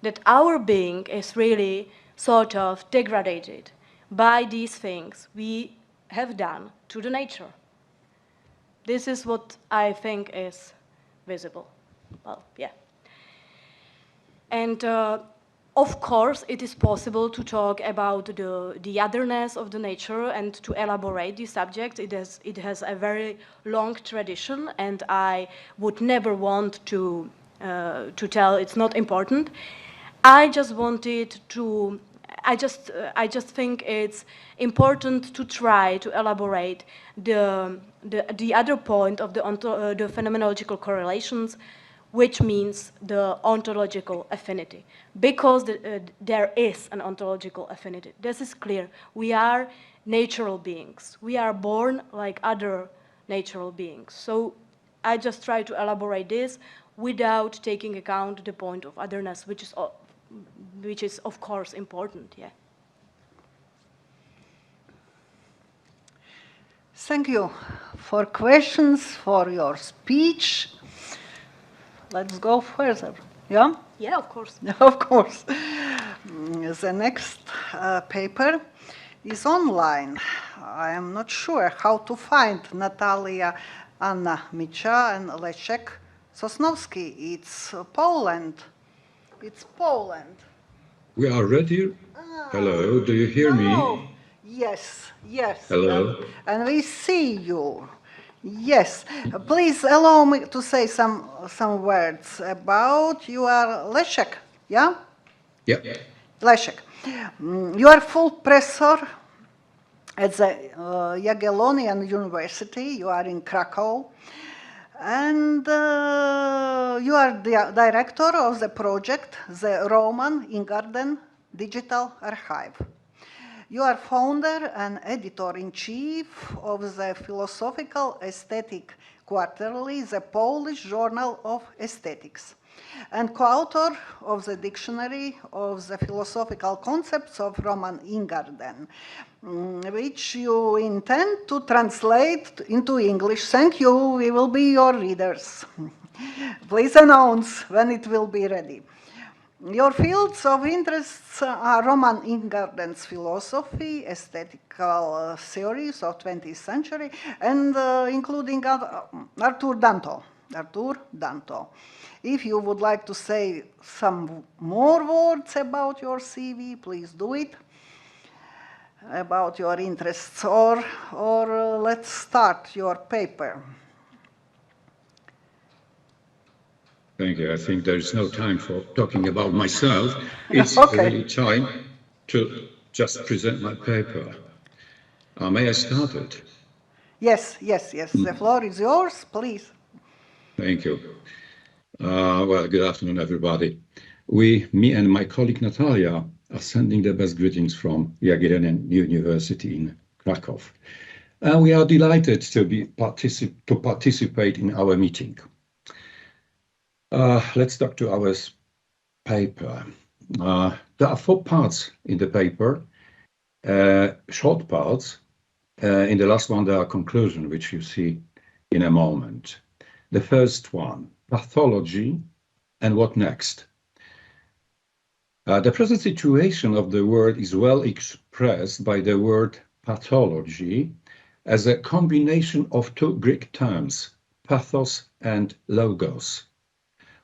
that our being is really sort of degraded by these things we have done to the nature. This is what I think is visible. Well, yeah. And of course, it is possible to talk about the otherness of the nature and to elaborate the subject. It has a very long tradition, and I would never want to tell it's not important. I just wanted to. I just think it's important to try to elaborate the other point of the phenomenological correlations, which means the ontological affinity, because there is an ontological affinity. This is clear. We are natural beings. We are born like other natural beings. So I just try to elaborate this without taking account the point of otherness, which is of course important. Yeah. Thank you for questions, for your speech. Let's go further. Yeah? Yeah, of course. Of course. The next paper is online. I am not sure how to find Natalia, Anna Micha, and Leszek Sosnowski. It's Poland. It's Poland. We are ready. Hello, do you hear me? Yes, yes. Hello. And we see you. Yes. Please allow me to say some words about you are Leszek, yeah? Yeah. Leszek. You are full professor at the Jagiellonian University. You are in Krakow. And you are the director of the project, the Roman Ingarden Digital Archive. You are founder and editor-in-chief of the Philosophical Aesthetic quarterly the Polish Journal of Aesthetics, and co-author of the Dictionary of the Philosophical Concepts of Roman Ingarden, which you intend to translate into English. Thank you, we will be your readers. Please announce when it will be ready. Your fields of interests are Roman Ingarden's philosophy, aesthetical theories of 20th century, and including Arthur Danto. If you would like to say some more words about your CV, please do it, about your interests, or let's start your paper. Thank you. I think there is no time for talking about myself. It's Okay. really time to just present my paper. May I start it? Yes. The floor is yours, please. Thank you. Well, good afternoon, everybody. Me and my colleague Natalia are sending the best greetings from Jagiellonian University in Krakow. And we are delighted to participate in our meeting. Let's talk to our paper. There are 4 parts in the paper, short parts. In the last one, there are conclusions, which you see in a moment. The first one, pathology and what next. The present situation of the world is well expressed by the word pathology as a combination of 2 Greek terms, pathos and logos.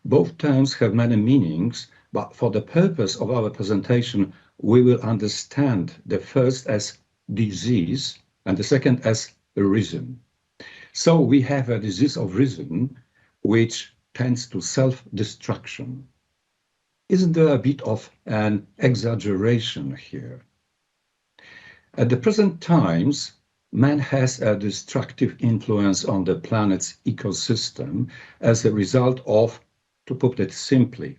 Both terms have many meanings, but for the purpose of our presentation, we will understand the first as disease and the second as reason. So we have a disease of reason which tends to self-destruction. Isn't there a bit of an exaggeration here? At the present times, man has a destructive influence on the planet's ecosystem as a result of, to put it simply,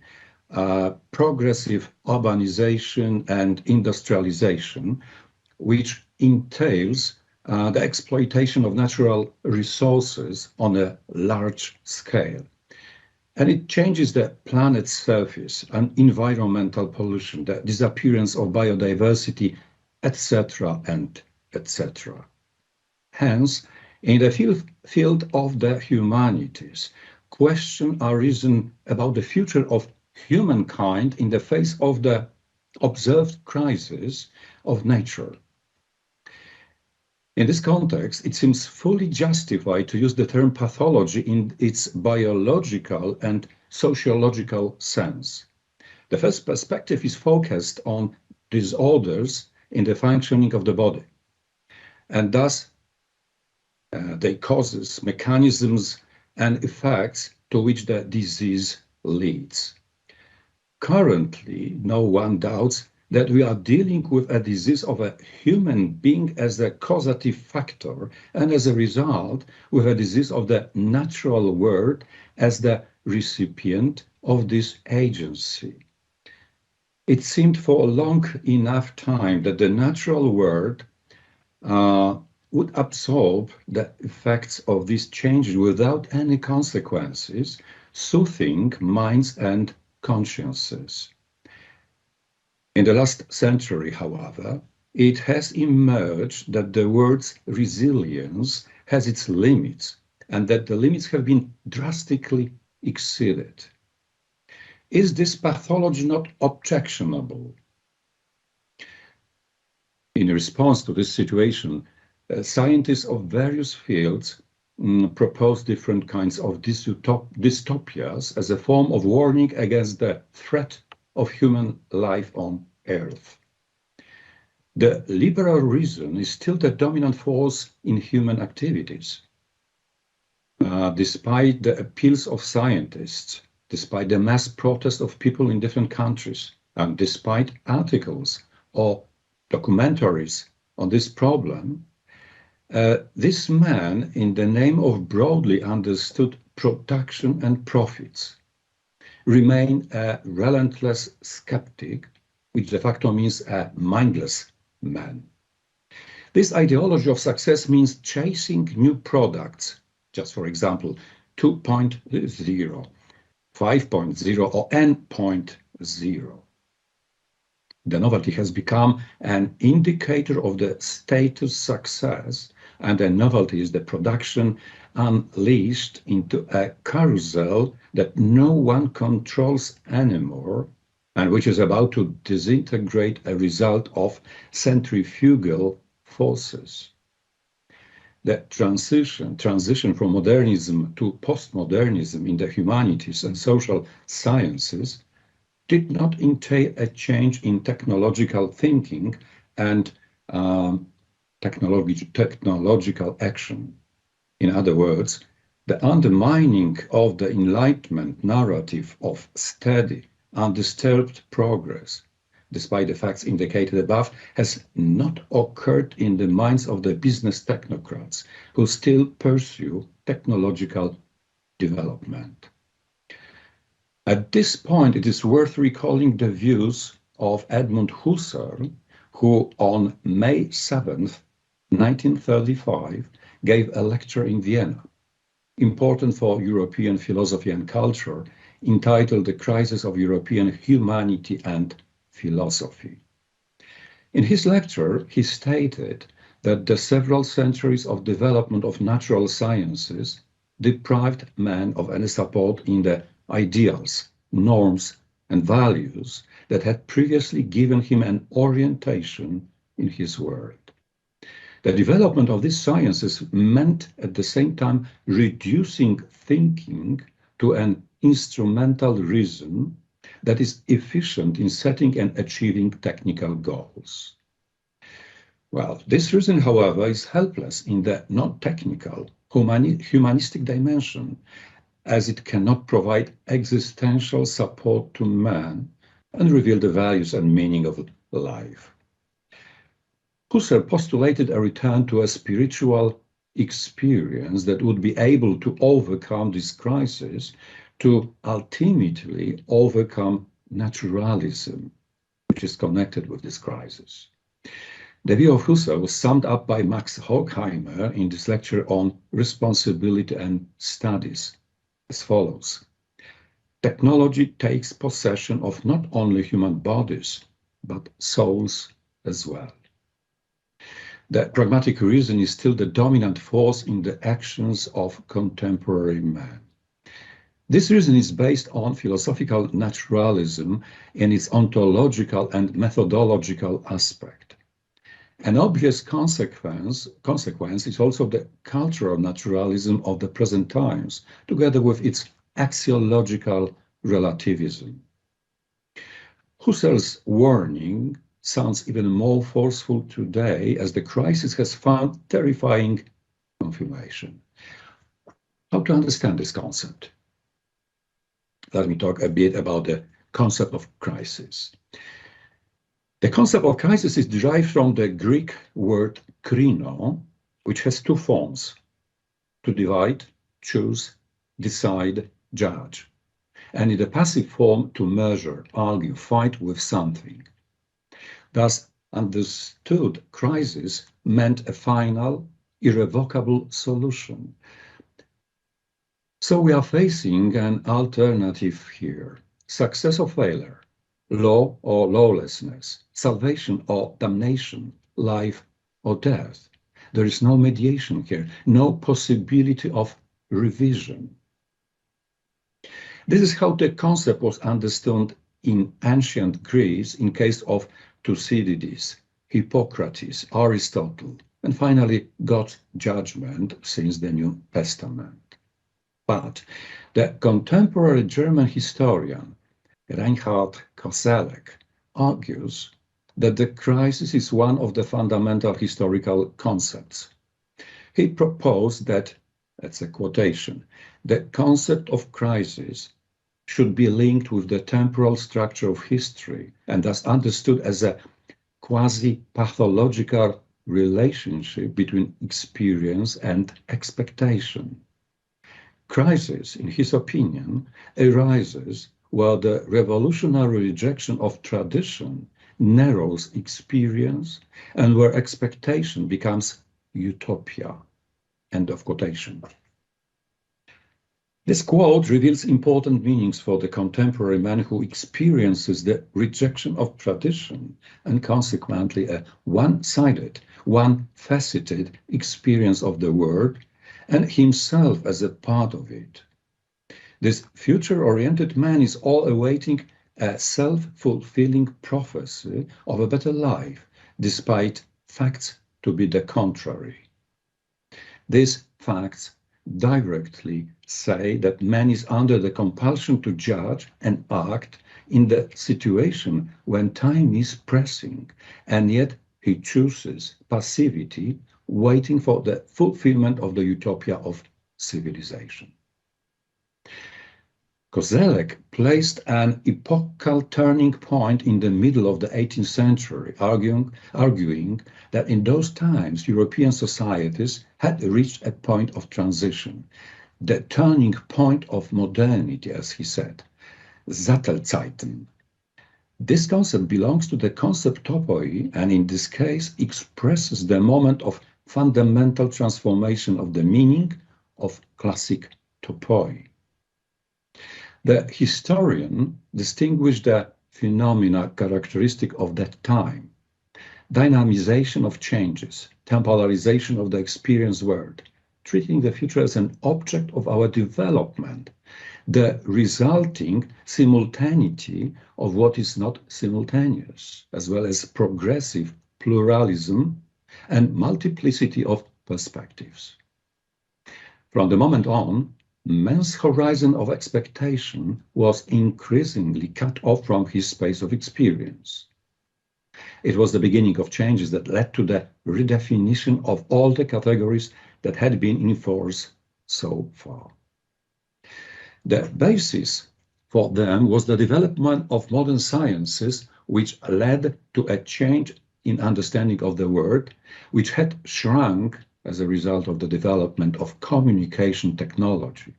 progressive urbanization and industrialization, which entails the exploitation of natural resources on a large scale. And it changes the planet's surface and environmental pollution, the disappearance of biodiversity, etc. and etc. Hence, in the field of the humanities, questions are risen about the future of humankind in the face of the observed crisis of nature. In this context, it seems fully justified to use the term pathology in its biological and sociological sense. The first perspective is focused on disorders in the functioning of the body, and thus their causes, mechanisms, and effects to which the disease leads. Currently, no one doubts that we are dealing with a disease of a human being as a causative factor, and as a result, with a disease of the natural world as the recipient of this agency. It seemed for a long enough time that the natural world would absorb the effects of these changes without any consequences, soothing minds and consciences. In the last century, however, it has emerged that the word's resilience has its limits, and that the limits have been drastically exceeded. Is this pathology not objectionable? In response to this situation, scientists of various fields propose different kinds of dystopias as a form of warning against the threat of human life on Earth. The liberal reason is still the dominant force in human activities. Despite the appeals of scientists, despite the mass protest of people in different countries, and despite articles or documentaries on this problem, this man, in the name of broadly understood production and profits, remain a relentless skeptic, which de facto means a mindless man. This ideology of success means chasing new products, just for example, 2.0, 5.0, or n.0. The novelty has become an indicator of the status success, and the novelty is the production unleashed into a carousel that no one controls anymore, and which is about to disintegrate a result of centrifugal forces. The transition from modernism to postmodernism in the humanities and social sciences did not entail a change in technological thinking and technological action. In other words, the undermining of the Enlightenment narrative of steady, undisturbed progress, despite the facts indicated above, has not occurred in the minds of the business technocrats who still pursue technological development. At this point, it is worth recalling the views of Edmund Husserl, who on May 7th, 1935, gave a lecture in Vienna, important for European philosophy and culture, entitled The Crisis of European Humanity and Philosophy. In his lecture, he stated that the several centuries of development of natural sciences deprived man of any support in the ideals, norms, and values that had previously given him an orientation in his world. The development of these sciences meant at the same time reducing thinking to an instrumental reason that is efficient in setting and achieving technical goals. Well, this reason, however, is helpless in the non-technical, humanistic dimension, as it cannot provide existential support to man and reveal the values and meaning of life. Husserl postulated a return to a spiritual experience that would be able to overcome this crisis, to ultimately overcome naturalism, which is connected with this crisis. The view of Husserl was summed up by Max Horkheimer in this lecture on responsibility and studies as follows. Technology takes possession of not only human bodies, but souls as well. The pragmatic reason is still the dominant force in the actions of contemporary man. This reason is based on philosophical naturalism in its ontological and methodological aspect. An obvious consequence is also the cultural naturalism of the present times, together with its axiological relativism. Husserl's warning sounds even more forceful today as the crisis has found terrifying confirmation. How to understand this concept? Let me talk a bit about the concept of crisis. The concept of crisis is derived from the Greek word krino, which has two forms: to divide, choose, decide, judge, and in the passive form to measure, argue, fight with something. Thus, understood crisis meant a final, irrevocable solution. So we are facing an alternative here: success or failure, law or lawlessness, salvation or damnation, life or death. There is no mediation here, no possibility of revision. This is how the concept was understood in ancient Greece in case of Thucydides, Hippocrates, Aristotle, and finally God's judgment since the New Testament. But the contemporary German historian Reinhard Koselleck argues that the crisis is one of the fundamental historical concepts. He proposed that, that's a quotation, the concept of crisis should be linked with the temporal structure of history and thus understood as a quasi-pathological relationship between experience and expectation. Crisis, in his opinion, arises where the revolutionary rejection of tradition narrows experience and where expectation becomes utopia. End of quotation. This quote reveals important meanings for the contemporary man who experiences the rejection of tradition and consequently a one-sided, one-faceted experience of the world and himself as a part of it. This future-oriented man is all awaiting a self-fulfilling prophecy of a better life, despite facts to be the contrary. These facts directly say that man is under the compulsion to judge and act in the situation when time is pressing, and yet he chooses passivity, waiting for the fulfillment of the utopia of civilization. Koselleck placed an epochal turning point in the middle of the 18th century, arguing that in those times European societies had reached a point of transition, the turning point of modernity, as he said, Sattelzeiten. This concept belongs to the concept topoi and in this case expresses the moment of fundamental transformation of the meaning of classic topoi. The historian distinguished the phenomena characteristic of that time: dynamization of changes, temporalization of the experienced world, treating the future as an object of our development, the resulting simultaneity of what is not simultaneous, as well as progressive pluralism and multiplicity of perspectives. From the moment on, man's horizon of expectation was increasingly cut off from his space of experience. It was the beginning of changes that led to the redefinition of all the categories that had been in force so far. The basis for them was the development of modern sciences, which led to a change in understanding of the world, which had shrunk as a result of the development of communication technology.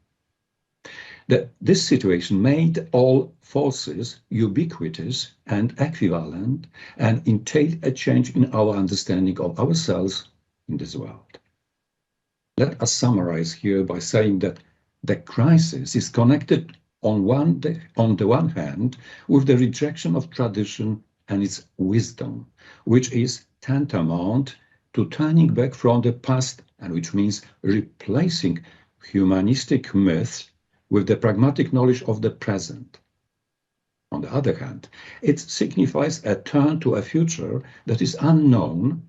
This situation made all forces ubiquitous and equivalent and entailed a change in our understanding of ourselves in this world. Let us summarize here by saying that the crisis is connected on the one hand with the rejection of tradition and its wisdom, which is tantamount to turning back from the past and which means replacing humanistic myths with the pragmatic knowledge of the present. On the other hand, it signifies a turn to a future that is unknown,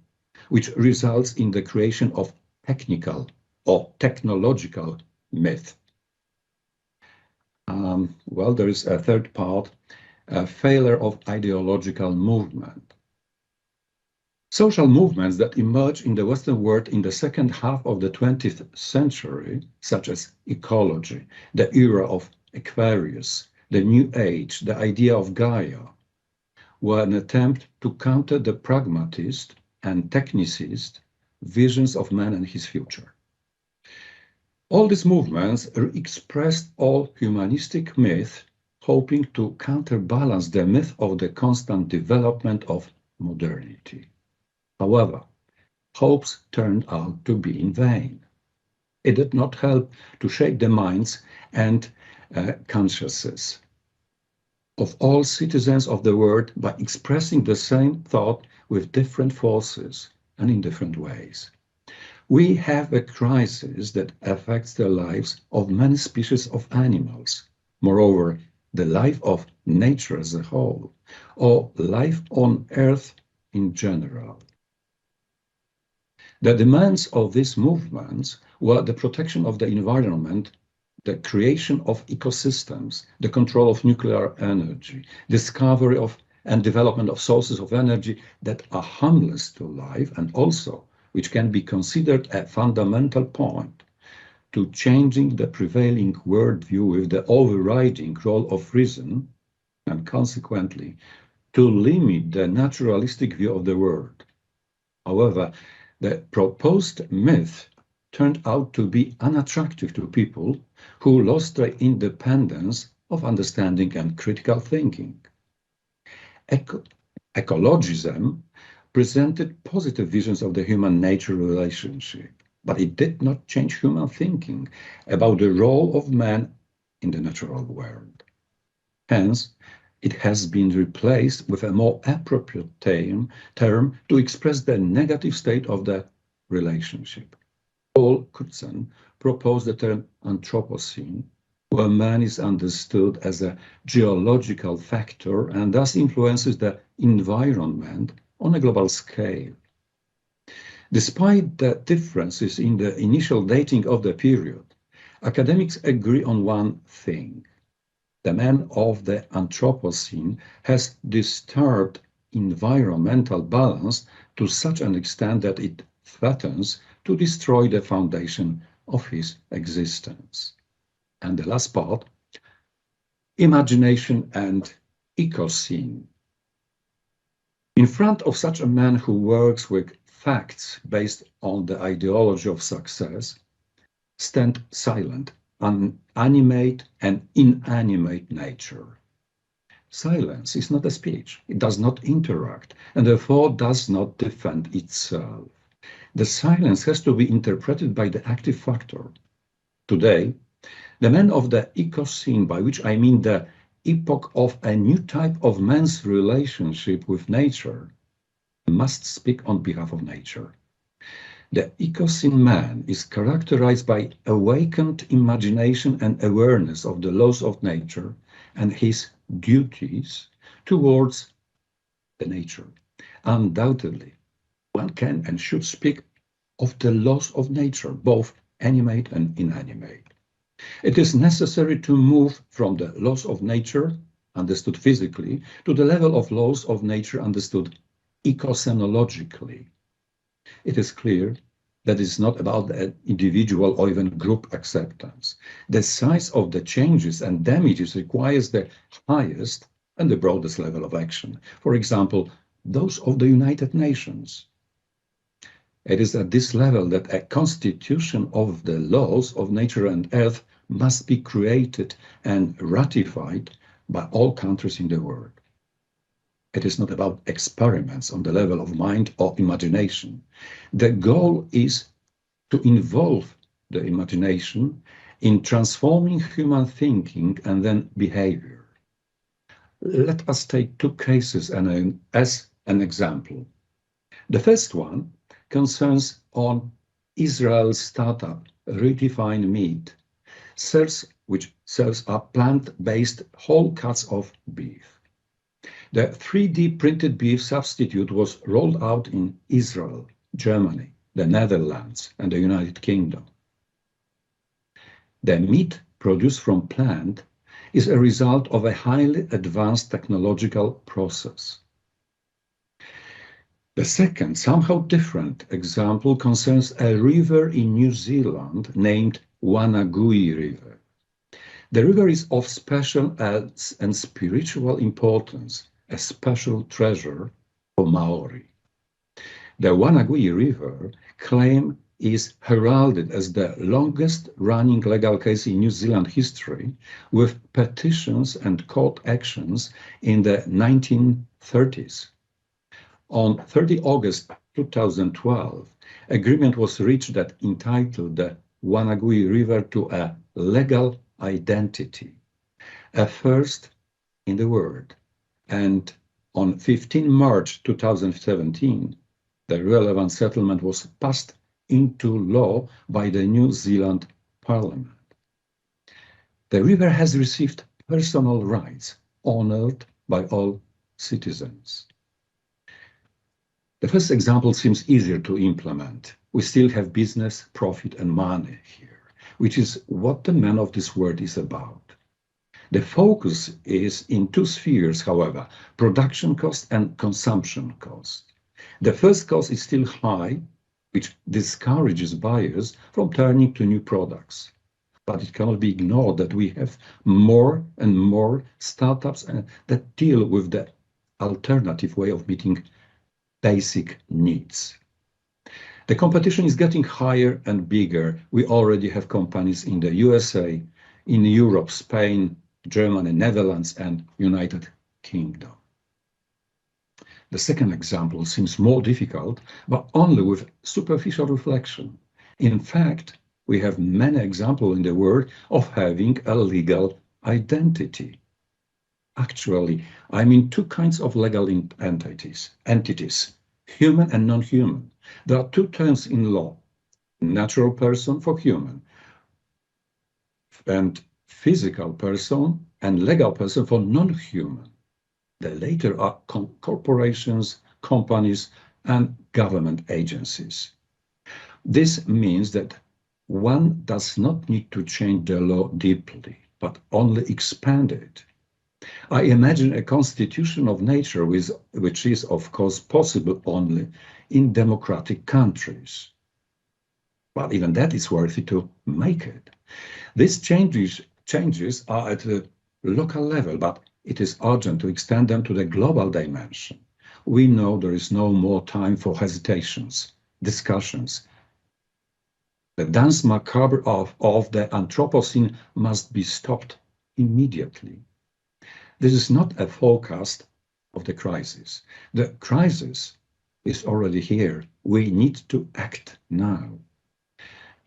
which results in the creation of technical or technological myth. Well, there is a third part, a failure of ideological movement. Social movements that emerged in the Western world in the second half of the 20th century, such as ecology, the era of Aquarius, the New Age, the idea of Gaia, were an attempt to counter the pragmatist and technicist visions of man and his future. All these movements expressed all humanistic myth, hoping to counterbalance the myth of the constant development of modernity. However, hopes turned out to be in vain. It did not help to shape the minds and consciences of all citizens of the world by expressing the same thought with different forces and in different ways. We have a crisis that affects the lives of many species of animals. Moreover, the life of nature as a whole, or life on Earth in general. The demands of these movements were the protection of the environment, the creation of ecosystems, the control of nuclear energy, discovery of and development of sources of energy that are harmless to life and also which can be considered a fundamental point to changing the prevailing worldview with the overriding role of reason and consequently to limit the naturalistic view of the world. However, the proposed myth turned out to be unattractive to people who lost their independence of understanding and critical thinking. Ecologism presented positive visions of the human-nature relationship. but it did not change human thinking about the role of man in the natural world. Hence, it has been replaced with a more appropriate term to express the negative state of the relationship. Paul Crutzen proposed the term Anthropocene, where man is understood as a geological factor and thus influences the environment on a global scale. Despite the differences in the initial dating of the period, academics agree on one thing. The man of the Anthropocene has disturbed environmental balance to such an extent that it threatens to destroy the foundation of his existence. And the last part, imagination and ecocene. In front of such a man who works with facts based on the ideology of success, stand silent, animate and inanimate nature. Silence is not a speech, it does not interact, and therefore does not defend itself. The silence has to be interpreted by the active factor. Today, the man of the ecocene, by which I mean the epoch of a new type of man's relationship with nature, must speak on behalf of nature. The ecocene man is characterized by awakened imagination and awareness of the laws of nature and his duties towards the nature. Undoubtedly, one can and should speak of the laws of nature, both animate and inanimate. It is necessary to move from the laws of nature, understood physically, to the level of laws of nature understood ecosenologically. It is clear that it's not about the individual or even group acceptance. The size of the changes and damages requires the highest and the broadest level of action. For example, those of the United Nations. It is at this level that a constitution of the laws of nature and earth must be created and ratified by all countries in the world. It is not about experiments on the level of mind or imagination. The goal is to involve the imagination in transforming human thinking and then behavior. Let us take two cases as an example. The first one concerns on Israel's startup, Redefine Meat, which sells a plant-based whole cuts of beef. The 3D printed beef substitute was rolled out in Israel, Germany, the Netherlands, and the United Kingdom. The meat produced from plant is a result of a highly advanced technological process. The second, somehow different example concerns a river in New Zealand named Wanagui River. The river is of special and spiritual importance, a special treasure for Maori. The Wanagui River claim is heralded as the longest running legal case in New Zealand history, with petitions and court actions in the 1930s. On 30 August 2012, agreement was reached that entitled the Wanagui River to a legal identity, a first in the world. And on 15 March 2017, the relevant settlement was passed into law by the New Zealand Parliament. The river has received personal rights honored by all citizens. The first example seems easier to implement. We still have business, profit, and money here, which is what the man of this world is about. The focus is in two spheres, however, production cost and consumption cost. The first cost is still high, which discourages buyers from turning to new products. But it cannot be ignored that we have more and more startups that deal with the alternative way of meeting basic needs. The competition is getting higher and bigger. We already have companies in the USA, in Europe, Spain, Germany, Netherlands, and United Kingdom. The second example seems more difficult, but only with superficial reflection. In fact, we have many examples in the world of having a legal identity. Actually, I mean two kinds of legal entities, human and non-human. There are two terms in law, natural person for human, and physical person and legal person for non-human. The latter are corporations, companies, and government agencies. This means that one does not need to change the law deeply, but only expand it. I imagine a constitution of nature which is, of course, possible only in democratic countries. But even that is worthy to make it. These changes are at the local level, but it is urgent to extend them to the global dimension. We know there is no more time for hesitations, discussions. The dance macabre of the Anthropocene must be stopped immediately. This is not a forecast of the crisis. The crisis is already here. We need to act now.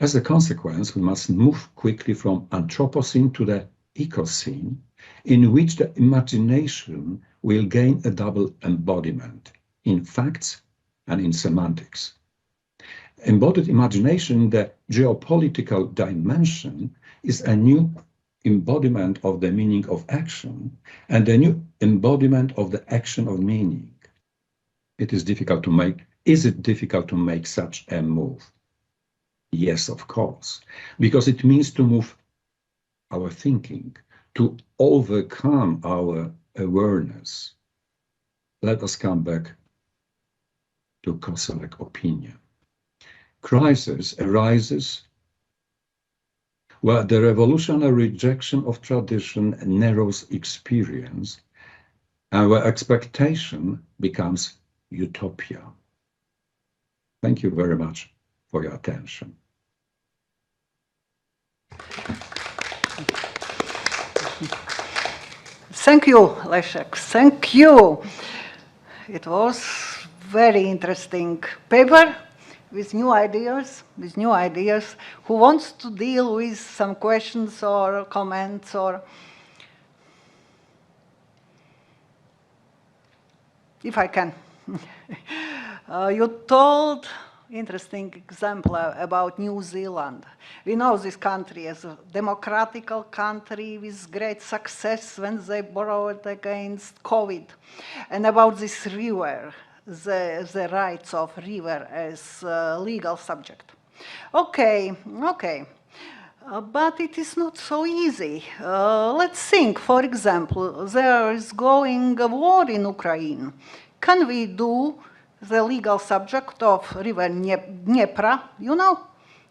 As a consequence, we must move quickly from Anthropocene to the Ecocene, in which the imagination will gain a double embodiment, in facts and in semantics. Embodied imagination, the geopolitical dimension, is a new embodiment of the meaning of action and a new embodiment of the action of meaning. Is it difficult to make such a move? Yes, of course, because it means to move our thinking, to overcome our awareness. Let us come back to Koselleck's opinion. Crisis arises where the revolutionary rejection of tradition narrows experience and where expectation becomes utopia. Thank you very much for your attention. Thank you, Leszek. Thank you. It was very interesting paper with new ideas, Who wants to deal with some questions or comments or if I can. You told interesting example about New Zealand. We know this country as a democratic country with great success when they borrowed against COVID. And about this river, the rights of river as a legal subject. Okay. But it is not so easy. Let's think, for example, there is going a war in Ukraine. Can we do the legal subject of river Dnieper, you know?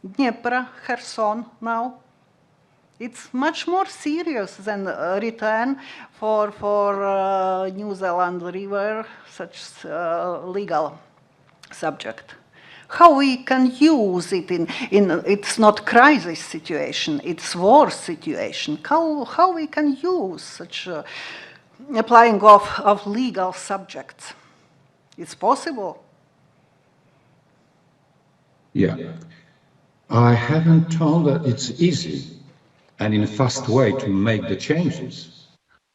Dnieper, Kherson now. It's much more serious than return for New Zealand river, such legal subject. How we can use it in it's not crisis situation, it's war situation. How we can use such applying of legal subjects? It's possible. Yeah. I haven't told that it's easy and in a fast way to make the changes,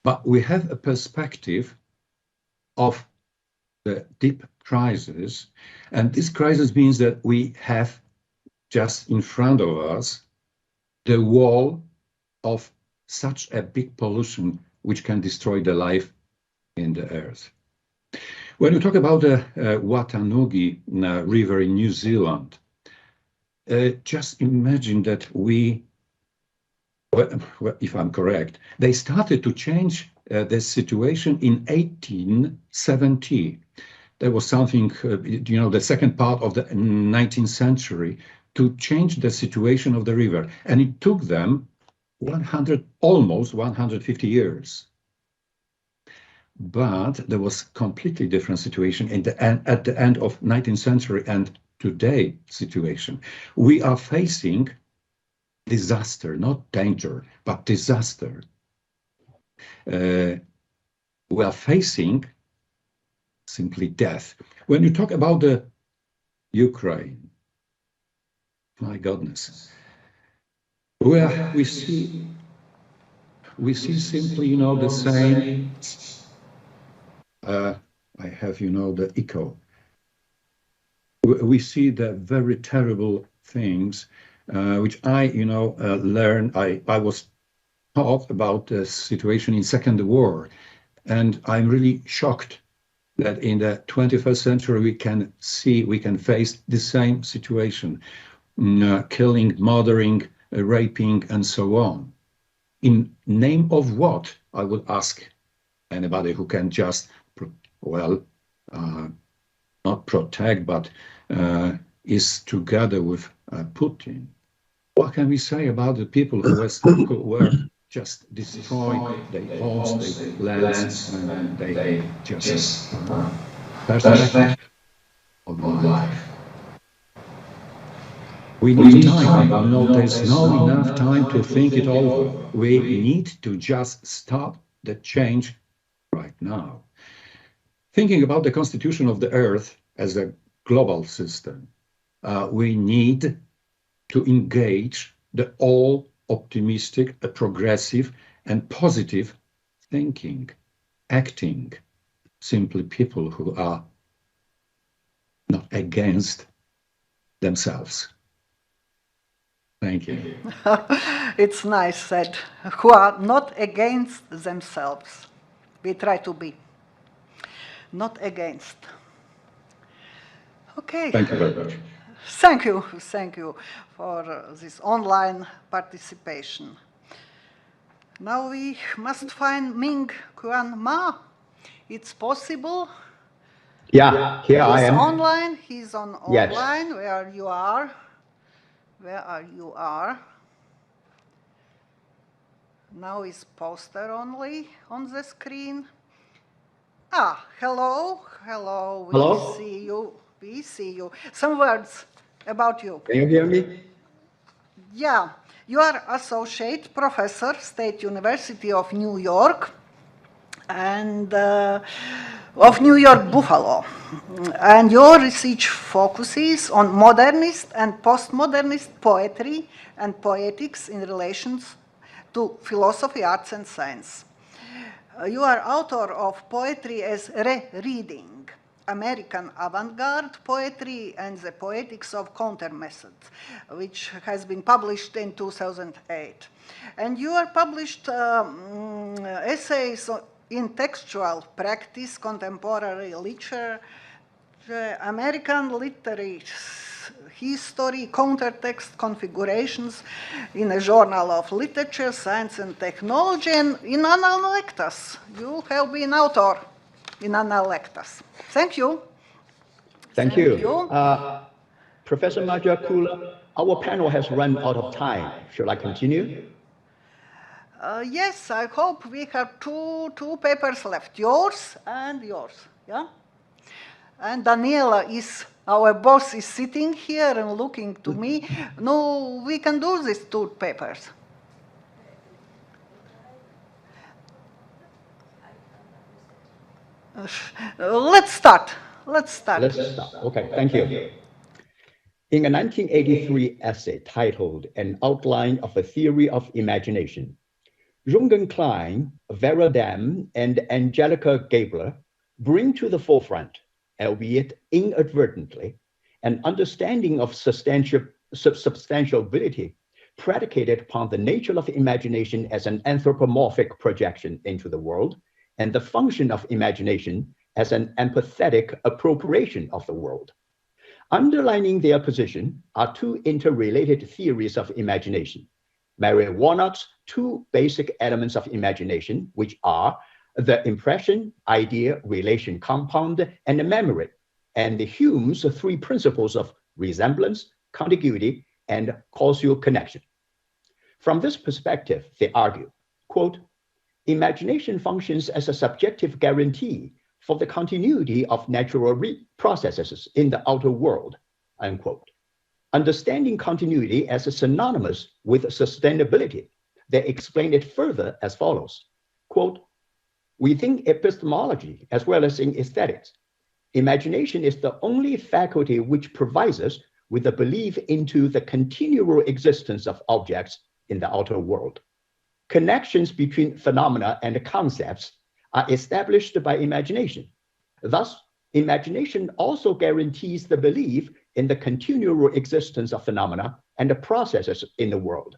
but we have a perspective of the deep crisis, and this crisis means that we have just in front of us the wall of such a big pollution which can destroy the life in the earth. When you talk about the Watanuki River in New Zealand, just imagine that if I'm correct, they started to change the situation in 1870. There was something, the second part of the 19th century to change the situation of the river. And it took them almost 150 years. But there was completely different situation at the end of 19th century and today situation. We are facing disaster, not danger, but disaster. We are facing simply death. When you talk about the Ukraine, My goodness. Well, we see simply, you know, the same. I have, you know, the echo. We see the very terrible things, which I, you know, learned. I was taught about the situation in Second War, and I'm really shocked that in the 21st century we can face the same situation, killing, murdering, raping, and so on. In name of what? I would ask anybody who can just, well, not protect, but is together with Putin. What can we say about the people who were just destroyed their homes, their lands, and they just perspective of life? We need time. No, there's no enough time to think it over. We need to just stop the change right now. Thinking about the constitution of the Earth as a global system, we need to engage the all optimistic, progressive, and positive thinking, acting, simply people who are not against themselves. Thank you. It's nice said. Who are not against themselves. We try to be. Not against. Okay. Thank you very much. Thank you for this online participation. Now we must find Ming Kuan Ma. It's possible. Yeah, here I am. Online. He's on Yes. online. Where you are? Where you are? Now is poster only on the screen. Ah, hello. Hello? We see you. Some words about you. Can you hear me? Yeah, you are associate professor, State University of New York, and of New York Buffalo. And your research focuses on modernist and postmodernist poetry and poetics in relations to philosophy, arts, and science. You are author of Poetry as Re-Reading, American Avant-Garde Poetry and the Poetics of Counter Methods, which has been published in 2008. And you are published essays in textual practice, contemporary literature, American literary history, countertext configurations in a journal of literature, science and technology, and in Analectas. You have been author in Analectas. Thank you. Thank you. Professor Majakula, our panel has run out of time. Should I continue? Yes, I hope we have two papers left, yours and yours. Yeah? And Daniela is, our boss is sitting here and looking to me. No, we can do these two papers. Let's start. Okay, thank you. In a 1983 essay titled An Outline of a Theory of Imagination, Jürgen Klein, Vera Dam, and Angelica Gabler bring to the forefront, albeit inadvertently, an understanding of substantiality predicated upon the nature of imagination as an anthropomorphic projection into the world, and the function of imagination as an empathetic appropriation of the world. Underlining their position are two interrelated theories of imagination. Mary Warnock's two basic elements of imagination, which are the impression, idea, relation compound, and the memory, and Hume's three principles of resemblance, contiguity, and causal connection. From this perspective, they argue, quote, imagination functions as a subjective guarantee for the continuity of natural processes in the outer world, unquote. Understanding continuity as synonymous with sustainability, they explain it further as follows, quote, within epistemology as well as in aesthetics, imagination is the only faculty which provides us with the belief into the continual existence of objects in the outer world. Connections between phenomena and concepts are established by imagination. Thus, imagination also guarantees the belief in the continual existence of phenomena and the processes in the world.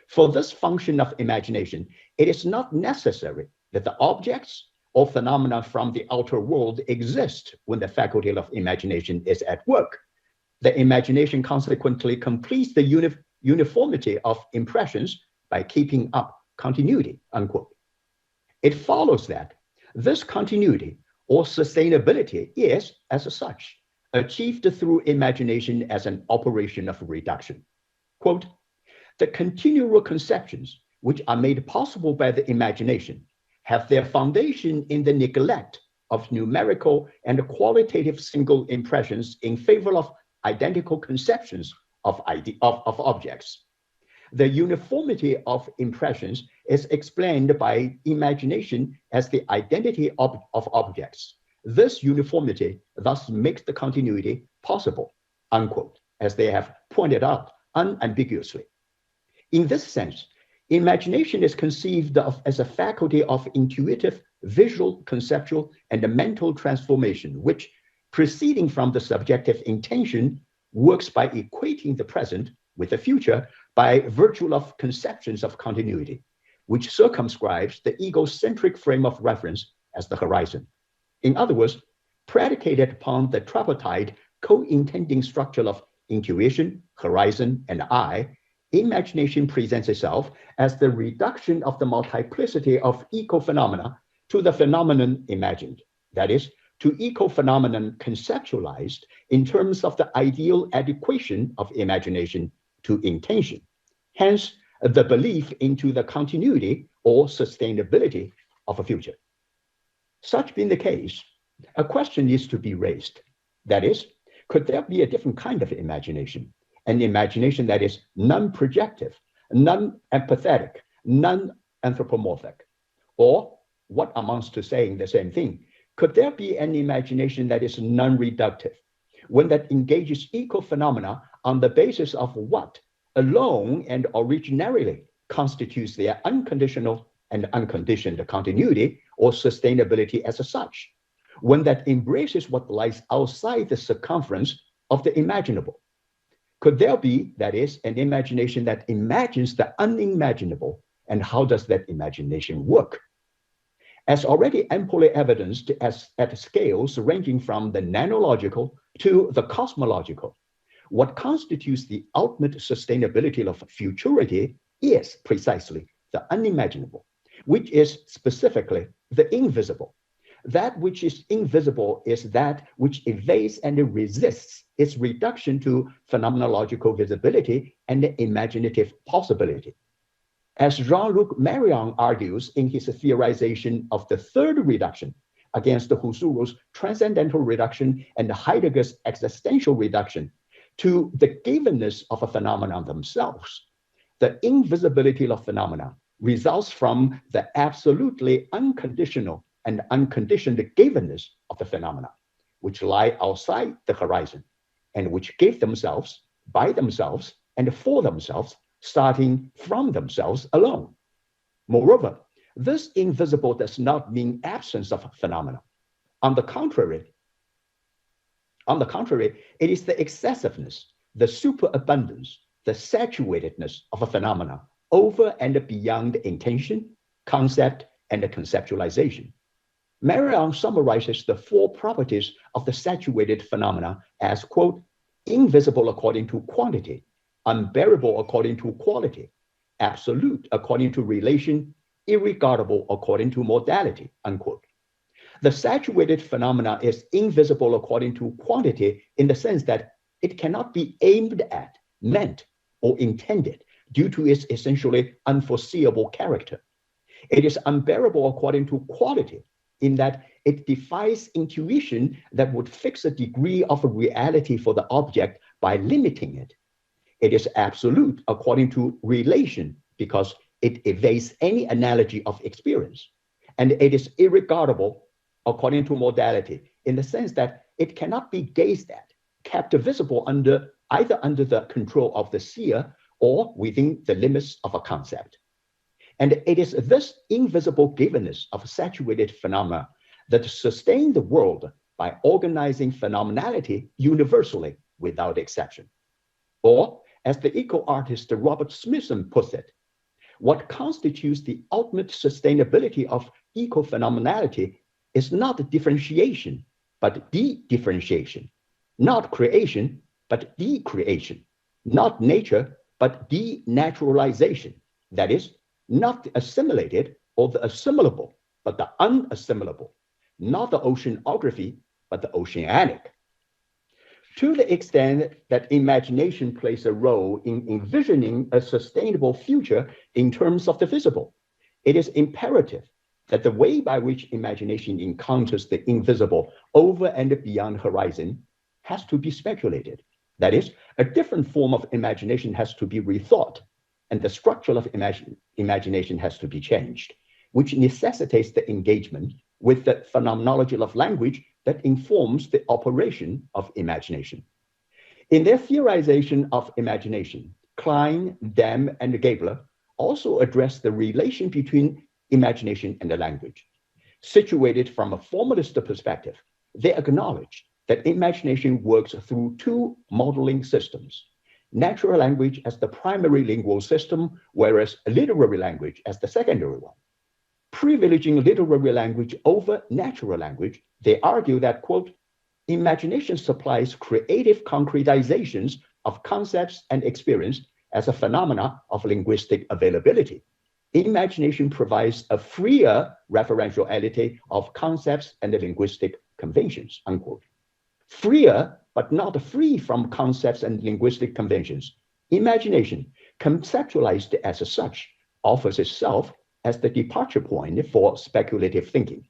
For this function of imagination, it is not necessary that the objects or phenomena from the outer world exist when the faculty of imagination is at work. The imagination consequently completes the uniformity of impressions by keeping up continuity, unquote. It follows that this continuity or sustainability is, as such, achieved through imagination as an operation of reduction. Quote, the continual conceptions which are made possible by the imagination have their foundation in the neglect of numerical and qualitative single impressions in favor of identical conceptions of objects. The uniformity of impressions is explained by imagination as the identity of objects. This uniformity thus makes the continuity possible, unquote, as they have pointed out unambiguously. In this sense, imagination is conceived of as a faculty of intuitive, visual, conceptual, and mental transformation, which, proceeding from the subjective intention, works by equating the present with the future by virtue of conceptions of continuity, which circumscribes the egocentric frame of reference as the horizon. In other words, predicated upon the tripartite co-intending structure of intuition, horizon, and I, imagination presents itself as the reduction of the multiplicity of eco-phenomena to the phenomenon imagined, that is, to eco-phenomenon conceptualized in terms of the ideal adequation of imagination to intention. Hence, the belief into the continuity or sustainability of a future. Such being the case, a question needs to be raised. That is, could there be a different kind of imagination? An imagination that is non-projective, non-empathetic, non-anthropomorphic? Or, what amounts to saying the same thing, could there be an imagination that is non-reductive, one that engages eco-phenomena on the basis of what alone and originarily constitutes their unconditional and unconditioned continuity or sustainability as such, one that embraces what lies outside the circumference of the imaginable? Could there be, that is, an imagination that imagines the unimaginable, and how does that imagination work? As already amply evidenced at scales ranging from the nanological to the cosmological, what constitutes the ultimate sustainability of futurity is precisely the unimaginable, which is specifically the invisible. That which is invisible is that which evades and resists its reduction to phenomenological visibility and imaginative possibility. As Jean-Luc Marion argues in his theorization of the third reduction against Husserl's transcendental reduction and Heidegger's existential reduction to the givenness of a phenomenon themselves, the invisibility of phenomena results from the absolutely unconditional and unconditioned givenness of the phenomena, which lie outside the horizon, and which give themselves, by themselves, and for themselves, starting from themselves alone. Moreover, this invisible does not mean absence of phenomena. On the contrary, it is the excessiveness, the superabundance, the saturatedness of a phenomena over and beyond intention, concept, and conceptualization. Marion summarizes the four properties of the saturated phenomena as, quote, invisible according to quantity, unbearable according to quality, absolute according to relation, irregardable according to modality, unquote. The saturated phenomena is invisible according to quantity in the sense that it cannot be aimed at, meant, or intended due to its essentially unforeseeable character. It is unbearable according to quality in that it defies intuition that would fix a degree of reality for the object by limiting it. It is absolute according to relation because it evades any analogy of experience. And it is irregardable according to modality in the sense that it cannot be gazed at, kept visible under either under the control of the seer or within the limits of a concept. And it is this invisible givenness of saturated phenomena that sustain the world by organizing phenomenality universally without exception. Or, as the eco-artist Robert Smithson puts it, what constitutes the ultimate sustainability of eco-phenomenality is not differentiation, but de-differentiation, not creation, but de-creation, not nature, but denaturalization. That is, not the assimilated or the assimilable, but the unassimilable, not the oceanography, but the oceanic. To the extent that imagination plays a role in envisioning a sustainable future in terms of the visible, it is imperative that the way by which imagination encounters the invisible over and beyond horizon has to be speculated. That is, a different form of imagination has to be rethought, and the structure of imagination has to be changed, which necessitates the engagement with the phenomenology of language that informs the operation of imagination. In their theorization of imagination, Klein, Dam, and Gabler also address the relation between imagination and the language. Situated from a formalist perspective, they acknowledge that imagination works through two modeling systems: natural language as the primary lingual system, whereas literary language as the secondary one. Privileging literary language over natural language, they argue that, quote, imagination supplies creative concretizations of concepts and experience as a phenomena of linguistic availability. Imagination provides a freer referentiality of concepts and linguistic conventions, unquote. Freer, but not free from concepts and linguistic conventions, imagination, conceptualized as such, offers itself as the departure point for speculative thinking.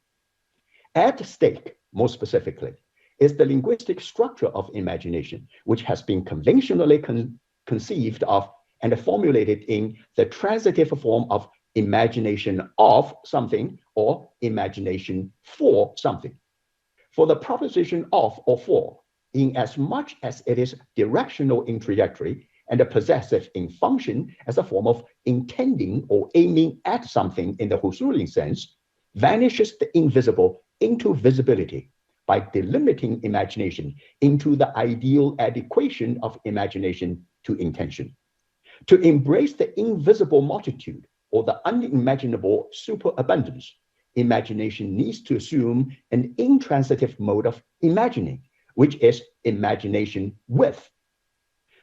At stake, more specifically, is the linguistic structure of imagination, which has been conventionally conceived of and formulated in the transitive form of imagination of something or imagination for something. For the proposition of or for, in as much as it is directional in trajectory and possessive in function as a form of intending or aiming at something in the Husserlian sense, vanishes the invisible into visibility by delimiting imagination into the ideal adequation of imagination to intention. To embrace the invisible multitude or the unimaginable superabundance, imagination needs to assume an intransitive mode of imagining, which is imagination with.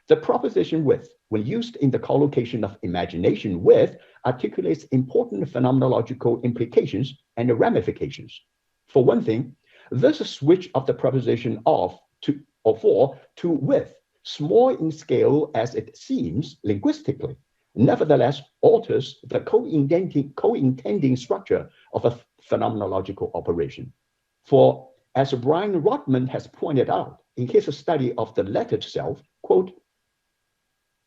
The proposition with, when used in the collocation of imagination with, articulates important phenomenological implications and ramifications. For one thing, this switch of the preposition of to or for to with, small in scale as it seems linguistically, nevertheless alters the co-intending structure of a phenomenological operation. For, as Brian Rodman has pointed out in his study of the lettered self, quote,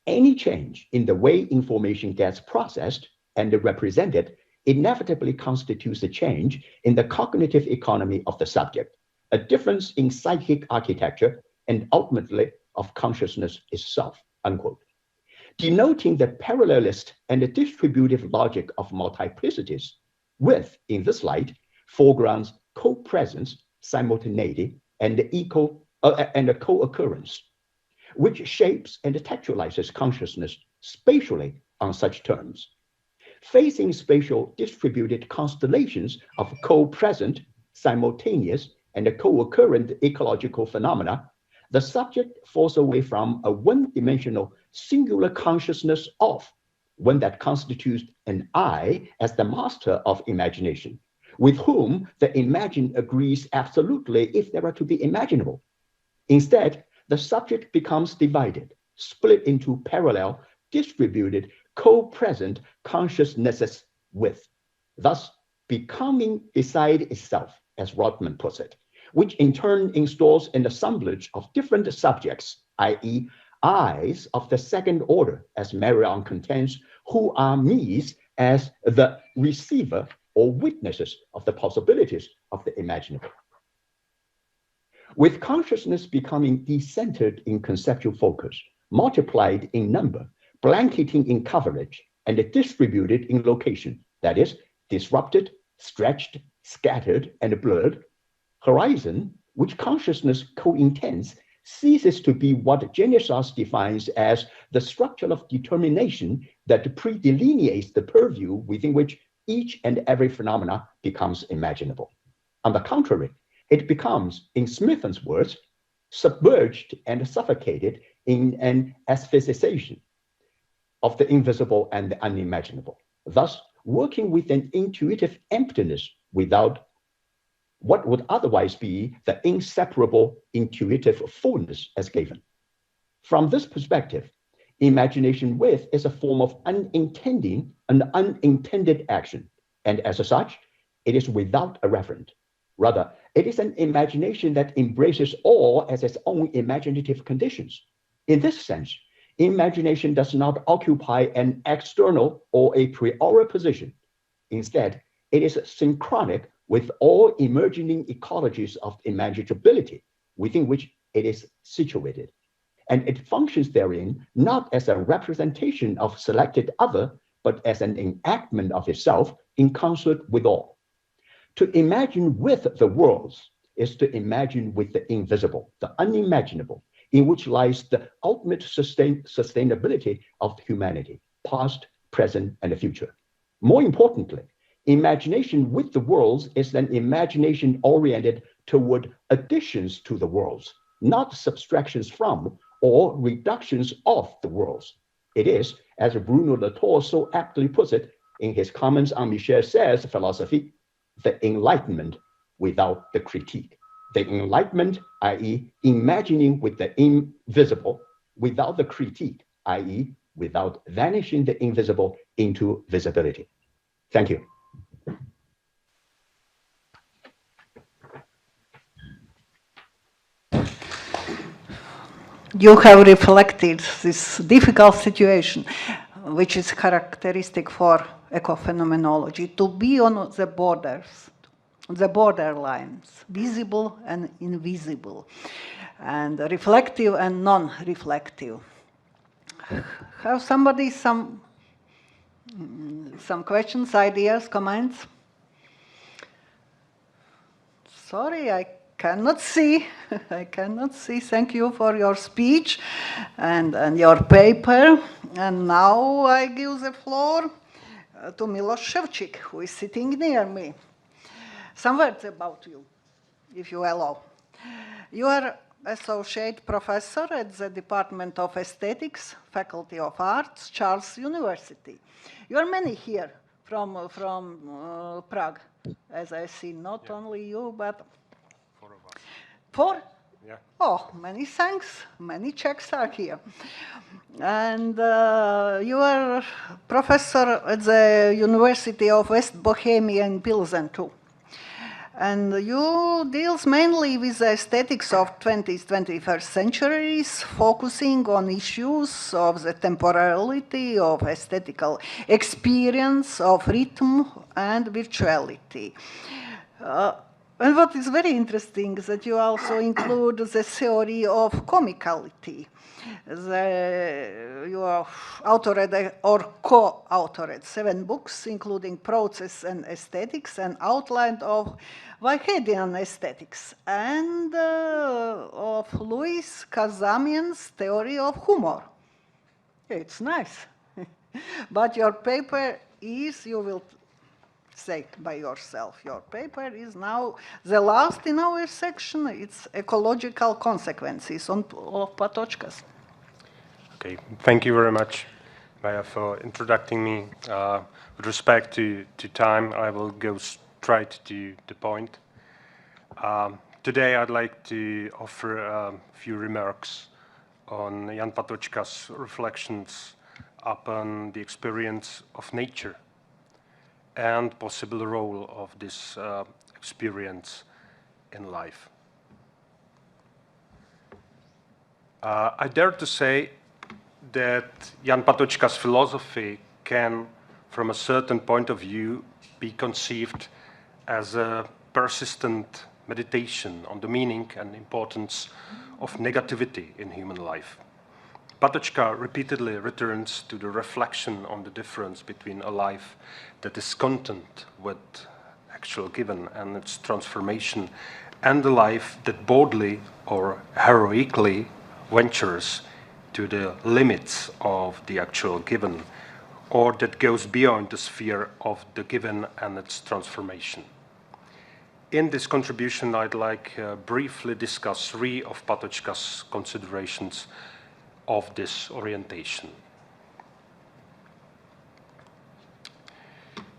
any change in the way information gets processed and represented inevitably constitutes a change in the cognitive economy of the subject, a difference in psychic architecture, and ultimately of consciousness itself, unquote. Denoting the parallelist and the distributive logic of multiplicities, with, in this light, foregrounds co-presence, simultaneity, and a co-occurrence, which shapes and textualizes consciousness spatially on such terms. Facing spatial distributed constellations of co-present, simultaneous, and co-occurrent ecological phenomena, the subject falls away from a one-dimensional singular consciousness of, one that constitutes an I as the master of imagination, with whom the imagined agrees absolutely if there are to be imaginable. Instead, the subject becomes divided, split into parallel, distributed, co-present consciousnesses with, thus becoming beside itself, as Rodman puts it, which in turn installs an assemblage of different subjects, i.e., I's of the second order, as Marion contends, who are me's as the receiver or witnesses of the possibilities of the imaginable. with consciousness becoming decentered in conceptual focus, multiplied in number, blanketing in coverage, and distributed in location, that is, disrupted, stretched, scattered, and blurred, horizon, which consciousness co-intends, ceases to be what Genesas defines as the structure of determination that pre-delineates the purview within which each and every phenomena becomes imaginable. On the contrary, it becomes, in Smithson's words, submerged and suffocated in an asphyxiation of the invisible and the unimaginable, thus working with an intuitive emptiness without what would otherwise be the inseparable intuitive fullness as given. From this perspective, imagination with is a form of unintending and unintended action, and as such, it is without a referent. Rather, it is an imagination that embraces all as its own imaginative conditions. In this sense, imagination does not occupy an external or a priori position. Instead, it is synchronic with all emerging ecologies of imaginability within which it is situated. And it functions therein not as a representation of selected other, but as an enactment of itself in concert with all. To imagine with the worlds is to imagine with the invisible, the unimaginable, in which lies the ultimate sustainability of humanity, past, present, and future. More importantly, imagination with the worlds is an imagination oriented toward additions to the worlds, not subtractions from or reductions of the worlds. It is, as Bruno Latour so aptly puts it in his comments on Michel Serres' philosophy, the enlightenment without the critique. The enlightenment, i.e., imagining with the invisible without the critique, i.e., without vanishing the invisible into visibility. Thank you. You have reflected this difficult situation, which is characteristic for ecophenomenology, to be on the borders, the borderlines, visible and invisible, and reflective and non-reflective. Have somebody some questions, ideas, comments? Sorry, I cannot see. I cannot see. Thank you for your speech and your paper. And now I give the floor to Milos Ševčík, who is sitting near me. Some words about you, if you allow. You are associate professor at the Department of Aesthetics, Faculty of Arts, Charles University. You are many here from Prague, as I see, not only you, but 4 of us. 4? Yeah. Oh, many thanks. Many Czechs are here. And you are professor at the University of West Bohemia in Pilsen too. And you deals mainly with the aesthetics of 20th, 21st centuries, focusing on issues of the temporality, of aesthetical experience, of rhythm and virtuality. And what is very interesting is that you also include the theory of comicality. You are authored or co-authored 7 books, including Process and Aesthetics, and Outline of Wyhedian Aesthetics, and of Louis Kazamian's Theory of Humor. It's nice. But your paper is, you will say by yourself, your paper is now the last in our section. It's ecological consequences of Patočkas. Okay, thank you very much, Maya, for introducing me. With respect to time, I will go straight to the point. Today I'd like to offer a few remarks on Jan Patočka's reflections upon the experience of nature and possible role of this experience in life. I dare to say that Jan Patočka's philosophy can, from a certain point of view, be conceived as a persistent meditation on the meaning and importance of negativity in human life. Patočka repeatedly returns to the reflection on the difference between a life that is content with actual given and its transformation, and a life that boldly or heroically ventures to the limits of the actual given, or that goes beyond the sphere of the given and its transformation. In this contribution, I'd like briefly discuss three of Patočka's considerations of this orientation.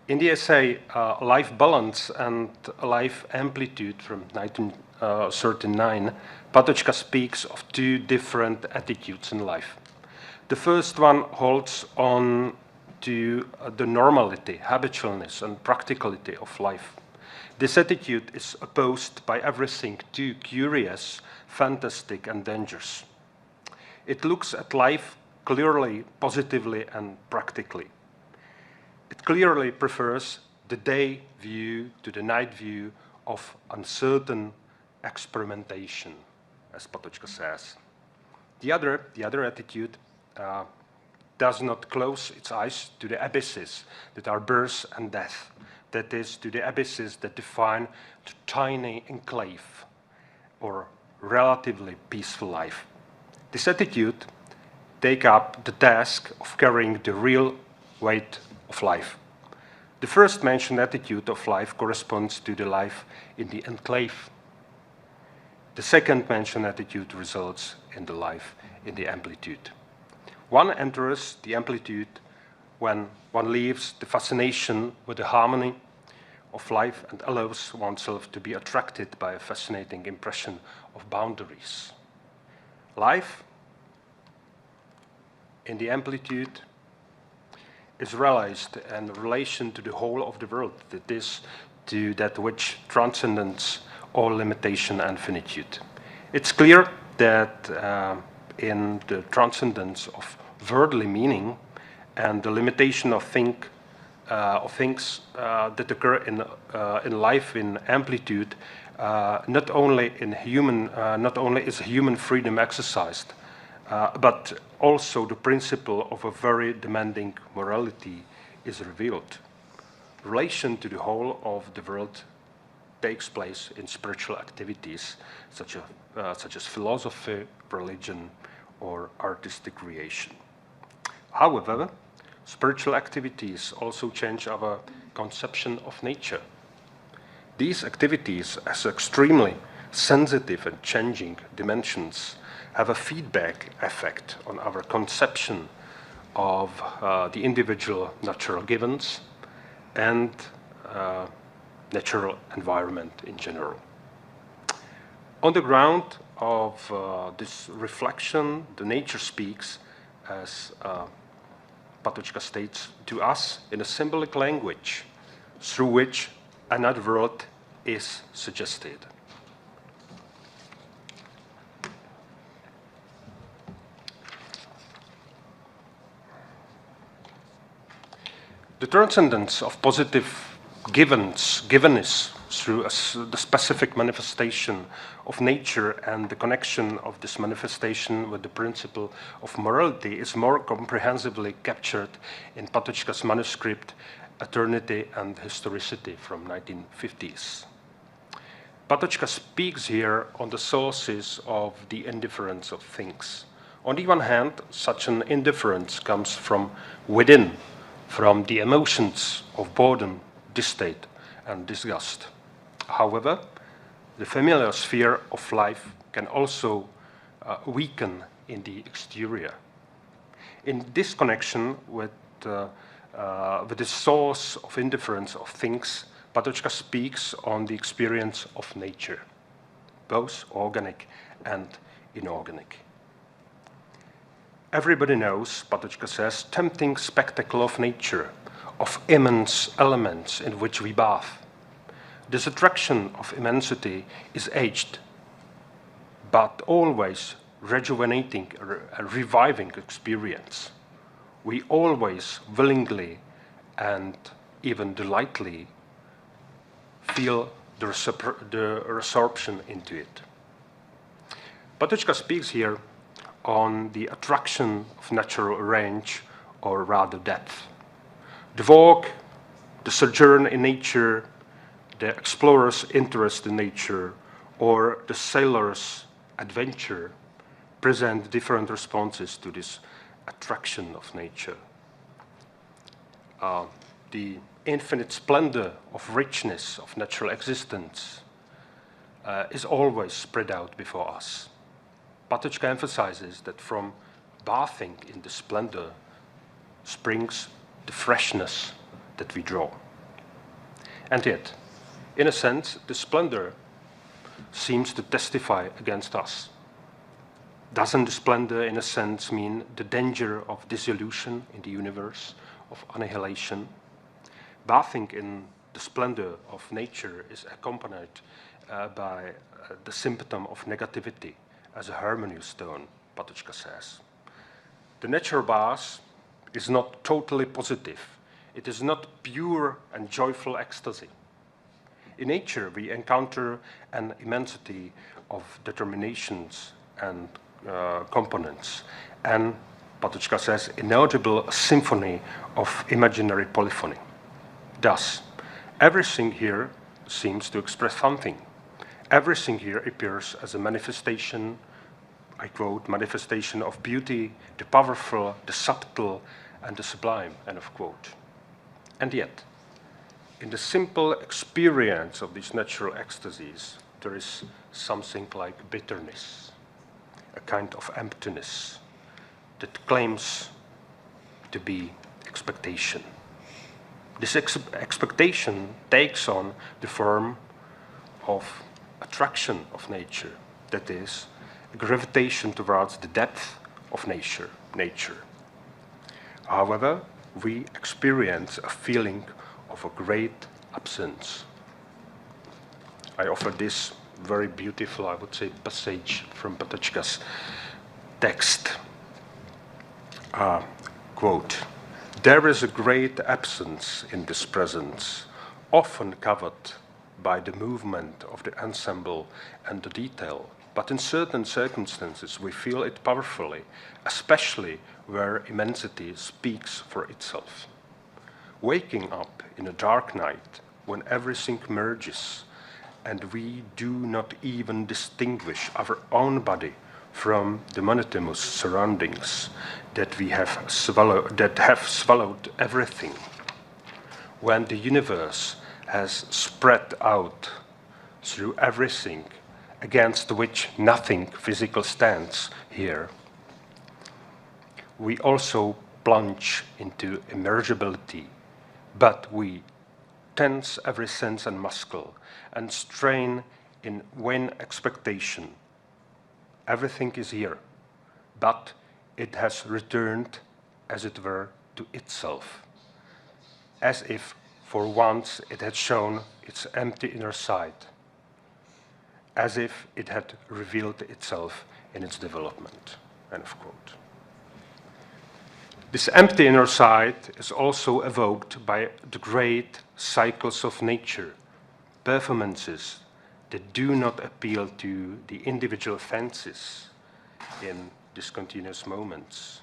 In the essay Life Balance and Life Amplitude from 1939, Patočka speaks of two different attitudes in life. The first one holds on to the normality, habitualness, and practicality of life. This attitude is opposed by everything too curious, fantastic, and dangerous. It looks at life clearly, positively, and practically. It clearly prefers the day view to the night view of uncertain experimentation, as Patočka says. The other attitude does not close its eyes to the abysses that are birth and death, that is, to the abysses that define the tiny enclave or relatively peaceful life. This attitude takes up the task of carrying the real weight of life. The first mentioned attitude of life corresponds to the life in the enclave. The second mentioned attitude results in the life in the amplitude. One enters the amplitude when one leaves the fascination with the harmony of life and allows oneself to be attracted by a fascinating impression of boundaries. Life in the amplitude is realized in relation to the whole of the world, that is, to that which transcends all limitation and finitude. It's clear that in the transcendence of worldly meaning and the limitation of things that occur in life in amplitude, not only is human freedom exercised, but also the principle of a very demanding morality is revealed. Relation to the whole of the world takes place in spiritual activities such as philosophy, religion, or artistic creation. However, spiritual activities also change our conception of nature. These activities, as extremely sensitive and changing dimensions, have a feedback effect on our conception of the individual natural givens and natural environment in general. On the ground of this reflection, the nature speaks, as Patočka states, to us in a symbolic language through which another world is suggested. The transcendence of positive givenness through the specific manifestation of nature and the connection of this manifestation with the principle of morality is more comprehensively captured in Patočka's manuscript Eternity and Historicity from 1950s. Patočka speaks here on the sources of the indifference of things. On the one hand, such an indifference comes from within, from the emotions of boredom, distaste, and disgust. However, the familiar sphere of life can also weaken in the exterior. In this connection with the source of indifference of things, Patočka speaks on the experience of nature, both organic and inorganic. Everybody knows, Patočka says, tempting spectacle of nature, of immense elements in which we bathe. This attraction of immensity is aged, but always rejuvenating, a reviving experience. We always willingly and even delightfully feel the resorption into it. Patočka speaks here on the attraction of natural range, or rather depth. The walk, the sojourn in nature, the explorer's interest in nature, or the sailor's adventure present different responses to this attraction of nature. The infinite splendor of richness of natural existence is always spread out before us. Patočka emphasizes that from bathing in the splendor springs the freshness that we draw. And yet, in a sense, the splendor seems to testify against us. Doesn't the splendor, in a sense, mean the danger of dissolution in the universe, of annihilation? Bathing in the splendor of nature is accompanied by the symptom of negativity, as a harmonious stone, Patočka says. The natural bath is not totally positive. It is not pure and joyful ecstasy. In nature, we encounter an immensity of determinations and components, and Patočka says, inaudible symphony of imaginary polyphony. Thus, everything here seems to express something. Everything here appears as a manifestation, I quote, manifestation of beauty, the powerful, the subtle, and the sublime, end of quote. And yet, in the simple experience of these natural ecstasies, there is something like bitterness, a kind of emptiness that claims to be expectation. This expectation takes on the form of attraction of nature, that is, a gravitation towards the depth of nature. However, we experience a feeling of a great absence. I offer this very beautiful, I would say, passage from Patočka's text. Quote, "There is a great absence in this presence, often covered by the movement of the ensemble and the detail, but in certain circumstances we feel it powerfully, especially where immensity speaks for itself. Waking up in a dark night when everything merges and we do not even distinguish our own body from the monotonous surroundings that have swallowed everything. When the universe has spread out through everything against which nothing physical stands here, we also plunge into immersibility, but we tense every sense and muscle and strain in vain expectation. Everything is here, but it has returned, as it were, to itself, as if for once it had shown its empty inner side, as if it had revealed itself in its development." End of quote. This empty inner side is also evoked by the great cycles of nature, performances that do not appeal to the individual fancies in discontinuous moments,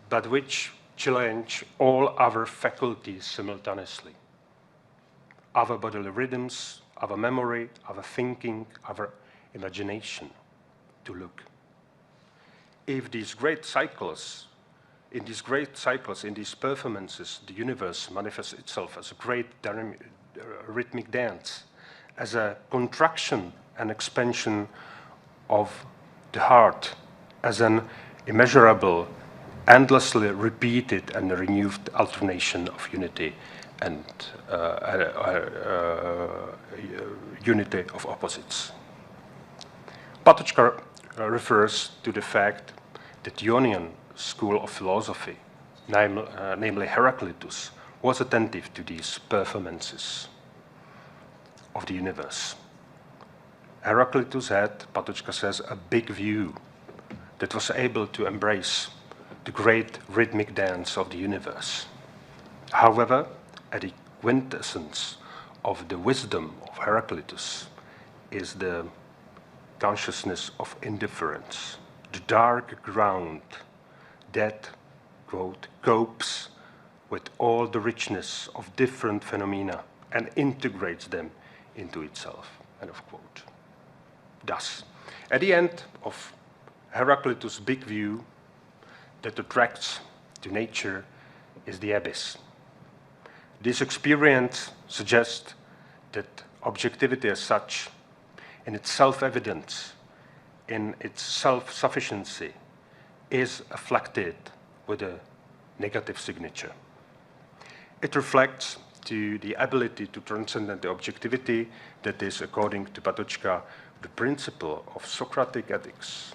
but which challenge all our faculties simultaneously. Our bodily rhythms, our memory, our thinking, our imagination to look. If these great cycles, in these performances, the universe manifests itself as a great rhythmic dance, as a contraction and expansion of the heart, as an immeasurable, endlessly repeated and renewed alternation of unity and unity of opposites. Patočka refers to the fact that the Ionian school of philosophy, namely Heraclitus, was attentive to these performances of the universe. Heraclitus had, Patočka says, a big view that was able to embrace the great rhythmic dance of the universe. However, at the quintessence of the wisdom of Heraclitus is the consciousness of indifference, the dark ground that, quote, copes with all the richness of different phenomena and integrates them into itself, end of quote. Thus, at the end of Heraclitus' big view that attracts to nature is the abyss. This experience suggests that objectivity as such, in its self-evidence, in its self-sufficiency, is afflicted with a negative signature. It reflects to the ability to transcend the objectivity that is, according to Patočka, the principle of Socratic ethics.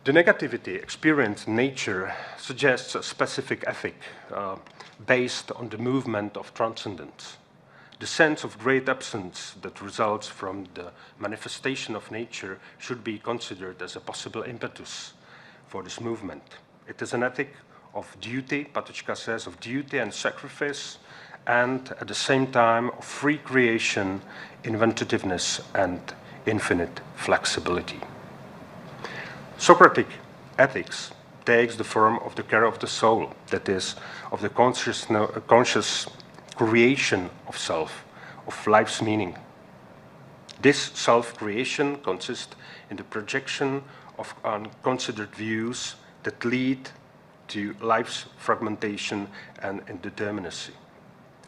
The negativity experienced in nature suggests a specific ethic based on the movement of transcendence. The sense of great absence that results from the manifestation of nature should be considered as a possible impetus for this movement. It is an ethic of duty, Patočka says, of duty and sacrifice, and at the same time of free creation, inventiveness, and infinite flexibility. Socratic ethics takes the form of the care of the soul, that is, of the conscious creation of self, of life's meaning. This self-creation consists in the projection of unconsidered views that lead to life's fragmentation and indeterminacy.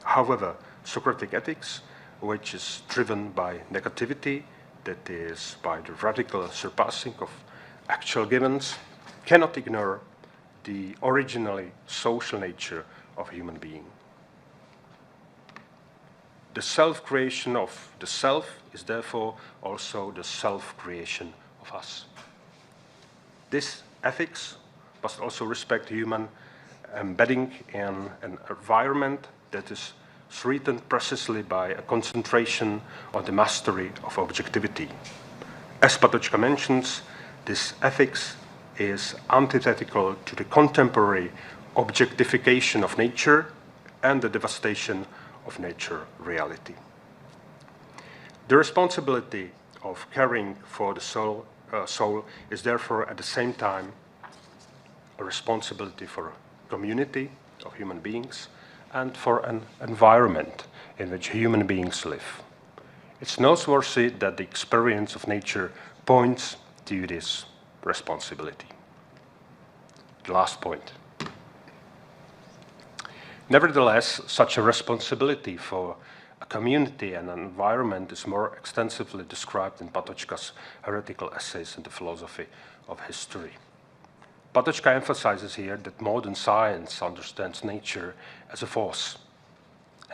However, Socratic ethics, which is driven by negativity, that is, by the radical surpassing of actual givens, cannot ignore the originally social nature of human being. The self-creation of the self is therefore also the self-creation of us. This ethics must also respect human embedding in an environment that is threatened precisely by a concentration on the mastery of objectivity. As Patočka mentions, this ethics is antithetical to the contemporary objectification of nature and the devastation of nature reality. The responsibility of caring for the soul is therefore at the same time a responsibility for a community of human beings and for an environment in which human beings live. It's noteworthy that the experience of nature points to this responsibility. The last point. Nevertheless, such a responsibility for a community and an environment is more extensively described in Patočka's heretical essays in the philosophy of history. Patočka emphasizes here that modern science understands nature as a force,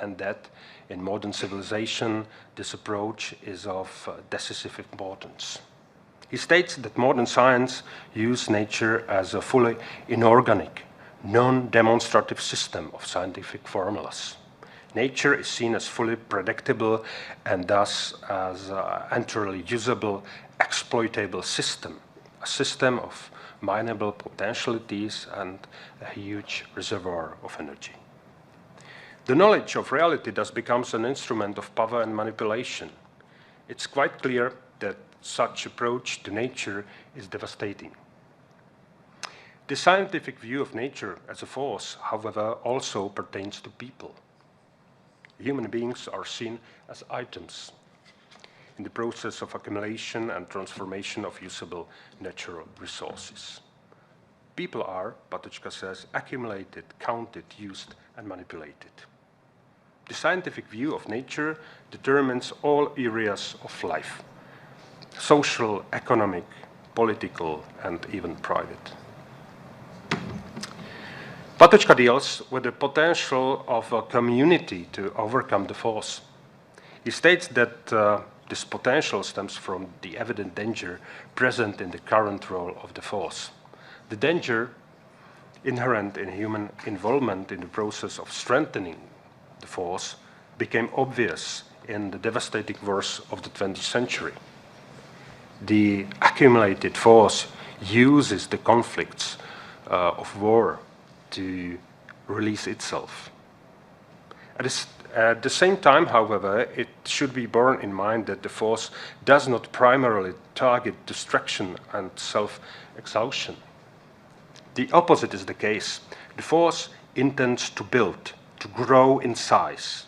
and that in modern civilization this approach is of decisive importance. He states that modern science uses nature as a fully inorganic, non-demonstrative system of scientific formulas. Nature is seen as fully predictable and thus as an entirely usable, exploitable system, a system of mineable potentialities and a huge reservoir of energy. The knowledge of reality thus becomes an instrument of power and manipulation. It's quite clear that such approach to nature is devastating. The scientific view of nature as a force, however, also pertains to people. Human beings are seen as items in the process of accumulation and transformation of usable natural resources. People are, Patočka says, accumulated, counted, used, and manipulated. The scientific view of nature determines all areas of life: social, economic, political, and even private. Patočka deals with the potential of a community to overcome the force. He states that this potential stems from the evident danger present in the current role of the force. The danger inherent in human involvement in the process of strengthening the force became obvious in the devastating wars of the 20th century. The accumulated force uses the conflicts of war to release itself. At the same time, however, it should be borne in mind that the force does not primarily target destruction and self-exhaustion. The opposite is the case. The force intends to build, to grow in size.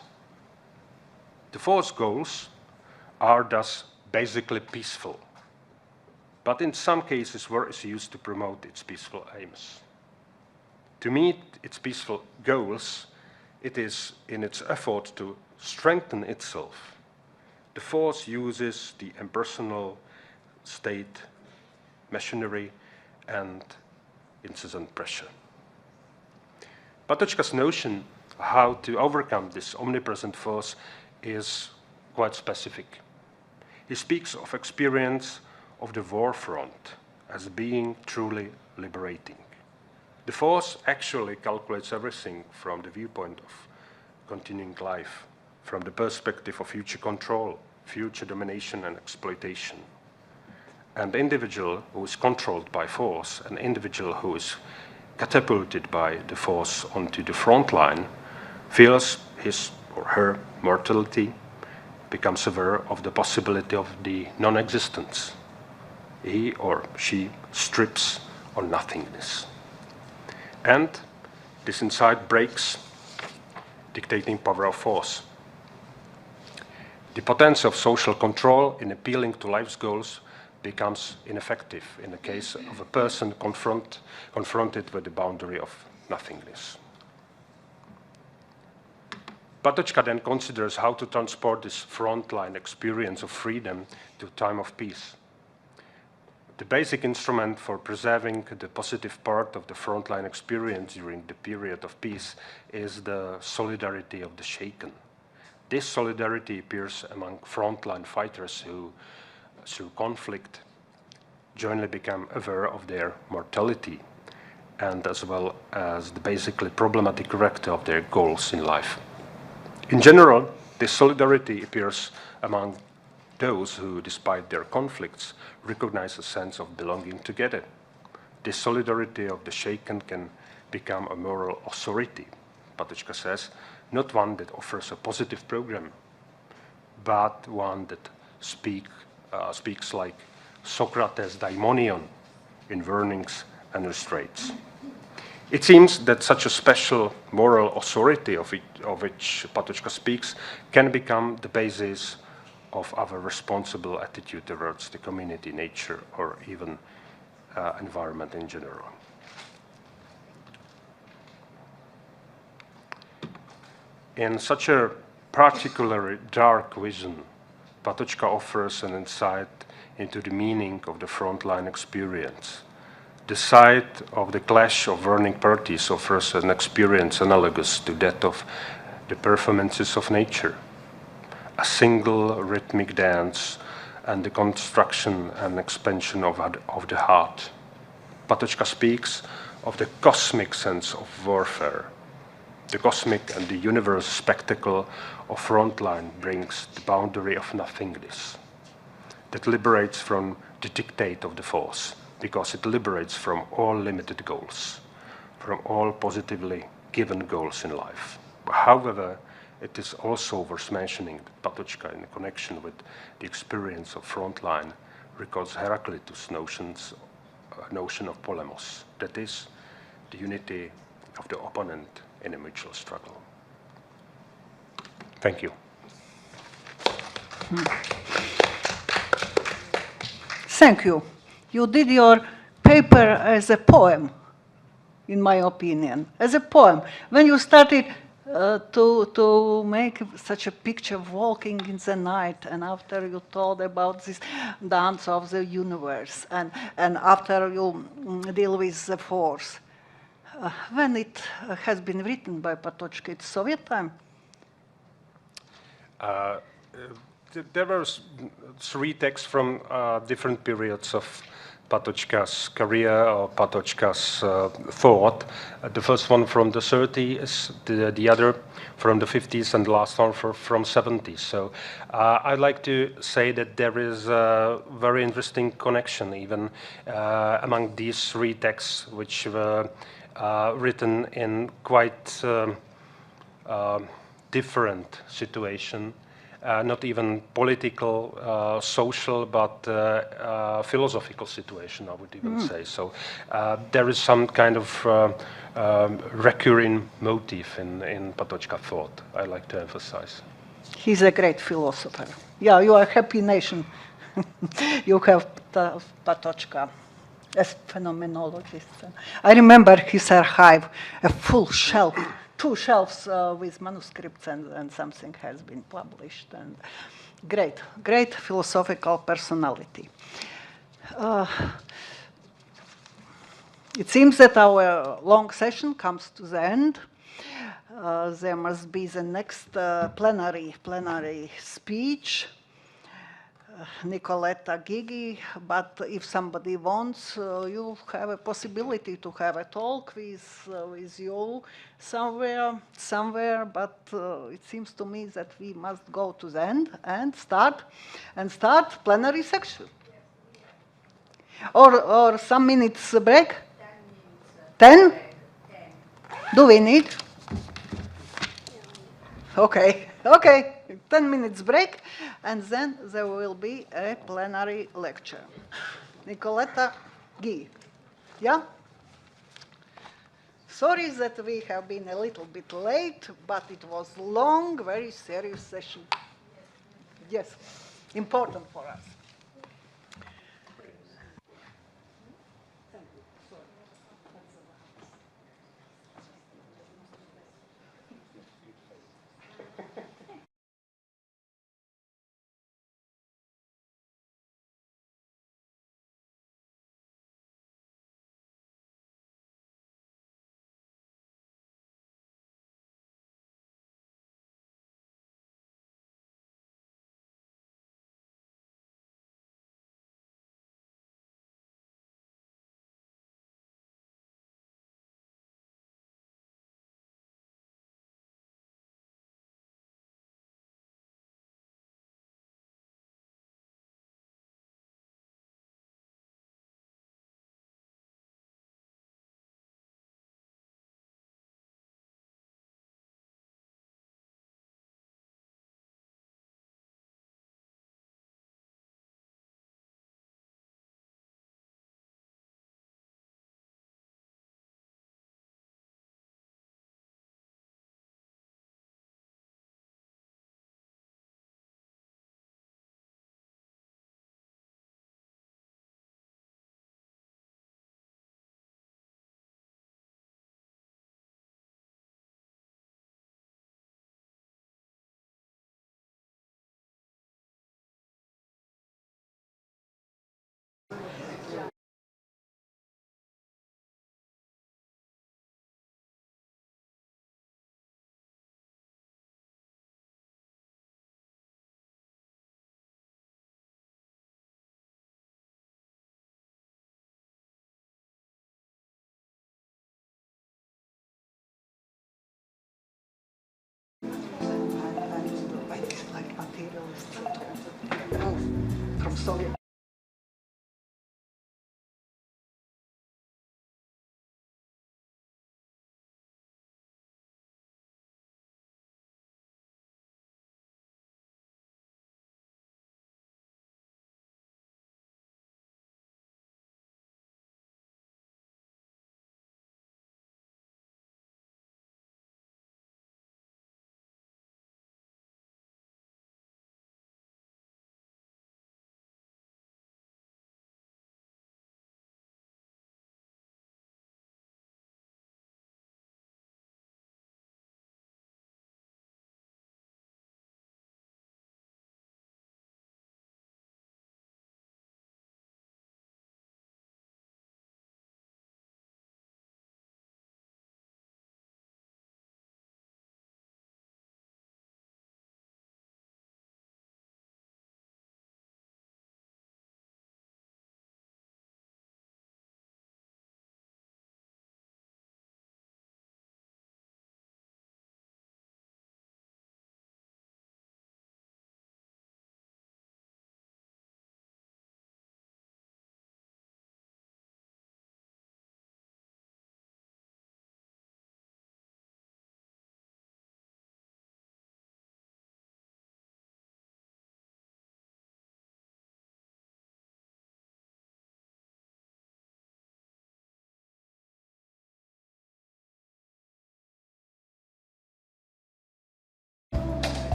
The force goals are thus basically peaceful, but in some cases war is used to promote its peaceful aims. To meet its peaceful goals, it is in its effort to strengthen itself. The force uses the impersonal state, machinery, and incessant pressure. Patočka's notion of how to overcome this omnipresent force is quite specific. He speaks of experience of the war front as being truly liberating. The force actually calculates everything from the viewpoint of continuing life, from the perspective of future control, future domination and exploitation. An individual who is controlled by force, an individual who is catapulted by the force onto the front line, feels his or her mortality, becomes aware of the possibility of the non-existence. He or she strips on nothingness. And this insight breaks dictating power of force. The potential of social control in appealing to life's goals becomes ineffective in the case of a person confronted with the boundary of nothingness. Patočka then considers how to transport this frontline experience of freedom to a time of peace. The basic instrument for preserving the positive part of the frontline experience during the period of peace is the solidarity of the shaken. This solidarity appears among frontline fighters who, through conflict, jointly become aware of their mortality and as well as the basically problematic character of their goals in life. In general, this solidarity appears among those who, despite their conflicts, recognize a sense of belonging together. This solidarity of the shaken can become a moral authority, Patočka says, not one that offers a positive program, but one that speaks like Socrates' daimonion in warnings and restraints. It seems that such a special moral authority of which Patočka speaks can become the basis of our responsible attitude towards the community, nature, or even environment in general. In such a particularly dark vision, Patočka offers an insight into the meaning of the frontline experience. The sight of the clash of warring parties offers an experience analogous to that of the performances of nature. A single rhythmic dance and the construction and expansion of the heart. Patočka speaks of the cosmic sense of warfare. The cosmic and the universe spectacle of frontline brings the boundary of nothingness that liberates from the dictate of the force, because it liberates from all limited goals, from all positively given goals in life. However, it is also worth mentioning that Patočka, in connection with the experience of frontline, recalls Heraclitus' notion of polemos, that is, the unity of the opponent in a mutual struggle. Thank you. Thank you. You did your paper as a poem, in my opinion, as a poem. When you started to make such a picture of walking in the night, and after you told about this dance of the universe, and after you deal with the force, when it has been written by Patočka, it's Soviet time? There were three texts from different periods of Patočka's career or Patočka's thought. The first one from the 30s, the other from the 50s, and the last one from 70s. So I'd like to say that there is a very interesting connection even among these three texts, which were written in quite different situation, not even political, social, but philosophical situation, I would even say. So there is some kind of recurring motif in Patočka thought I like to emphasize. He's a great philosopher. Yeah, you are a happy nation. You have Patočka as phenomenologist. I remember his archive, a full shelf, 2 shelves with manuscripts, and something has been published. And great philosophical personality. It seems that our long session comes to the end. There must be the next plenary speech. Nicoletta Gigi, but if somebody wants, you have a possibility to have a talk with you somewhere, but it seems to me that we must go to the end and start plenary section. Or some minutes break? 10? Do we need? Okay, 10 minutes break, and then there will be a plenary lecture. Nicoletta Guy. Yeah? Sorry that we have been a little bit late, but it was long, very serious session. Yes, important for us. Like materialists from Soviet.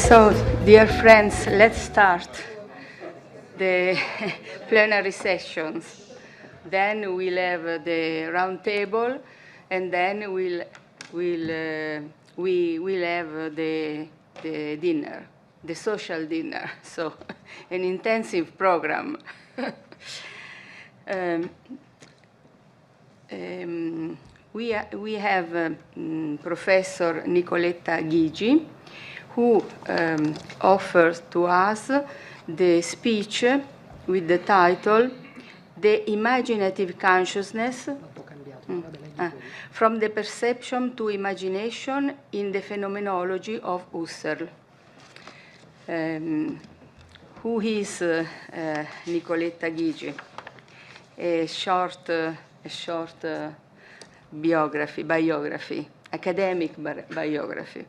So, dear friends, let's start the plenary sessions. Then we'll have the round table, and then we will have the dinner, the social dinner. So, an intensive program. We have Professor Nicoletta Ghigi, who offers to us the speech with the title The Imaginative Consciousness, From the Perception to Imagination in the Phenomenology of Husserl. Who is Nicoletta Ghigi? A short biography, academic biography.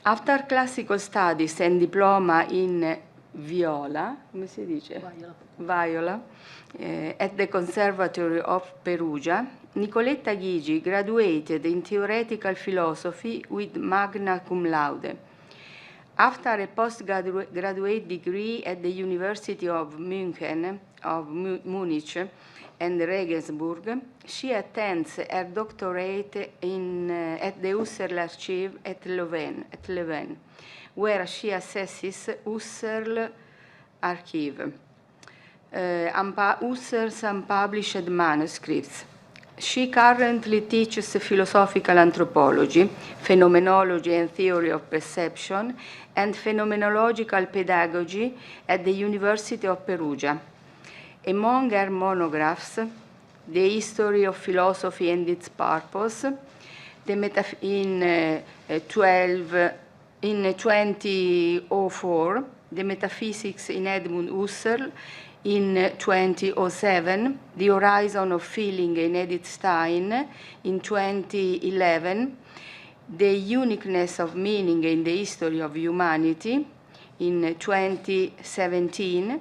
After classical studies and diploma in viola, come si dice? Viola, at the Conservatory of Perugia, Nicoletta Ghigi graduated in theoretical philosophy with magna cum laude. After a postgraduate degree at the University of Munich and Regensburg, she attends her doctorate at the Husserl Archive at Leuven, where she assesses Husserl Archive, Husserl's unpublished manuscripts. She currently teaches philosophical anthropology, phenomenology and theory of perception, and phenomenological pedagogy at the University of Perugia. Among her monographs, The History of Philosophy and Its Purpose, in 2004, The Metaphysics in Edmund Husserl, in 2007, The Horizon of Feeling in Edith Stein, in 2011, The Uniqueness of Meaning in the History of Humanity, in 2017,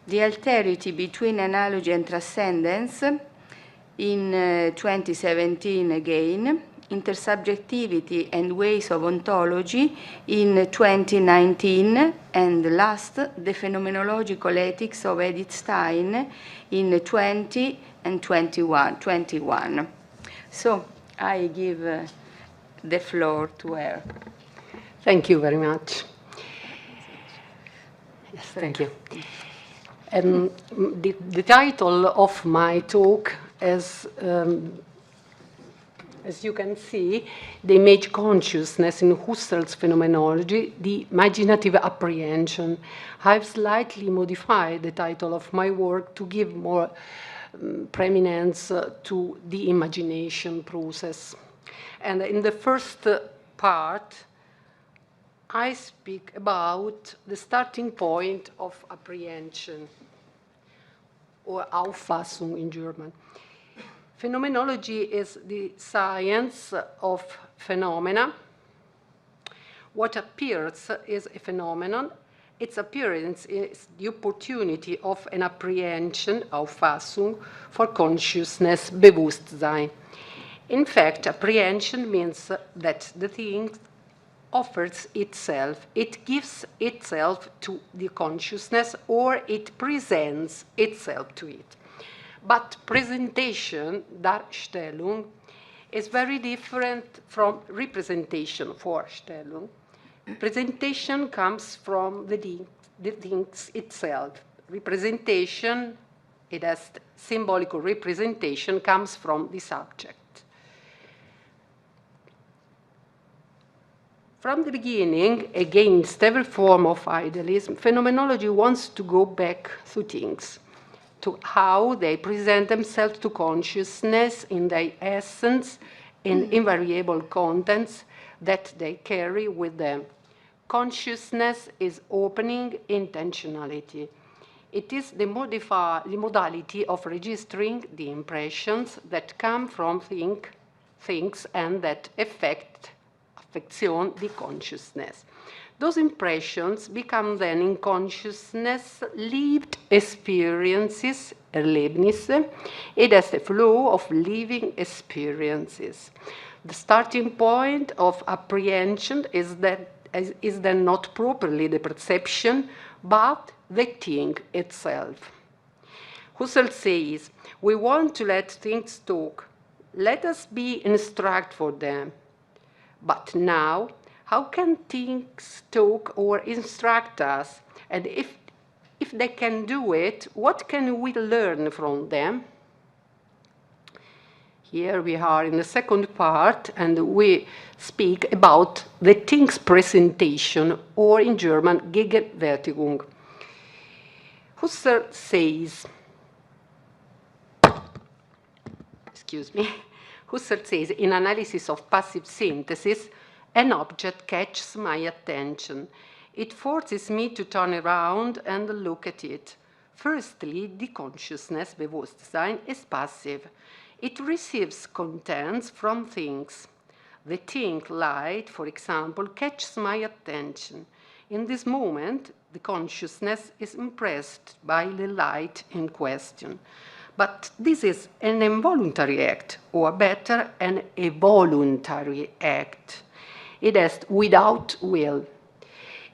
The Alterity Between Analogy and Transcendence, in 2017 again, Intersubjectivity and Ways of Ontology in 2019, and last, The Phenomenological Ethics of Edith Stein in 20 and 21. So I give the floor to her. Thank you very much. Yes, thank you. The title of my talk is, as you can see, The Image Consciousness in Husserl's Phenomenology, the Imaginative Apprehension. I've slightly modified the title of my work to give more preeminence to the imagination process. And in the first part, I speak about the starting point of apprehension, or Auffassung in German. Phenomenology is the science of phenomena. What appears is a phenomenon. Its appearance is the opportunity of an apprehension, Auffassung, for consciousness, Bewusstsein. In fact, apprehension means that the thing offers itself, it gives itself to the consciousness, or it presents itself to it. But presentation, Darstellung, is very different from representation, Vorstellung. Presentation comes from the things itself. Representation, it has symbolical representation, comes from the subject. From the beginning, against every form of idealism, phenomenology wants to go back to things, to how they present themselves to consciousness in their essence, in invariable contents that they carry with them. Consciousness is opening intentionality. It is the modality of registering the impressions that come from things and that affect affection, the consciousness. Those impressions become then in consciousness lived experiences, Erlebnisse. It has the flow of living experiences. The starting point of apprehension is that is then not properly the perception, but the thing itself. Husserl says, we want to let things talk. Let us be instruct for them. But now, how can things talk or instruct us? And if they can do it, what can we learn from them? Here we are in the second part, and we speak about the things presentation, or in German, Gegenwärtigung. Husserl says, Husserl says, in Analysis of Passive Synthesis, an object catches my attention. It forces me to turn around and look at it. Firstly, the consciousness, Bewusstsein, is passive. It receives contents from things. The thing, light, for example, catches my attention. In this moment, the consciousness is impressed by the light in question. But this is an involuntary act, or better, an involuntary act. It is without will,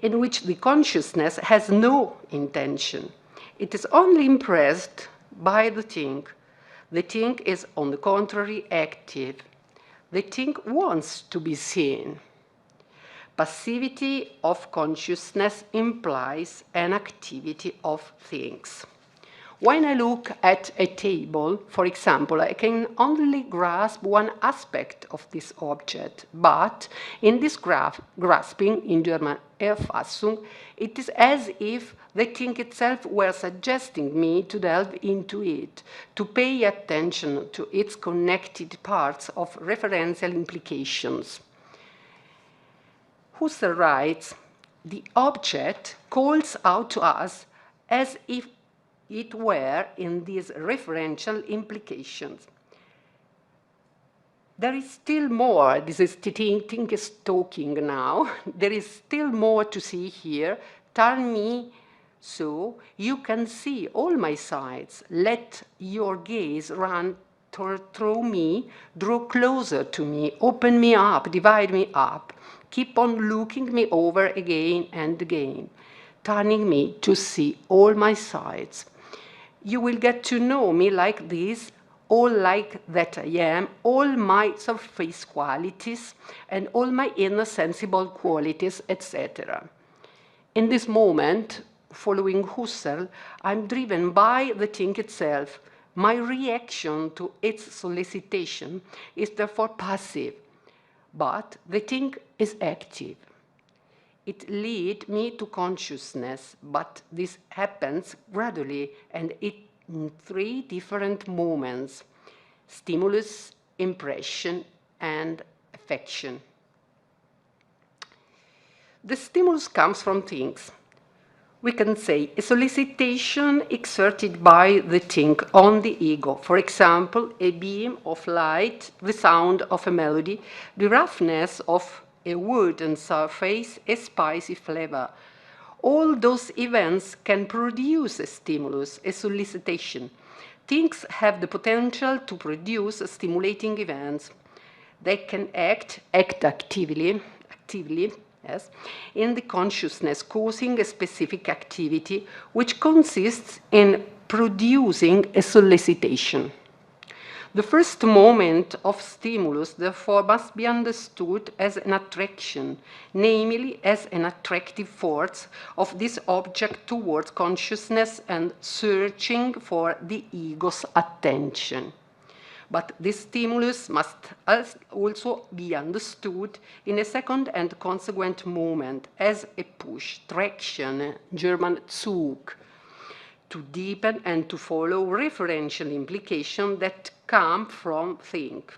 in which the consciousness has no intention. It is only impressed by the thing. The thing is, on the contrary, active. The thing wants to be seen. Passivity of consciousness implies an activity of things. When I look at a table, for example, I can only grasp one aspect of this object, but in this grasping, in German Erfassung, it is as if the thing itself were suggesting me to delve into it, to pay attention to its connected parts of referential implications. Husserl writes, the object calls out to us as if it were in these referential implications. There is still more, this is thing is talking now, there is still more to see here. Turn me so you can see all my sides. Let your gaze run through me, draw closer to me, open me up, divide me up. Keep on looking me over again and again, turning me to see all my sides. You will get to know me like this, all like that I am, all my surface qualities, and all my inner sensible qualities, etc. In this moment, following Husserl, I'm driven by the thing itself. My reaction to its solicitation is therefore passive, but the thing is active. It leads me to consciousness, but this happens gradually and in three different moments: stimulus, impression, and affection. The stimulus comes from things. We can say a solicitation exerted by the thing on the ego. For example, a beam of light, the sound of a melody, the roughness of a wooden surface, a spicy flavor. All those events can produce a stimulus, a solicitation. Things have the potential to produce stimulating events. They can act actively, yes, in the consciousness, causing a specific activity which consists in producing a solicitation. The first moment of stimulus, therefore, must be understood as an attraction, namely as an attractive force of this object towards consciousness and searching for the ego's attention. But this stimulus must also be understood in a second and consequent moment as a push, traction, German Zug, to deepen and to follow referential implications that come from think.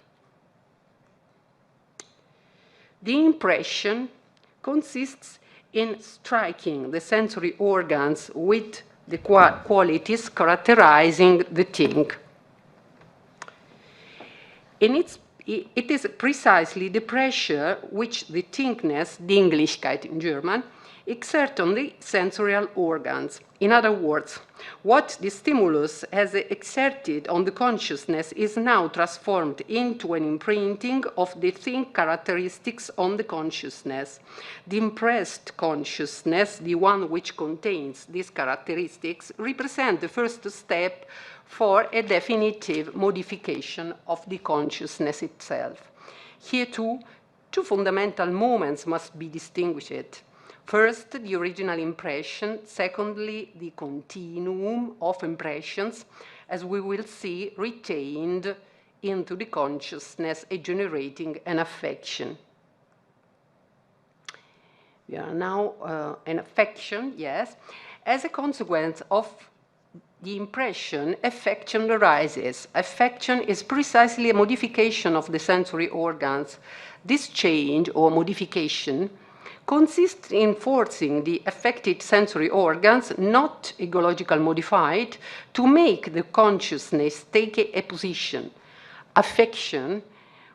The impression consists in striking the sensory organs with the qualities characterizing the thing. It is precisely the pressure which the thingness, Dinglichkeit in German, exert on the sensorial organs. In other words, what the stimulus has exerted on the consciousness is now transformed into an imprinting of the think characteristics on the consciousness. The impressed consciousness, the one which contains these characteristics, represents the first step for a definitive modification of the consciousness itself. Here too, two fundamental moments must be distinguished. First, the original impression. Secondly, the continuum of impressions, as we will see, retained into the consciousness and generating an affection. We are now an affection, yes. As a consequence of the impression, affection arises. Affection is precisely a modification of the sensory organs. This change or modification consists in forcing the affected sensory organs, not ecological modified, to make the consciousness take a position. Affection,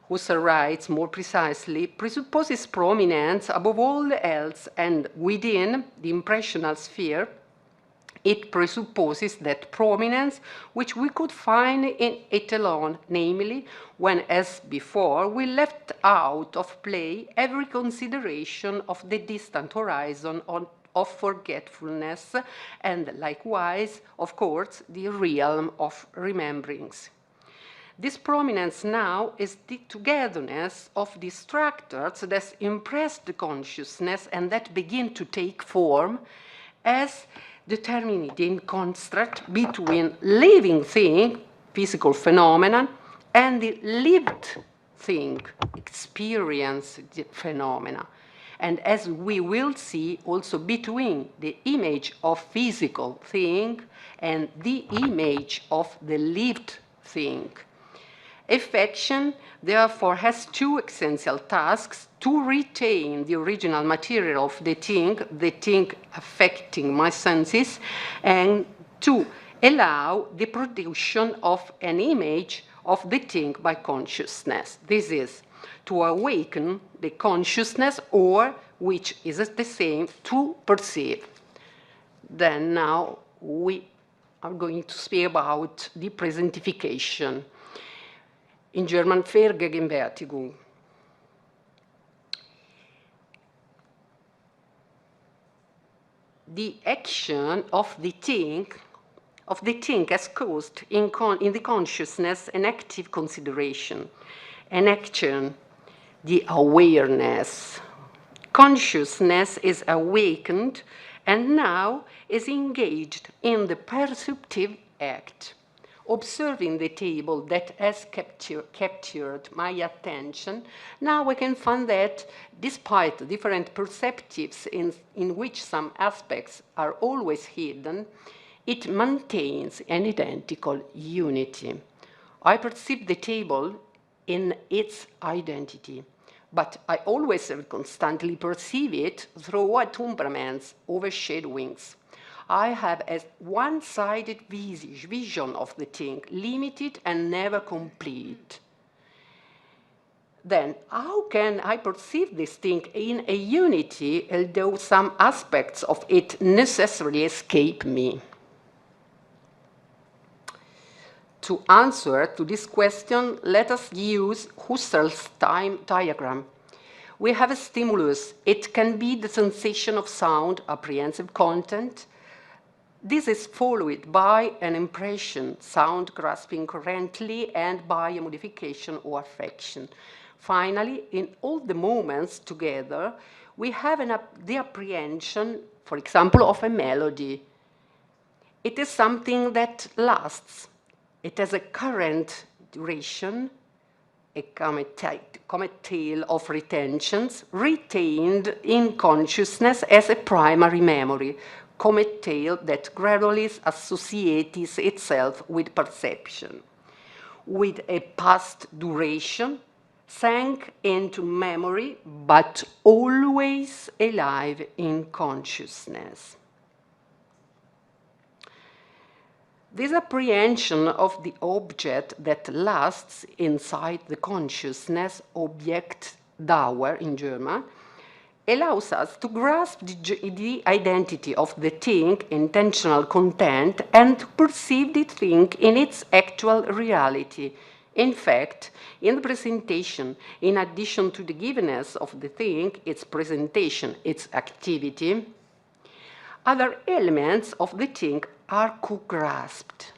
Husserl writes more precisely, presupposes prominence above all else, and within the impressional sphere, it presupposes that prominence which we could find in it alone, namely, when, as before, we left out of play every consideration of the distant horizon of forgetfulness, and likewise, of course, the realm of rememberings. This prominence now is the togetherness of the structures that impress the consciousness and that begin to take form as determined in construct between living thing, physical phenomenon, and the lived thing, experience phenomena. And as we will see, also between the image of physical thing and the image of the lived thing. Affection, therefore, has two essential tasks: to retain the original material of the thing affecting my senses, and to allow the production of an image of the thing by consciousness. This is to awaken the consciousness, or, which is the same, to perceive. Then now we are going to speak about the presentification. In German, Vergegenwärtigung. The action of the thing has caused in the consciousness an active consideration, an action, the awareness. Consciousness is awakened and now is engaged in the perceptive act. Observing the table that has captured my attention, now I can find that despite different perceptives in which some aspects are always hidden, it maintains an identical unity. I perceive the table in its identity, but I always constantly perceive it through attumbraments, overshadowings. I have a one-sided vision of the thing, limited and never complete. Then, how can I perceive this thing in a unity, although some aspects of it necessarily escape me? To answer to this question, let us use Husserl's time diagram. We have a stimulus. It can be the sensation of sound, apprehensive content. This is followed by an impression, sound grasping currently, and by a modification or affection. Finally, in all the moments together, we have the apprehension, for example, of a melody. It is something that lasts. It has a current duration, a comet tail of retentions, retained in consciousness as a primary memory, comet tail that gradually associates itself with perception, with a past duration, sank into memory, but always alive in consciousness. This apprehension of the object that lasts inside the consciousness, Objektdauer in German, allows us to grasp the identity of the thing, intentional content, and to perceive the thing in its actual reality. In fact, in the presentation, in addition to the givenness of the thing, its presentation, its activity, other elements of the thing are co-grasped.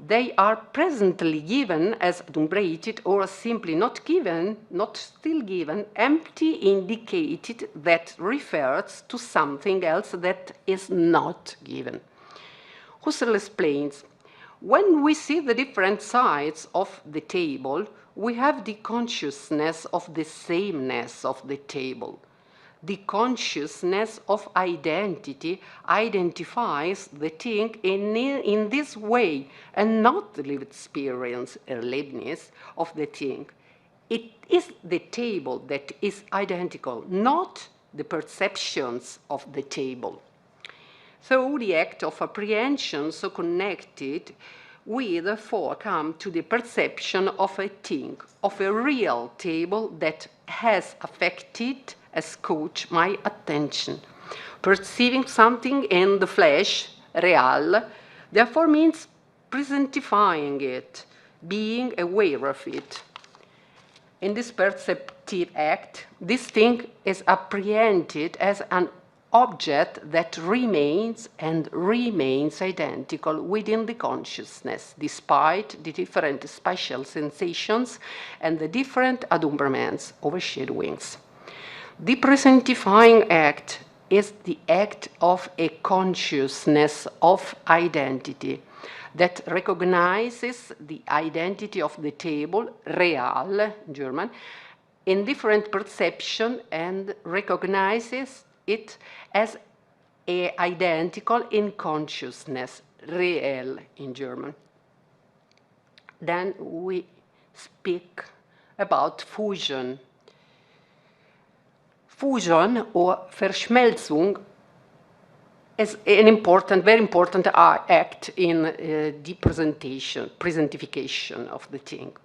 They are presently given as adumbrated or simply not given, not still given, empty indicated that refers to something else that is not given. Husserl explains, when we see the different sides of the table, we have the consciousness of the sameness of the table. The consciousness of identity identifies the thing in this way and not the lived experience, erlebnis, of the thing. It is the table that is identical, not the perceptions of the table. So the act of apprehension, so connected, we therefore come to the perception of a thing, of a real table that has affected, as coach, my attention. Perceiving something in the flesh, real, therefore means presentifying it, being aware of it. In this perceptive act, this thing is apprehended as an object that remains and remains identical within the consciousness, despite the different spatial sensations and the different adumbrements, overshadowings. The presentifying act is the act of a consciousness of identity that recognizes the identity of the table, real, in German, in different perception and recognizes it as identical in consciousness, real in German. Then we speak about fusion. Fusion or Verschmelzung is an important, very important act in the presentification of the thing.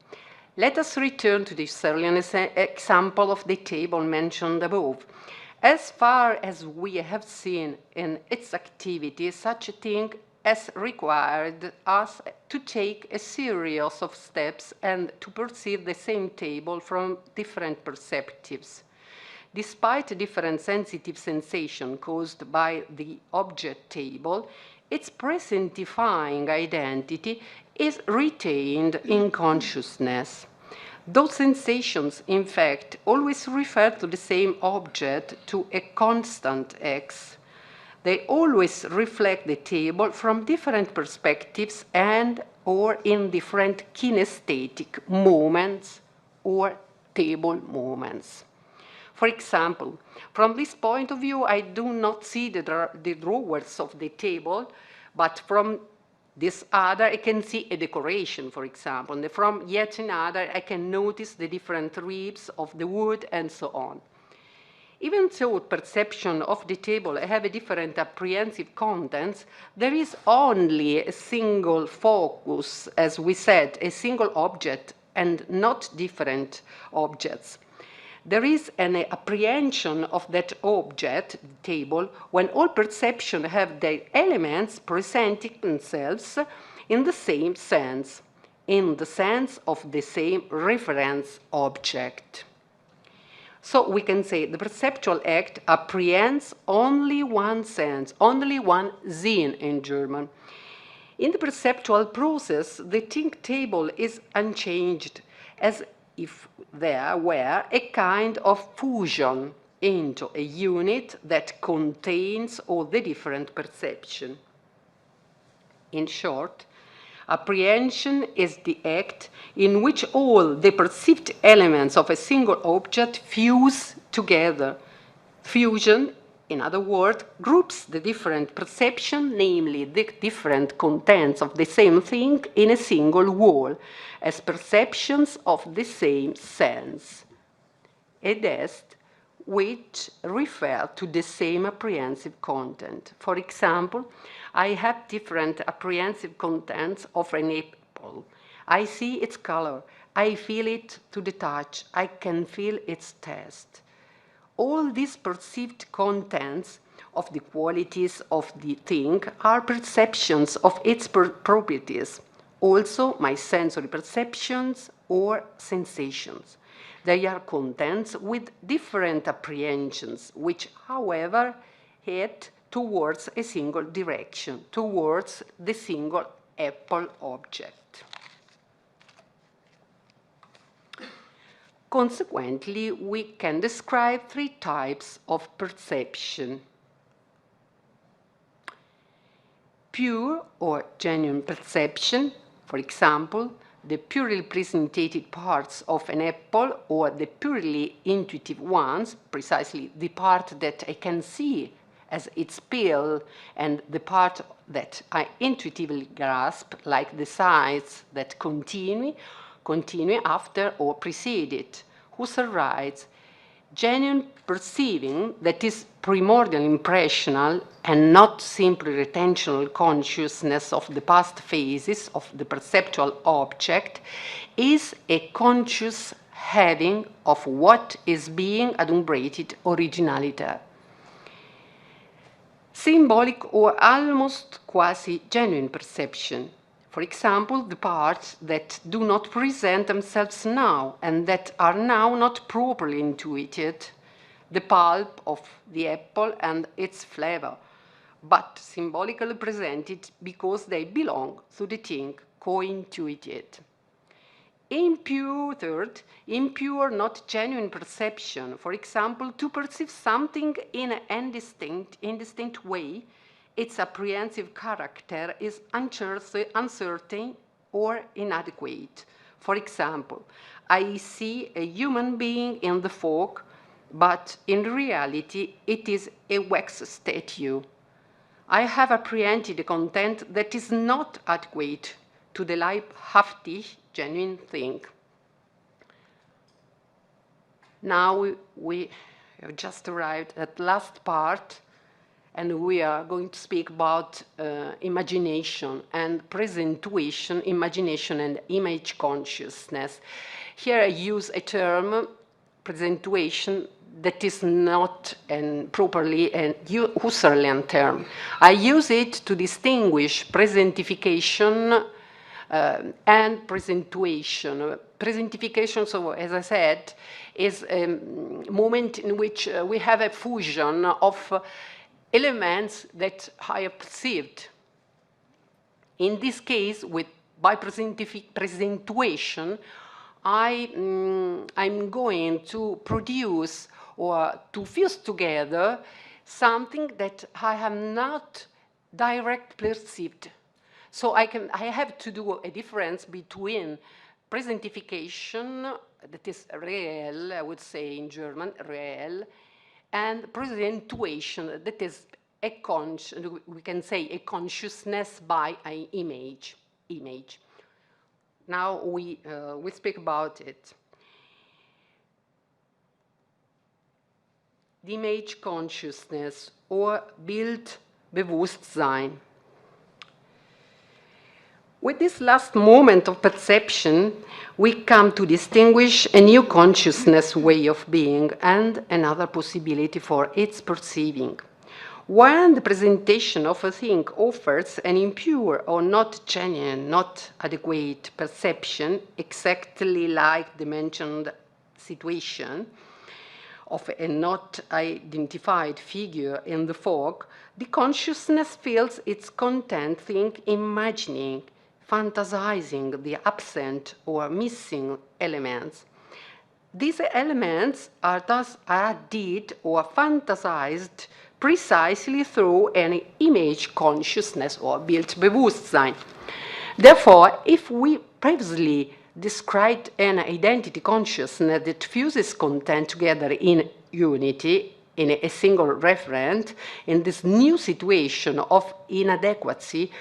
Let us return to this earlier example of the table mentioned above. As far as we have seen in its activity, such a thing has required us to take a series of steps and to perceive the same table from different perspectives. Despite different sensitive sensation caused by the object table, its presentifying identity is retained in consciousness. Those sensations, in fact, always refer to the same object, to a constant X. They always reflect the table from different perspectives and or in different kinesthetic moments or table moments. For example, from this point of view, I do not see the drawers of the table, but from this other, I can see a decoration, for example. And from yet another, I can notice the different ribs of the wood and so on. Even though perception of the table have a different apprehensive contents, there is only a single focus, as we said, a single object and not different objects. There is an apprehension of that object, the table, when all perception have their elements presenting themselves in the same sense, in the sense of the same reference object. So we can say the perceptual act apprehends only one sense, only one Sinn in German. In the perceptual process, the think table is unchanged, as if there were a kind of fusion into a unit that contains all the different perception. In short, apprehension is the act in which all the perceived elements of a single object fuse together. Fusion, in other words, groups the different perception, namely the different contents of the same thing, in a single whole, as perceptions of the same sense. Ed est, which refer to the same apprehensive content. For example, I have different apprehensive contents of an apple. I see its color. I feel it to the touch. I can feel its taste. all these perceived contents of the qualities of the thing are perceptions of its properties, also my sensory perceptions or sensations. They are contents with different apprehensions, which, however, head towards a single direction, towards the single apple object. Consequently, we can describe three types of perception. Pure or genuine perception, for example, the purely presented parts of an apple or the purely intuitive ones, precisely the part that I can see as its peel and the part that I intuitively grasp, like the sights that continue after or precede it. Husserl writes, genuine perceiving, that is primordial impressional and not simply retentional consciousness of the past phases of the perceptual object, is a conscious having of what is being adumbrated originality. Symbolic or almost quasi-genuine perception. For example, the parts that do not present themselves now and that are now not properly intuited, the pulp of the apple and its flavor, but symbolically presented because they belong to the thing co-intuited. Third, impure, not genuine perception. For example, to perceive something in an indistinct way, its apprehensive character is uncertain or inadequate. For example, I see a human being in the fog, but in reality it is a wax statue. I have apprehended a content that is not adequate to the leibhaftig, genuine thing. Now we have just arrived at the last part, and we are going to speak about imagination and presentuation, imagination and image consciousness. Here I use a term, presentuation, that is not properly a Husserlian term. I use it to distinguish presentification and presentuation. Presentification, so as I said, is a moment in which we have a fusion of elements that I have perceived. In this case, by presentuation, I'm going to produce or to fuse together something that I have not directly perceived. So I have to do a difference between presentification, that is real, I would say in German, real, and presentuation, that is we can say a consciousness by an image. Now we speak about it. The image consciousness or Bildbewusstsein. With this last moment of perception, we come to distinguish a new consciousness way of being and another possibility for its perceiving. When the presentation of a thing offers an impure or not genuine, not adequate perception, exactly like the mentioned situation of a not identified figure in the fog, the consciousness feels its content thing imagining, fantasizing the absent or missing elements. These elements are thus added or fantasized precisely through an image consciousness or Bildbewusstsein. Therefore, if we previously described an identity consciousness that fuses content together in unity, in a single referent, in this new situation of inadequacy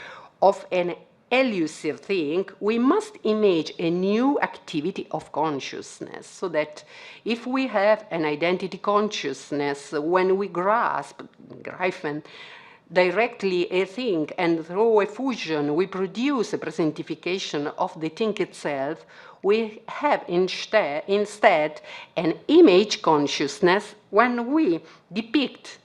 of an elusive thing, we must image a new activity of consciousness, so that if we have an identity consciousness, when we greifen directly a thing and through a fusion we produce a presentification of the thing itself, we have instead an image consciousness when we depict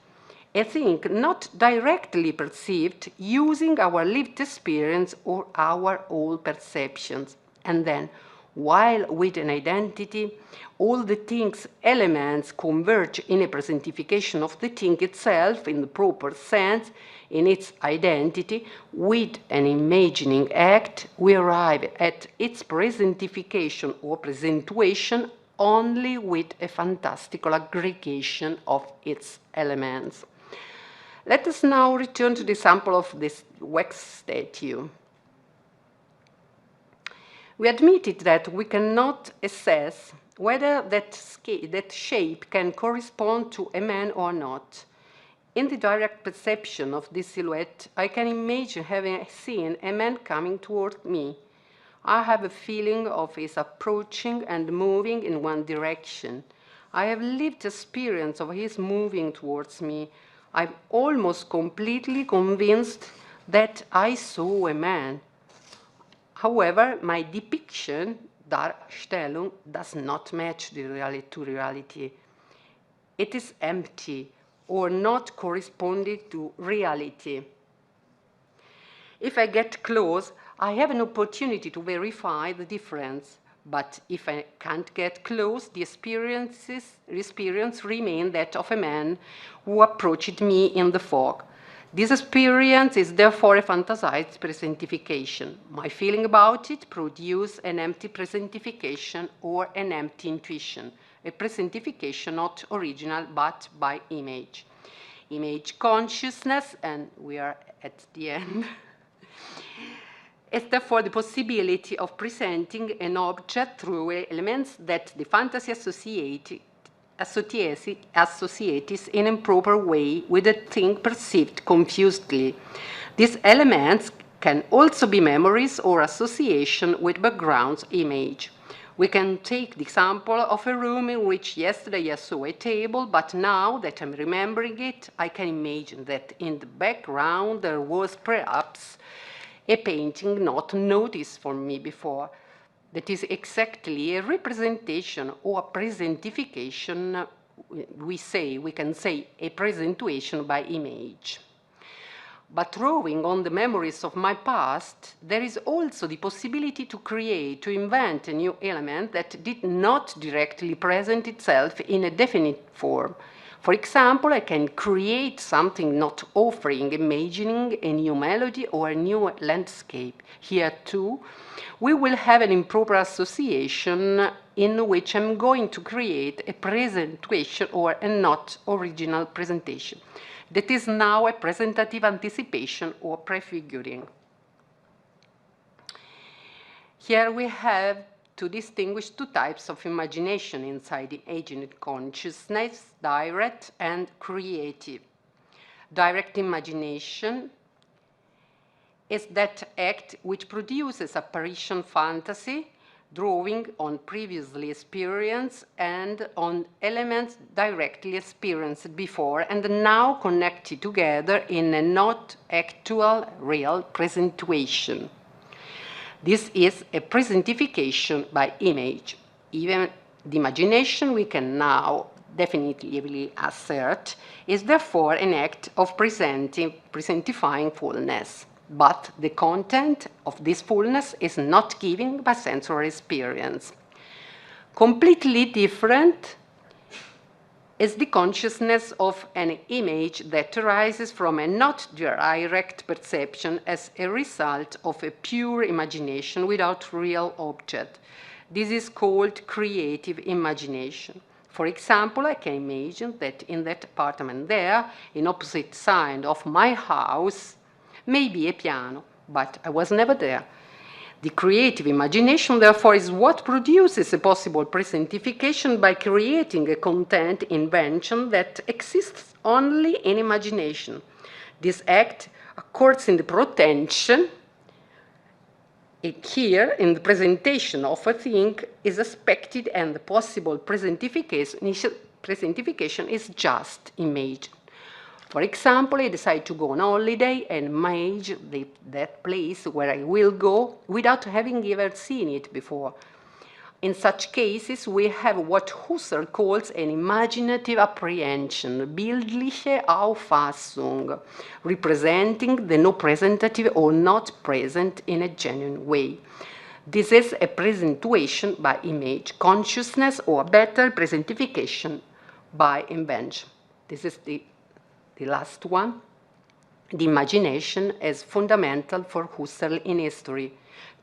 a thing not directly perceived using our lived experience or our old perceptions. And then, while with an identity, all the thing's elements converge in a presentification of the thing itself in the proper sense, in its identity, with an imagining act, we arrive at its presentification or presentation only with a fantastical aggregation of its elements. Let us now return to the example of this wax statue. We admitted that we cannot assess whether that shape can correspond to a man or not. In the direct perception of this silhouette, I can imagine having seen a man coming toward me. I have a feeling of his approaching and moving in one direction. I have lived experience of his moving towards me. I'm almost completely convinced that I saw a man. However, my depiction, Darstellung, does not match the reality. It is empty or not corresponding to reality. If I get close, I have an opportunity to verify the difference. But if I can't get close, the experience remains that of a man who approached me in the fog. This experience is therefore a fantasized presentification. My feeling about it produces an empty presentification or an empty intuition, a presentification not original but by image. Image consciousness, and we are at the end, is therefore the possibility of presenting an object through elements that the fantasy associates in a proper way with a thing perceived confusedly. These elements can also be memories or association with background image. We can take the example of a room in which yesterday I saw a table, but now that I'm remembering it, I can imagine that in the background there was perhaps a painting not noticed for me before. That is exactly a representation or a presentification, we can say a presentation by image. But drawing on the memories of my past, there is also the possibility to create, to invent a new element that did not directly present itself in a definite form. For example, I can create something not offering, imagining a new melody or a new landscape. Here too, we will have an improper association in which I'm going to create a presentation or a not original presentation. That is now a presentative anticipation or prefiguring. Here we have to distinguish two types of imagination inside the agent consciousness, direct and creative. Direct imagination is that act which produces apparition fantasy, drawing on previously experienced and on elements directly experienced before and now connected together in a not actual real presentation. This is a presentification by image. Even the imagination, we can now definitively assert, is therefore an act of presentifying fullness. But the content of this fullness is not given by sensory experience. Completely different is the consciousness of an image that arises from a not direct perception as a result of a pure imagination without real object. This is called creative imagination. For example, I can imagine that in that apartment there, in opposite side of my house, may be a piano, but I was never there. The creative imagination, therefore, is what produces a possible presentification by creating a content invention that exists only in imagination. This act occurs in the pretension. Here, in the presentation of a thing, is expected, and the possible presentification is just image. For example, I decide to go on holiday and imagine that place where I will go without having ever seen it before. In such cases, we have what Husserl calls an imaginative apprehension, bildliche Auffassung, representing the no presentative or not present in a genuine way. This is a presentation by image consciousness, or better, presentification by invention. This is the last one. The imagination is fundamental for Husserl in history.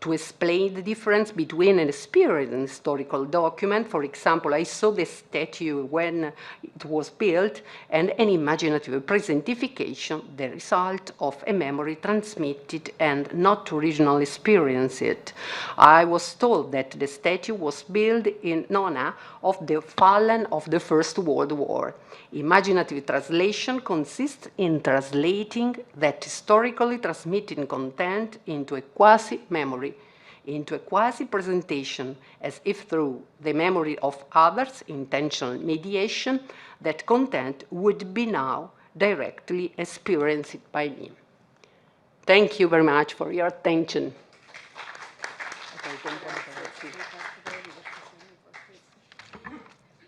To explain the difference between an experience and historical document, for example, I saw the statue when it was built, and an imaginative presentification, the result of a memory transmitted and not original experienced. I was told that the statue was built in honor of the fallen of the First World War. Imaginative translation consists in translating that historically transmitted content into a quasi-memory, into a quasi-presentation, as if through the memory of others, intentional mediation, that content would be now directly experienced by me. Thank you very much for your attention.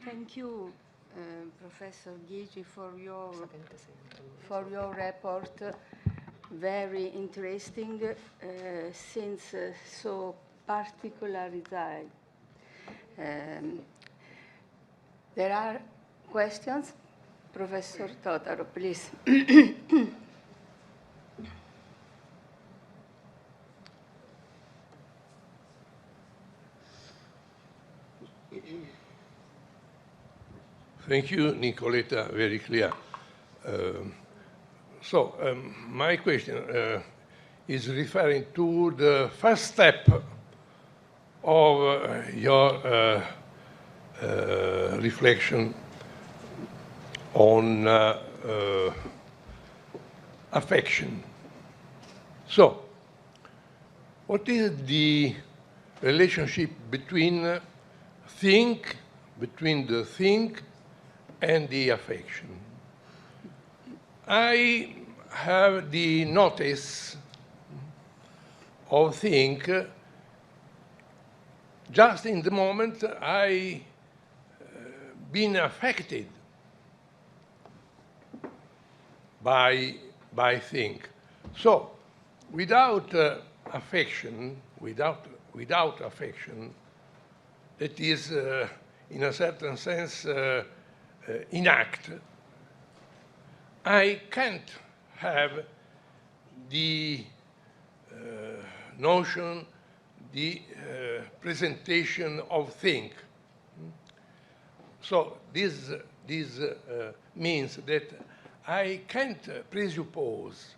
Thank you, Professor Ghigi, for your report. Very interesting, since so particularized. There are questions? Professor Totaro, please. Thank you, Nicoletta, very clear. My question is referring to the first step of your reflection on affection. So, what is the relationship between the think and the affection? I have the notice of think just in the moment I been affected by think. So without affection, without affection, that is in a certain sense inact, I can't have the notion, the presentation of think. So this means that I can't presuppose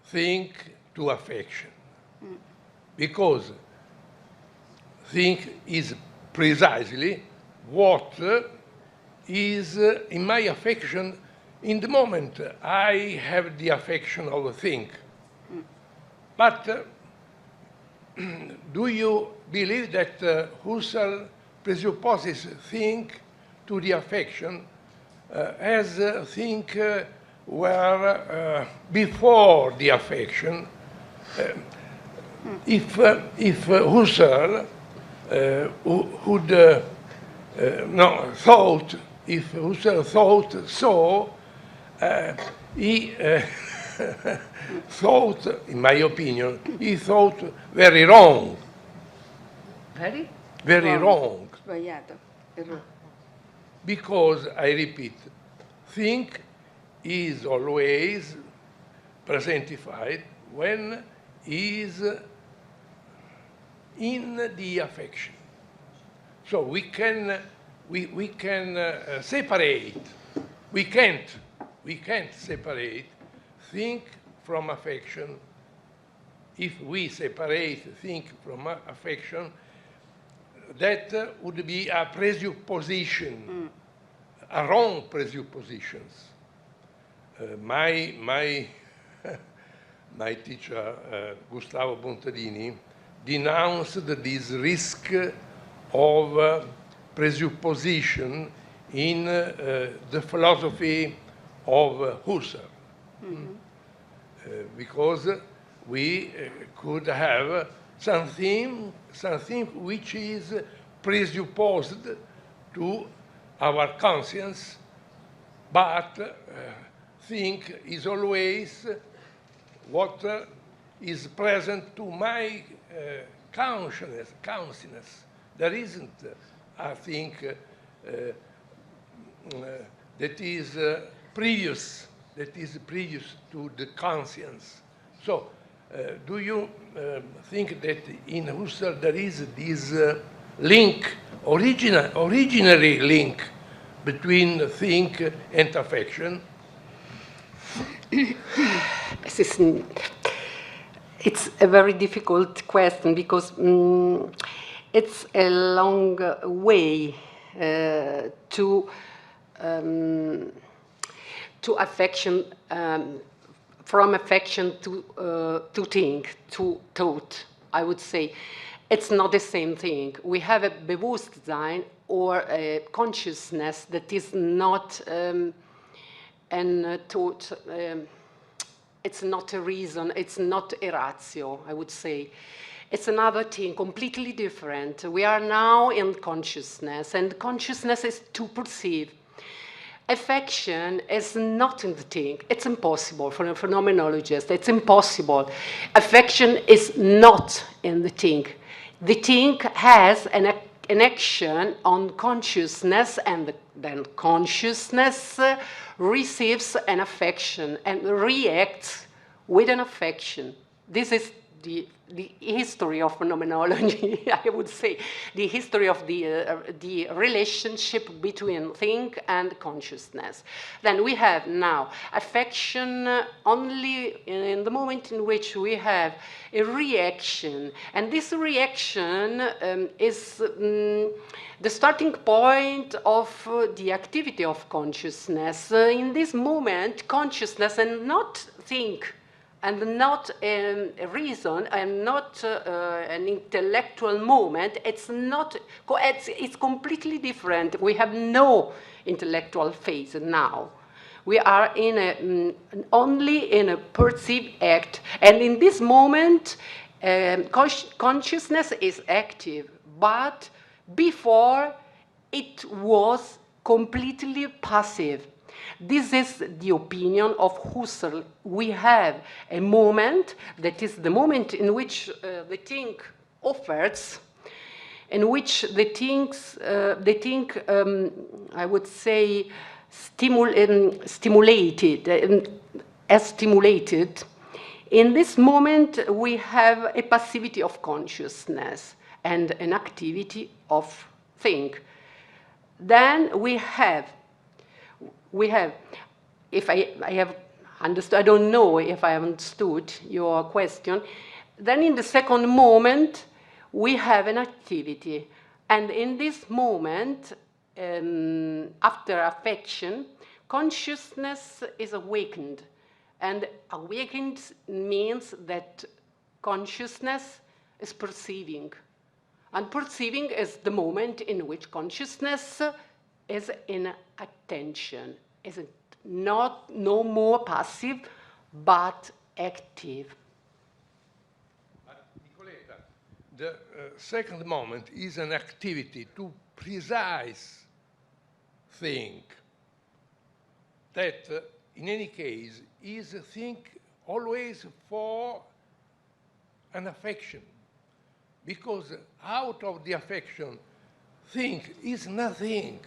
think to affection, because think is precisely what is in my affection in the moment I have the affection of a think. But do you believe that Husserl presupposes think to the affection as think were before the affection? If Husserl if Husserl thought so, he thought, in my opinion, he thought very wrong. Very wrong. Because, I repeat, think is always presentified when is in the affection. So we can separate. We can't separate think from affection. If we separate think from affection, that would be a presupposition, a wrong presuppositions. My teacher, Gustavo Bontadini, denounced this risk of presupposition in the philosophy of Husserl, because we could have something which is presupposed to our conscience, but think is always what is present to my consciousness. There isn't, I think, that is previous to the conscience. So, do you think that in Husserl there is this link, originary link between think and affection? It's a very difficult question because it's a long way to affection, from affection to think, to thought, I would say. It's not the same thing. We have a Bewusstsein or a consciousness that is not an thought, it's not a reason, it's not a ratio, I would say. It's another thing, completely different. We are now in consciousness, and consciousness is to perceive. Affection is not in the thing. It's impossible for a phenomenologist. It's impossible. Affection is not in the thing. The thing has an action on consciousness, and then consciousness receives an affection and reacts with an affection. This is the history of phenomenology, I would say, the history of the relationship between think and consciousness. Then we have now affection only in the moment in which we have a reaction, and this reaction is the starting point of the activity of consciousness. In this moment, consciousness and not think, and not a reason, and not an intellectual moment. It's not. It's completely different. We have no intellectual phase now. We are in only in a perceived act, and in this moment, consciousness is active. But before, it was completely passive. This is the opinion of Husserl. We have a moment that is the moment in which the thing offers, in which the things, I would say, stimulated. In this moment, we have a passivity of consciousness and an activity of think. Then we have, if I have understood, I don't know if I understood your question, then in the second moment, we have an activity. And in this moment, after affection, consciousness is awakened. And awakened means that consciousness is perceiving. And perceiving is the moment in which consciousness is in attention, is no more passive, but active. Nicoletta, the second moment is an activity to precise think that, in any case, is a think always for an affection, because out of the affection, think is nothing.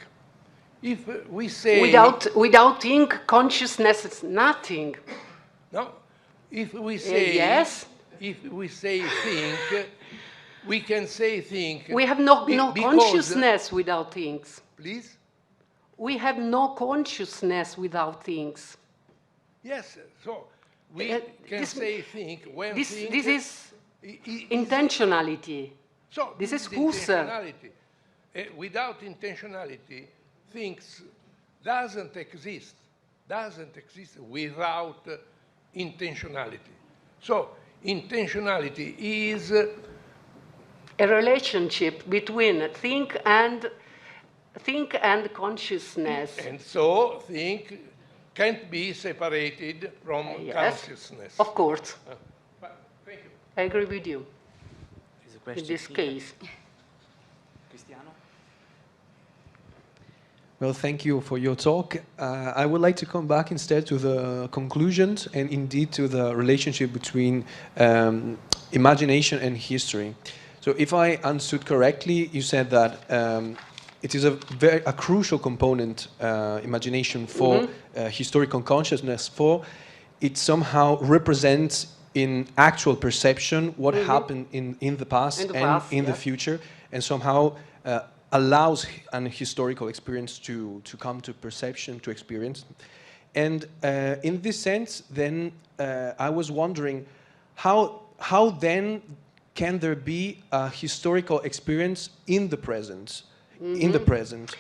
If we say without think, consciousness is nothing. No, if we say yes, if we say think, we can say think. We have no consciousness without things. Please. We have no consciousness without things. Yes, so we can say think when this is intentionality. So this is Husserl. Without intentionality, things doesn't exist without intentionality. So intentionality is a relationship between think and consciousness. And so think can't be separated from consciousness. Of course. Thank you. I agree with you. in this case. Well, thank you for your talk. I would like to come back instead to the conclusions and indeed to the relationship between imagination and history. So if I understood correctly, you said that it is a crucial component, imagination, for historical consciousness, for it somehow represents in actual perception what happened in the past and in the future, and somehow allows an historical experience to come to perception, to experience. And in this sense, then I was wondering, how then can there be a historical experience in the present? In the present.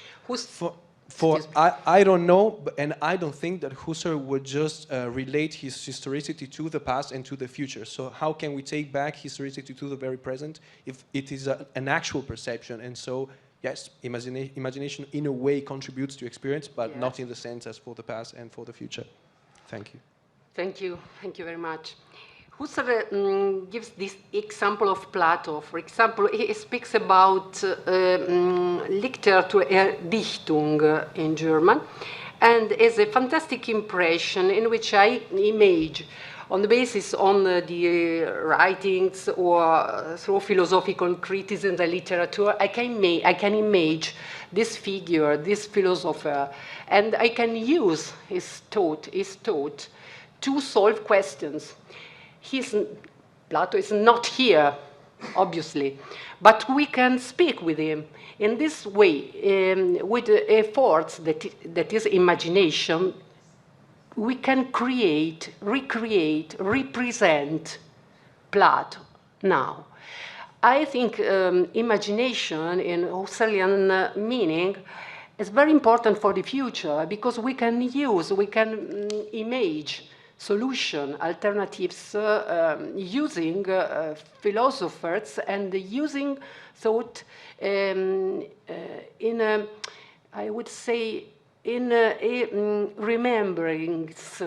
I don't know, and I don't think that Husserl would just relate his historicity to the past and to the future. So how can we take back historicity to the very present if it is an actual perception? And so, yes, imagination in a way contributes to experience, but not in the sense as for the past and for the future. Thank you. Thank you. Thank you very much. Husserl gives this example of Plato. For example, he speaks about Literaturerdichtung in German, and has a fantastic impression in which I image, on the basis on the writings or through philosophical criticism and literature, I can image this figure, this philosopher, and I can use his thought to solve questions. Plato is not here, obviously, but we can speak with him in this way, with efforts that is imagination. We can create, recreate, represent Plato now. I think imagination in Husserlian meaning is very important for the future, because we can image solution, alternatives, using philosophers and using thought I would say, in rememberings,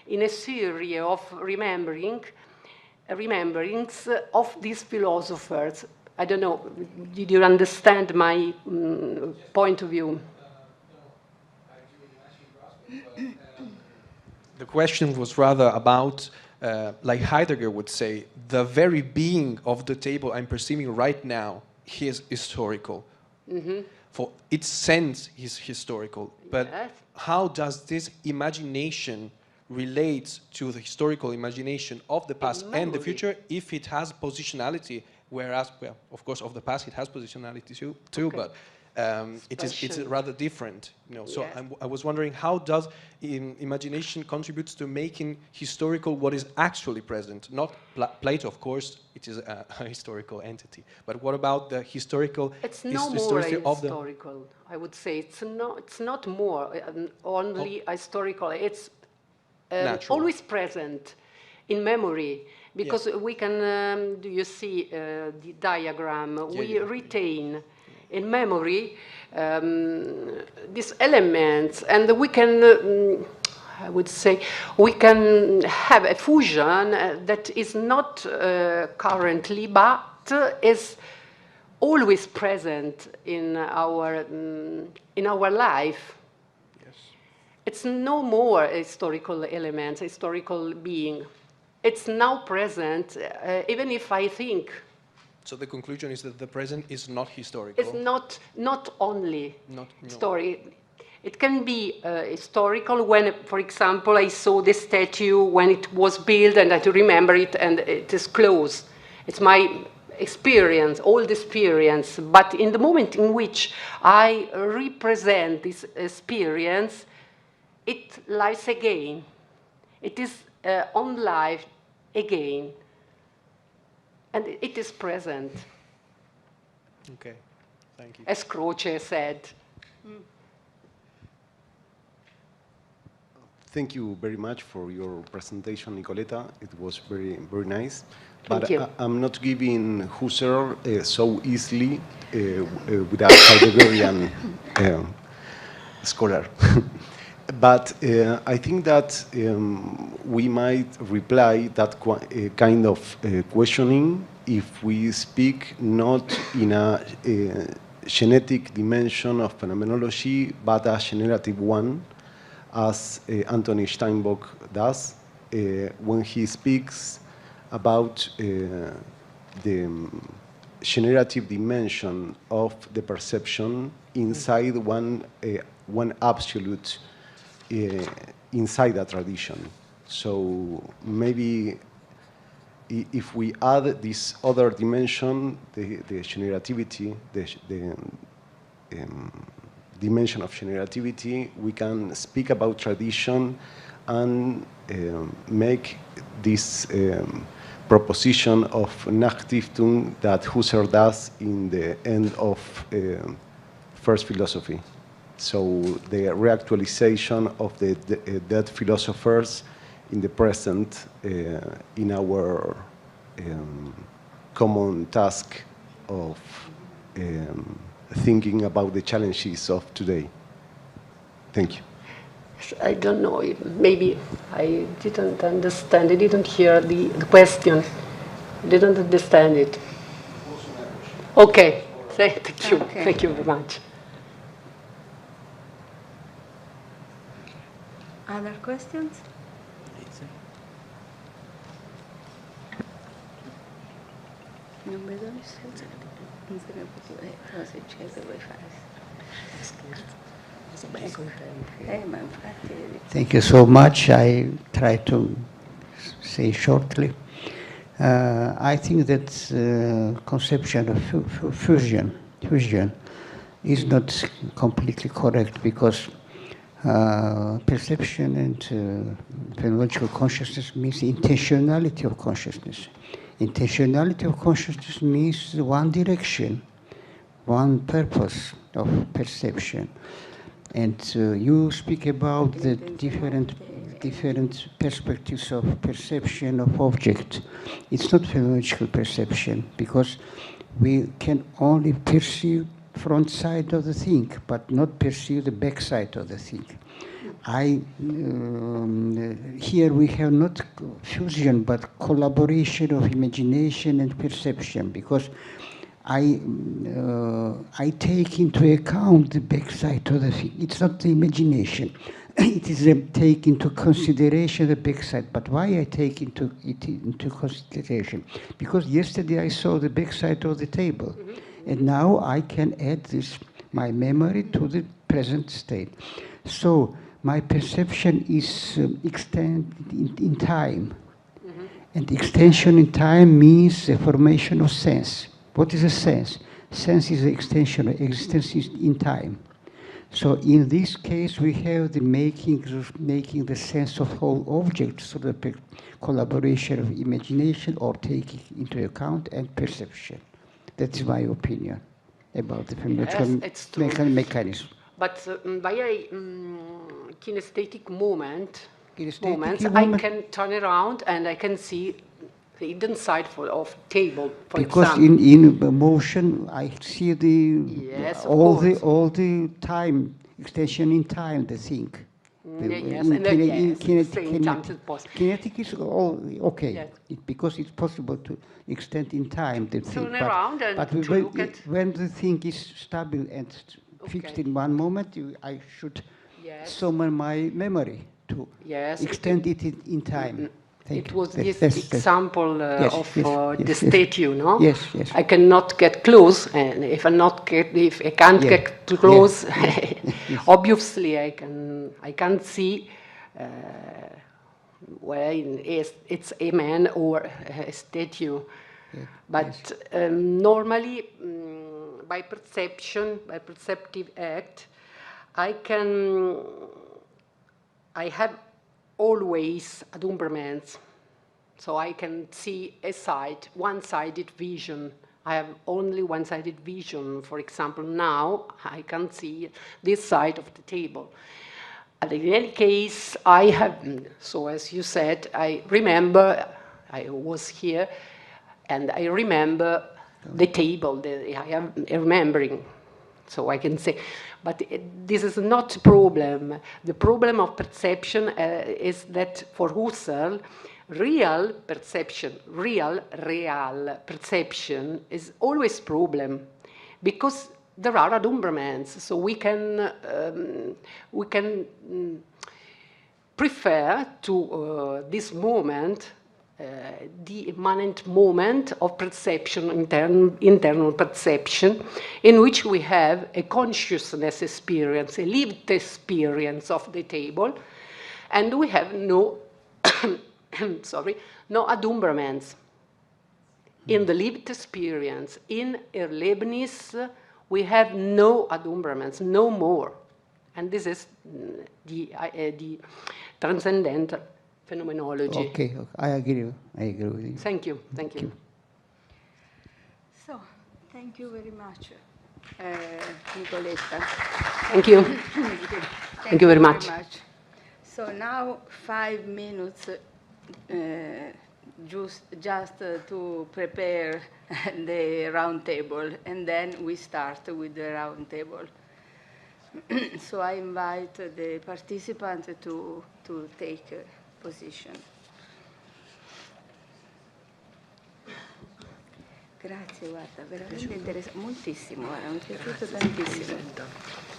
in a series of rememberings of these philosophers. I don't know, did you understand my point of view? The question was rather about, like Heidegger would say, the very being of the table I'm perceiving right now is historical. For its sense is historical. But how does this imagination relate to the historical imagination of the past and the future if it has positionality? Whereas, well, of course, of the past it has positionality too, but it's rather different. You know, so I was wondering, how does imagination contributes to making historical what is actually present? Not Plato, of course, it is a historical entity. But what about the historical? It's no more historical. I would say it's not more only historical. It's always present in memory. Because we can, do you see the diagram? We retain in memory these elements, and we can, I would say, we can have a fusion that is not currently, but is always present in our life. Yes. It's no more historical elements, historical being. It's now present, even if I think. So the conclusion is that the present is not historical. It's not only story. It can be historical when, for example, I saw the statue when it was built and I remember it and it is closed. It's my experience, old experience. But in the moment in which I represent this experience, it lies again. It is on life again, and it is present. Okay, thank you. As Croce said. Thank you very much for your presentation, Nicoletta. It was very, very nice. Thank you. I'm not giving Husserl so easily without Heideggerian scholar. But I think that we might reply that kind of questioning if we speak not in a genetic dimension of phenomenology, but a generative one, as Anthony Steinbock does, when he speaks about the generative dimension of the perception inside one absolute, inside a tradition. So maybe if we add this other dimension, the generativity, the dimension of generativity, we can speak about tradition and make this proposition of Nachtiftung that Husserl does in the end of first philosophy. So the reactualization of the dead philosophers in the present, in our common task of thinking about the challenges of today. Thank you. I don't know, maybe I didn't understand, I didn't hear the question, didn't understand it. Okay, thank you, Okay. Thank you very much. Other questions? Non vedo nessuno. Non se ne può dire cosa succede, vuoi fare? Ma infatti... Thank you so much. I try to say shortly. I think that conception of fusion is not completely correct, because perception and phenomenological consciousness means intentionality of consciousness. Intentionality of consciousness means one direction, one purpose of perception. And you speak about the different perspectives of perception of object. It's not phenomenological perception, because we can only perceive front side of the thing, but not perceive the back side of the thing. Here we have not fusion, but collaboration of imagination and perception, because I take into account the backside of the thing. It's not the imagination. It is take into consideration the backside. But why I take it into consideration? Because yesterday I saw the backside of the table, and now I can add this, my memory, to the present state. So my perception is extended in time. And extension in time means the formation of sense. What is a sense? Sense is the extension of existence in time. So in this case, we have the making the sense of whole objects through the collaboration of imagination or taking into account and perception. That is my opinion about the phenomenological mechanism. But by a kinesthetic moments, I can turn around and I can see the hidden side of table, for because example. in motion, I see all the time, extension in time, the thing. Kinetic is all okay, yes. Because it's possible to extend in time the thing. Turn around and but look at... when the thing is stable and fixed in one moment, I should summon my memory to extend it in time. It was this example of the statue, no? Yes, yes. I cannot get close, and if I can't get too close, obviously I can't see whether it's a man or a statue. But normally, by perception, by perceptive act, I have always adumbrements, so I can see a side, one-sided vision. I have only one-sided vision. For example, now I can see this side of the table. And in any case, I have, so as you said, I remember, I was here, and I remember the table, I am remembering, so I can say. But this is not a problem. The problem of perception is that for Husserl, real perception is always problem, because there are adumbrements, so we can prefer to this moment, the immanent moment of perception, internal perception, in which we have a consciousness experience, a lived experience of the table, and we have no, sorry, no adumbrements. In the lived experience, in Erlebnis, we have no adumbrements, no more. And this is the transcendental phenomenology. Okay, I agree with you. Thank you, thank you. So, thank you very much, Nicoletta. Thank you. Thank you very much. So now 5 minutes just to prepare the round table, and then we start with the round table. So I invite the participants to take position. Grazie, guarda, veramente interessante, moltissimo, mi è piaciuto tantissimo.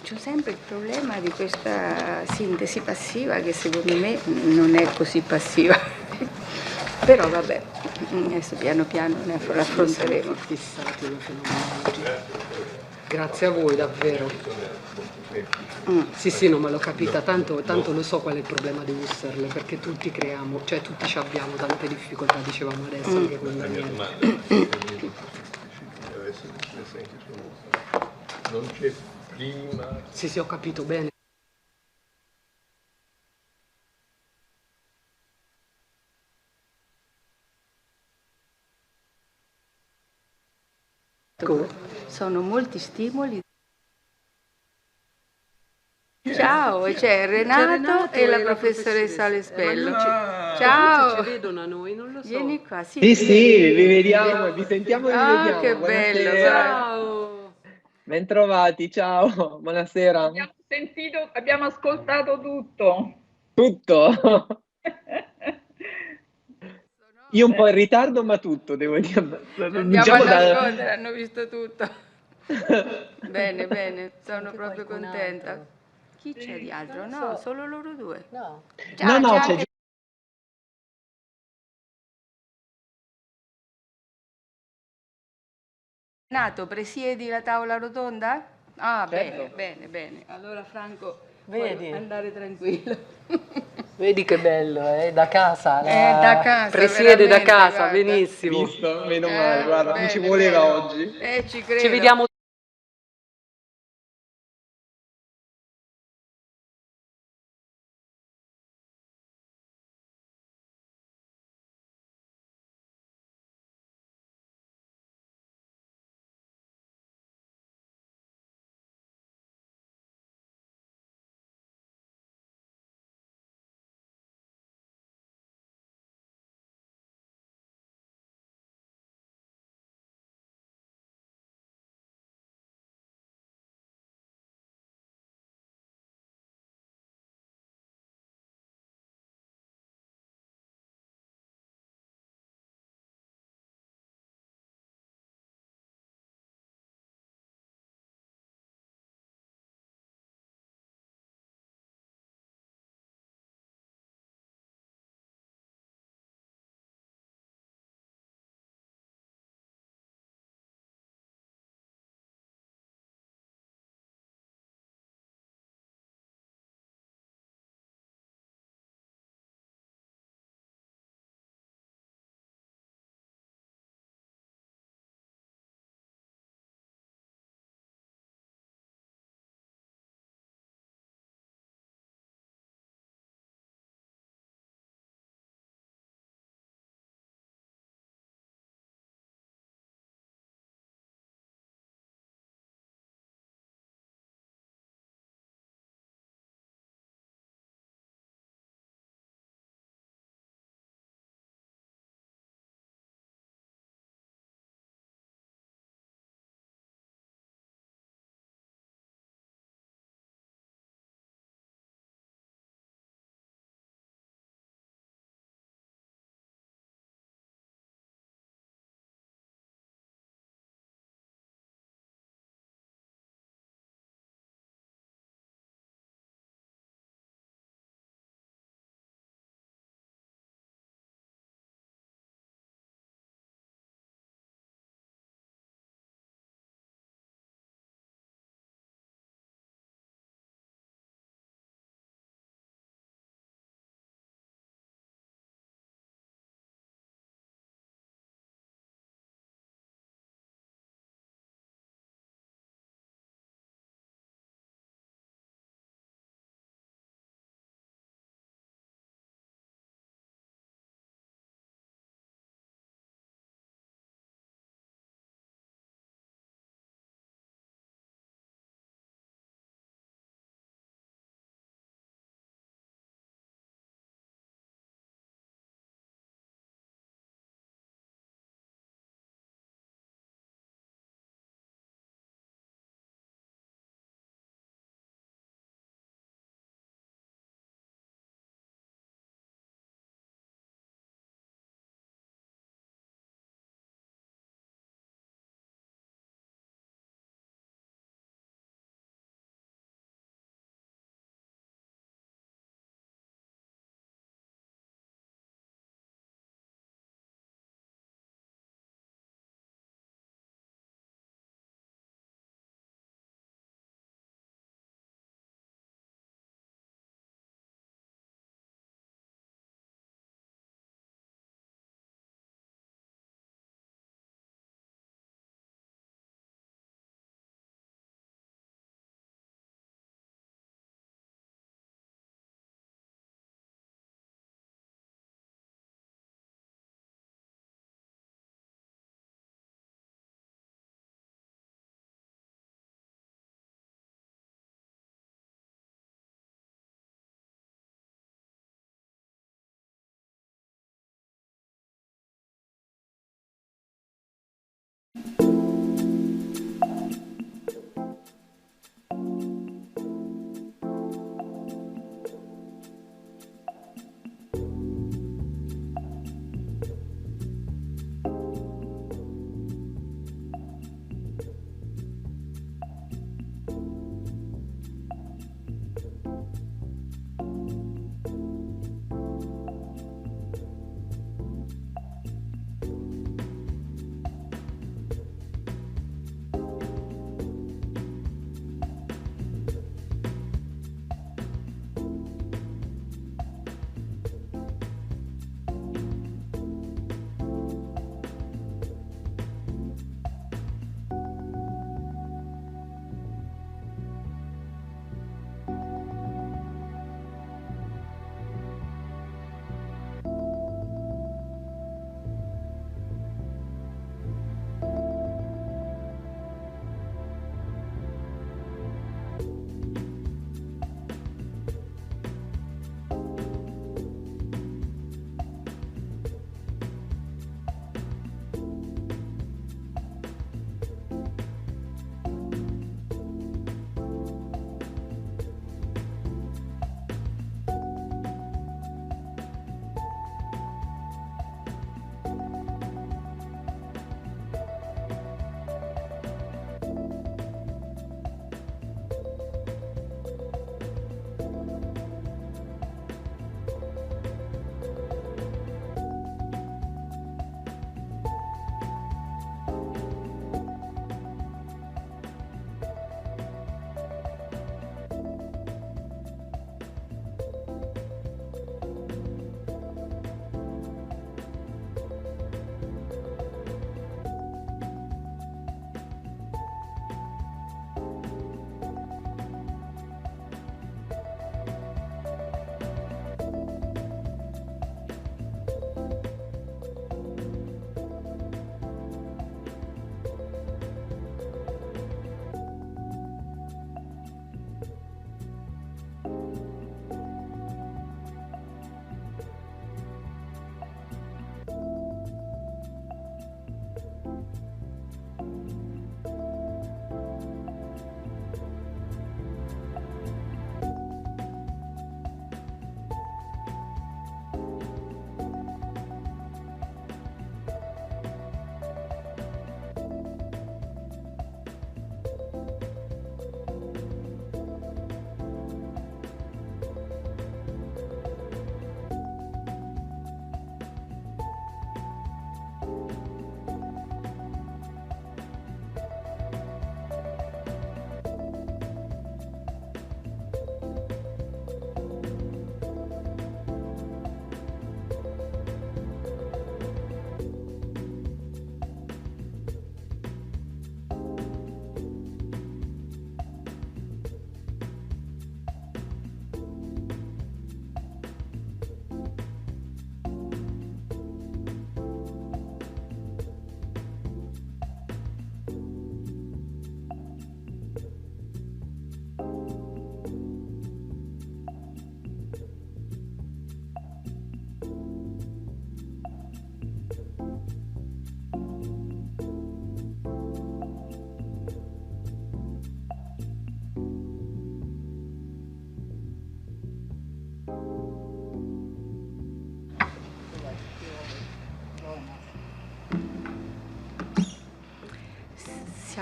C'ho sempre il problema di questa sintesi passiva che secondo me non è così passiva, però vabbè, adesso piano piano ne affronteremo. Fissati la fenomenologia. Grazie a voi, davvero. Sì, non me l'ho capita, tanto lo so qual è il problema di Husserl, perché tutti creiamo, cioè tutti abbiamo tante difficoltà, dicevamo adesso, anche con Daniele. Non c'è prima. Sì, ho capito bene. Sono molti stimoli. Ciao, c'è Renato e la professoressa Alespello. Ciao! Ci vedono a noi, non lo so. Vieni qua, Sì, vi vediamo, vi sentiamo e vi vediamo. Che bello! Ciao! Bentrovati, ciao, buonasera. Abbiamo sentito, abbiamo ascoltato tutto. Tutto? Io un po' in ritardo, ma tutto, devo dire. Andiamo a nascondere, hanno visto tutto. Bene, sono proprio contenta. Chi c'è di altro? No, solo loro due. No, c'è Renato, presiedi la tavola rotonda? Ah, certo. bene. Allora Franco, vedi? puoi andare tranquillo. Vedi che bello, da casa. Da casa, presiede da casa, guarda. benissimo. Visto? Meno male, guarda, non ci voleva oggi. Ci credo. Ci vediamo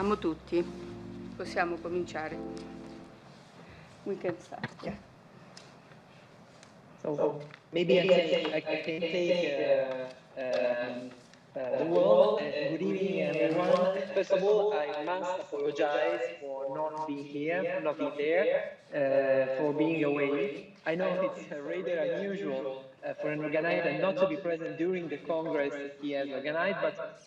siamo tutti. Possiamo cominciare. We can start. Yeah. So maybe I can take the word. Good evening, everyone. First of all, I must apologize for not being here, for not being there, for being away. I know it's rather unusual for an organizer not to be present during the Congress he has organized, but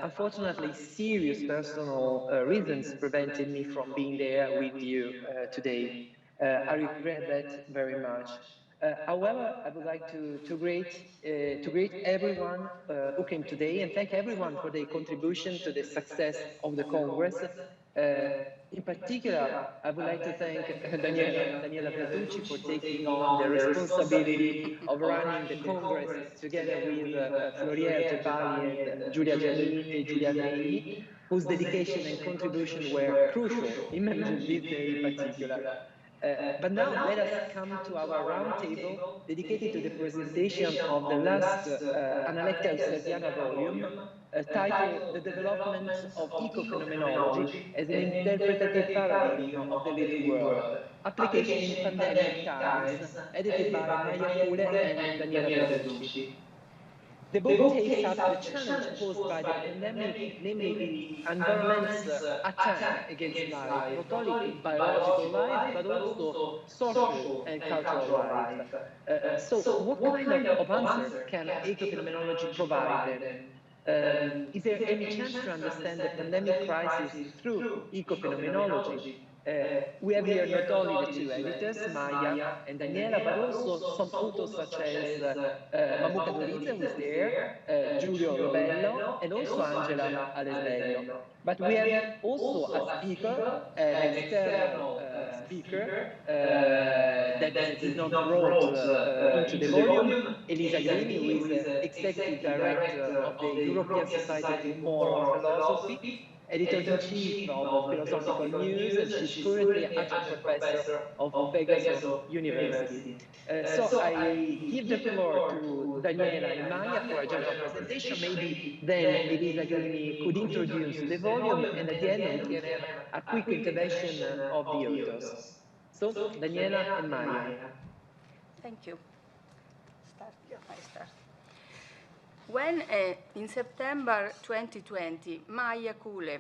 unfortunately, serious personal reasons prevented me from being there with you today. I regret that very much. However, I would like to greet everyone who came today and thank everyone for their contribution to the success of the Congress. In particular, I would like to thank Daniela Platucci for taking on the responsibility of running the Congress together with Florier Gepali and Giulia Negri, whose dedication and contribution were crucial in managing this day in particular. But now let us come to our roundtable dedicated to the presentation of the last Analecta Husserliana volume, titled The Development of Ecophenomenology as an Interpretative Paradigm of the Living World, Application in Pandemic Times, edited by Maya Kule and Daniela Platucci. The book takes up the challenge posed by the pandemic, namely the environment's attack against life, not only biological life, but also social and cultural life. So what kind of answer can ecophenomenology provide then? Is there any chance to understand the pandemic crisis through ecophenomenology? We have here not only the two editors, Maya and Daniela, but also some authors such as Mamuka Dorizze, who is there, Giulio Lobello, and also Angela Alesbello. But we have also a speaker, an external speaker that is not brought into the volume, Elisa Grini, who is executive director of the European Society of Moral Philosophy, editor-in-chief of Philosophical News, and she's currently adjunct professor of Pegaso University. So I give the floor to Daniela and Maya for a general presentation. Maybe then Elisa Grini could introduce the volume, and at the end we can have a quick intervention of the authors. So, Daniela and Maya. Thank you. I start. When in September 2020, Maya Kule,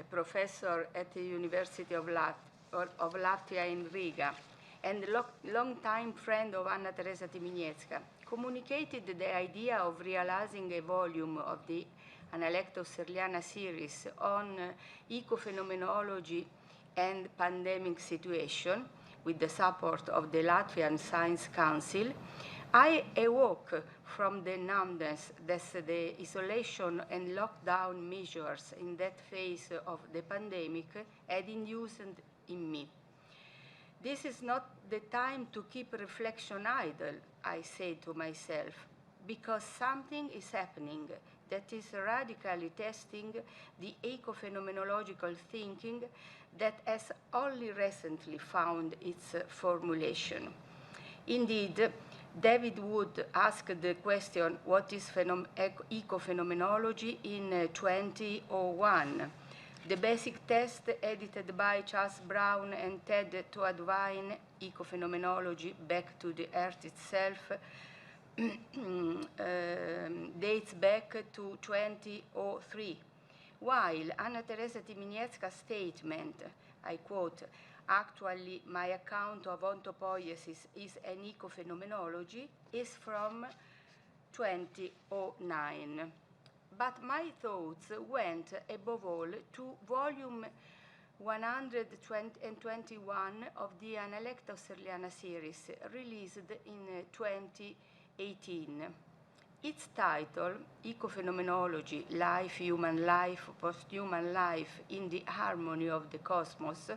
professor at the University of Latvia in Riga, and long-time friend of Anna Teresa Tymieniecka, communicated the idea of realizing a volume of the Analecta Husserliana series on ecophenomenology and pandemic situation, with the support of the Latvian Science Council, I awoke from the numbness that the isolation and lockdown measures in that phase of the pandemic had induced in me. This is not the time to keep reflection idle, I say to myself, because something is happening that is radically testing the ecophenomenological thinking that has only recently found its formulation. Indeed, David Wood asked the question, what is ecophenomenology, in 2001. The basic text, edited by Charles Brown and Ted Toadvine, Ecophenomenology, Back to the Earth Itself, dates back to 2003, while Anna Teresa Tymieniecka's statement, I quote, "Actually, my account of ontopoiesis is an ecophenomenology," is from 2009. But my thoughts went above all to volume 121 of the Analecta Husserliana series, released in 2018. Its title, Ecophenomenology, Life, Human Life, Post-Human Life in the Harmony of the Cosmos,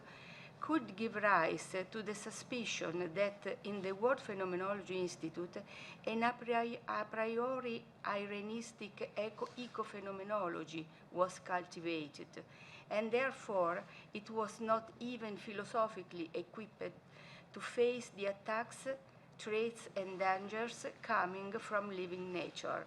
could give rise to the suspicion that in the World Phenomenology Institute, an a priori Irenistic ecophenomenology was cultivated, and therefore it was not even philosophically equipped to face the attacks, threats, and dangers coming from living nature.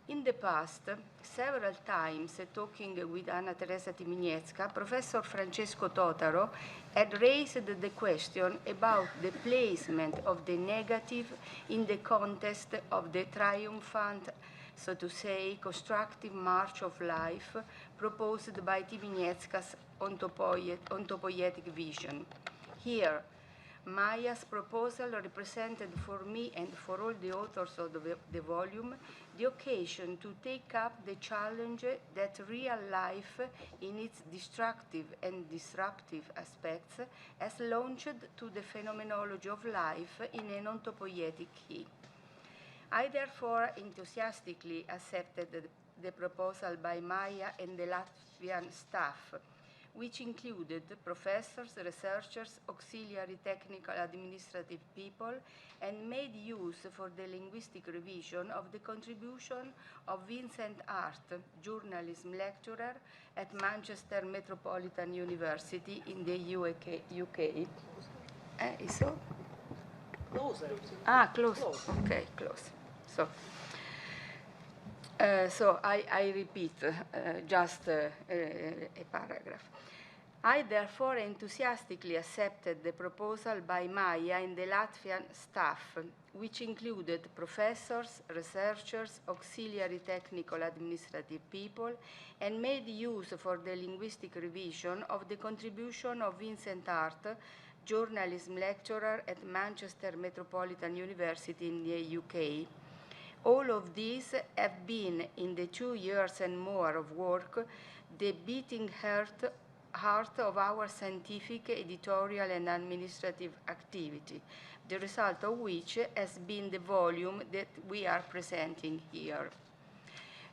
In the past, several times, talking with Anna Teresa Tymieniecka, Professor Francesco Totaro had raised the question about the placement of the negative in the context of the triumphant, so to say, constructive march of life proposed by Tymieniecka's ontopoietic vision. Here, Maya's proposal represented for me and for all the authors of the volume the occasion to take up the challenge that real life in its destructive and disruptive aspects has launched to the phenomenology of life in an ontopoietic key. I therefore enthusiastically accepted the proposal by Maya and the Latvian staff, which included professors, researchers, auxiliary technical administrative people, and made use for the linguistic revision of the contribution of Vincent Hart, journalism lecturer at Manchester Metropolitan University in the UK. So? Close. Close. Okay, close. So I repeat just a paragraph. I therefore enthusiastically accepted the proposal by Maya and the Latvian staff, which included professors, researchers, auxiliary technical administrative people, and made use for the linguistic revision of the contribution of Vincent Hart, journalism lecturer at Manchester Metropolitan University in the UK. All of these have been, in the 2 years and more of work, the beating heart of our scientific, editorial, and administrative activity, the result of which has been the volume that we are presenting here.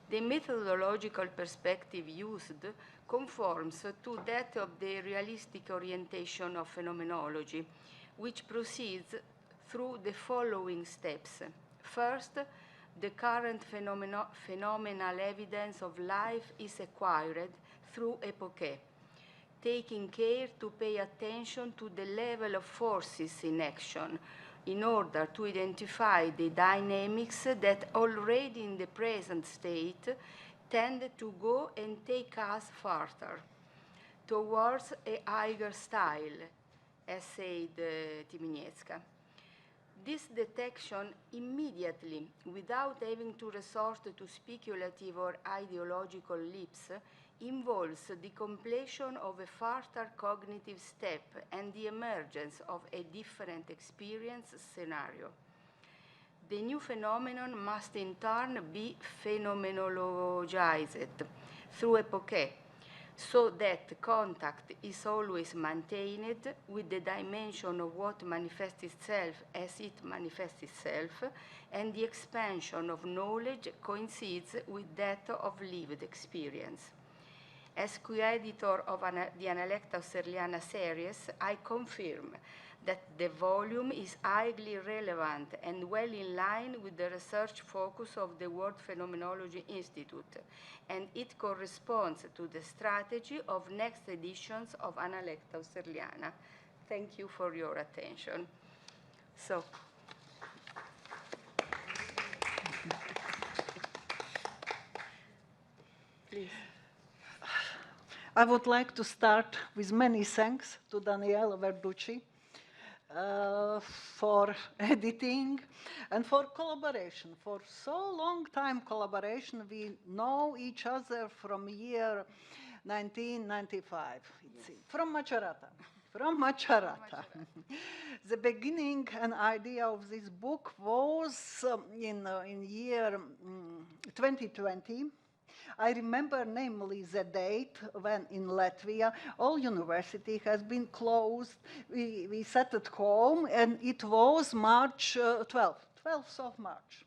The methodological perspective used conforms to that of the realistic orientation of phenomenology, which proceeds through the following steps. First, the current phenomenal evidence of life is acquired through epoche, taking care to pay attention to the level of forces in action in order to identify the dynamics that already in the present state tend to go and take us further towards a higher style, as said Tymieniecka. This detection immediately, without having to resort to speculative or ideological leaps, involves the completion of a further cognitive step and the emergence of a different experience scenario. The new phenomenon must in turn be phenomenologized through epoche, so that contact is always maintained with the dimension of what manifests itself as it manifests itself, and the expansion of knowledge coincides with that of lived experience. As co-editor of the Analecta Husserliana series, I confirm that the volume is highly relevant and well in line with the research focus of the World Phenomenology Institute, and it corresponds to the strategy of next editions of Analecta Husserliana. Thank you for your attention. Please. I would like to start with many thanks to Daniele Verducci for editing and for collaboration, for so long time collaboration. We know each other from year 1995, from Macerata. The beginning and idea of this book was in year 2020. I remember namely the date when in Latvia all university has been closed. We sat at home and it was March 12th of March.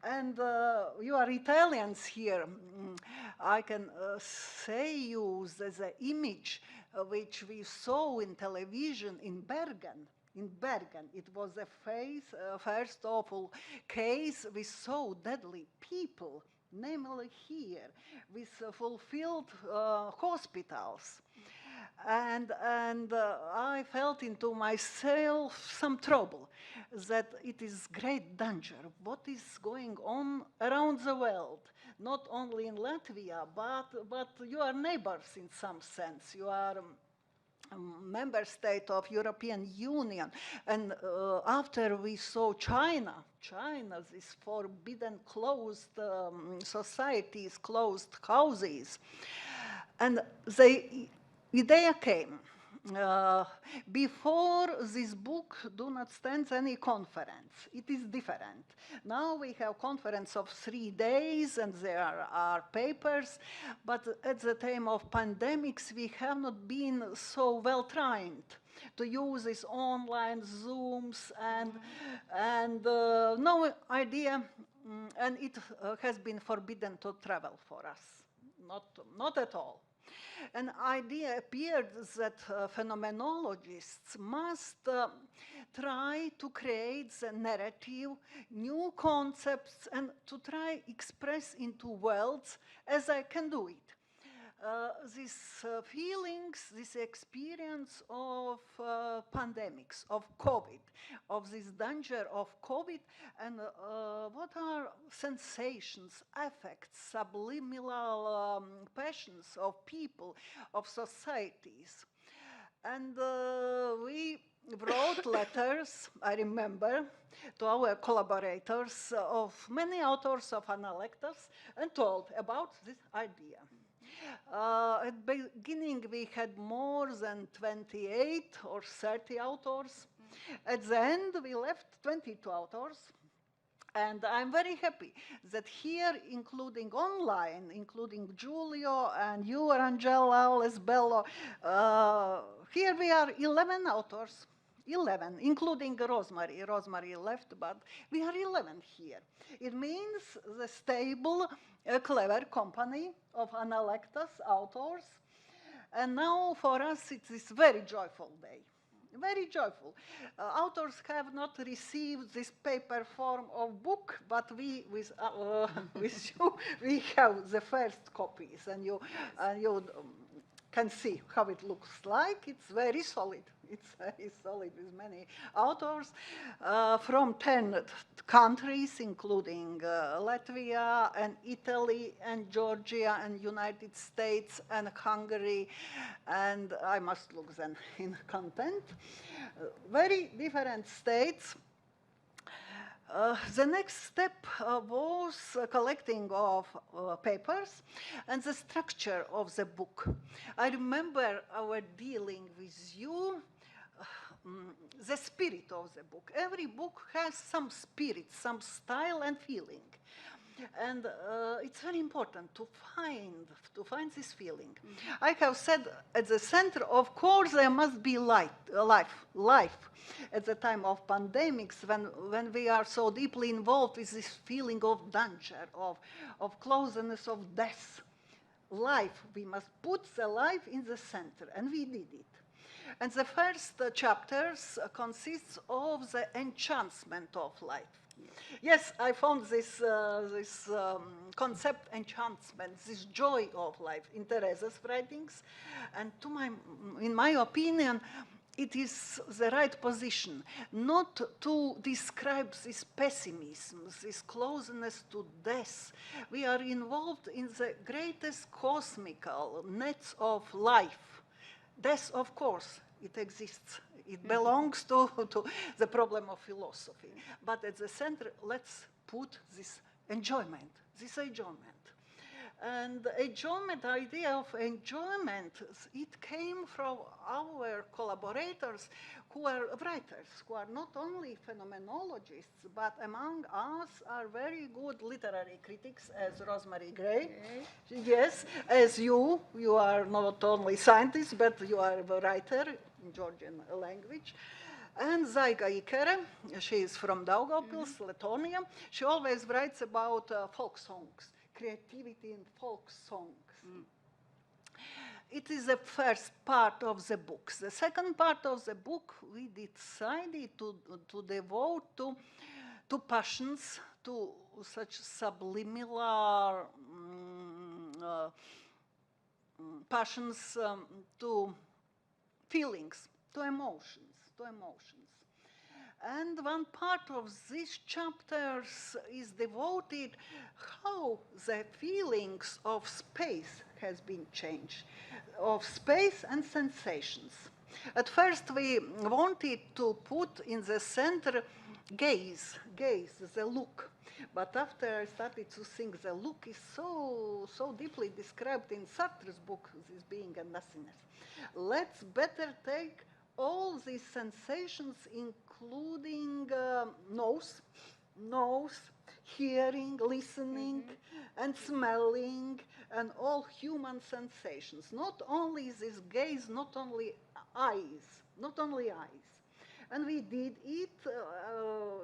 And you are Italians here. I can say you the image which we saw in television in Bergen. It was the first awful case with so deadly people, namely here, with fulfilled hospitals. And I felt into myself some trouble, that it is great danger. What is going on around the world? Not only in Latvia, but you are neighbors in some sense. You are member state of European Union. And after we saw China, this forbidden closed societies, closed houses, and the idea came, before this book do not stand any conference. It is different. Now we have conference of 3 days and there are papers, but at the time of pandemics we have not been so well trained to use these online Zooms and no idea, and it has been forbidden to travel for us, not at all. An idea appeared that phenomenologists must try to create the narrative, new concepts, and to try express into words as I can do it. These feelings, this experience of pandemics, of COVID, of this danger of COVID, and what are sensations, affects, subliminal passions of people, of societies. And we wrote letters, I remember, to our collaborators of many authors of Analectus and told about this idea. At the beginning, we had more than 28 or 30 authors. At the end, we left 22 authors. And I'm very happy that here, including online, including Giulio and you, Angela, Lesbello, here we are 11 authors. 11, including Rosemary. Rosemary left, but we are 11 here. It means the stable, clever company of Analectus authors. And now for us it is very joyful day. Very joyful. Authors have not received this paper form of book, but we, with you, we have the first copies, and you can see how it looks like. It's very solid. It's very solid with many authors from 10 countries, including Latvia and Italy and Georgia and United States and Hungary. And I must look then in content. Very different states. The next step was collecting of papers and the structure of the book. I remember our dealing with you, the spirit of the book. Every book has some spirit, some style and feeling. And it's very important to find this feeling. I have said at the center, of course, there must be life. At the time of pandemics, when we are so deeply involved with this feeling of danger, of closeness, of death. Life, we must put the life in the center, and we did it. And the first chapters consists of the enchantment of life. Yes, I found this concept enchantment, this joy of life in Teresa's writings, and in my opinion, it is the right position not to describe this pessimism, this closeness to death. We are involved in the greatest cosmical nets of life. Death, of course, it exists. It belongs to the problem of philosophy. But at the center, let's put this enjoyment. And enjoyment, the idea of enjoyment, it came from our collaborators who are writers, who are not only phenomenologists, but among us are very good literary critics, as Rosemary Gray. Okay. Yes, as you are not only scientist, but you are a writer in Georgian language. And Zaiga Ikere, she is from Daugavpils, Lithuania. She always writes about folk songs. Creativity in folk songs. It is the first part of the book. The second part of the book, we decided to devote to passions, to such subliminal passions, to feelings, to emotions, to emotions. And one part of these chapters is devoted how the feelings of space has been changed, of space and sensations. At first we wanted to put in the center gaze, the look. But after I started to think the look is so deeply described in Sartre's book, this being and nothingness. Let's better take all these sensations, including nose, hearing, listening, and smelling, and all human sensations. Not only this gaze, not only eyes. And we did it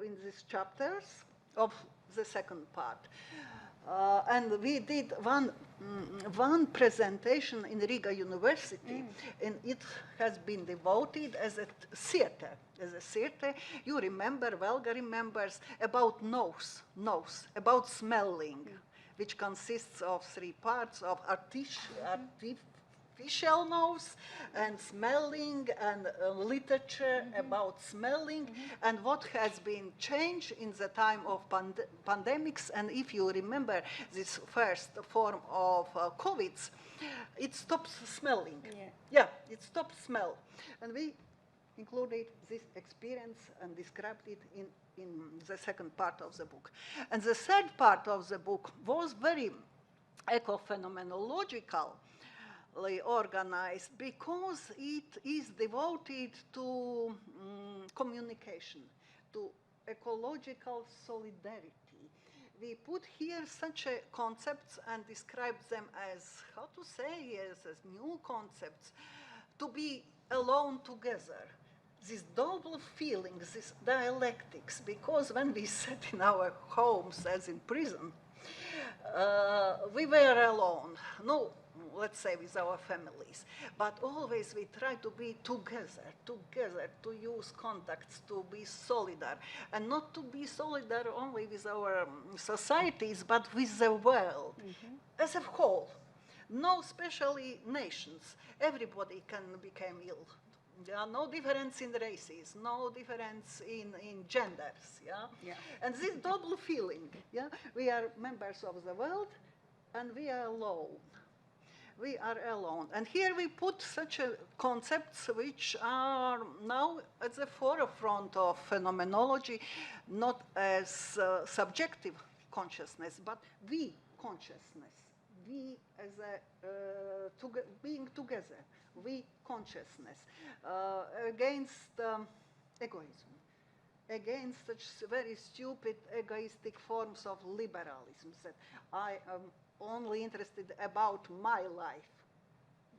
in these chapters of the second part. And we did one presentation in Riga University, and it has been devoted as a theater. You remember, Velga remembers, about nose, about smelling, which consists of three parts of artificial nose and smelling and literature about smelling and what has been changed in the time of pandemics. And if you remember this first form of COVID, it stops smelling. It stops smell. And we included this experience and described it in the second part of the book. And the third part of the book was very eco-phenomenological organized because it is devoted to communication, to ecological solidarity. We put here such concepts and describe them as, how to say, as new concepts, to be alone together. This double feeling, this dialectics, because when we sat in our homes as in prison, we were alone. No, let's say with our families, but always we try to be together, to use contacts, to be solidar, and not to be solidar only with our societies, but with the world as a whole. No, especially nations. Everybody can become ill. There are no difference in races, no difference in genders. And this double feeling, we are members of the world and we are alone. And here we put such concepts which are now at the forefront of phenomenology, not as subjective consciousness, but we consciousness. We as a being together, we consciousness, against egoism, against such very stupid egoistic forms of liberalism that I am only interested about my life.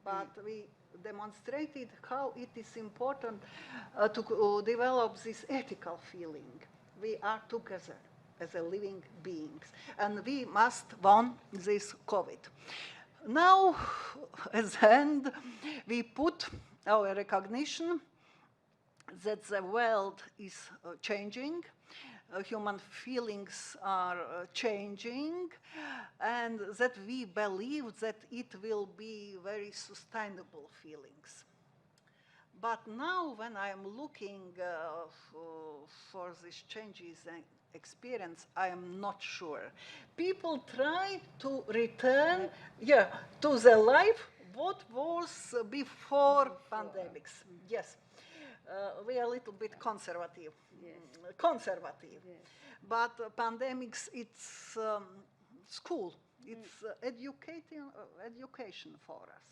But we demonstrated how it is important to develop this ethical feeling. We are together as a living beings, and we must win this COVID. Now, at the end, we put our recognition that the world is changing, human feelings are changing, and that we believe that it will be very sustainable feelings. But now when I am looking for these changes and experience, I am not sure. People try to return to the life what was before pandemics. Yes. We are a little bit conservative. But pandemics, it's school. It's education for us.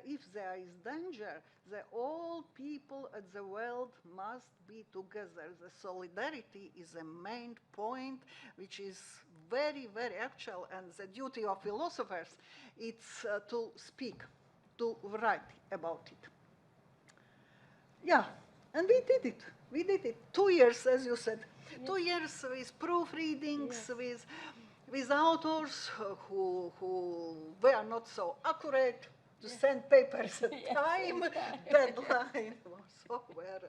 If there is danger, all people at the world must be together. The solidarity is a main point, which is very, very actual, and the duty of philosophers is to speak, to write about it. And we did it. 2 years, as you said. 2 years with proofreadings, with authors who were not so accurate to send papers at time, deadline, software,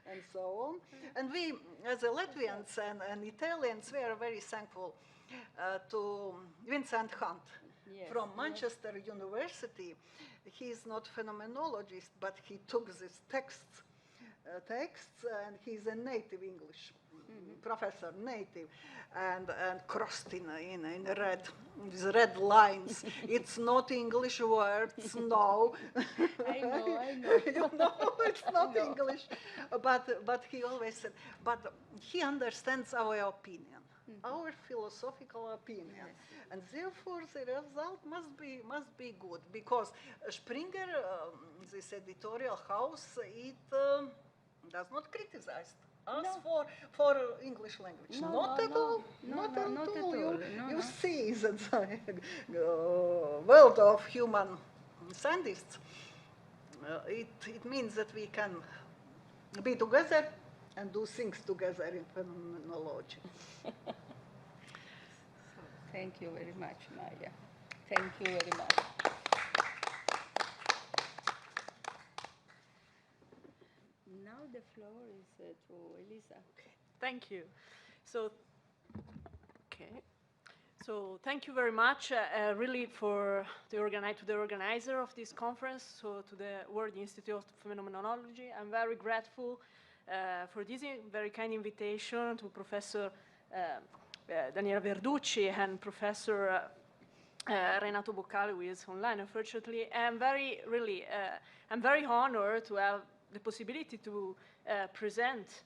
and so on. And we, as Latvians and Italians, we are very thankful to Vincent Hunt from Manchester University. he is not phenomenologist, but he took these texts and he's a native English professor, native, and crossed in red, with red lines. It's not English words, no. I know. You know, it's not English. But he always said, but he understands our opinion, our philosophical opinion, and therefore the result must be good, because Springer, this editorial house, it does not criticize us for English language. Not at all. You see that the world of human scientists, it means that we can be together and do things together in phenomenology. Thank you very much, Maya. Thank you very much. Now the floor is to Elisa. Thank you. So thank you very much, really, for the organizer of this conference, so to the World Institute of Phenomenology. I'm very grateful for this very kind invitation to Professor Daniela Verducci and Professor Renato Boccali, who is online, unfortunately. I'm very honored to have the possibility to present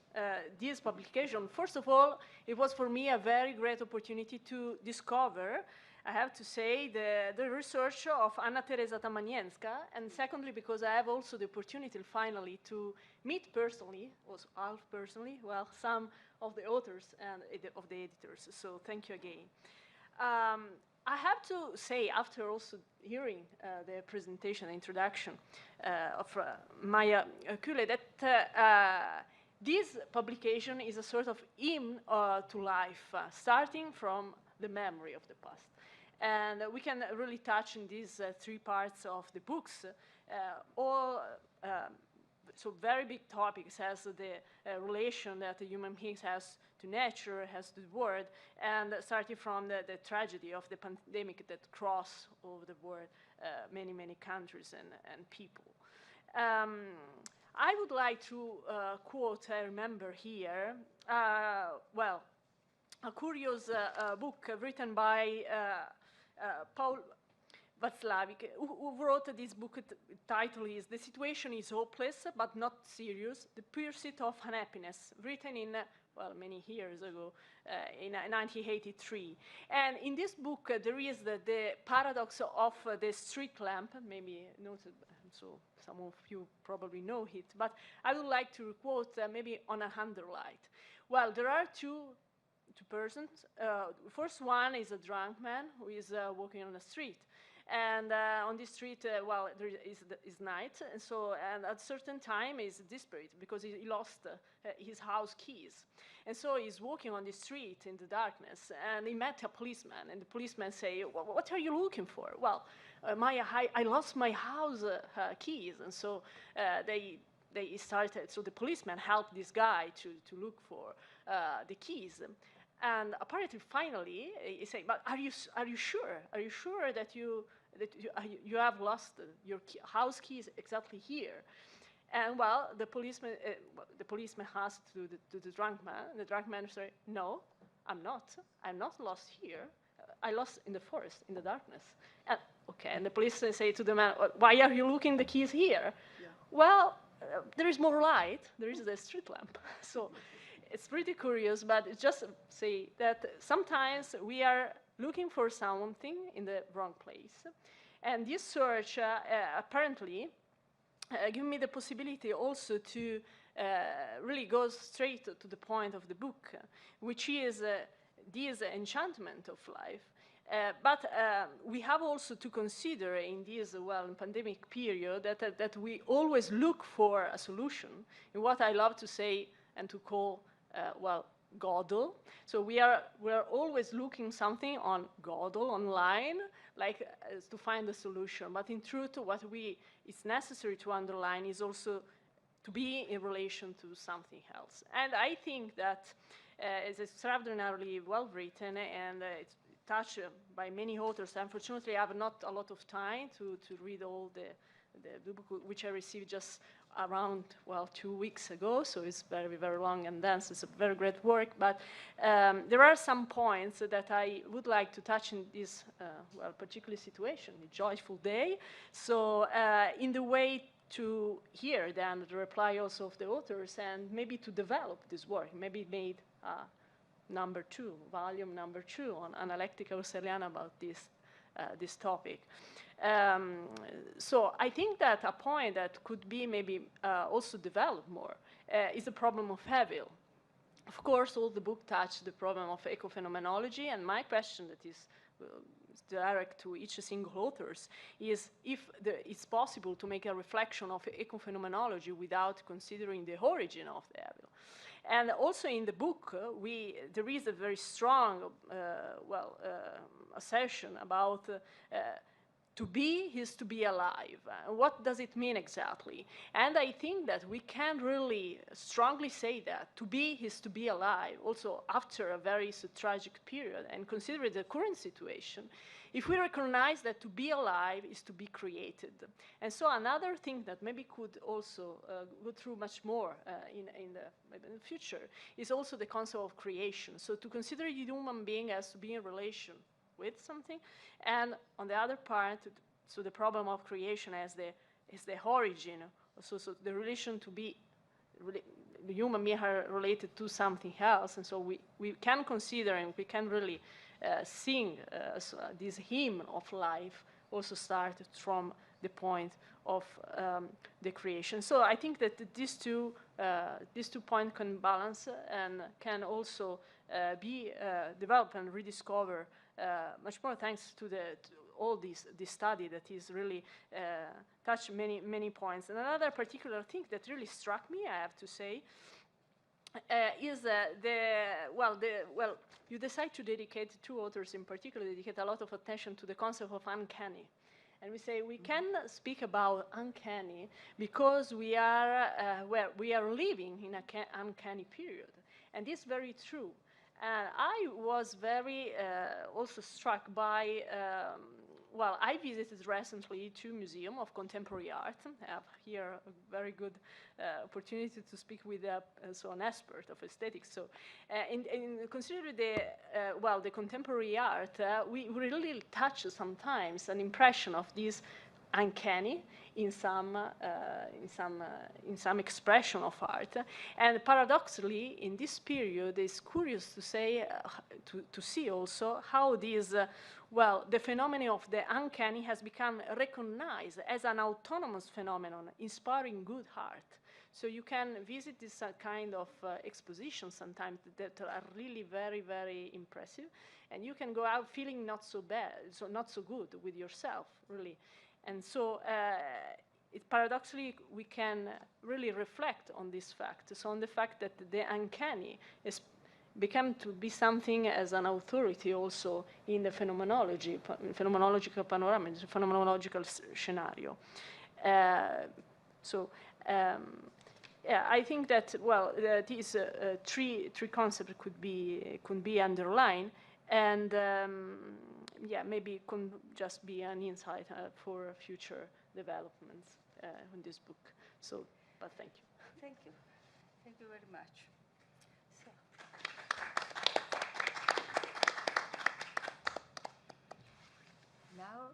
this publication. First of all, it was for me a very great opportunity to discover, I have to say, the research of Anna Teresa Tamanienska, and secondly, because I have also the opportunity finally to meet personally, also half personally, well, some of the authors and of the editors. So thank you again. I have to say, after also hearing the presentation, introduction of Maya Kühle, that this publication is a sort of hymn to life, starting from the memory of the past. And we can really touch in these three parts of the books, so very big topics, as the relation that the human beings has to nature, has to the world, and starting from the tragedy of the pandemic that crossed over the world many, many countries and people. I would like to quote, I remember here, well, a curious book written by Paul Václavic, who wrote this book. The title is "The Situation is Hopeless, but Not Serious, The Pursuit of Unhappiness," written in, well, many years ago, in 1983. And in this book, there is the paradox of the street lamp, maybe noted, so some of you probably know it, but I would like to quote maybe on a underlight. Well, there are two persons. First one is a drunk man who is walking on the street. And on this street, well, there is night, and at a certain time he's desperate because he lost his house keys. And so he's walking on the street in the darkness, and he met a policeman, and the policeman say, well, "What are you looking for?" "Well, I lost my house keys." And so they started, so the policeman helped this guy to look for the keys. And apparently, finally, he said, "But are you sure? Are you sure that you have lost your house keys exactly here?" And well, the policeman asked to the drunk man. And the drunk man said, "No, I'm not. I'm not lost here. I lost in the forest, in the darkness." And okay, and the policeman say to the man, "Why are you looking the keys here?" Yeah. "Well, there is more light. There is the street lamp." So it's pretty curious, but it just say that sometimes we are looking for something in the wrong place. And this search apparently give me the possibility also to really go straight to the point of the book, which is this enchantment of life. But we have also to consider in this, well, pandemic period that we always look for a solution in what I love to say and to call, well, Godel. So we are always looking something on Godel online, like to find a solution. But in truth, what is necessary to underline is also to be in relation to something else. And I think that it's extraordinarily well written, and it's touched by many authors. Unfortunately, I have not a lot of time to read all the book which I received just around, well, 2 weeks ago, so it's very, very long and dense. It's a very great work, but there are some points that I would like to touch in this, well, particular situation, a joyful day. So in the way to hear then the reply also of the authors and maybe to develop this work, maybe made volume number 2 on analectica husserliana about this topic. So I think that a point that could be maybe also developed more is the problem of evil. Of course, all the book touched the problem of ecophenomenology, and my question that is direct to each single author is if it's possible to make a reflection of ecophenomenology without considering the origin of the evil. And also in the book, there is a very strong, assertion about to be is to be alive. What does it mean exactly? And I think that we can really strongly say that to be is to be alive, also after a very tragic period, and consider the current situation, if we recognize that to be alive is to be created. And so another thing that maybe could also go through much more in the future is also the concept of creation. So to consider the human being as to be in relation with something, and on the other part, so the problem of creation as the origin, so the relation to be, the human being are related to something else, and so we can consider and we can really sing this hymn of life also started from the point of the creation. So I think that these two points can balance and can also be developed and rediscovered much more thanks to all this study that is really touched many points. And another particular thing that really struck me, I have to say, is you decide to dedicate, 2 authors in particular, dedicate a lot of attention to the concept of uncanny. And we say we can speak about uncanny because we are living in an uncanny period. And this is very true. And I was very also struck by, I visited recently 2 museums of contemporary art. I have here a very good opportunity to speak with an expert of aesthetics. So, in considering the contemporary art, we really touch sometimes an impression of this uncanny in some expression of art, and paradoxically, in this period, it's curious to say to see also how this the phenomenon of the uncanny has become recognized as an autonomous phenomenon, inspiring good art. So you can visit this kind of expositions sometimes that are really very, very impressive, and you can go out feeling not so bad, so not so good with yourself, really. And so paradoxically, we can really reflect on this fact. So on the fact that the uncanny is become to be something as an authority also in the phenomenological panorama, the phenomenological scenario. I think that these 3 concepts could be underlined, and maybe it could just be an insight for future developments in this book. So, but thank you. Thank you. Thank you very much. So. Now,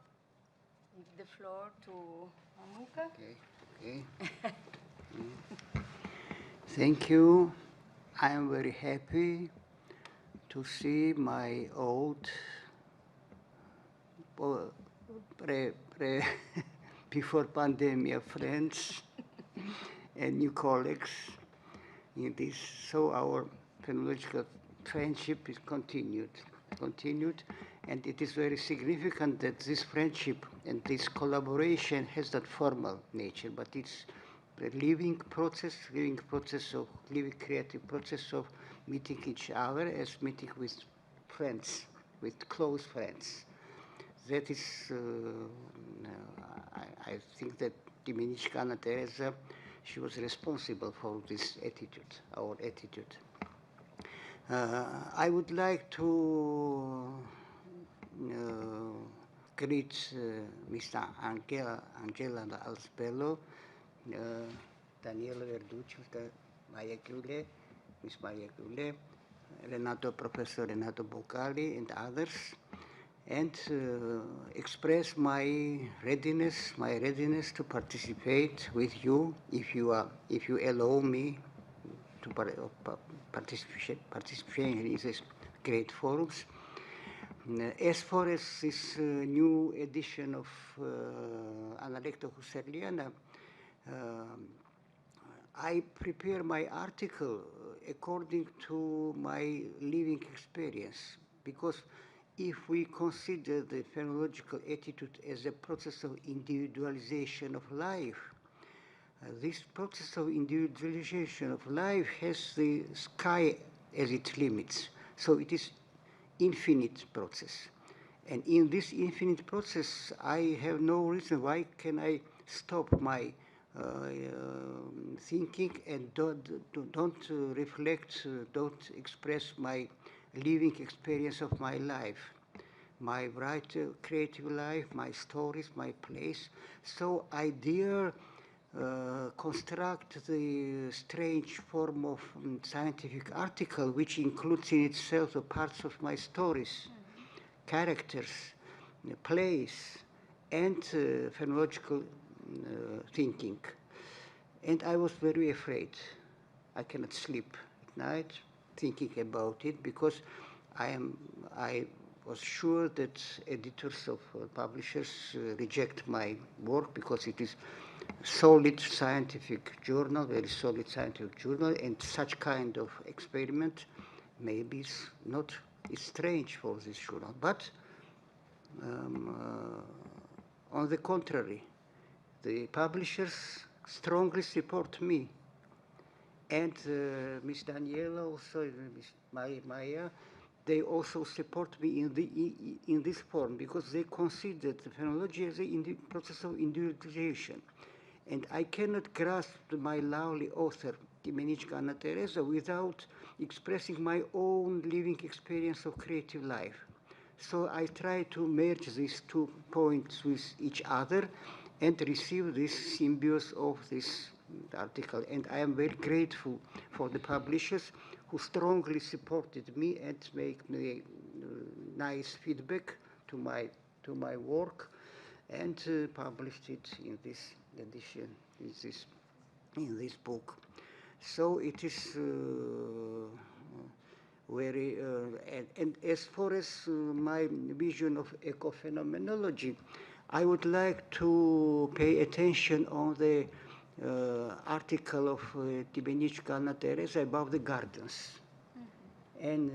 give the floor to Anuka. Okay. Thank you. I am very happy to see my old before pandemic friends and new colleagues in this. So our phenomenological friendship is continued, and it is very significant that this friendship and this collaboration has that formal nature, but it's a living creative process of meeting each other as meeting with friends, with close friends. That is, I think that Dominique Anna Teresa, she was responsible for this attitude, our attitude. I would like to greet Mr. Angela Alspello, Daniele Verducci, Maria Chiule, Miss Maria Chiule, Professor Renato Boccali, and others, and express my readiness to participate with you if you allow me to participate in these great forums. As far as this new edition of Ana Lecta Husserliana, I prepare my article according to my living experience, because if we consider the phenomenological attitude as a process of individualization of life, this process of individualization of life has the sky as its limits. So it is infinite process. And in this infinite process, I have no reason why can I stop my thinking and don't reflect, don't express my living experience of my life, my bright creative life, my stories, my place. So I dare construct the strange form of scientific article, which includes in itself the parts of my stories, characters, plays, and phenomenological thinking. And I was very afraid. I cannot sleep at night thinking about it, because I was sure that editors of publishers reject my work because it is solid scientific journal, very solid scientific journal, and such kind of experiment maybe it's strange for this journal. But on the contrary, the publishers strongly support me, and Miss Daniela also, Miss Maya, they also support me in this form, because they consider the phenomenology as a process of individualization. And I cannot grasp my lovely author, Dimenichka Anna Teresa, without expressing my own living experience of creative life. So I try to merge these 2 points with each other and receive this symbiosis of this article. And I am very grateful for the publishers who strongly supported me and make me nice feedback to my work, and published it in this edition, in this book. So it is very, and as far as my vision of ecophenomenology, I would like to pay attention on the article of Dimenichka Anna Teresa about the gardens. And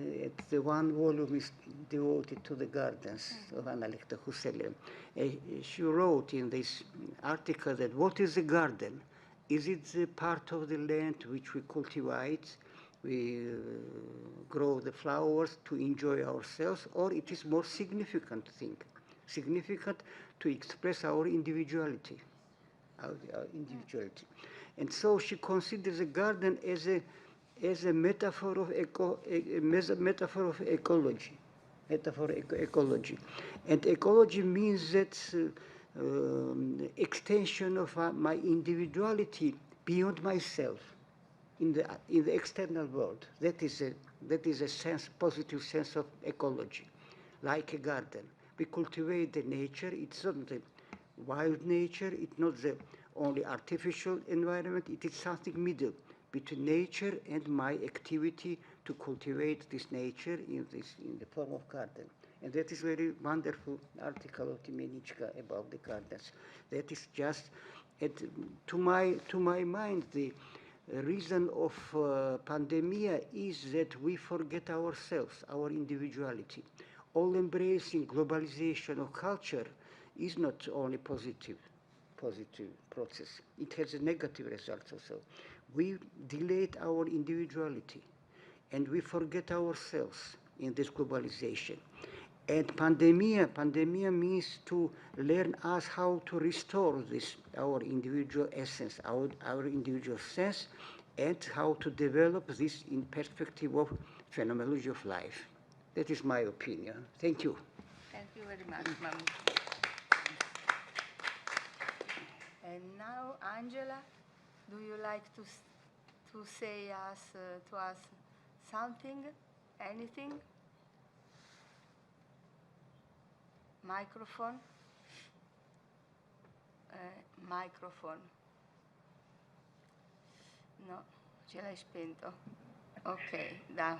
the one volume is devoted to the gardens of Ana Lecta Husserliana. She wrote in this article that what is a garden? Is it the part of the land which we cultivate, we grow the flowers to enjoy ourselves, or it is more significant thing, significant to express our individuality, our individuality. And so she considers a garden as a metaphor of ecology. Ecology. And ecology means that extension of my individuality beyond myself in the external world. That is a sense, positive sense of ecology, like a garden. We cultivate the nature. It's not the wild nature. It's not the only artificial environment. It is something middle between nature and my activity to cultivate this nature in the form of garden. And that is very wonderful article of Dimenichka about the gardens. That is just, to my mind, the reason of pandemia is that we forget ourselves, our individuality. All embracing globalization of culture is not only positive process. It has a negative results also. We delete our individuality and we forget ourselves in this globalization. And pandemia means to learn us how to restore this, our individual essence, our individual sense, and how to develop this in perspective of phenomenology of life. That is my opinion. Thank you. Thank you very much, Ma'am. And now, Angela, do you like to say to us something, anything? Microphone. Microphone. No, ce l'hai spento. Ok, da.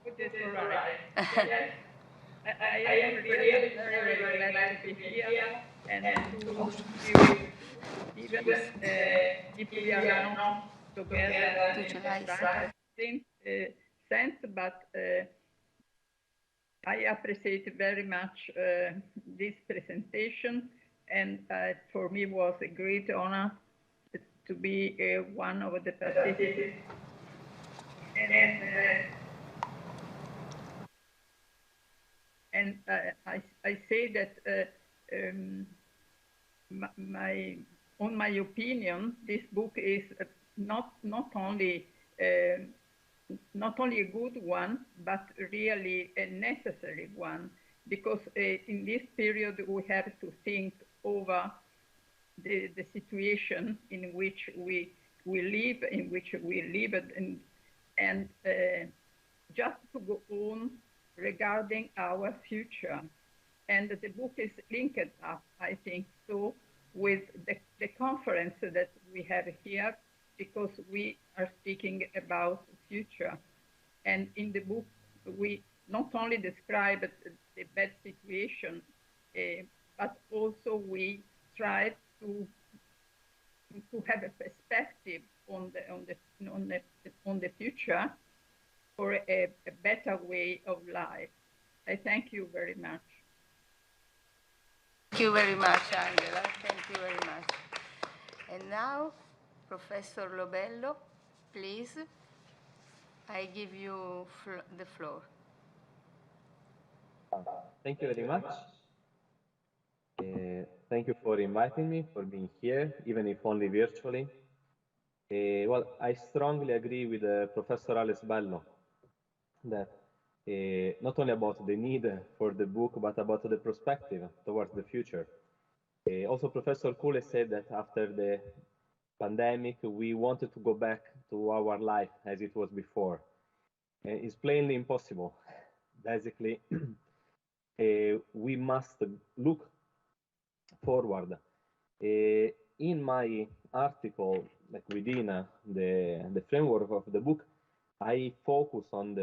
It's all right. Yes. I am really very glad to be here and to be with even if we are not together in practice sense, but I appreciate very much this presentation, and for me was a great honor to be one of the participants. And I say that my opinion, this book is not only a good one, but really a necessary one, because in this period we have to think over the situation in which we live, and just to go on regarding our future. And the book is linked up, I think, so with the conference that we have here, because we are speaking about the future. And in the book, we not only describe the bad situation, but also we try to have a perspective on the future for a better way of life. I thank you very much. Thank you very much, Angela. Thank you very much. And now, Professor Lobello, please, I give you the floor. Thank you very much. Thank you for inviting me, for being here, even if only virtually. Well, I strongly agree with Professor Alex Bello that not only about the need for the book, but about the perspective towards the future. Also, Professor Kule said that after the pandemic, we wanted to go back to our life as it was before. It's plainly impossible. Basically, we must look forward. In my article, like within the framework of the book, I focus on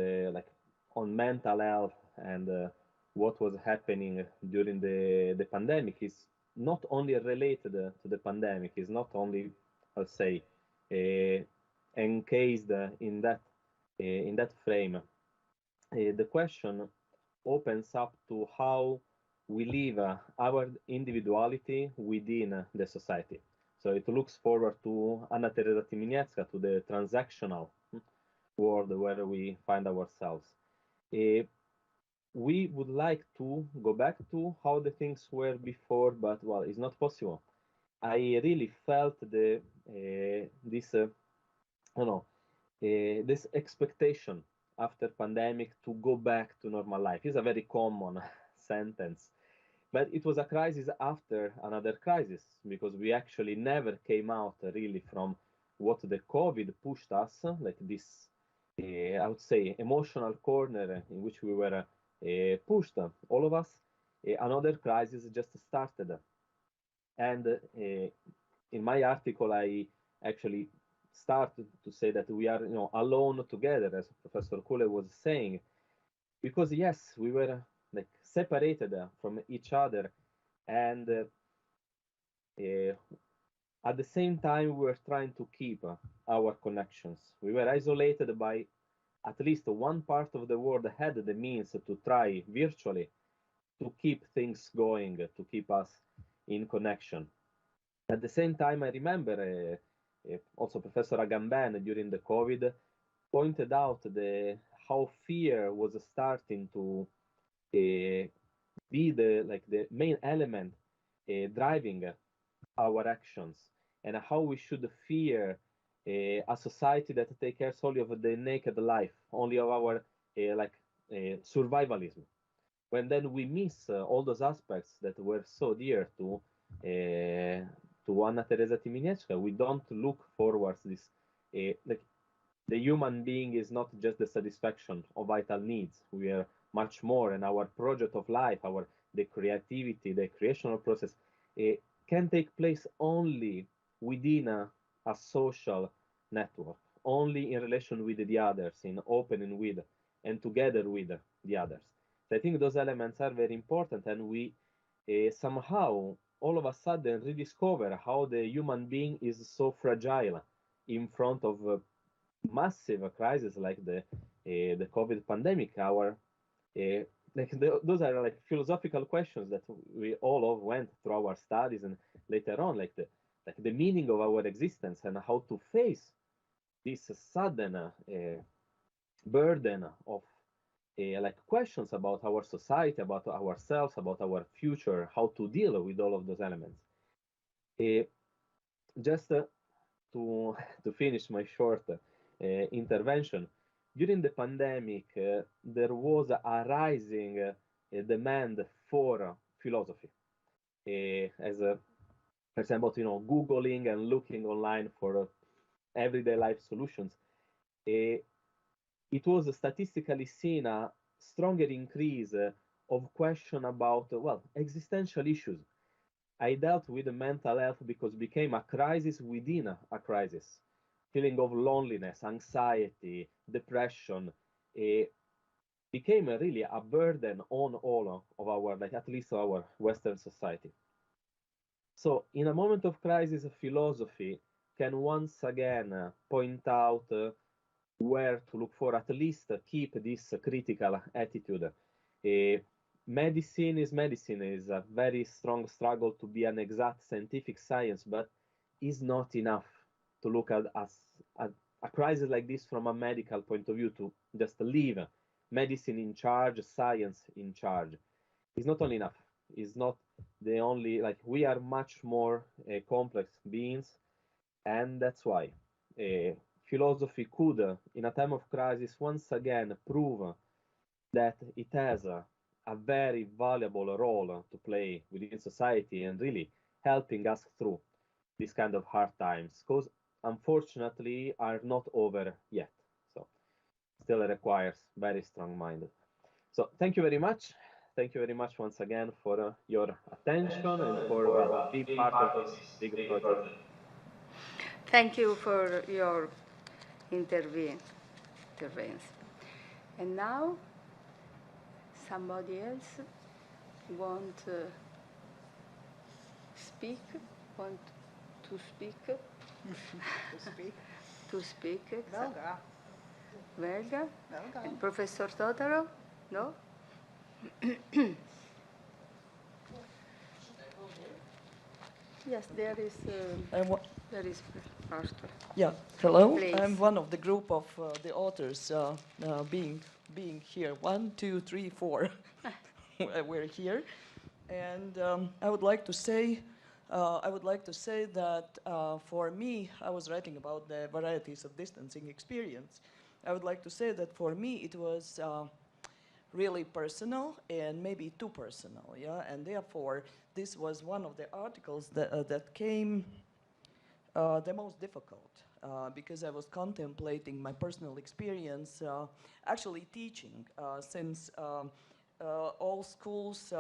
on mental health and what was happening during the pandemic. Is not only related to the pandemic. Is not only, I'll say, encased in that frame. The question opens up to how we live our individuality within the society. So it looks forward to Anna Teresa Tymieniecka, to the transactional world where we find ourselves. We would like to go back to how the things were before, but well, it's not possible. I really felt this expectation after pandemic to go back to normal life. Is a very common sentence, but it was a crisis after another crisis, because we actually never came out really from what the COVID pushed us, like this, I would say, emotional corner in which we were pushed, all of us. Another crisis just started. And in my article, I actually started to say that we are, alone together, as Professor Kule was saying, because yes, we were like separated from each other, and at the same time we were trying to keep our connections. We were isolated by at least one part of the world had the means to try virtually to keep things going, to keep us in connection. At the same time, I remember also Professor Agamben during the COVID pointed out how fear was starting to be the main element driving our actions, and how we should fear a society that takes care only of the naked life, only of our survivalism. When then we miss all those aspects that were so dear to to Anna Teresa Tymieniecka, we don't look forwards this, like the human being is not just the satisfaction of vital needs. We are much more, and our project of life, the creativity, the creational process, can take place only within a social network, only in relation with the others, in opening with and together with the others. So I think those elements are very important, and we somehow all of a sudden rediscover how the human being is so fragile in front of massive crisis like the COVID pandemic. Those are like philosophical questions that we all of went through our studies, and later on, like the meaning of our existence and how to face this sudden burden of like questions about our society, about ourselves, about our future, how to deal with all of those elements. Just to to finish my short intervention, during the pandemic, there was a rising demand for philosophy, as for example, Googling and looking online for everyday life solutions. It was statistically seen a stronger increase of question about, well, existential issues. I dealt with mental health because it became a crisis within a crisis. Feeling of loneliness, anxiety, depression, became really a burden on all of our, like at least our Western society. So in a moment of crisis, philosophy can once again point out where to look for, at least keep this critical attitude. Medicine is a very strong struggle to be an exact scientific science, but is not enough to look at a crisis like this from a medical point of view, to just leave medicine in charge, science in charge. It's not only enough. It's not the only, like, we are much more complex beings, and that's why philosophy could, in a time of crisis, once again prove that it has a very valuable role to play within society and really helping us through these kind of hard times, because unfortunately are not over yet. So still requires very strong mind. So thank you very much. Thank you very much once again for your attention and for, well, being part of this big project. Thank you for your intervention. And now, somebody else want to speak? Want to speak? To speak. To speak. Velga. Velga? Velga. And Professor Totaro? No? Yes, there is part. Yeah, hello. Please. I'm one of the group of the authors being here. 1, 2, 3, 4. We're here, and I would like to say that for me, I was writing about the varieties of distancing experience. I would like to say that for me it was really personal and maybe too personal, yeah, and therefore this was one of the articles that came the most difficult because I was contemplating my personal experience actually teaching since all schools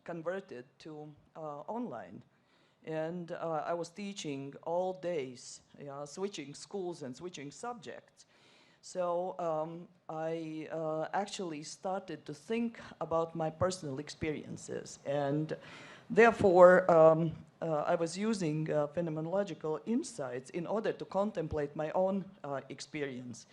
converted to online. And I was teaching all days, switching schools and switching subjects. So I actually started to think about my personal experiences. And therefore, I was using phenomenological insights in order to contemplate my own experience.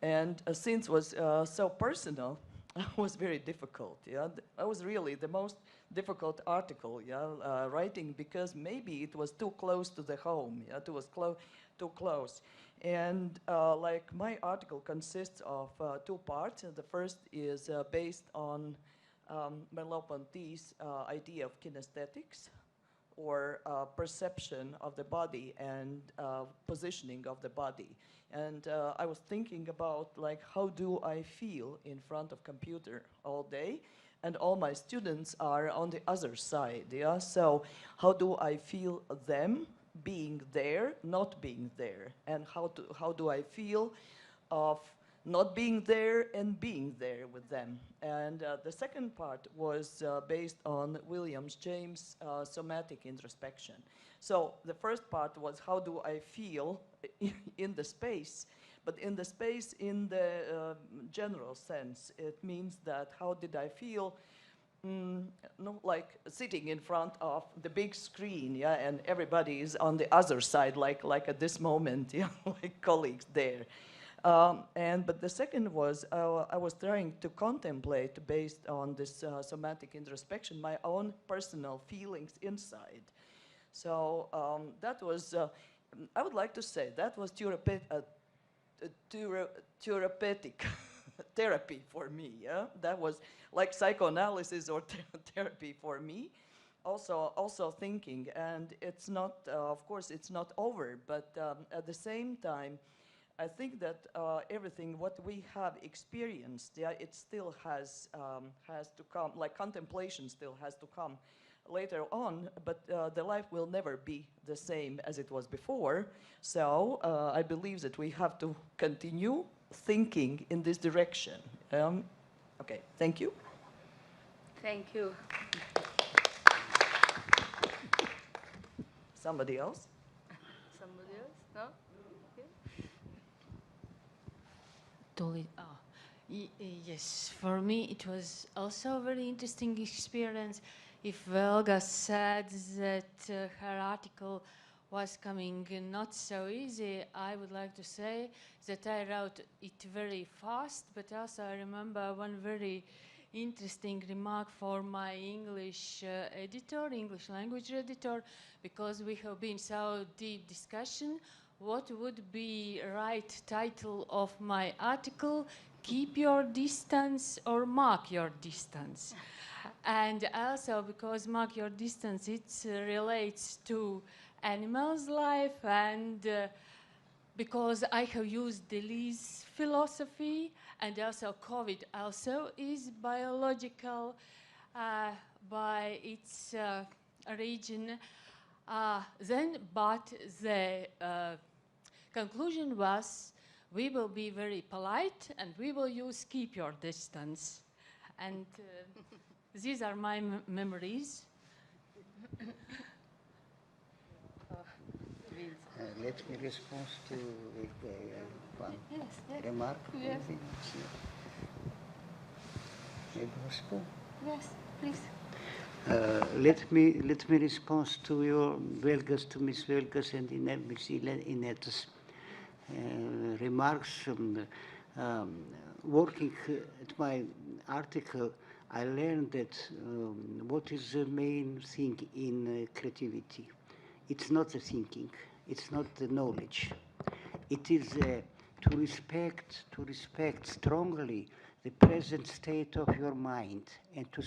And since it was so personal, it was very difficult. Yeah, that was really the most difficult article. Yeah, writing, because maybe it was too close to the home. Yeah, it was too close. And like my article consists of 2 parts. The first is based on Merleau-Ponty's idea of kinesthetics, or perception of the body and positioning of the body. And I was thinking about, like, how do I feel in front of computer all day? and all my students are on the other side. Yeah? So how do I feel them being there, not being there? And how do I feel of not being there and being there with them? And the second part was based on William James' somatic introspection. So the first part was how do I feel in the space? But in the space, in the general sense, it means that how did I feel no, like sitting in front of the big screen, yeah, and everybody is on the other side, like at this moment, yeah, like colleagues there. But the second was I was trying to contemplate, based on this somatic introspection, my own personal feelings inside. So that was, I would like to say, that was therapeutic therapy for me. Yeah? That was like psychoanalysis or therapy for me. Also thinking, and it's not, of course, it's not over, but at the same time, I think that everything what we have experienced, yeah, it still has to come, like contemplation still has to come later on, but the life will never be the same as it was before. So I believe that we have to continue thinking in this direction. Okay, thank you. Thank you. Somebody else? Somebody else? No? Yes, for me it was also a very interesting experience. If Velga said that her article was coming not so easy, I would like to say that I wrote it very fast, but also I remember one very interesting remark for my English editor, English language editor, because we have been so deep discussion. What would be right title of my article? Keep your distance or mark your distance? And also because mark your distance, it relates to animals' life, and because I have used Deleuze's philosophy, and also COVID also is biological by its origin. But the conclusion was we will be very polite and we will use keep your distance. And these are my memories. Let me respond to one remark. Yes. Maybe possible? Yes, please. Let me respond to your Velgas, to Miss Velgas and Miss Inet's remarks. Working at my article, I learned that what is the main thing in creativity? It's not the thinking, it's not the knowledge. It is to respect strongly the present state of your mind, and to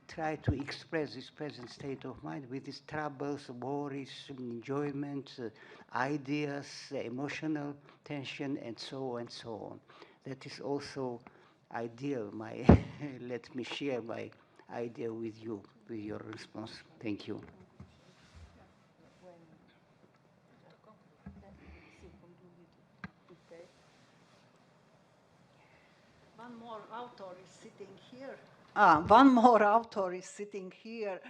try to express this present state of mind with its troubles, worries, enjoyment, ideas, emotional tension, and so on and so on. That is also ideal. Let me share my idea with you, with your response. Thank you. One more author is sitting here. One more author is sitting here.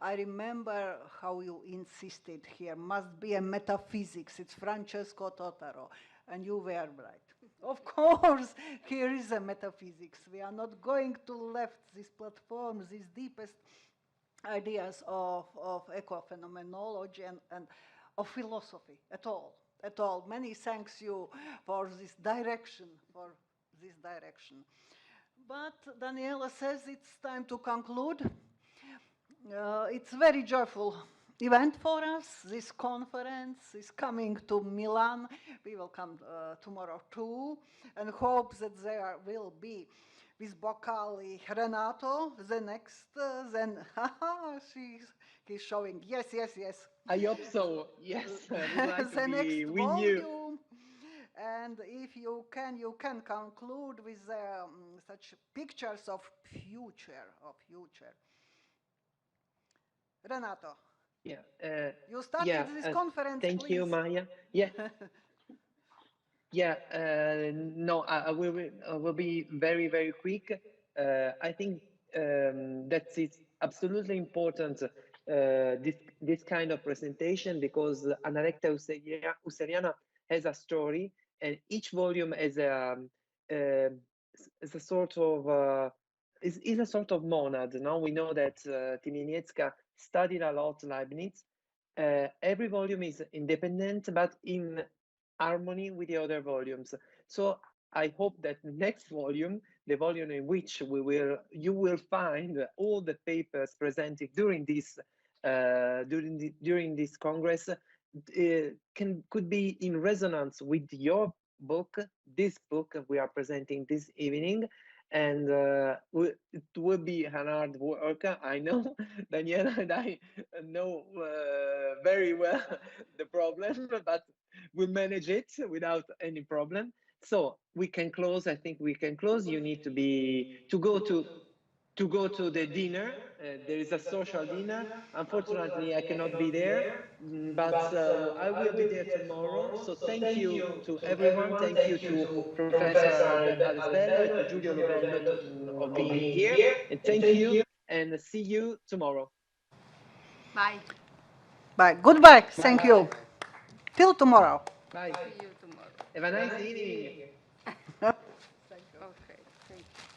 I remember how you insisted here must be a metaphysics. It's Francesco Totaro, and you were right. Of course, here is a metaphysics. We are not going to left this platform, these deepest ideas of eco-phenomenology and of philosophy at all. At all. Many thanks you for this direction, But Daniela says it's time to conclude. It's very joyful event for us. This conference is coming to Milan. We will come tomorrow too, and hope that there will be with Boccali Renato, the next, then he's showing, yes. I hope so, yes, we'd like the to be next with volume. you. And if you can conclude with such pictures of future. Renato. Yeah. You started yeah, this conference, thank please. you, Maya. Yeah. Yeah, no, I will be very, very quick. I think that it's absolutely important this kind of presentation, because Analecta Useriana has a story, and each volume is a sort of is a sort of monad. No, we know that Tymieniecka studied a lot Leibniz. Every volume is independent, but in harmony with the other volumes. So I hope that the next volume, the volume in which you will find all the papers presented during this during this Congress could be in resonance with your book, this book we are presenting this evening. And it will be an hard work. I know Daniela and I know very well the problem, but we'll manage it without any problem. So we can close. I think we can close. You need to go to the dinner. There is a social dinner. Unfortunately, I cannot be there, but I will be there tomorrow. So thank you to everyone. Thank you to Professor Alesbello and to Giulio Lovello of being here. And thank you, and see you tomorrow. Bye. Bye. Goodbye. Thank you. Till tomorrow. Bye. See you tomorrow. Have a nice evening. Okay, thank you.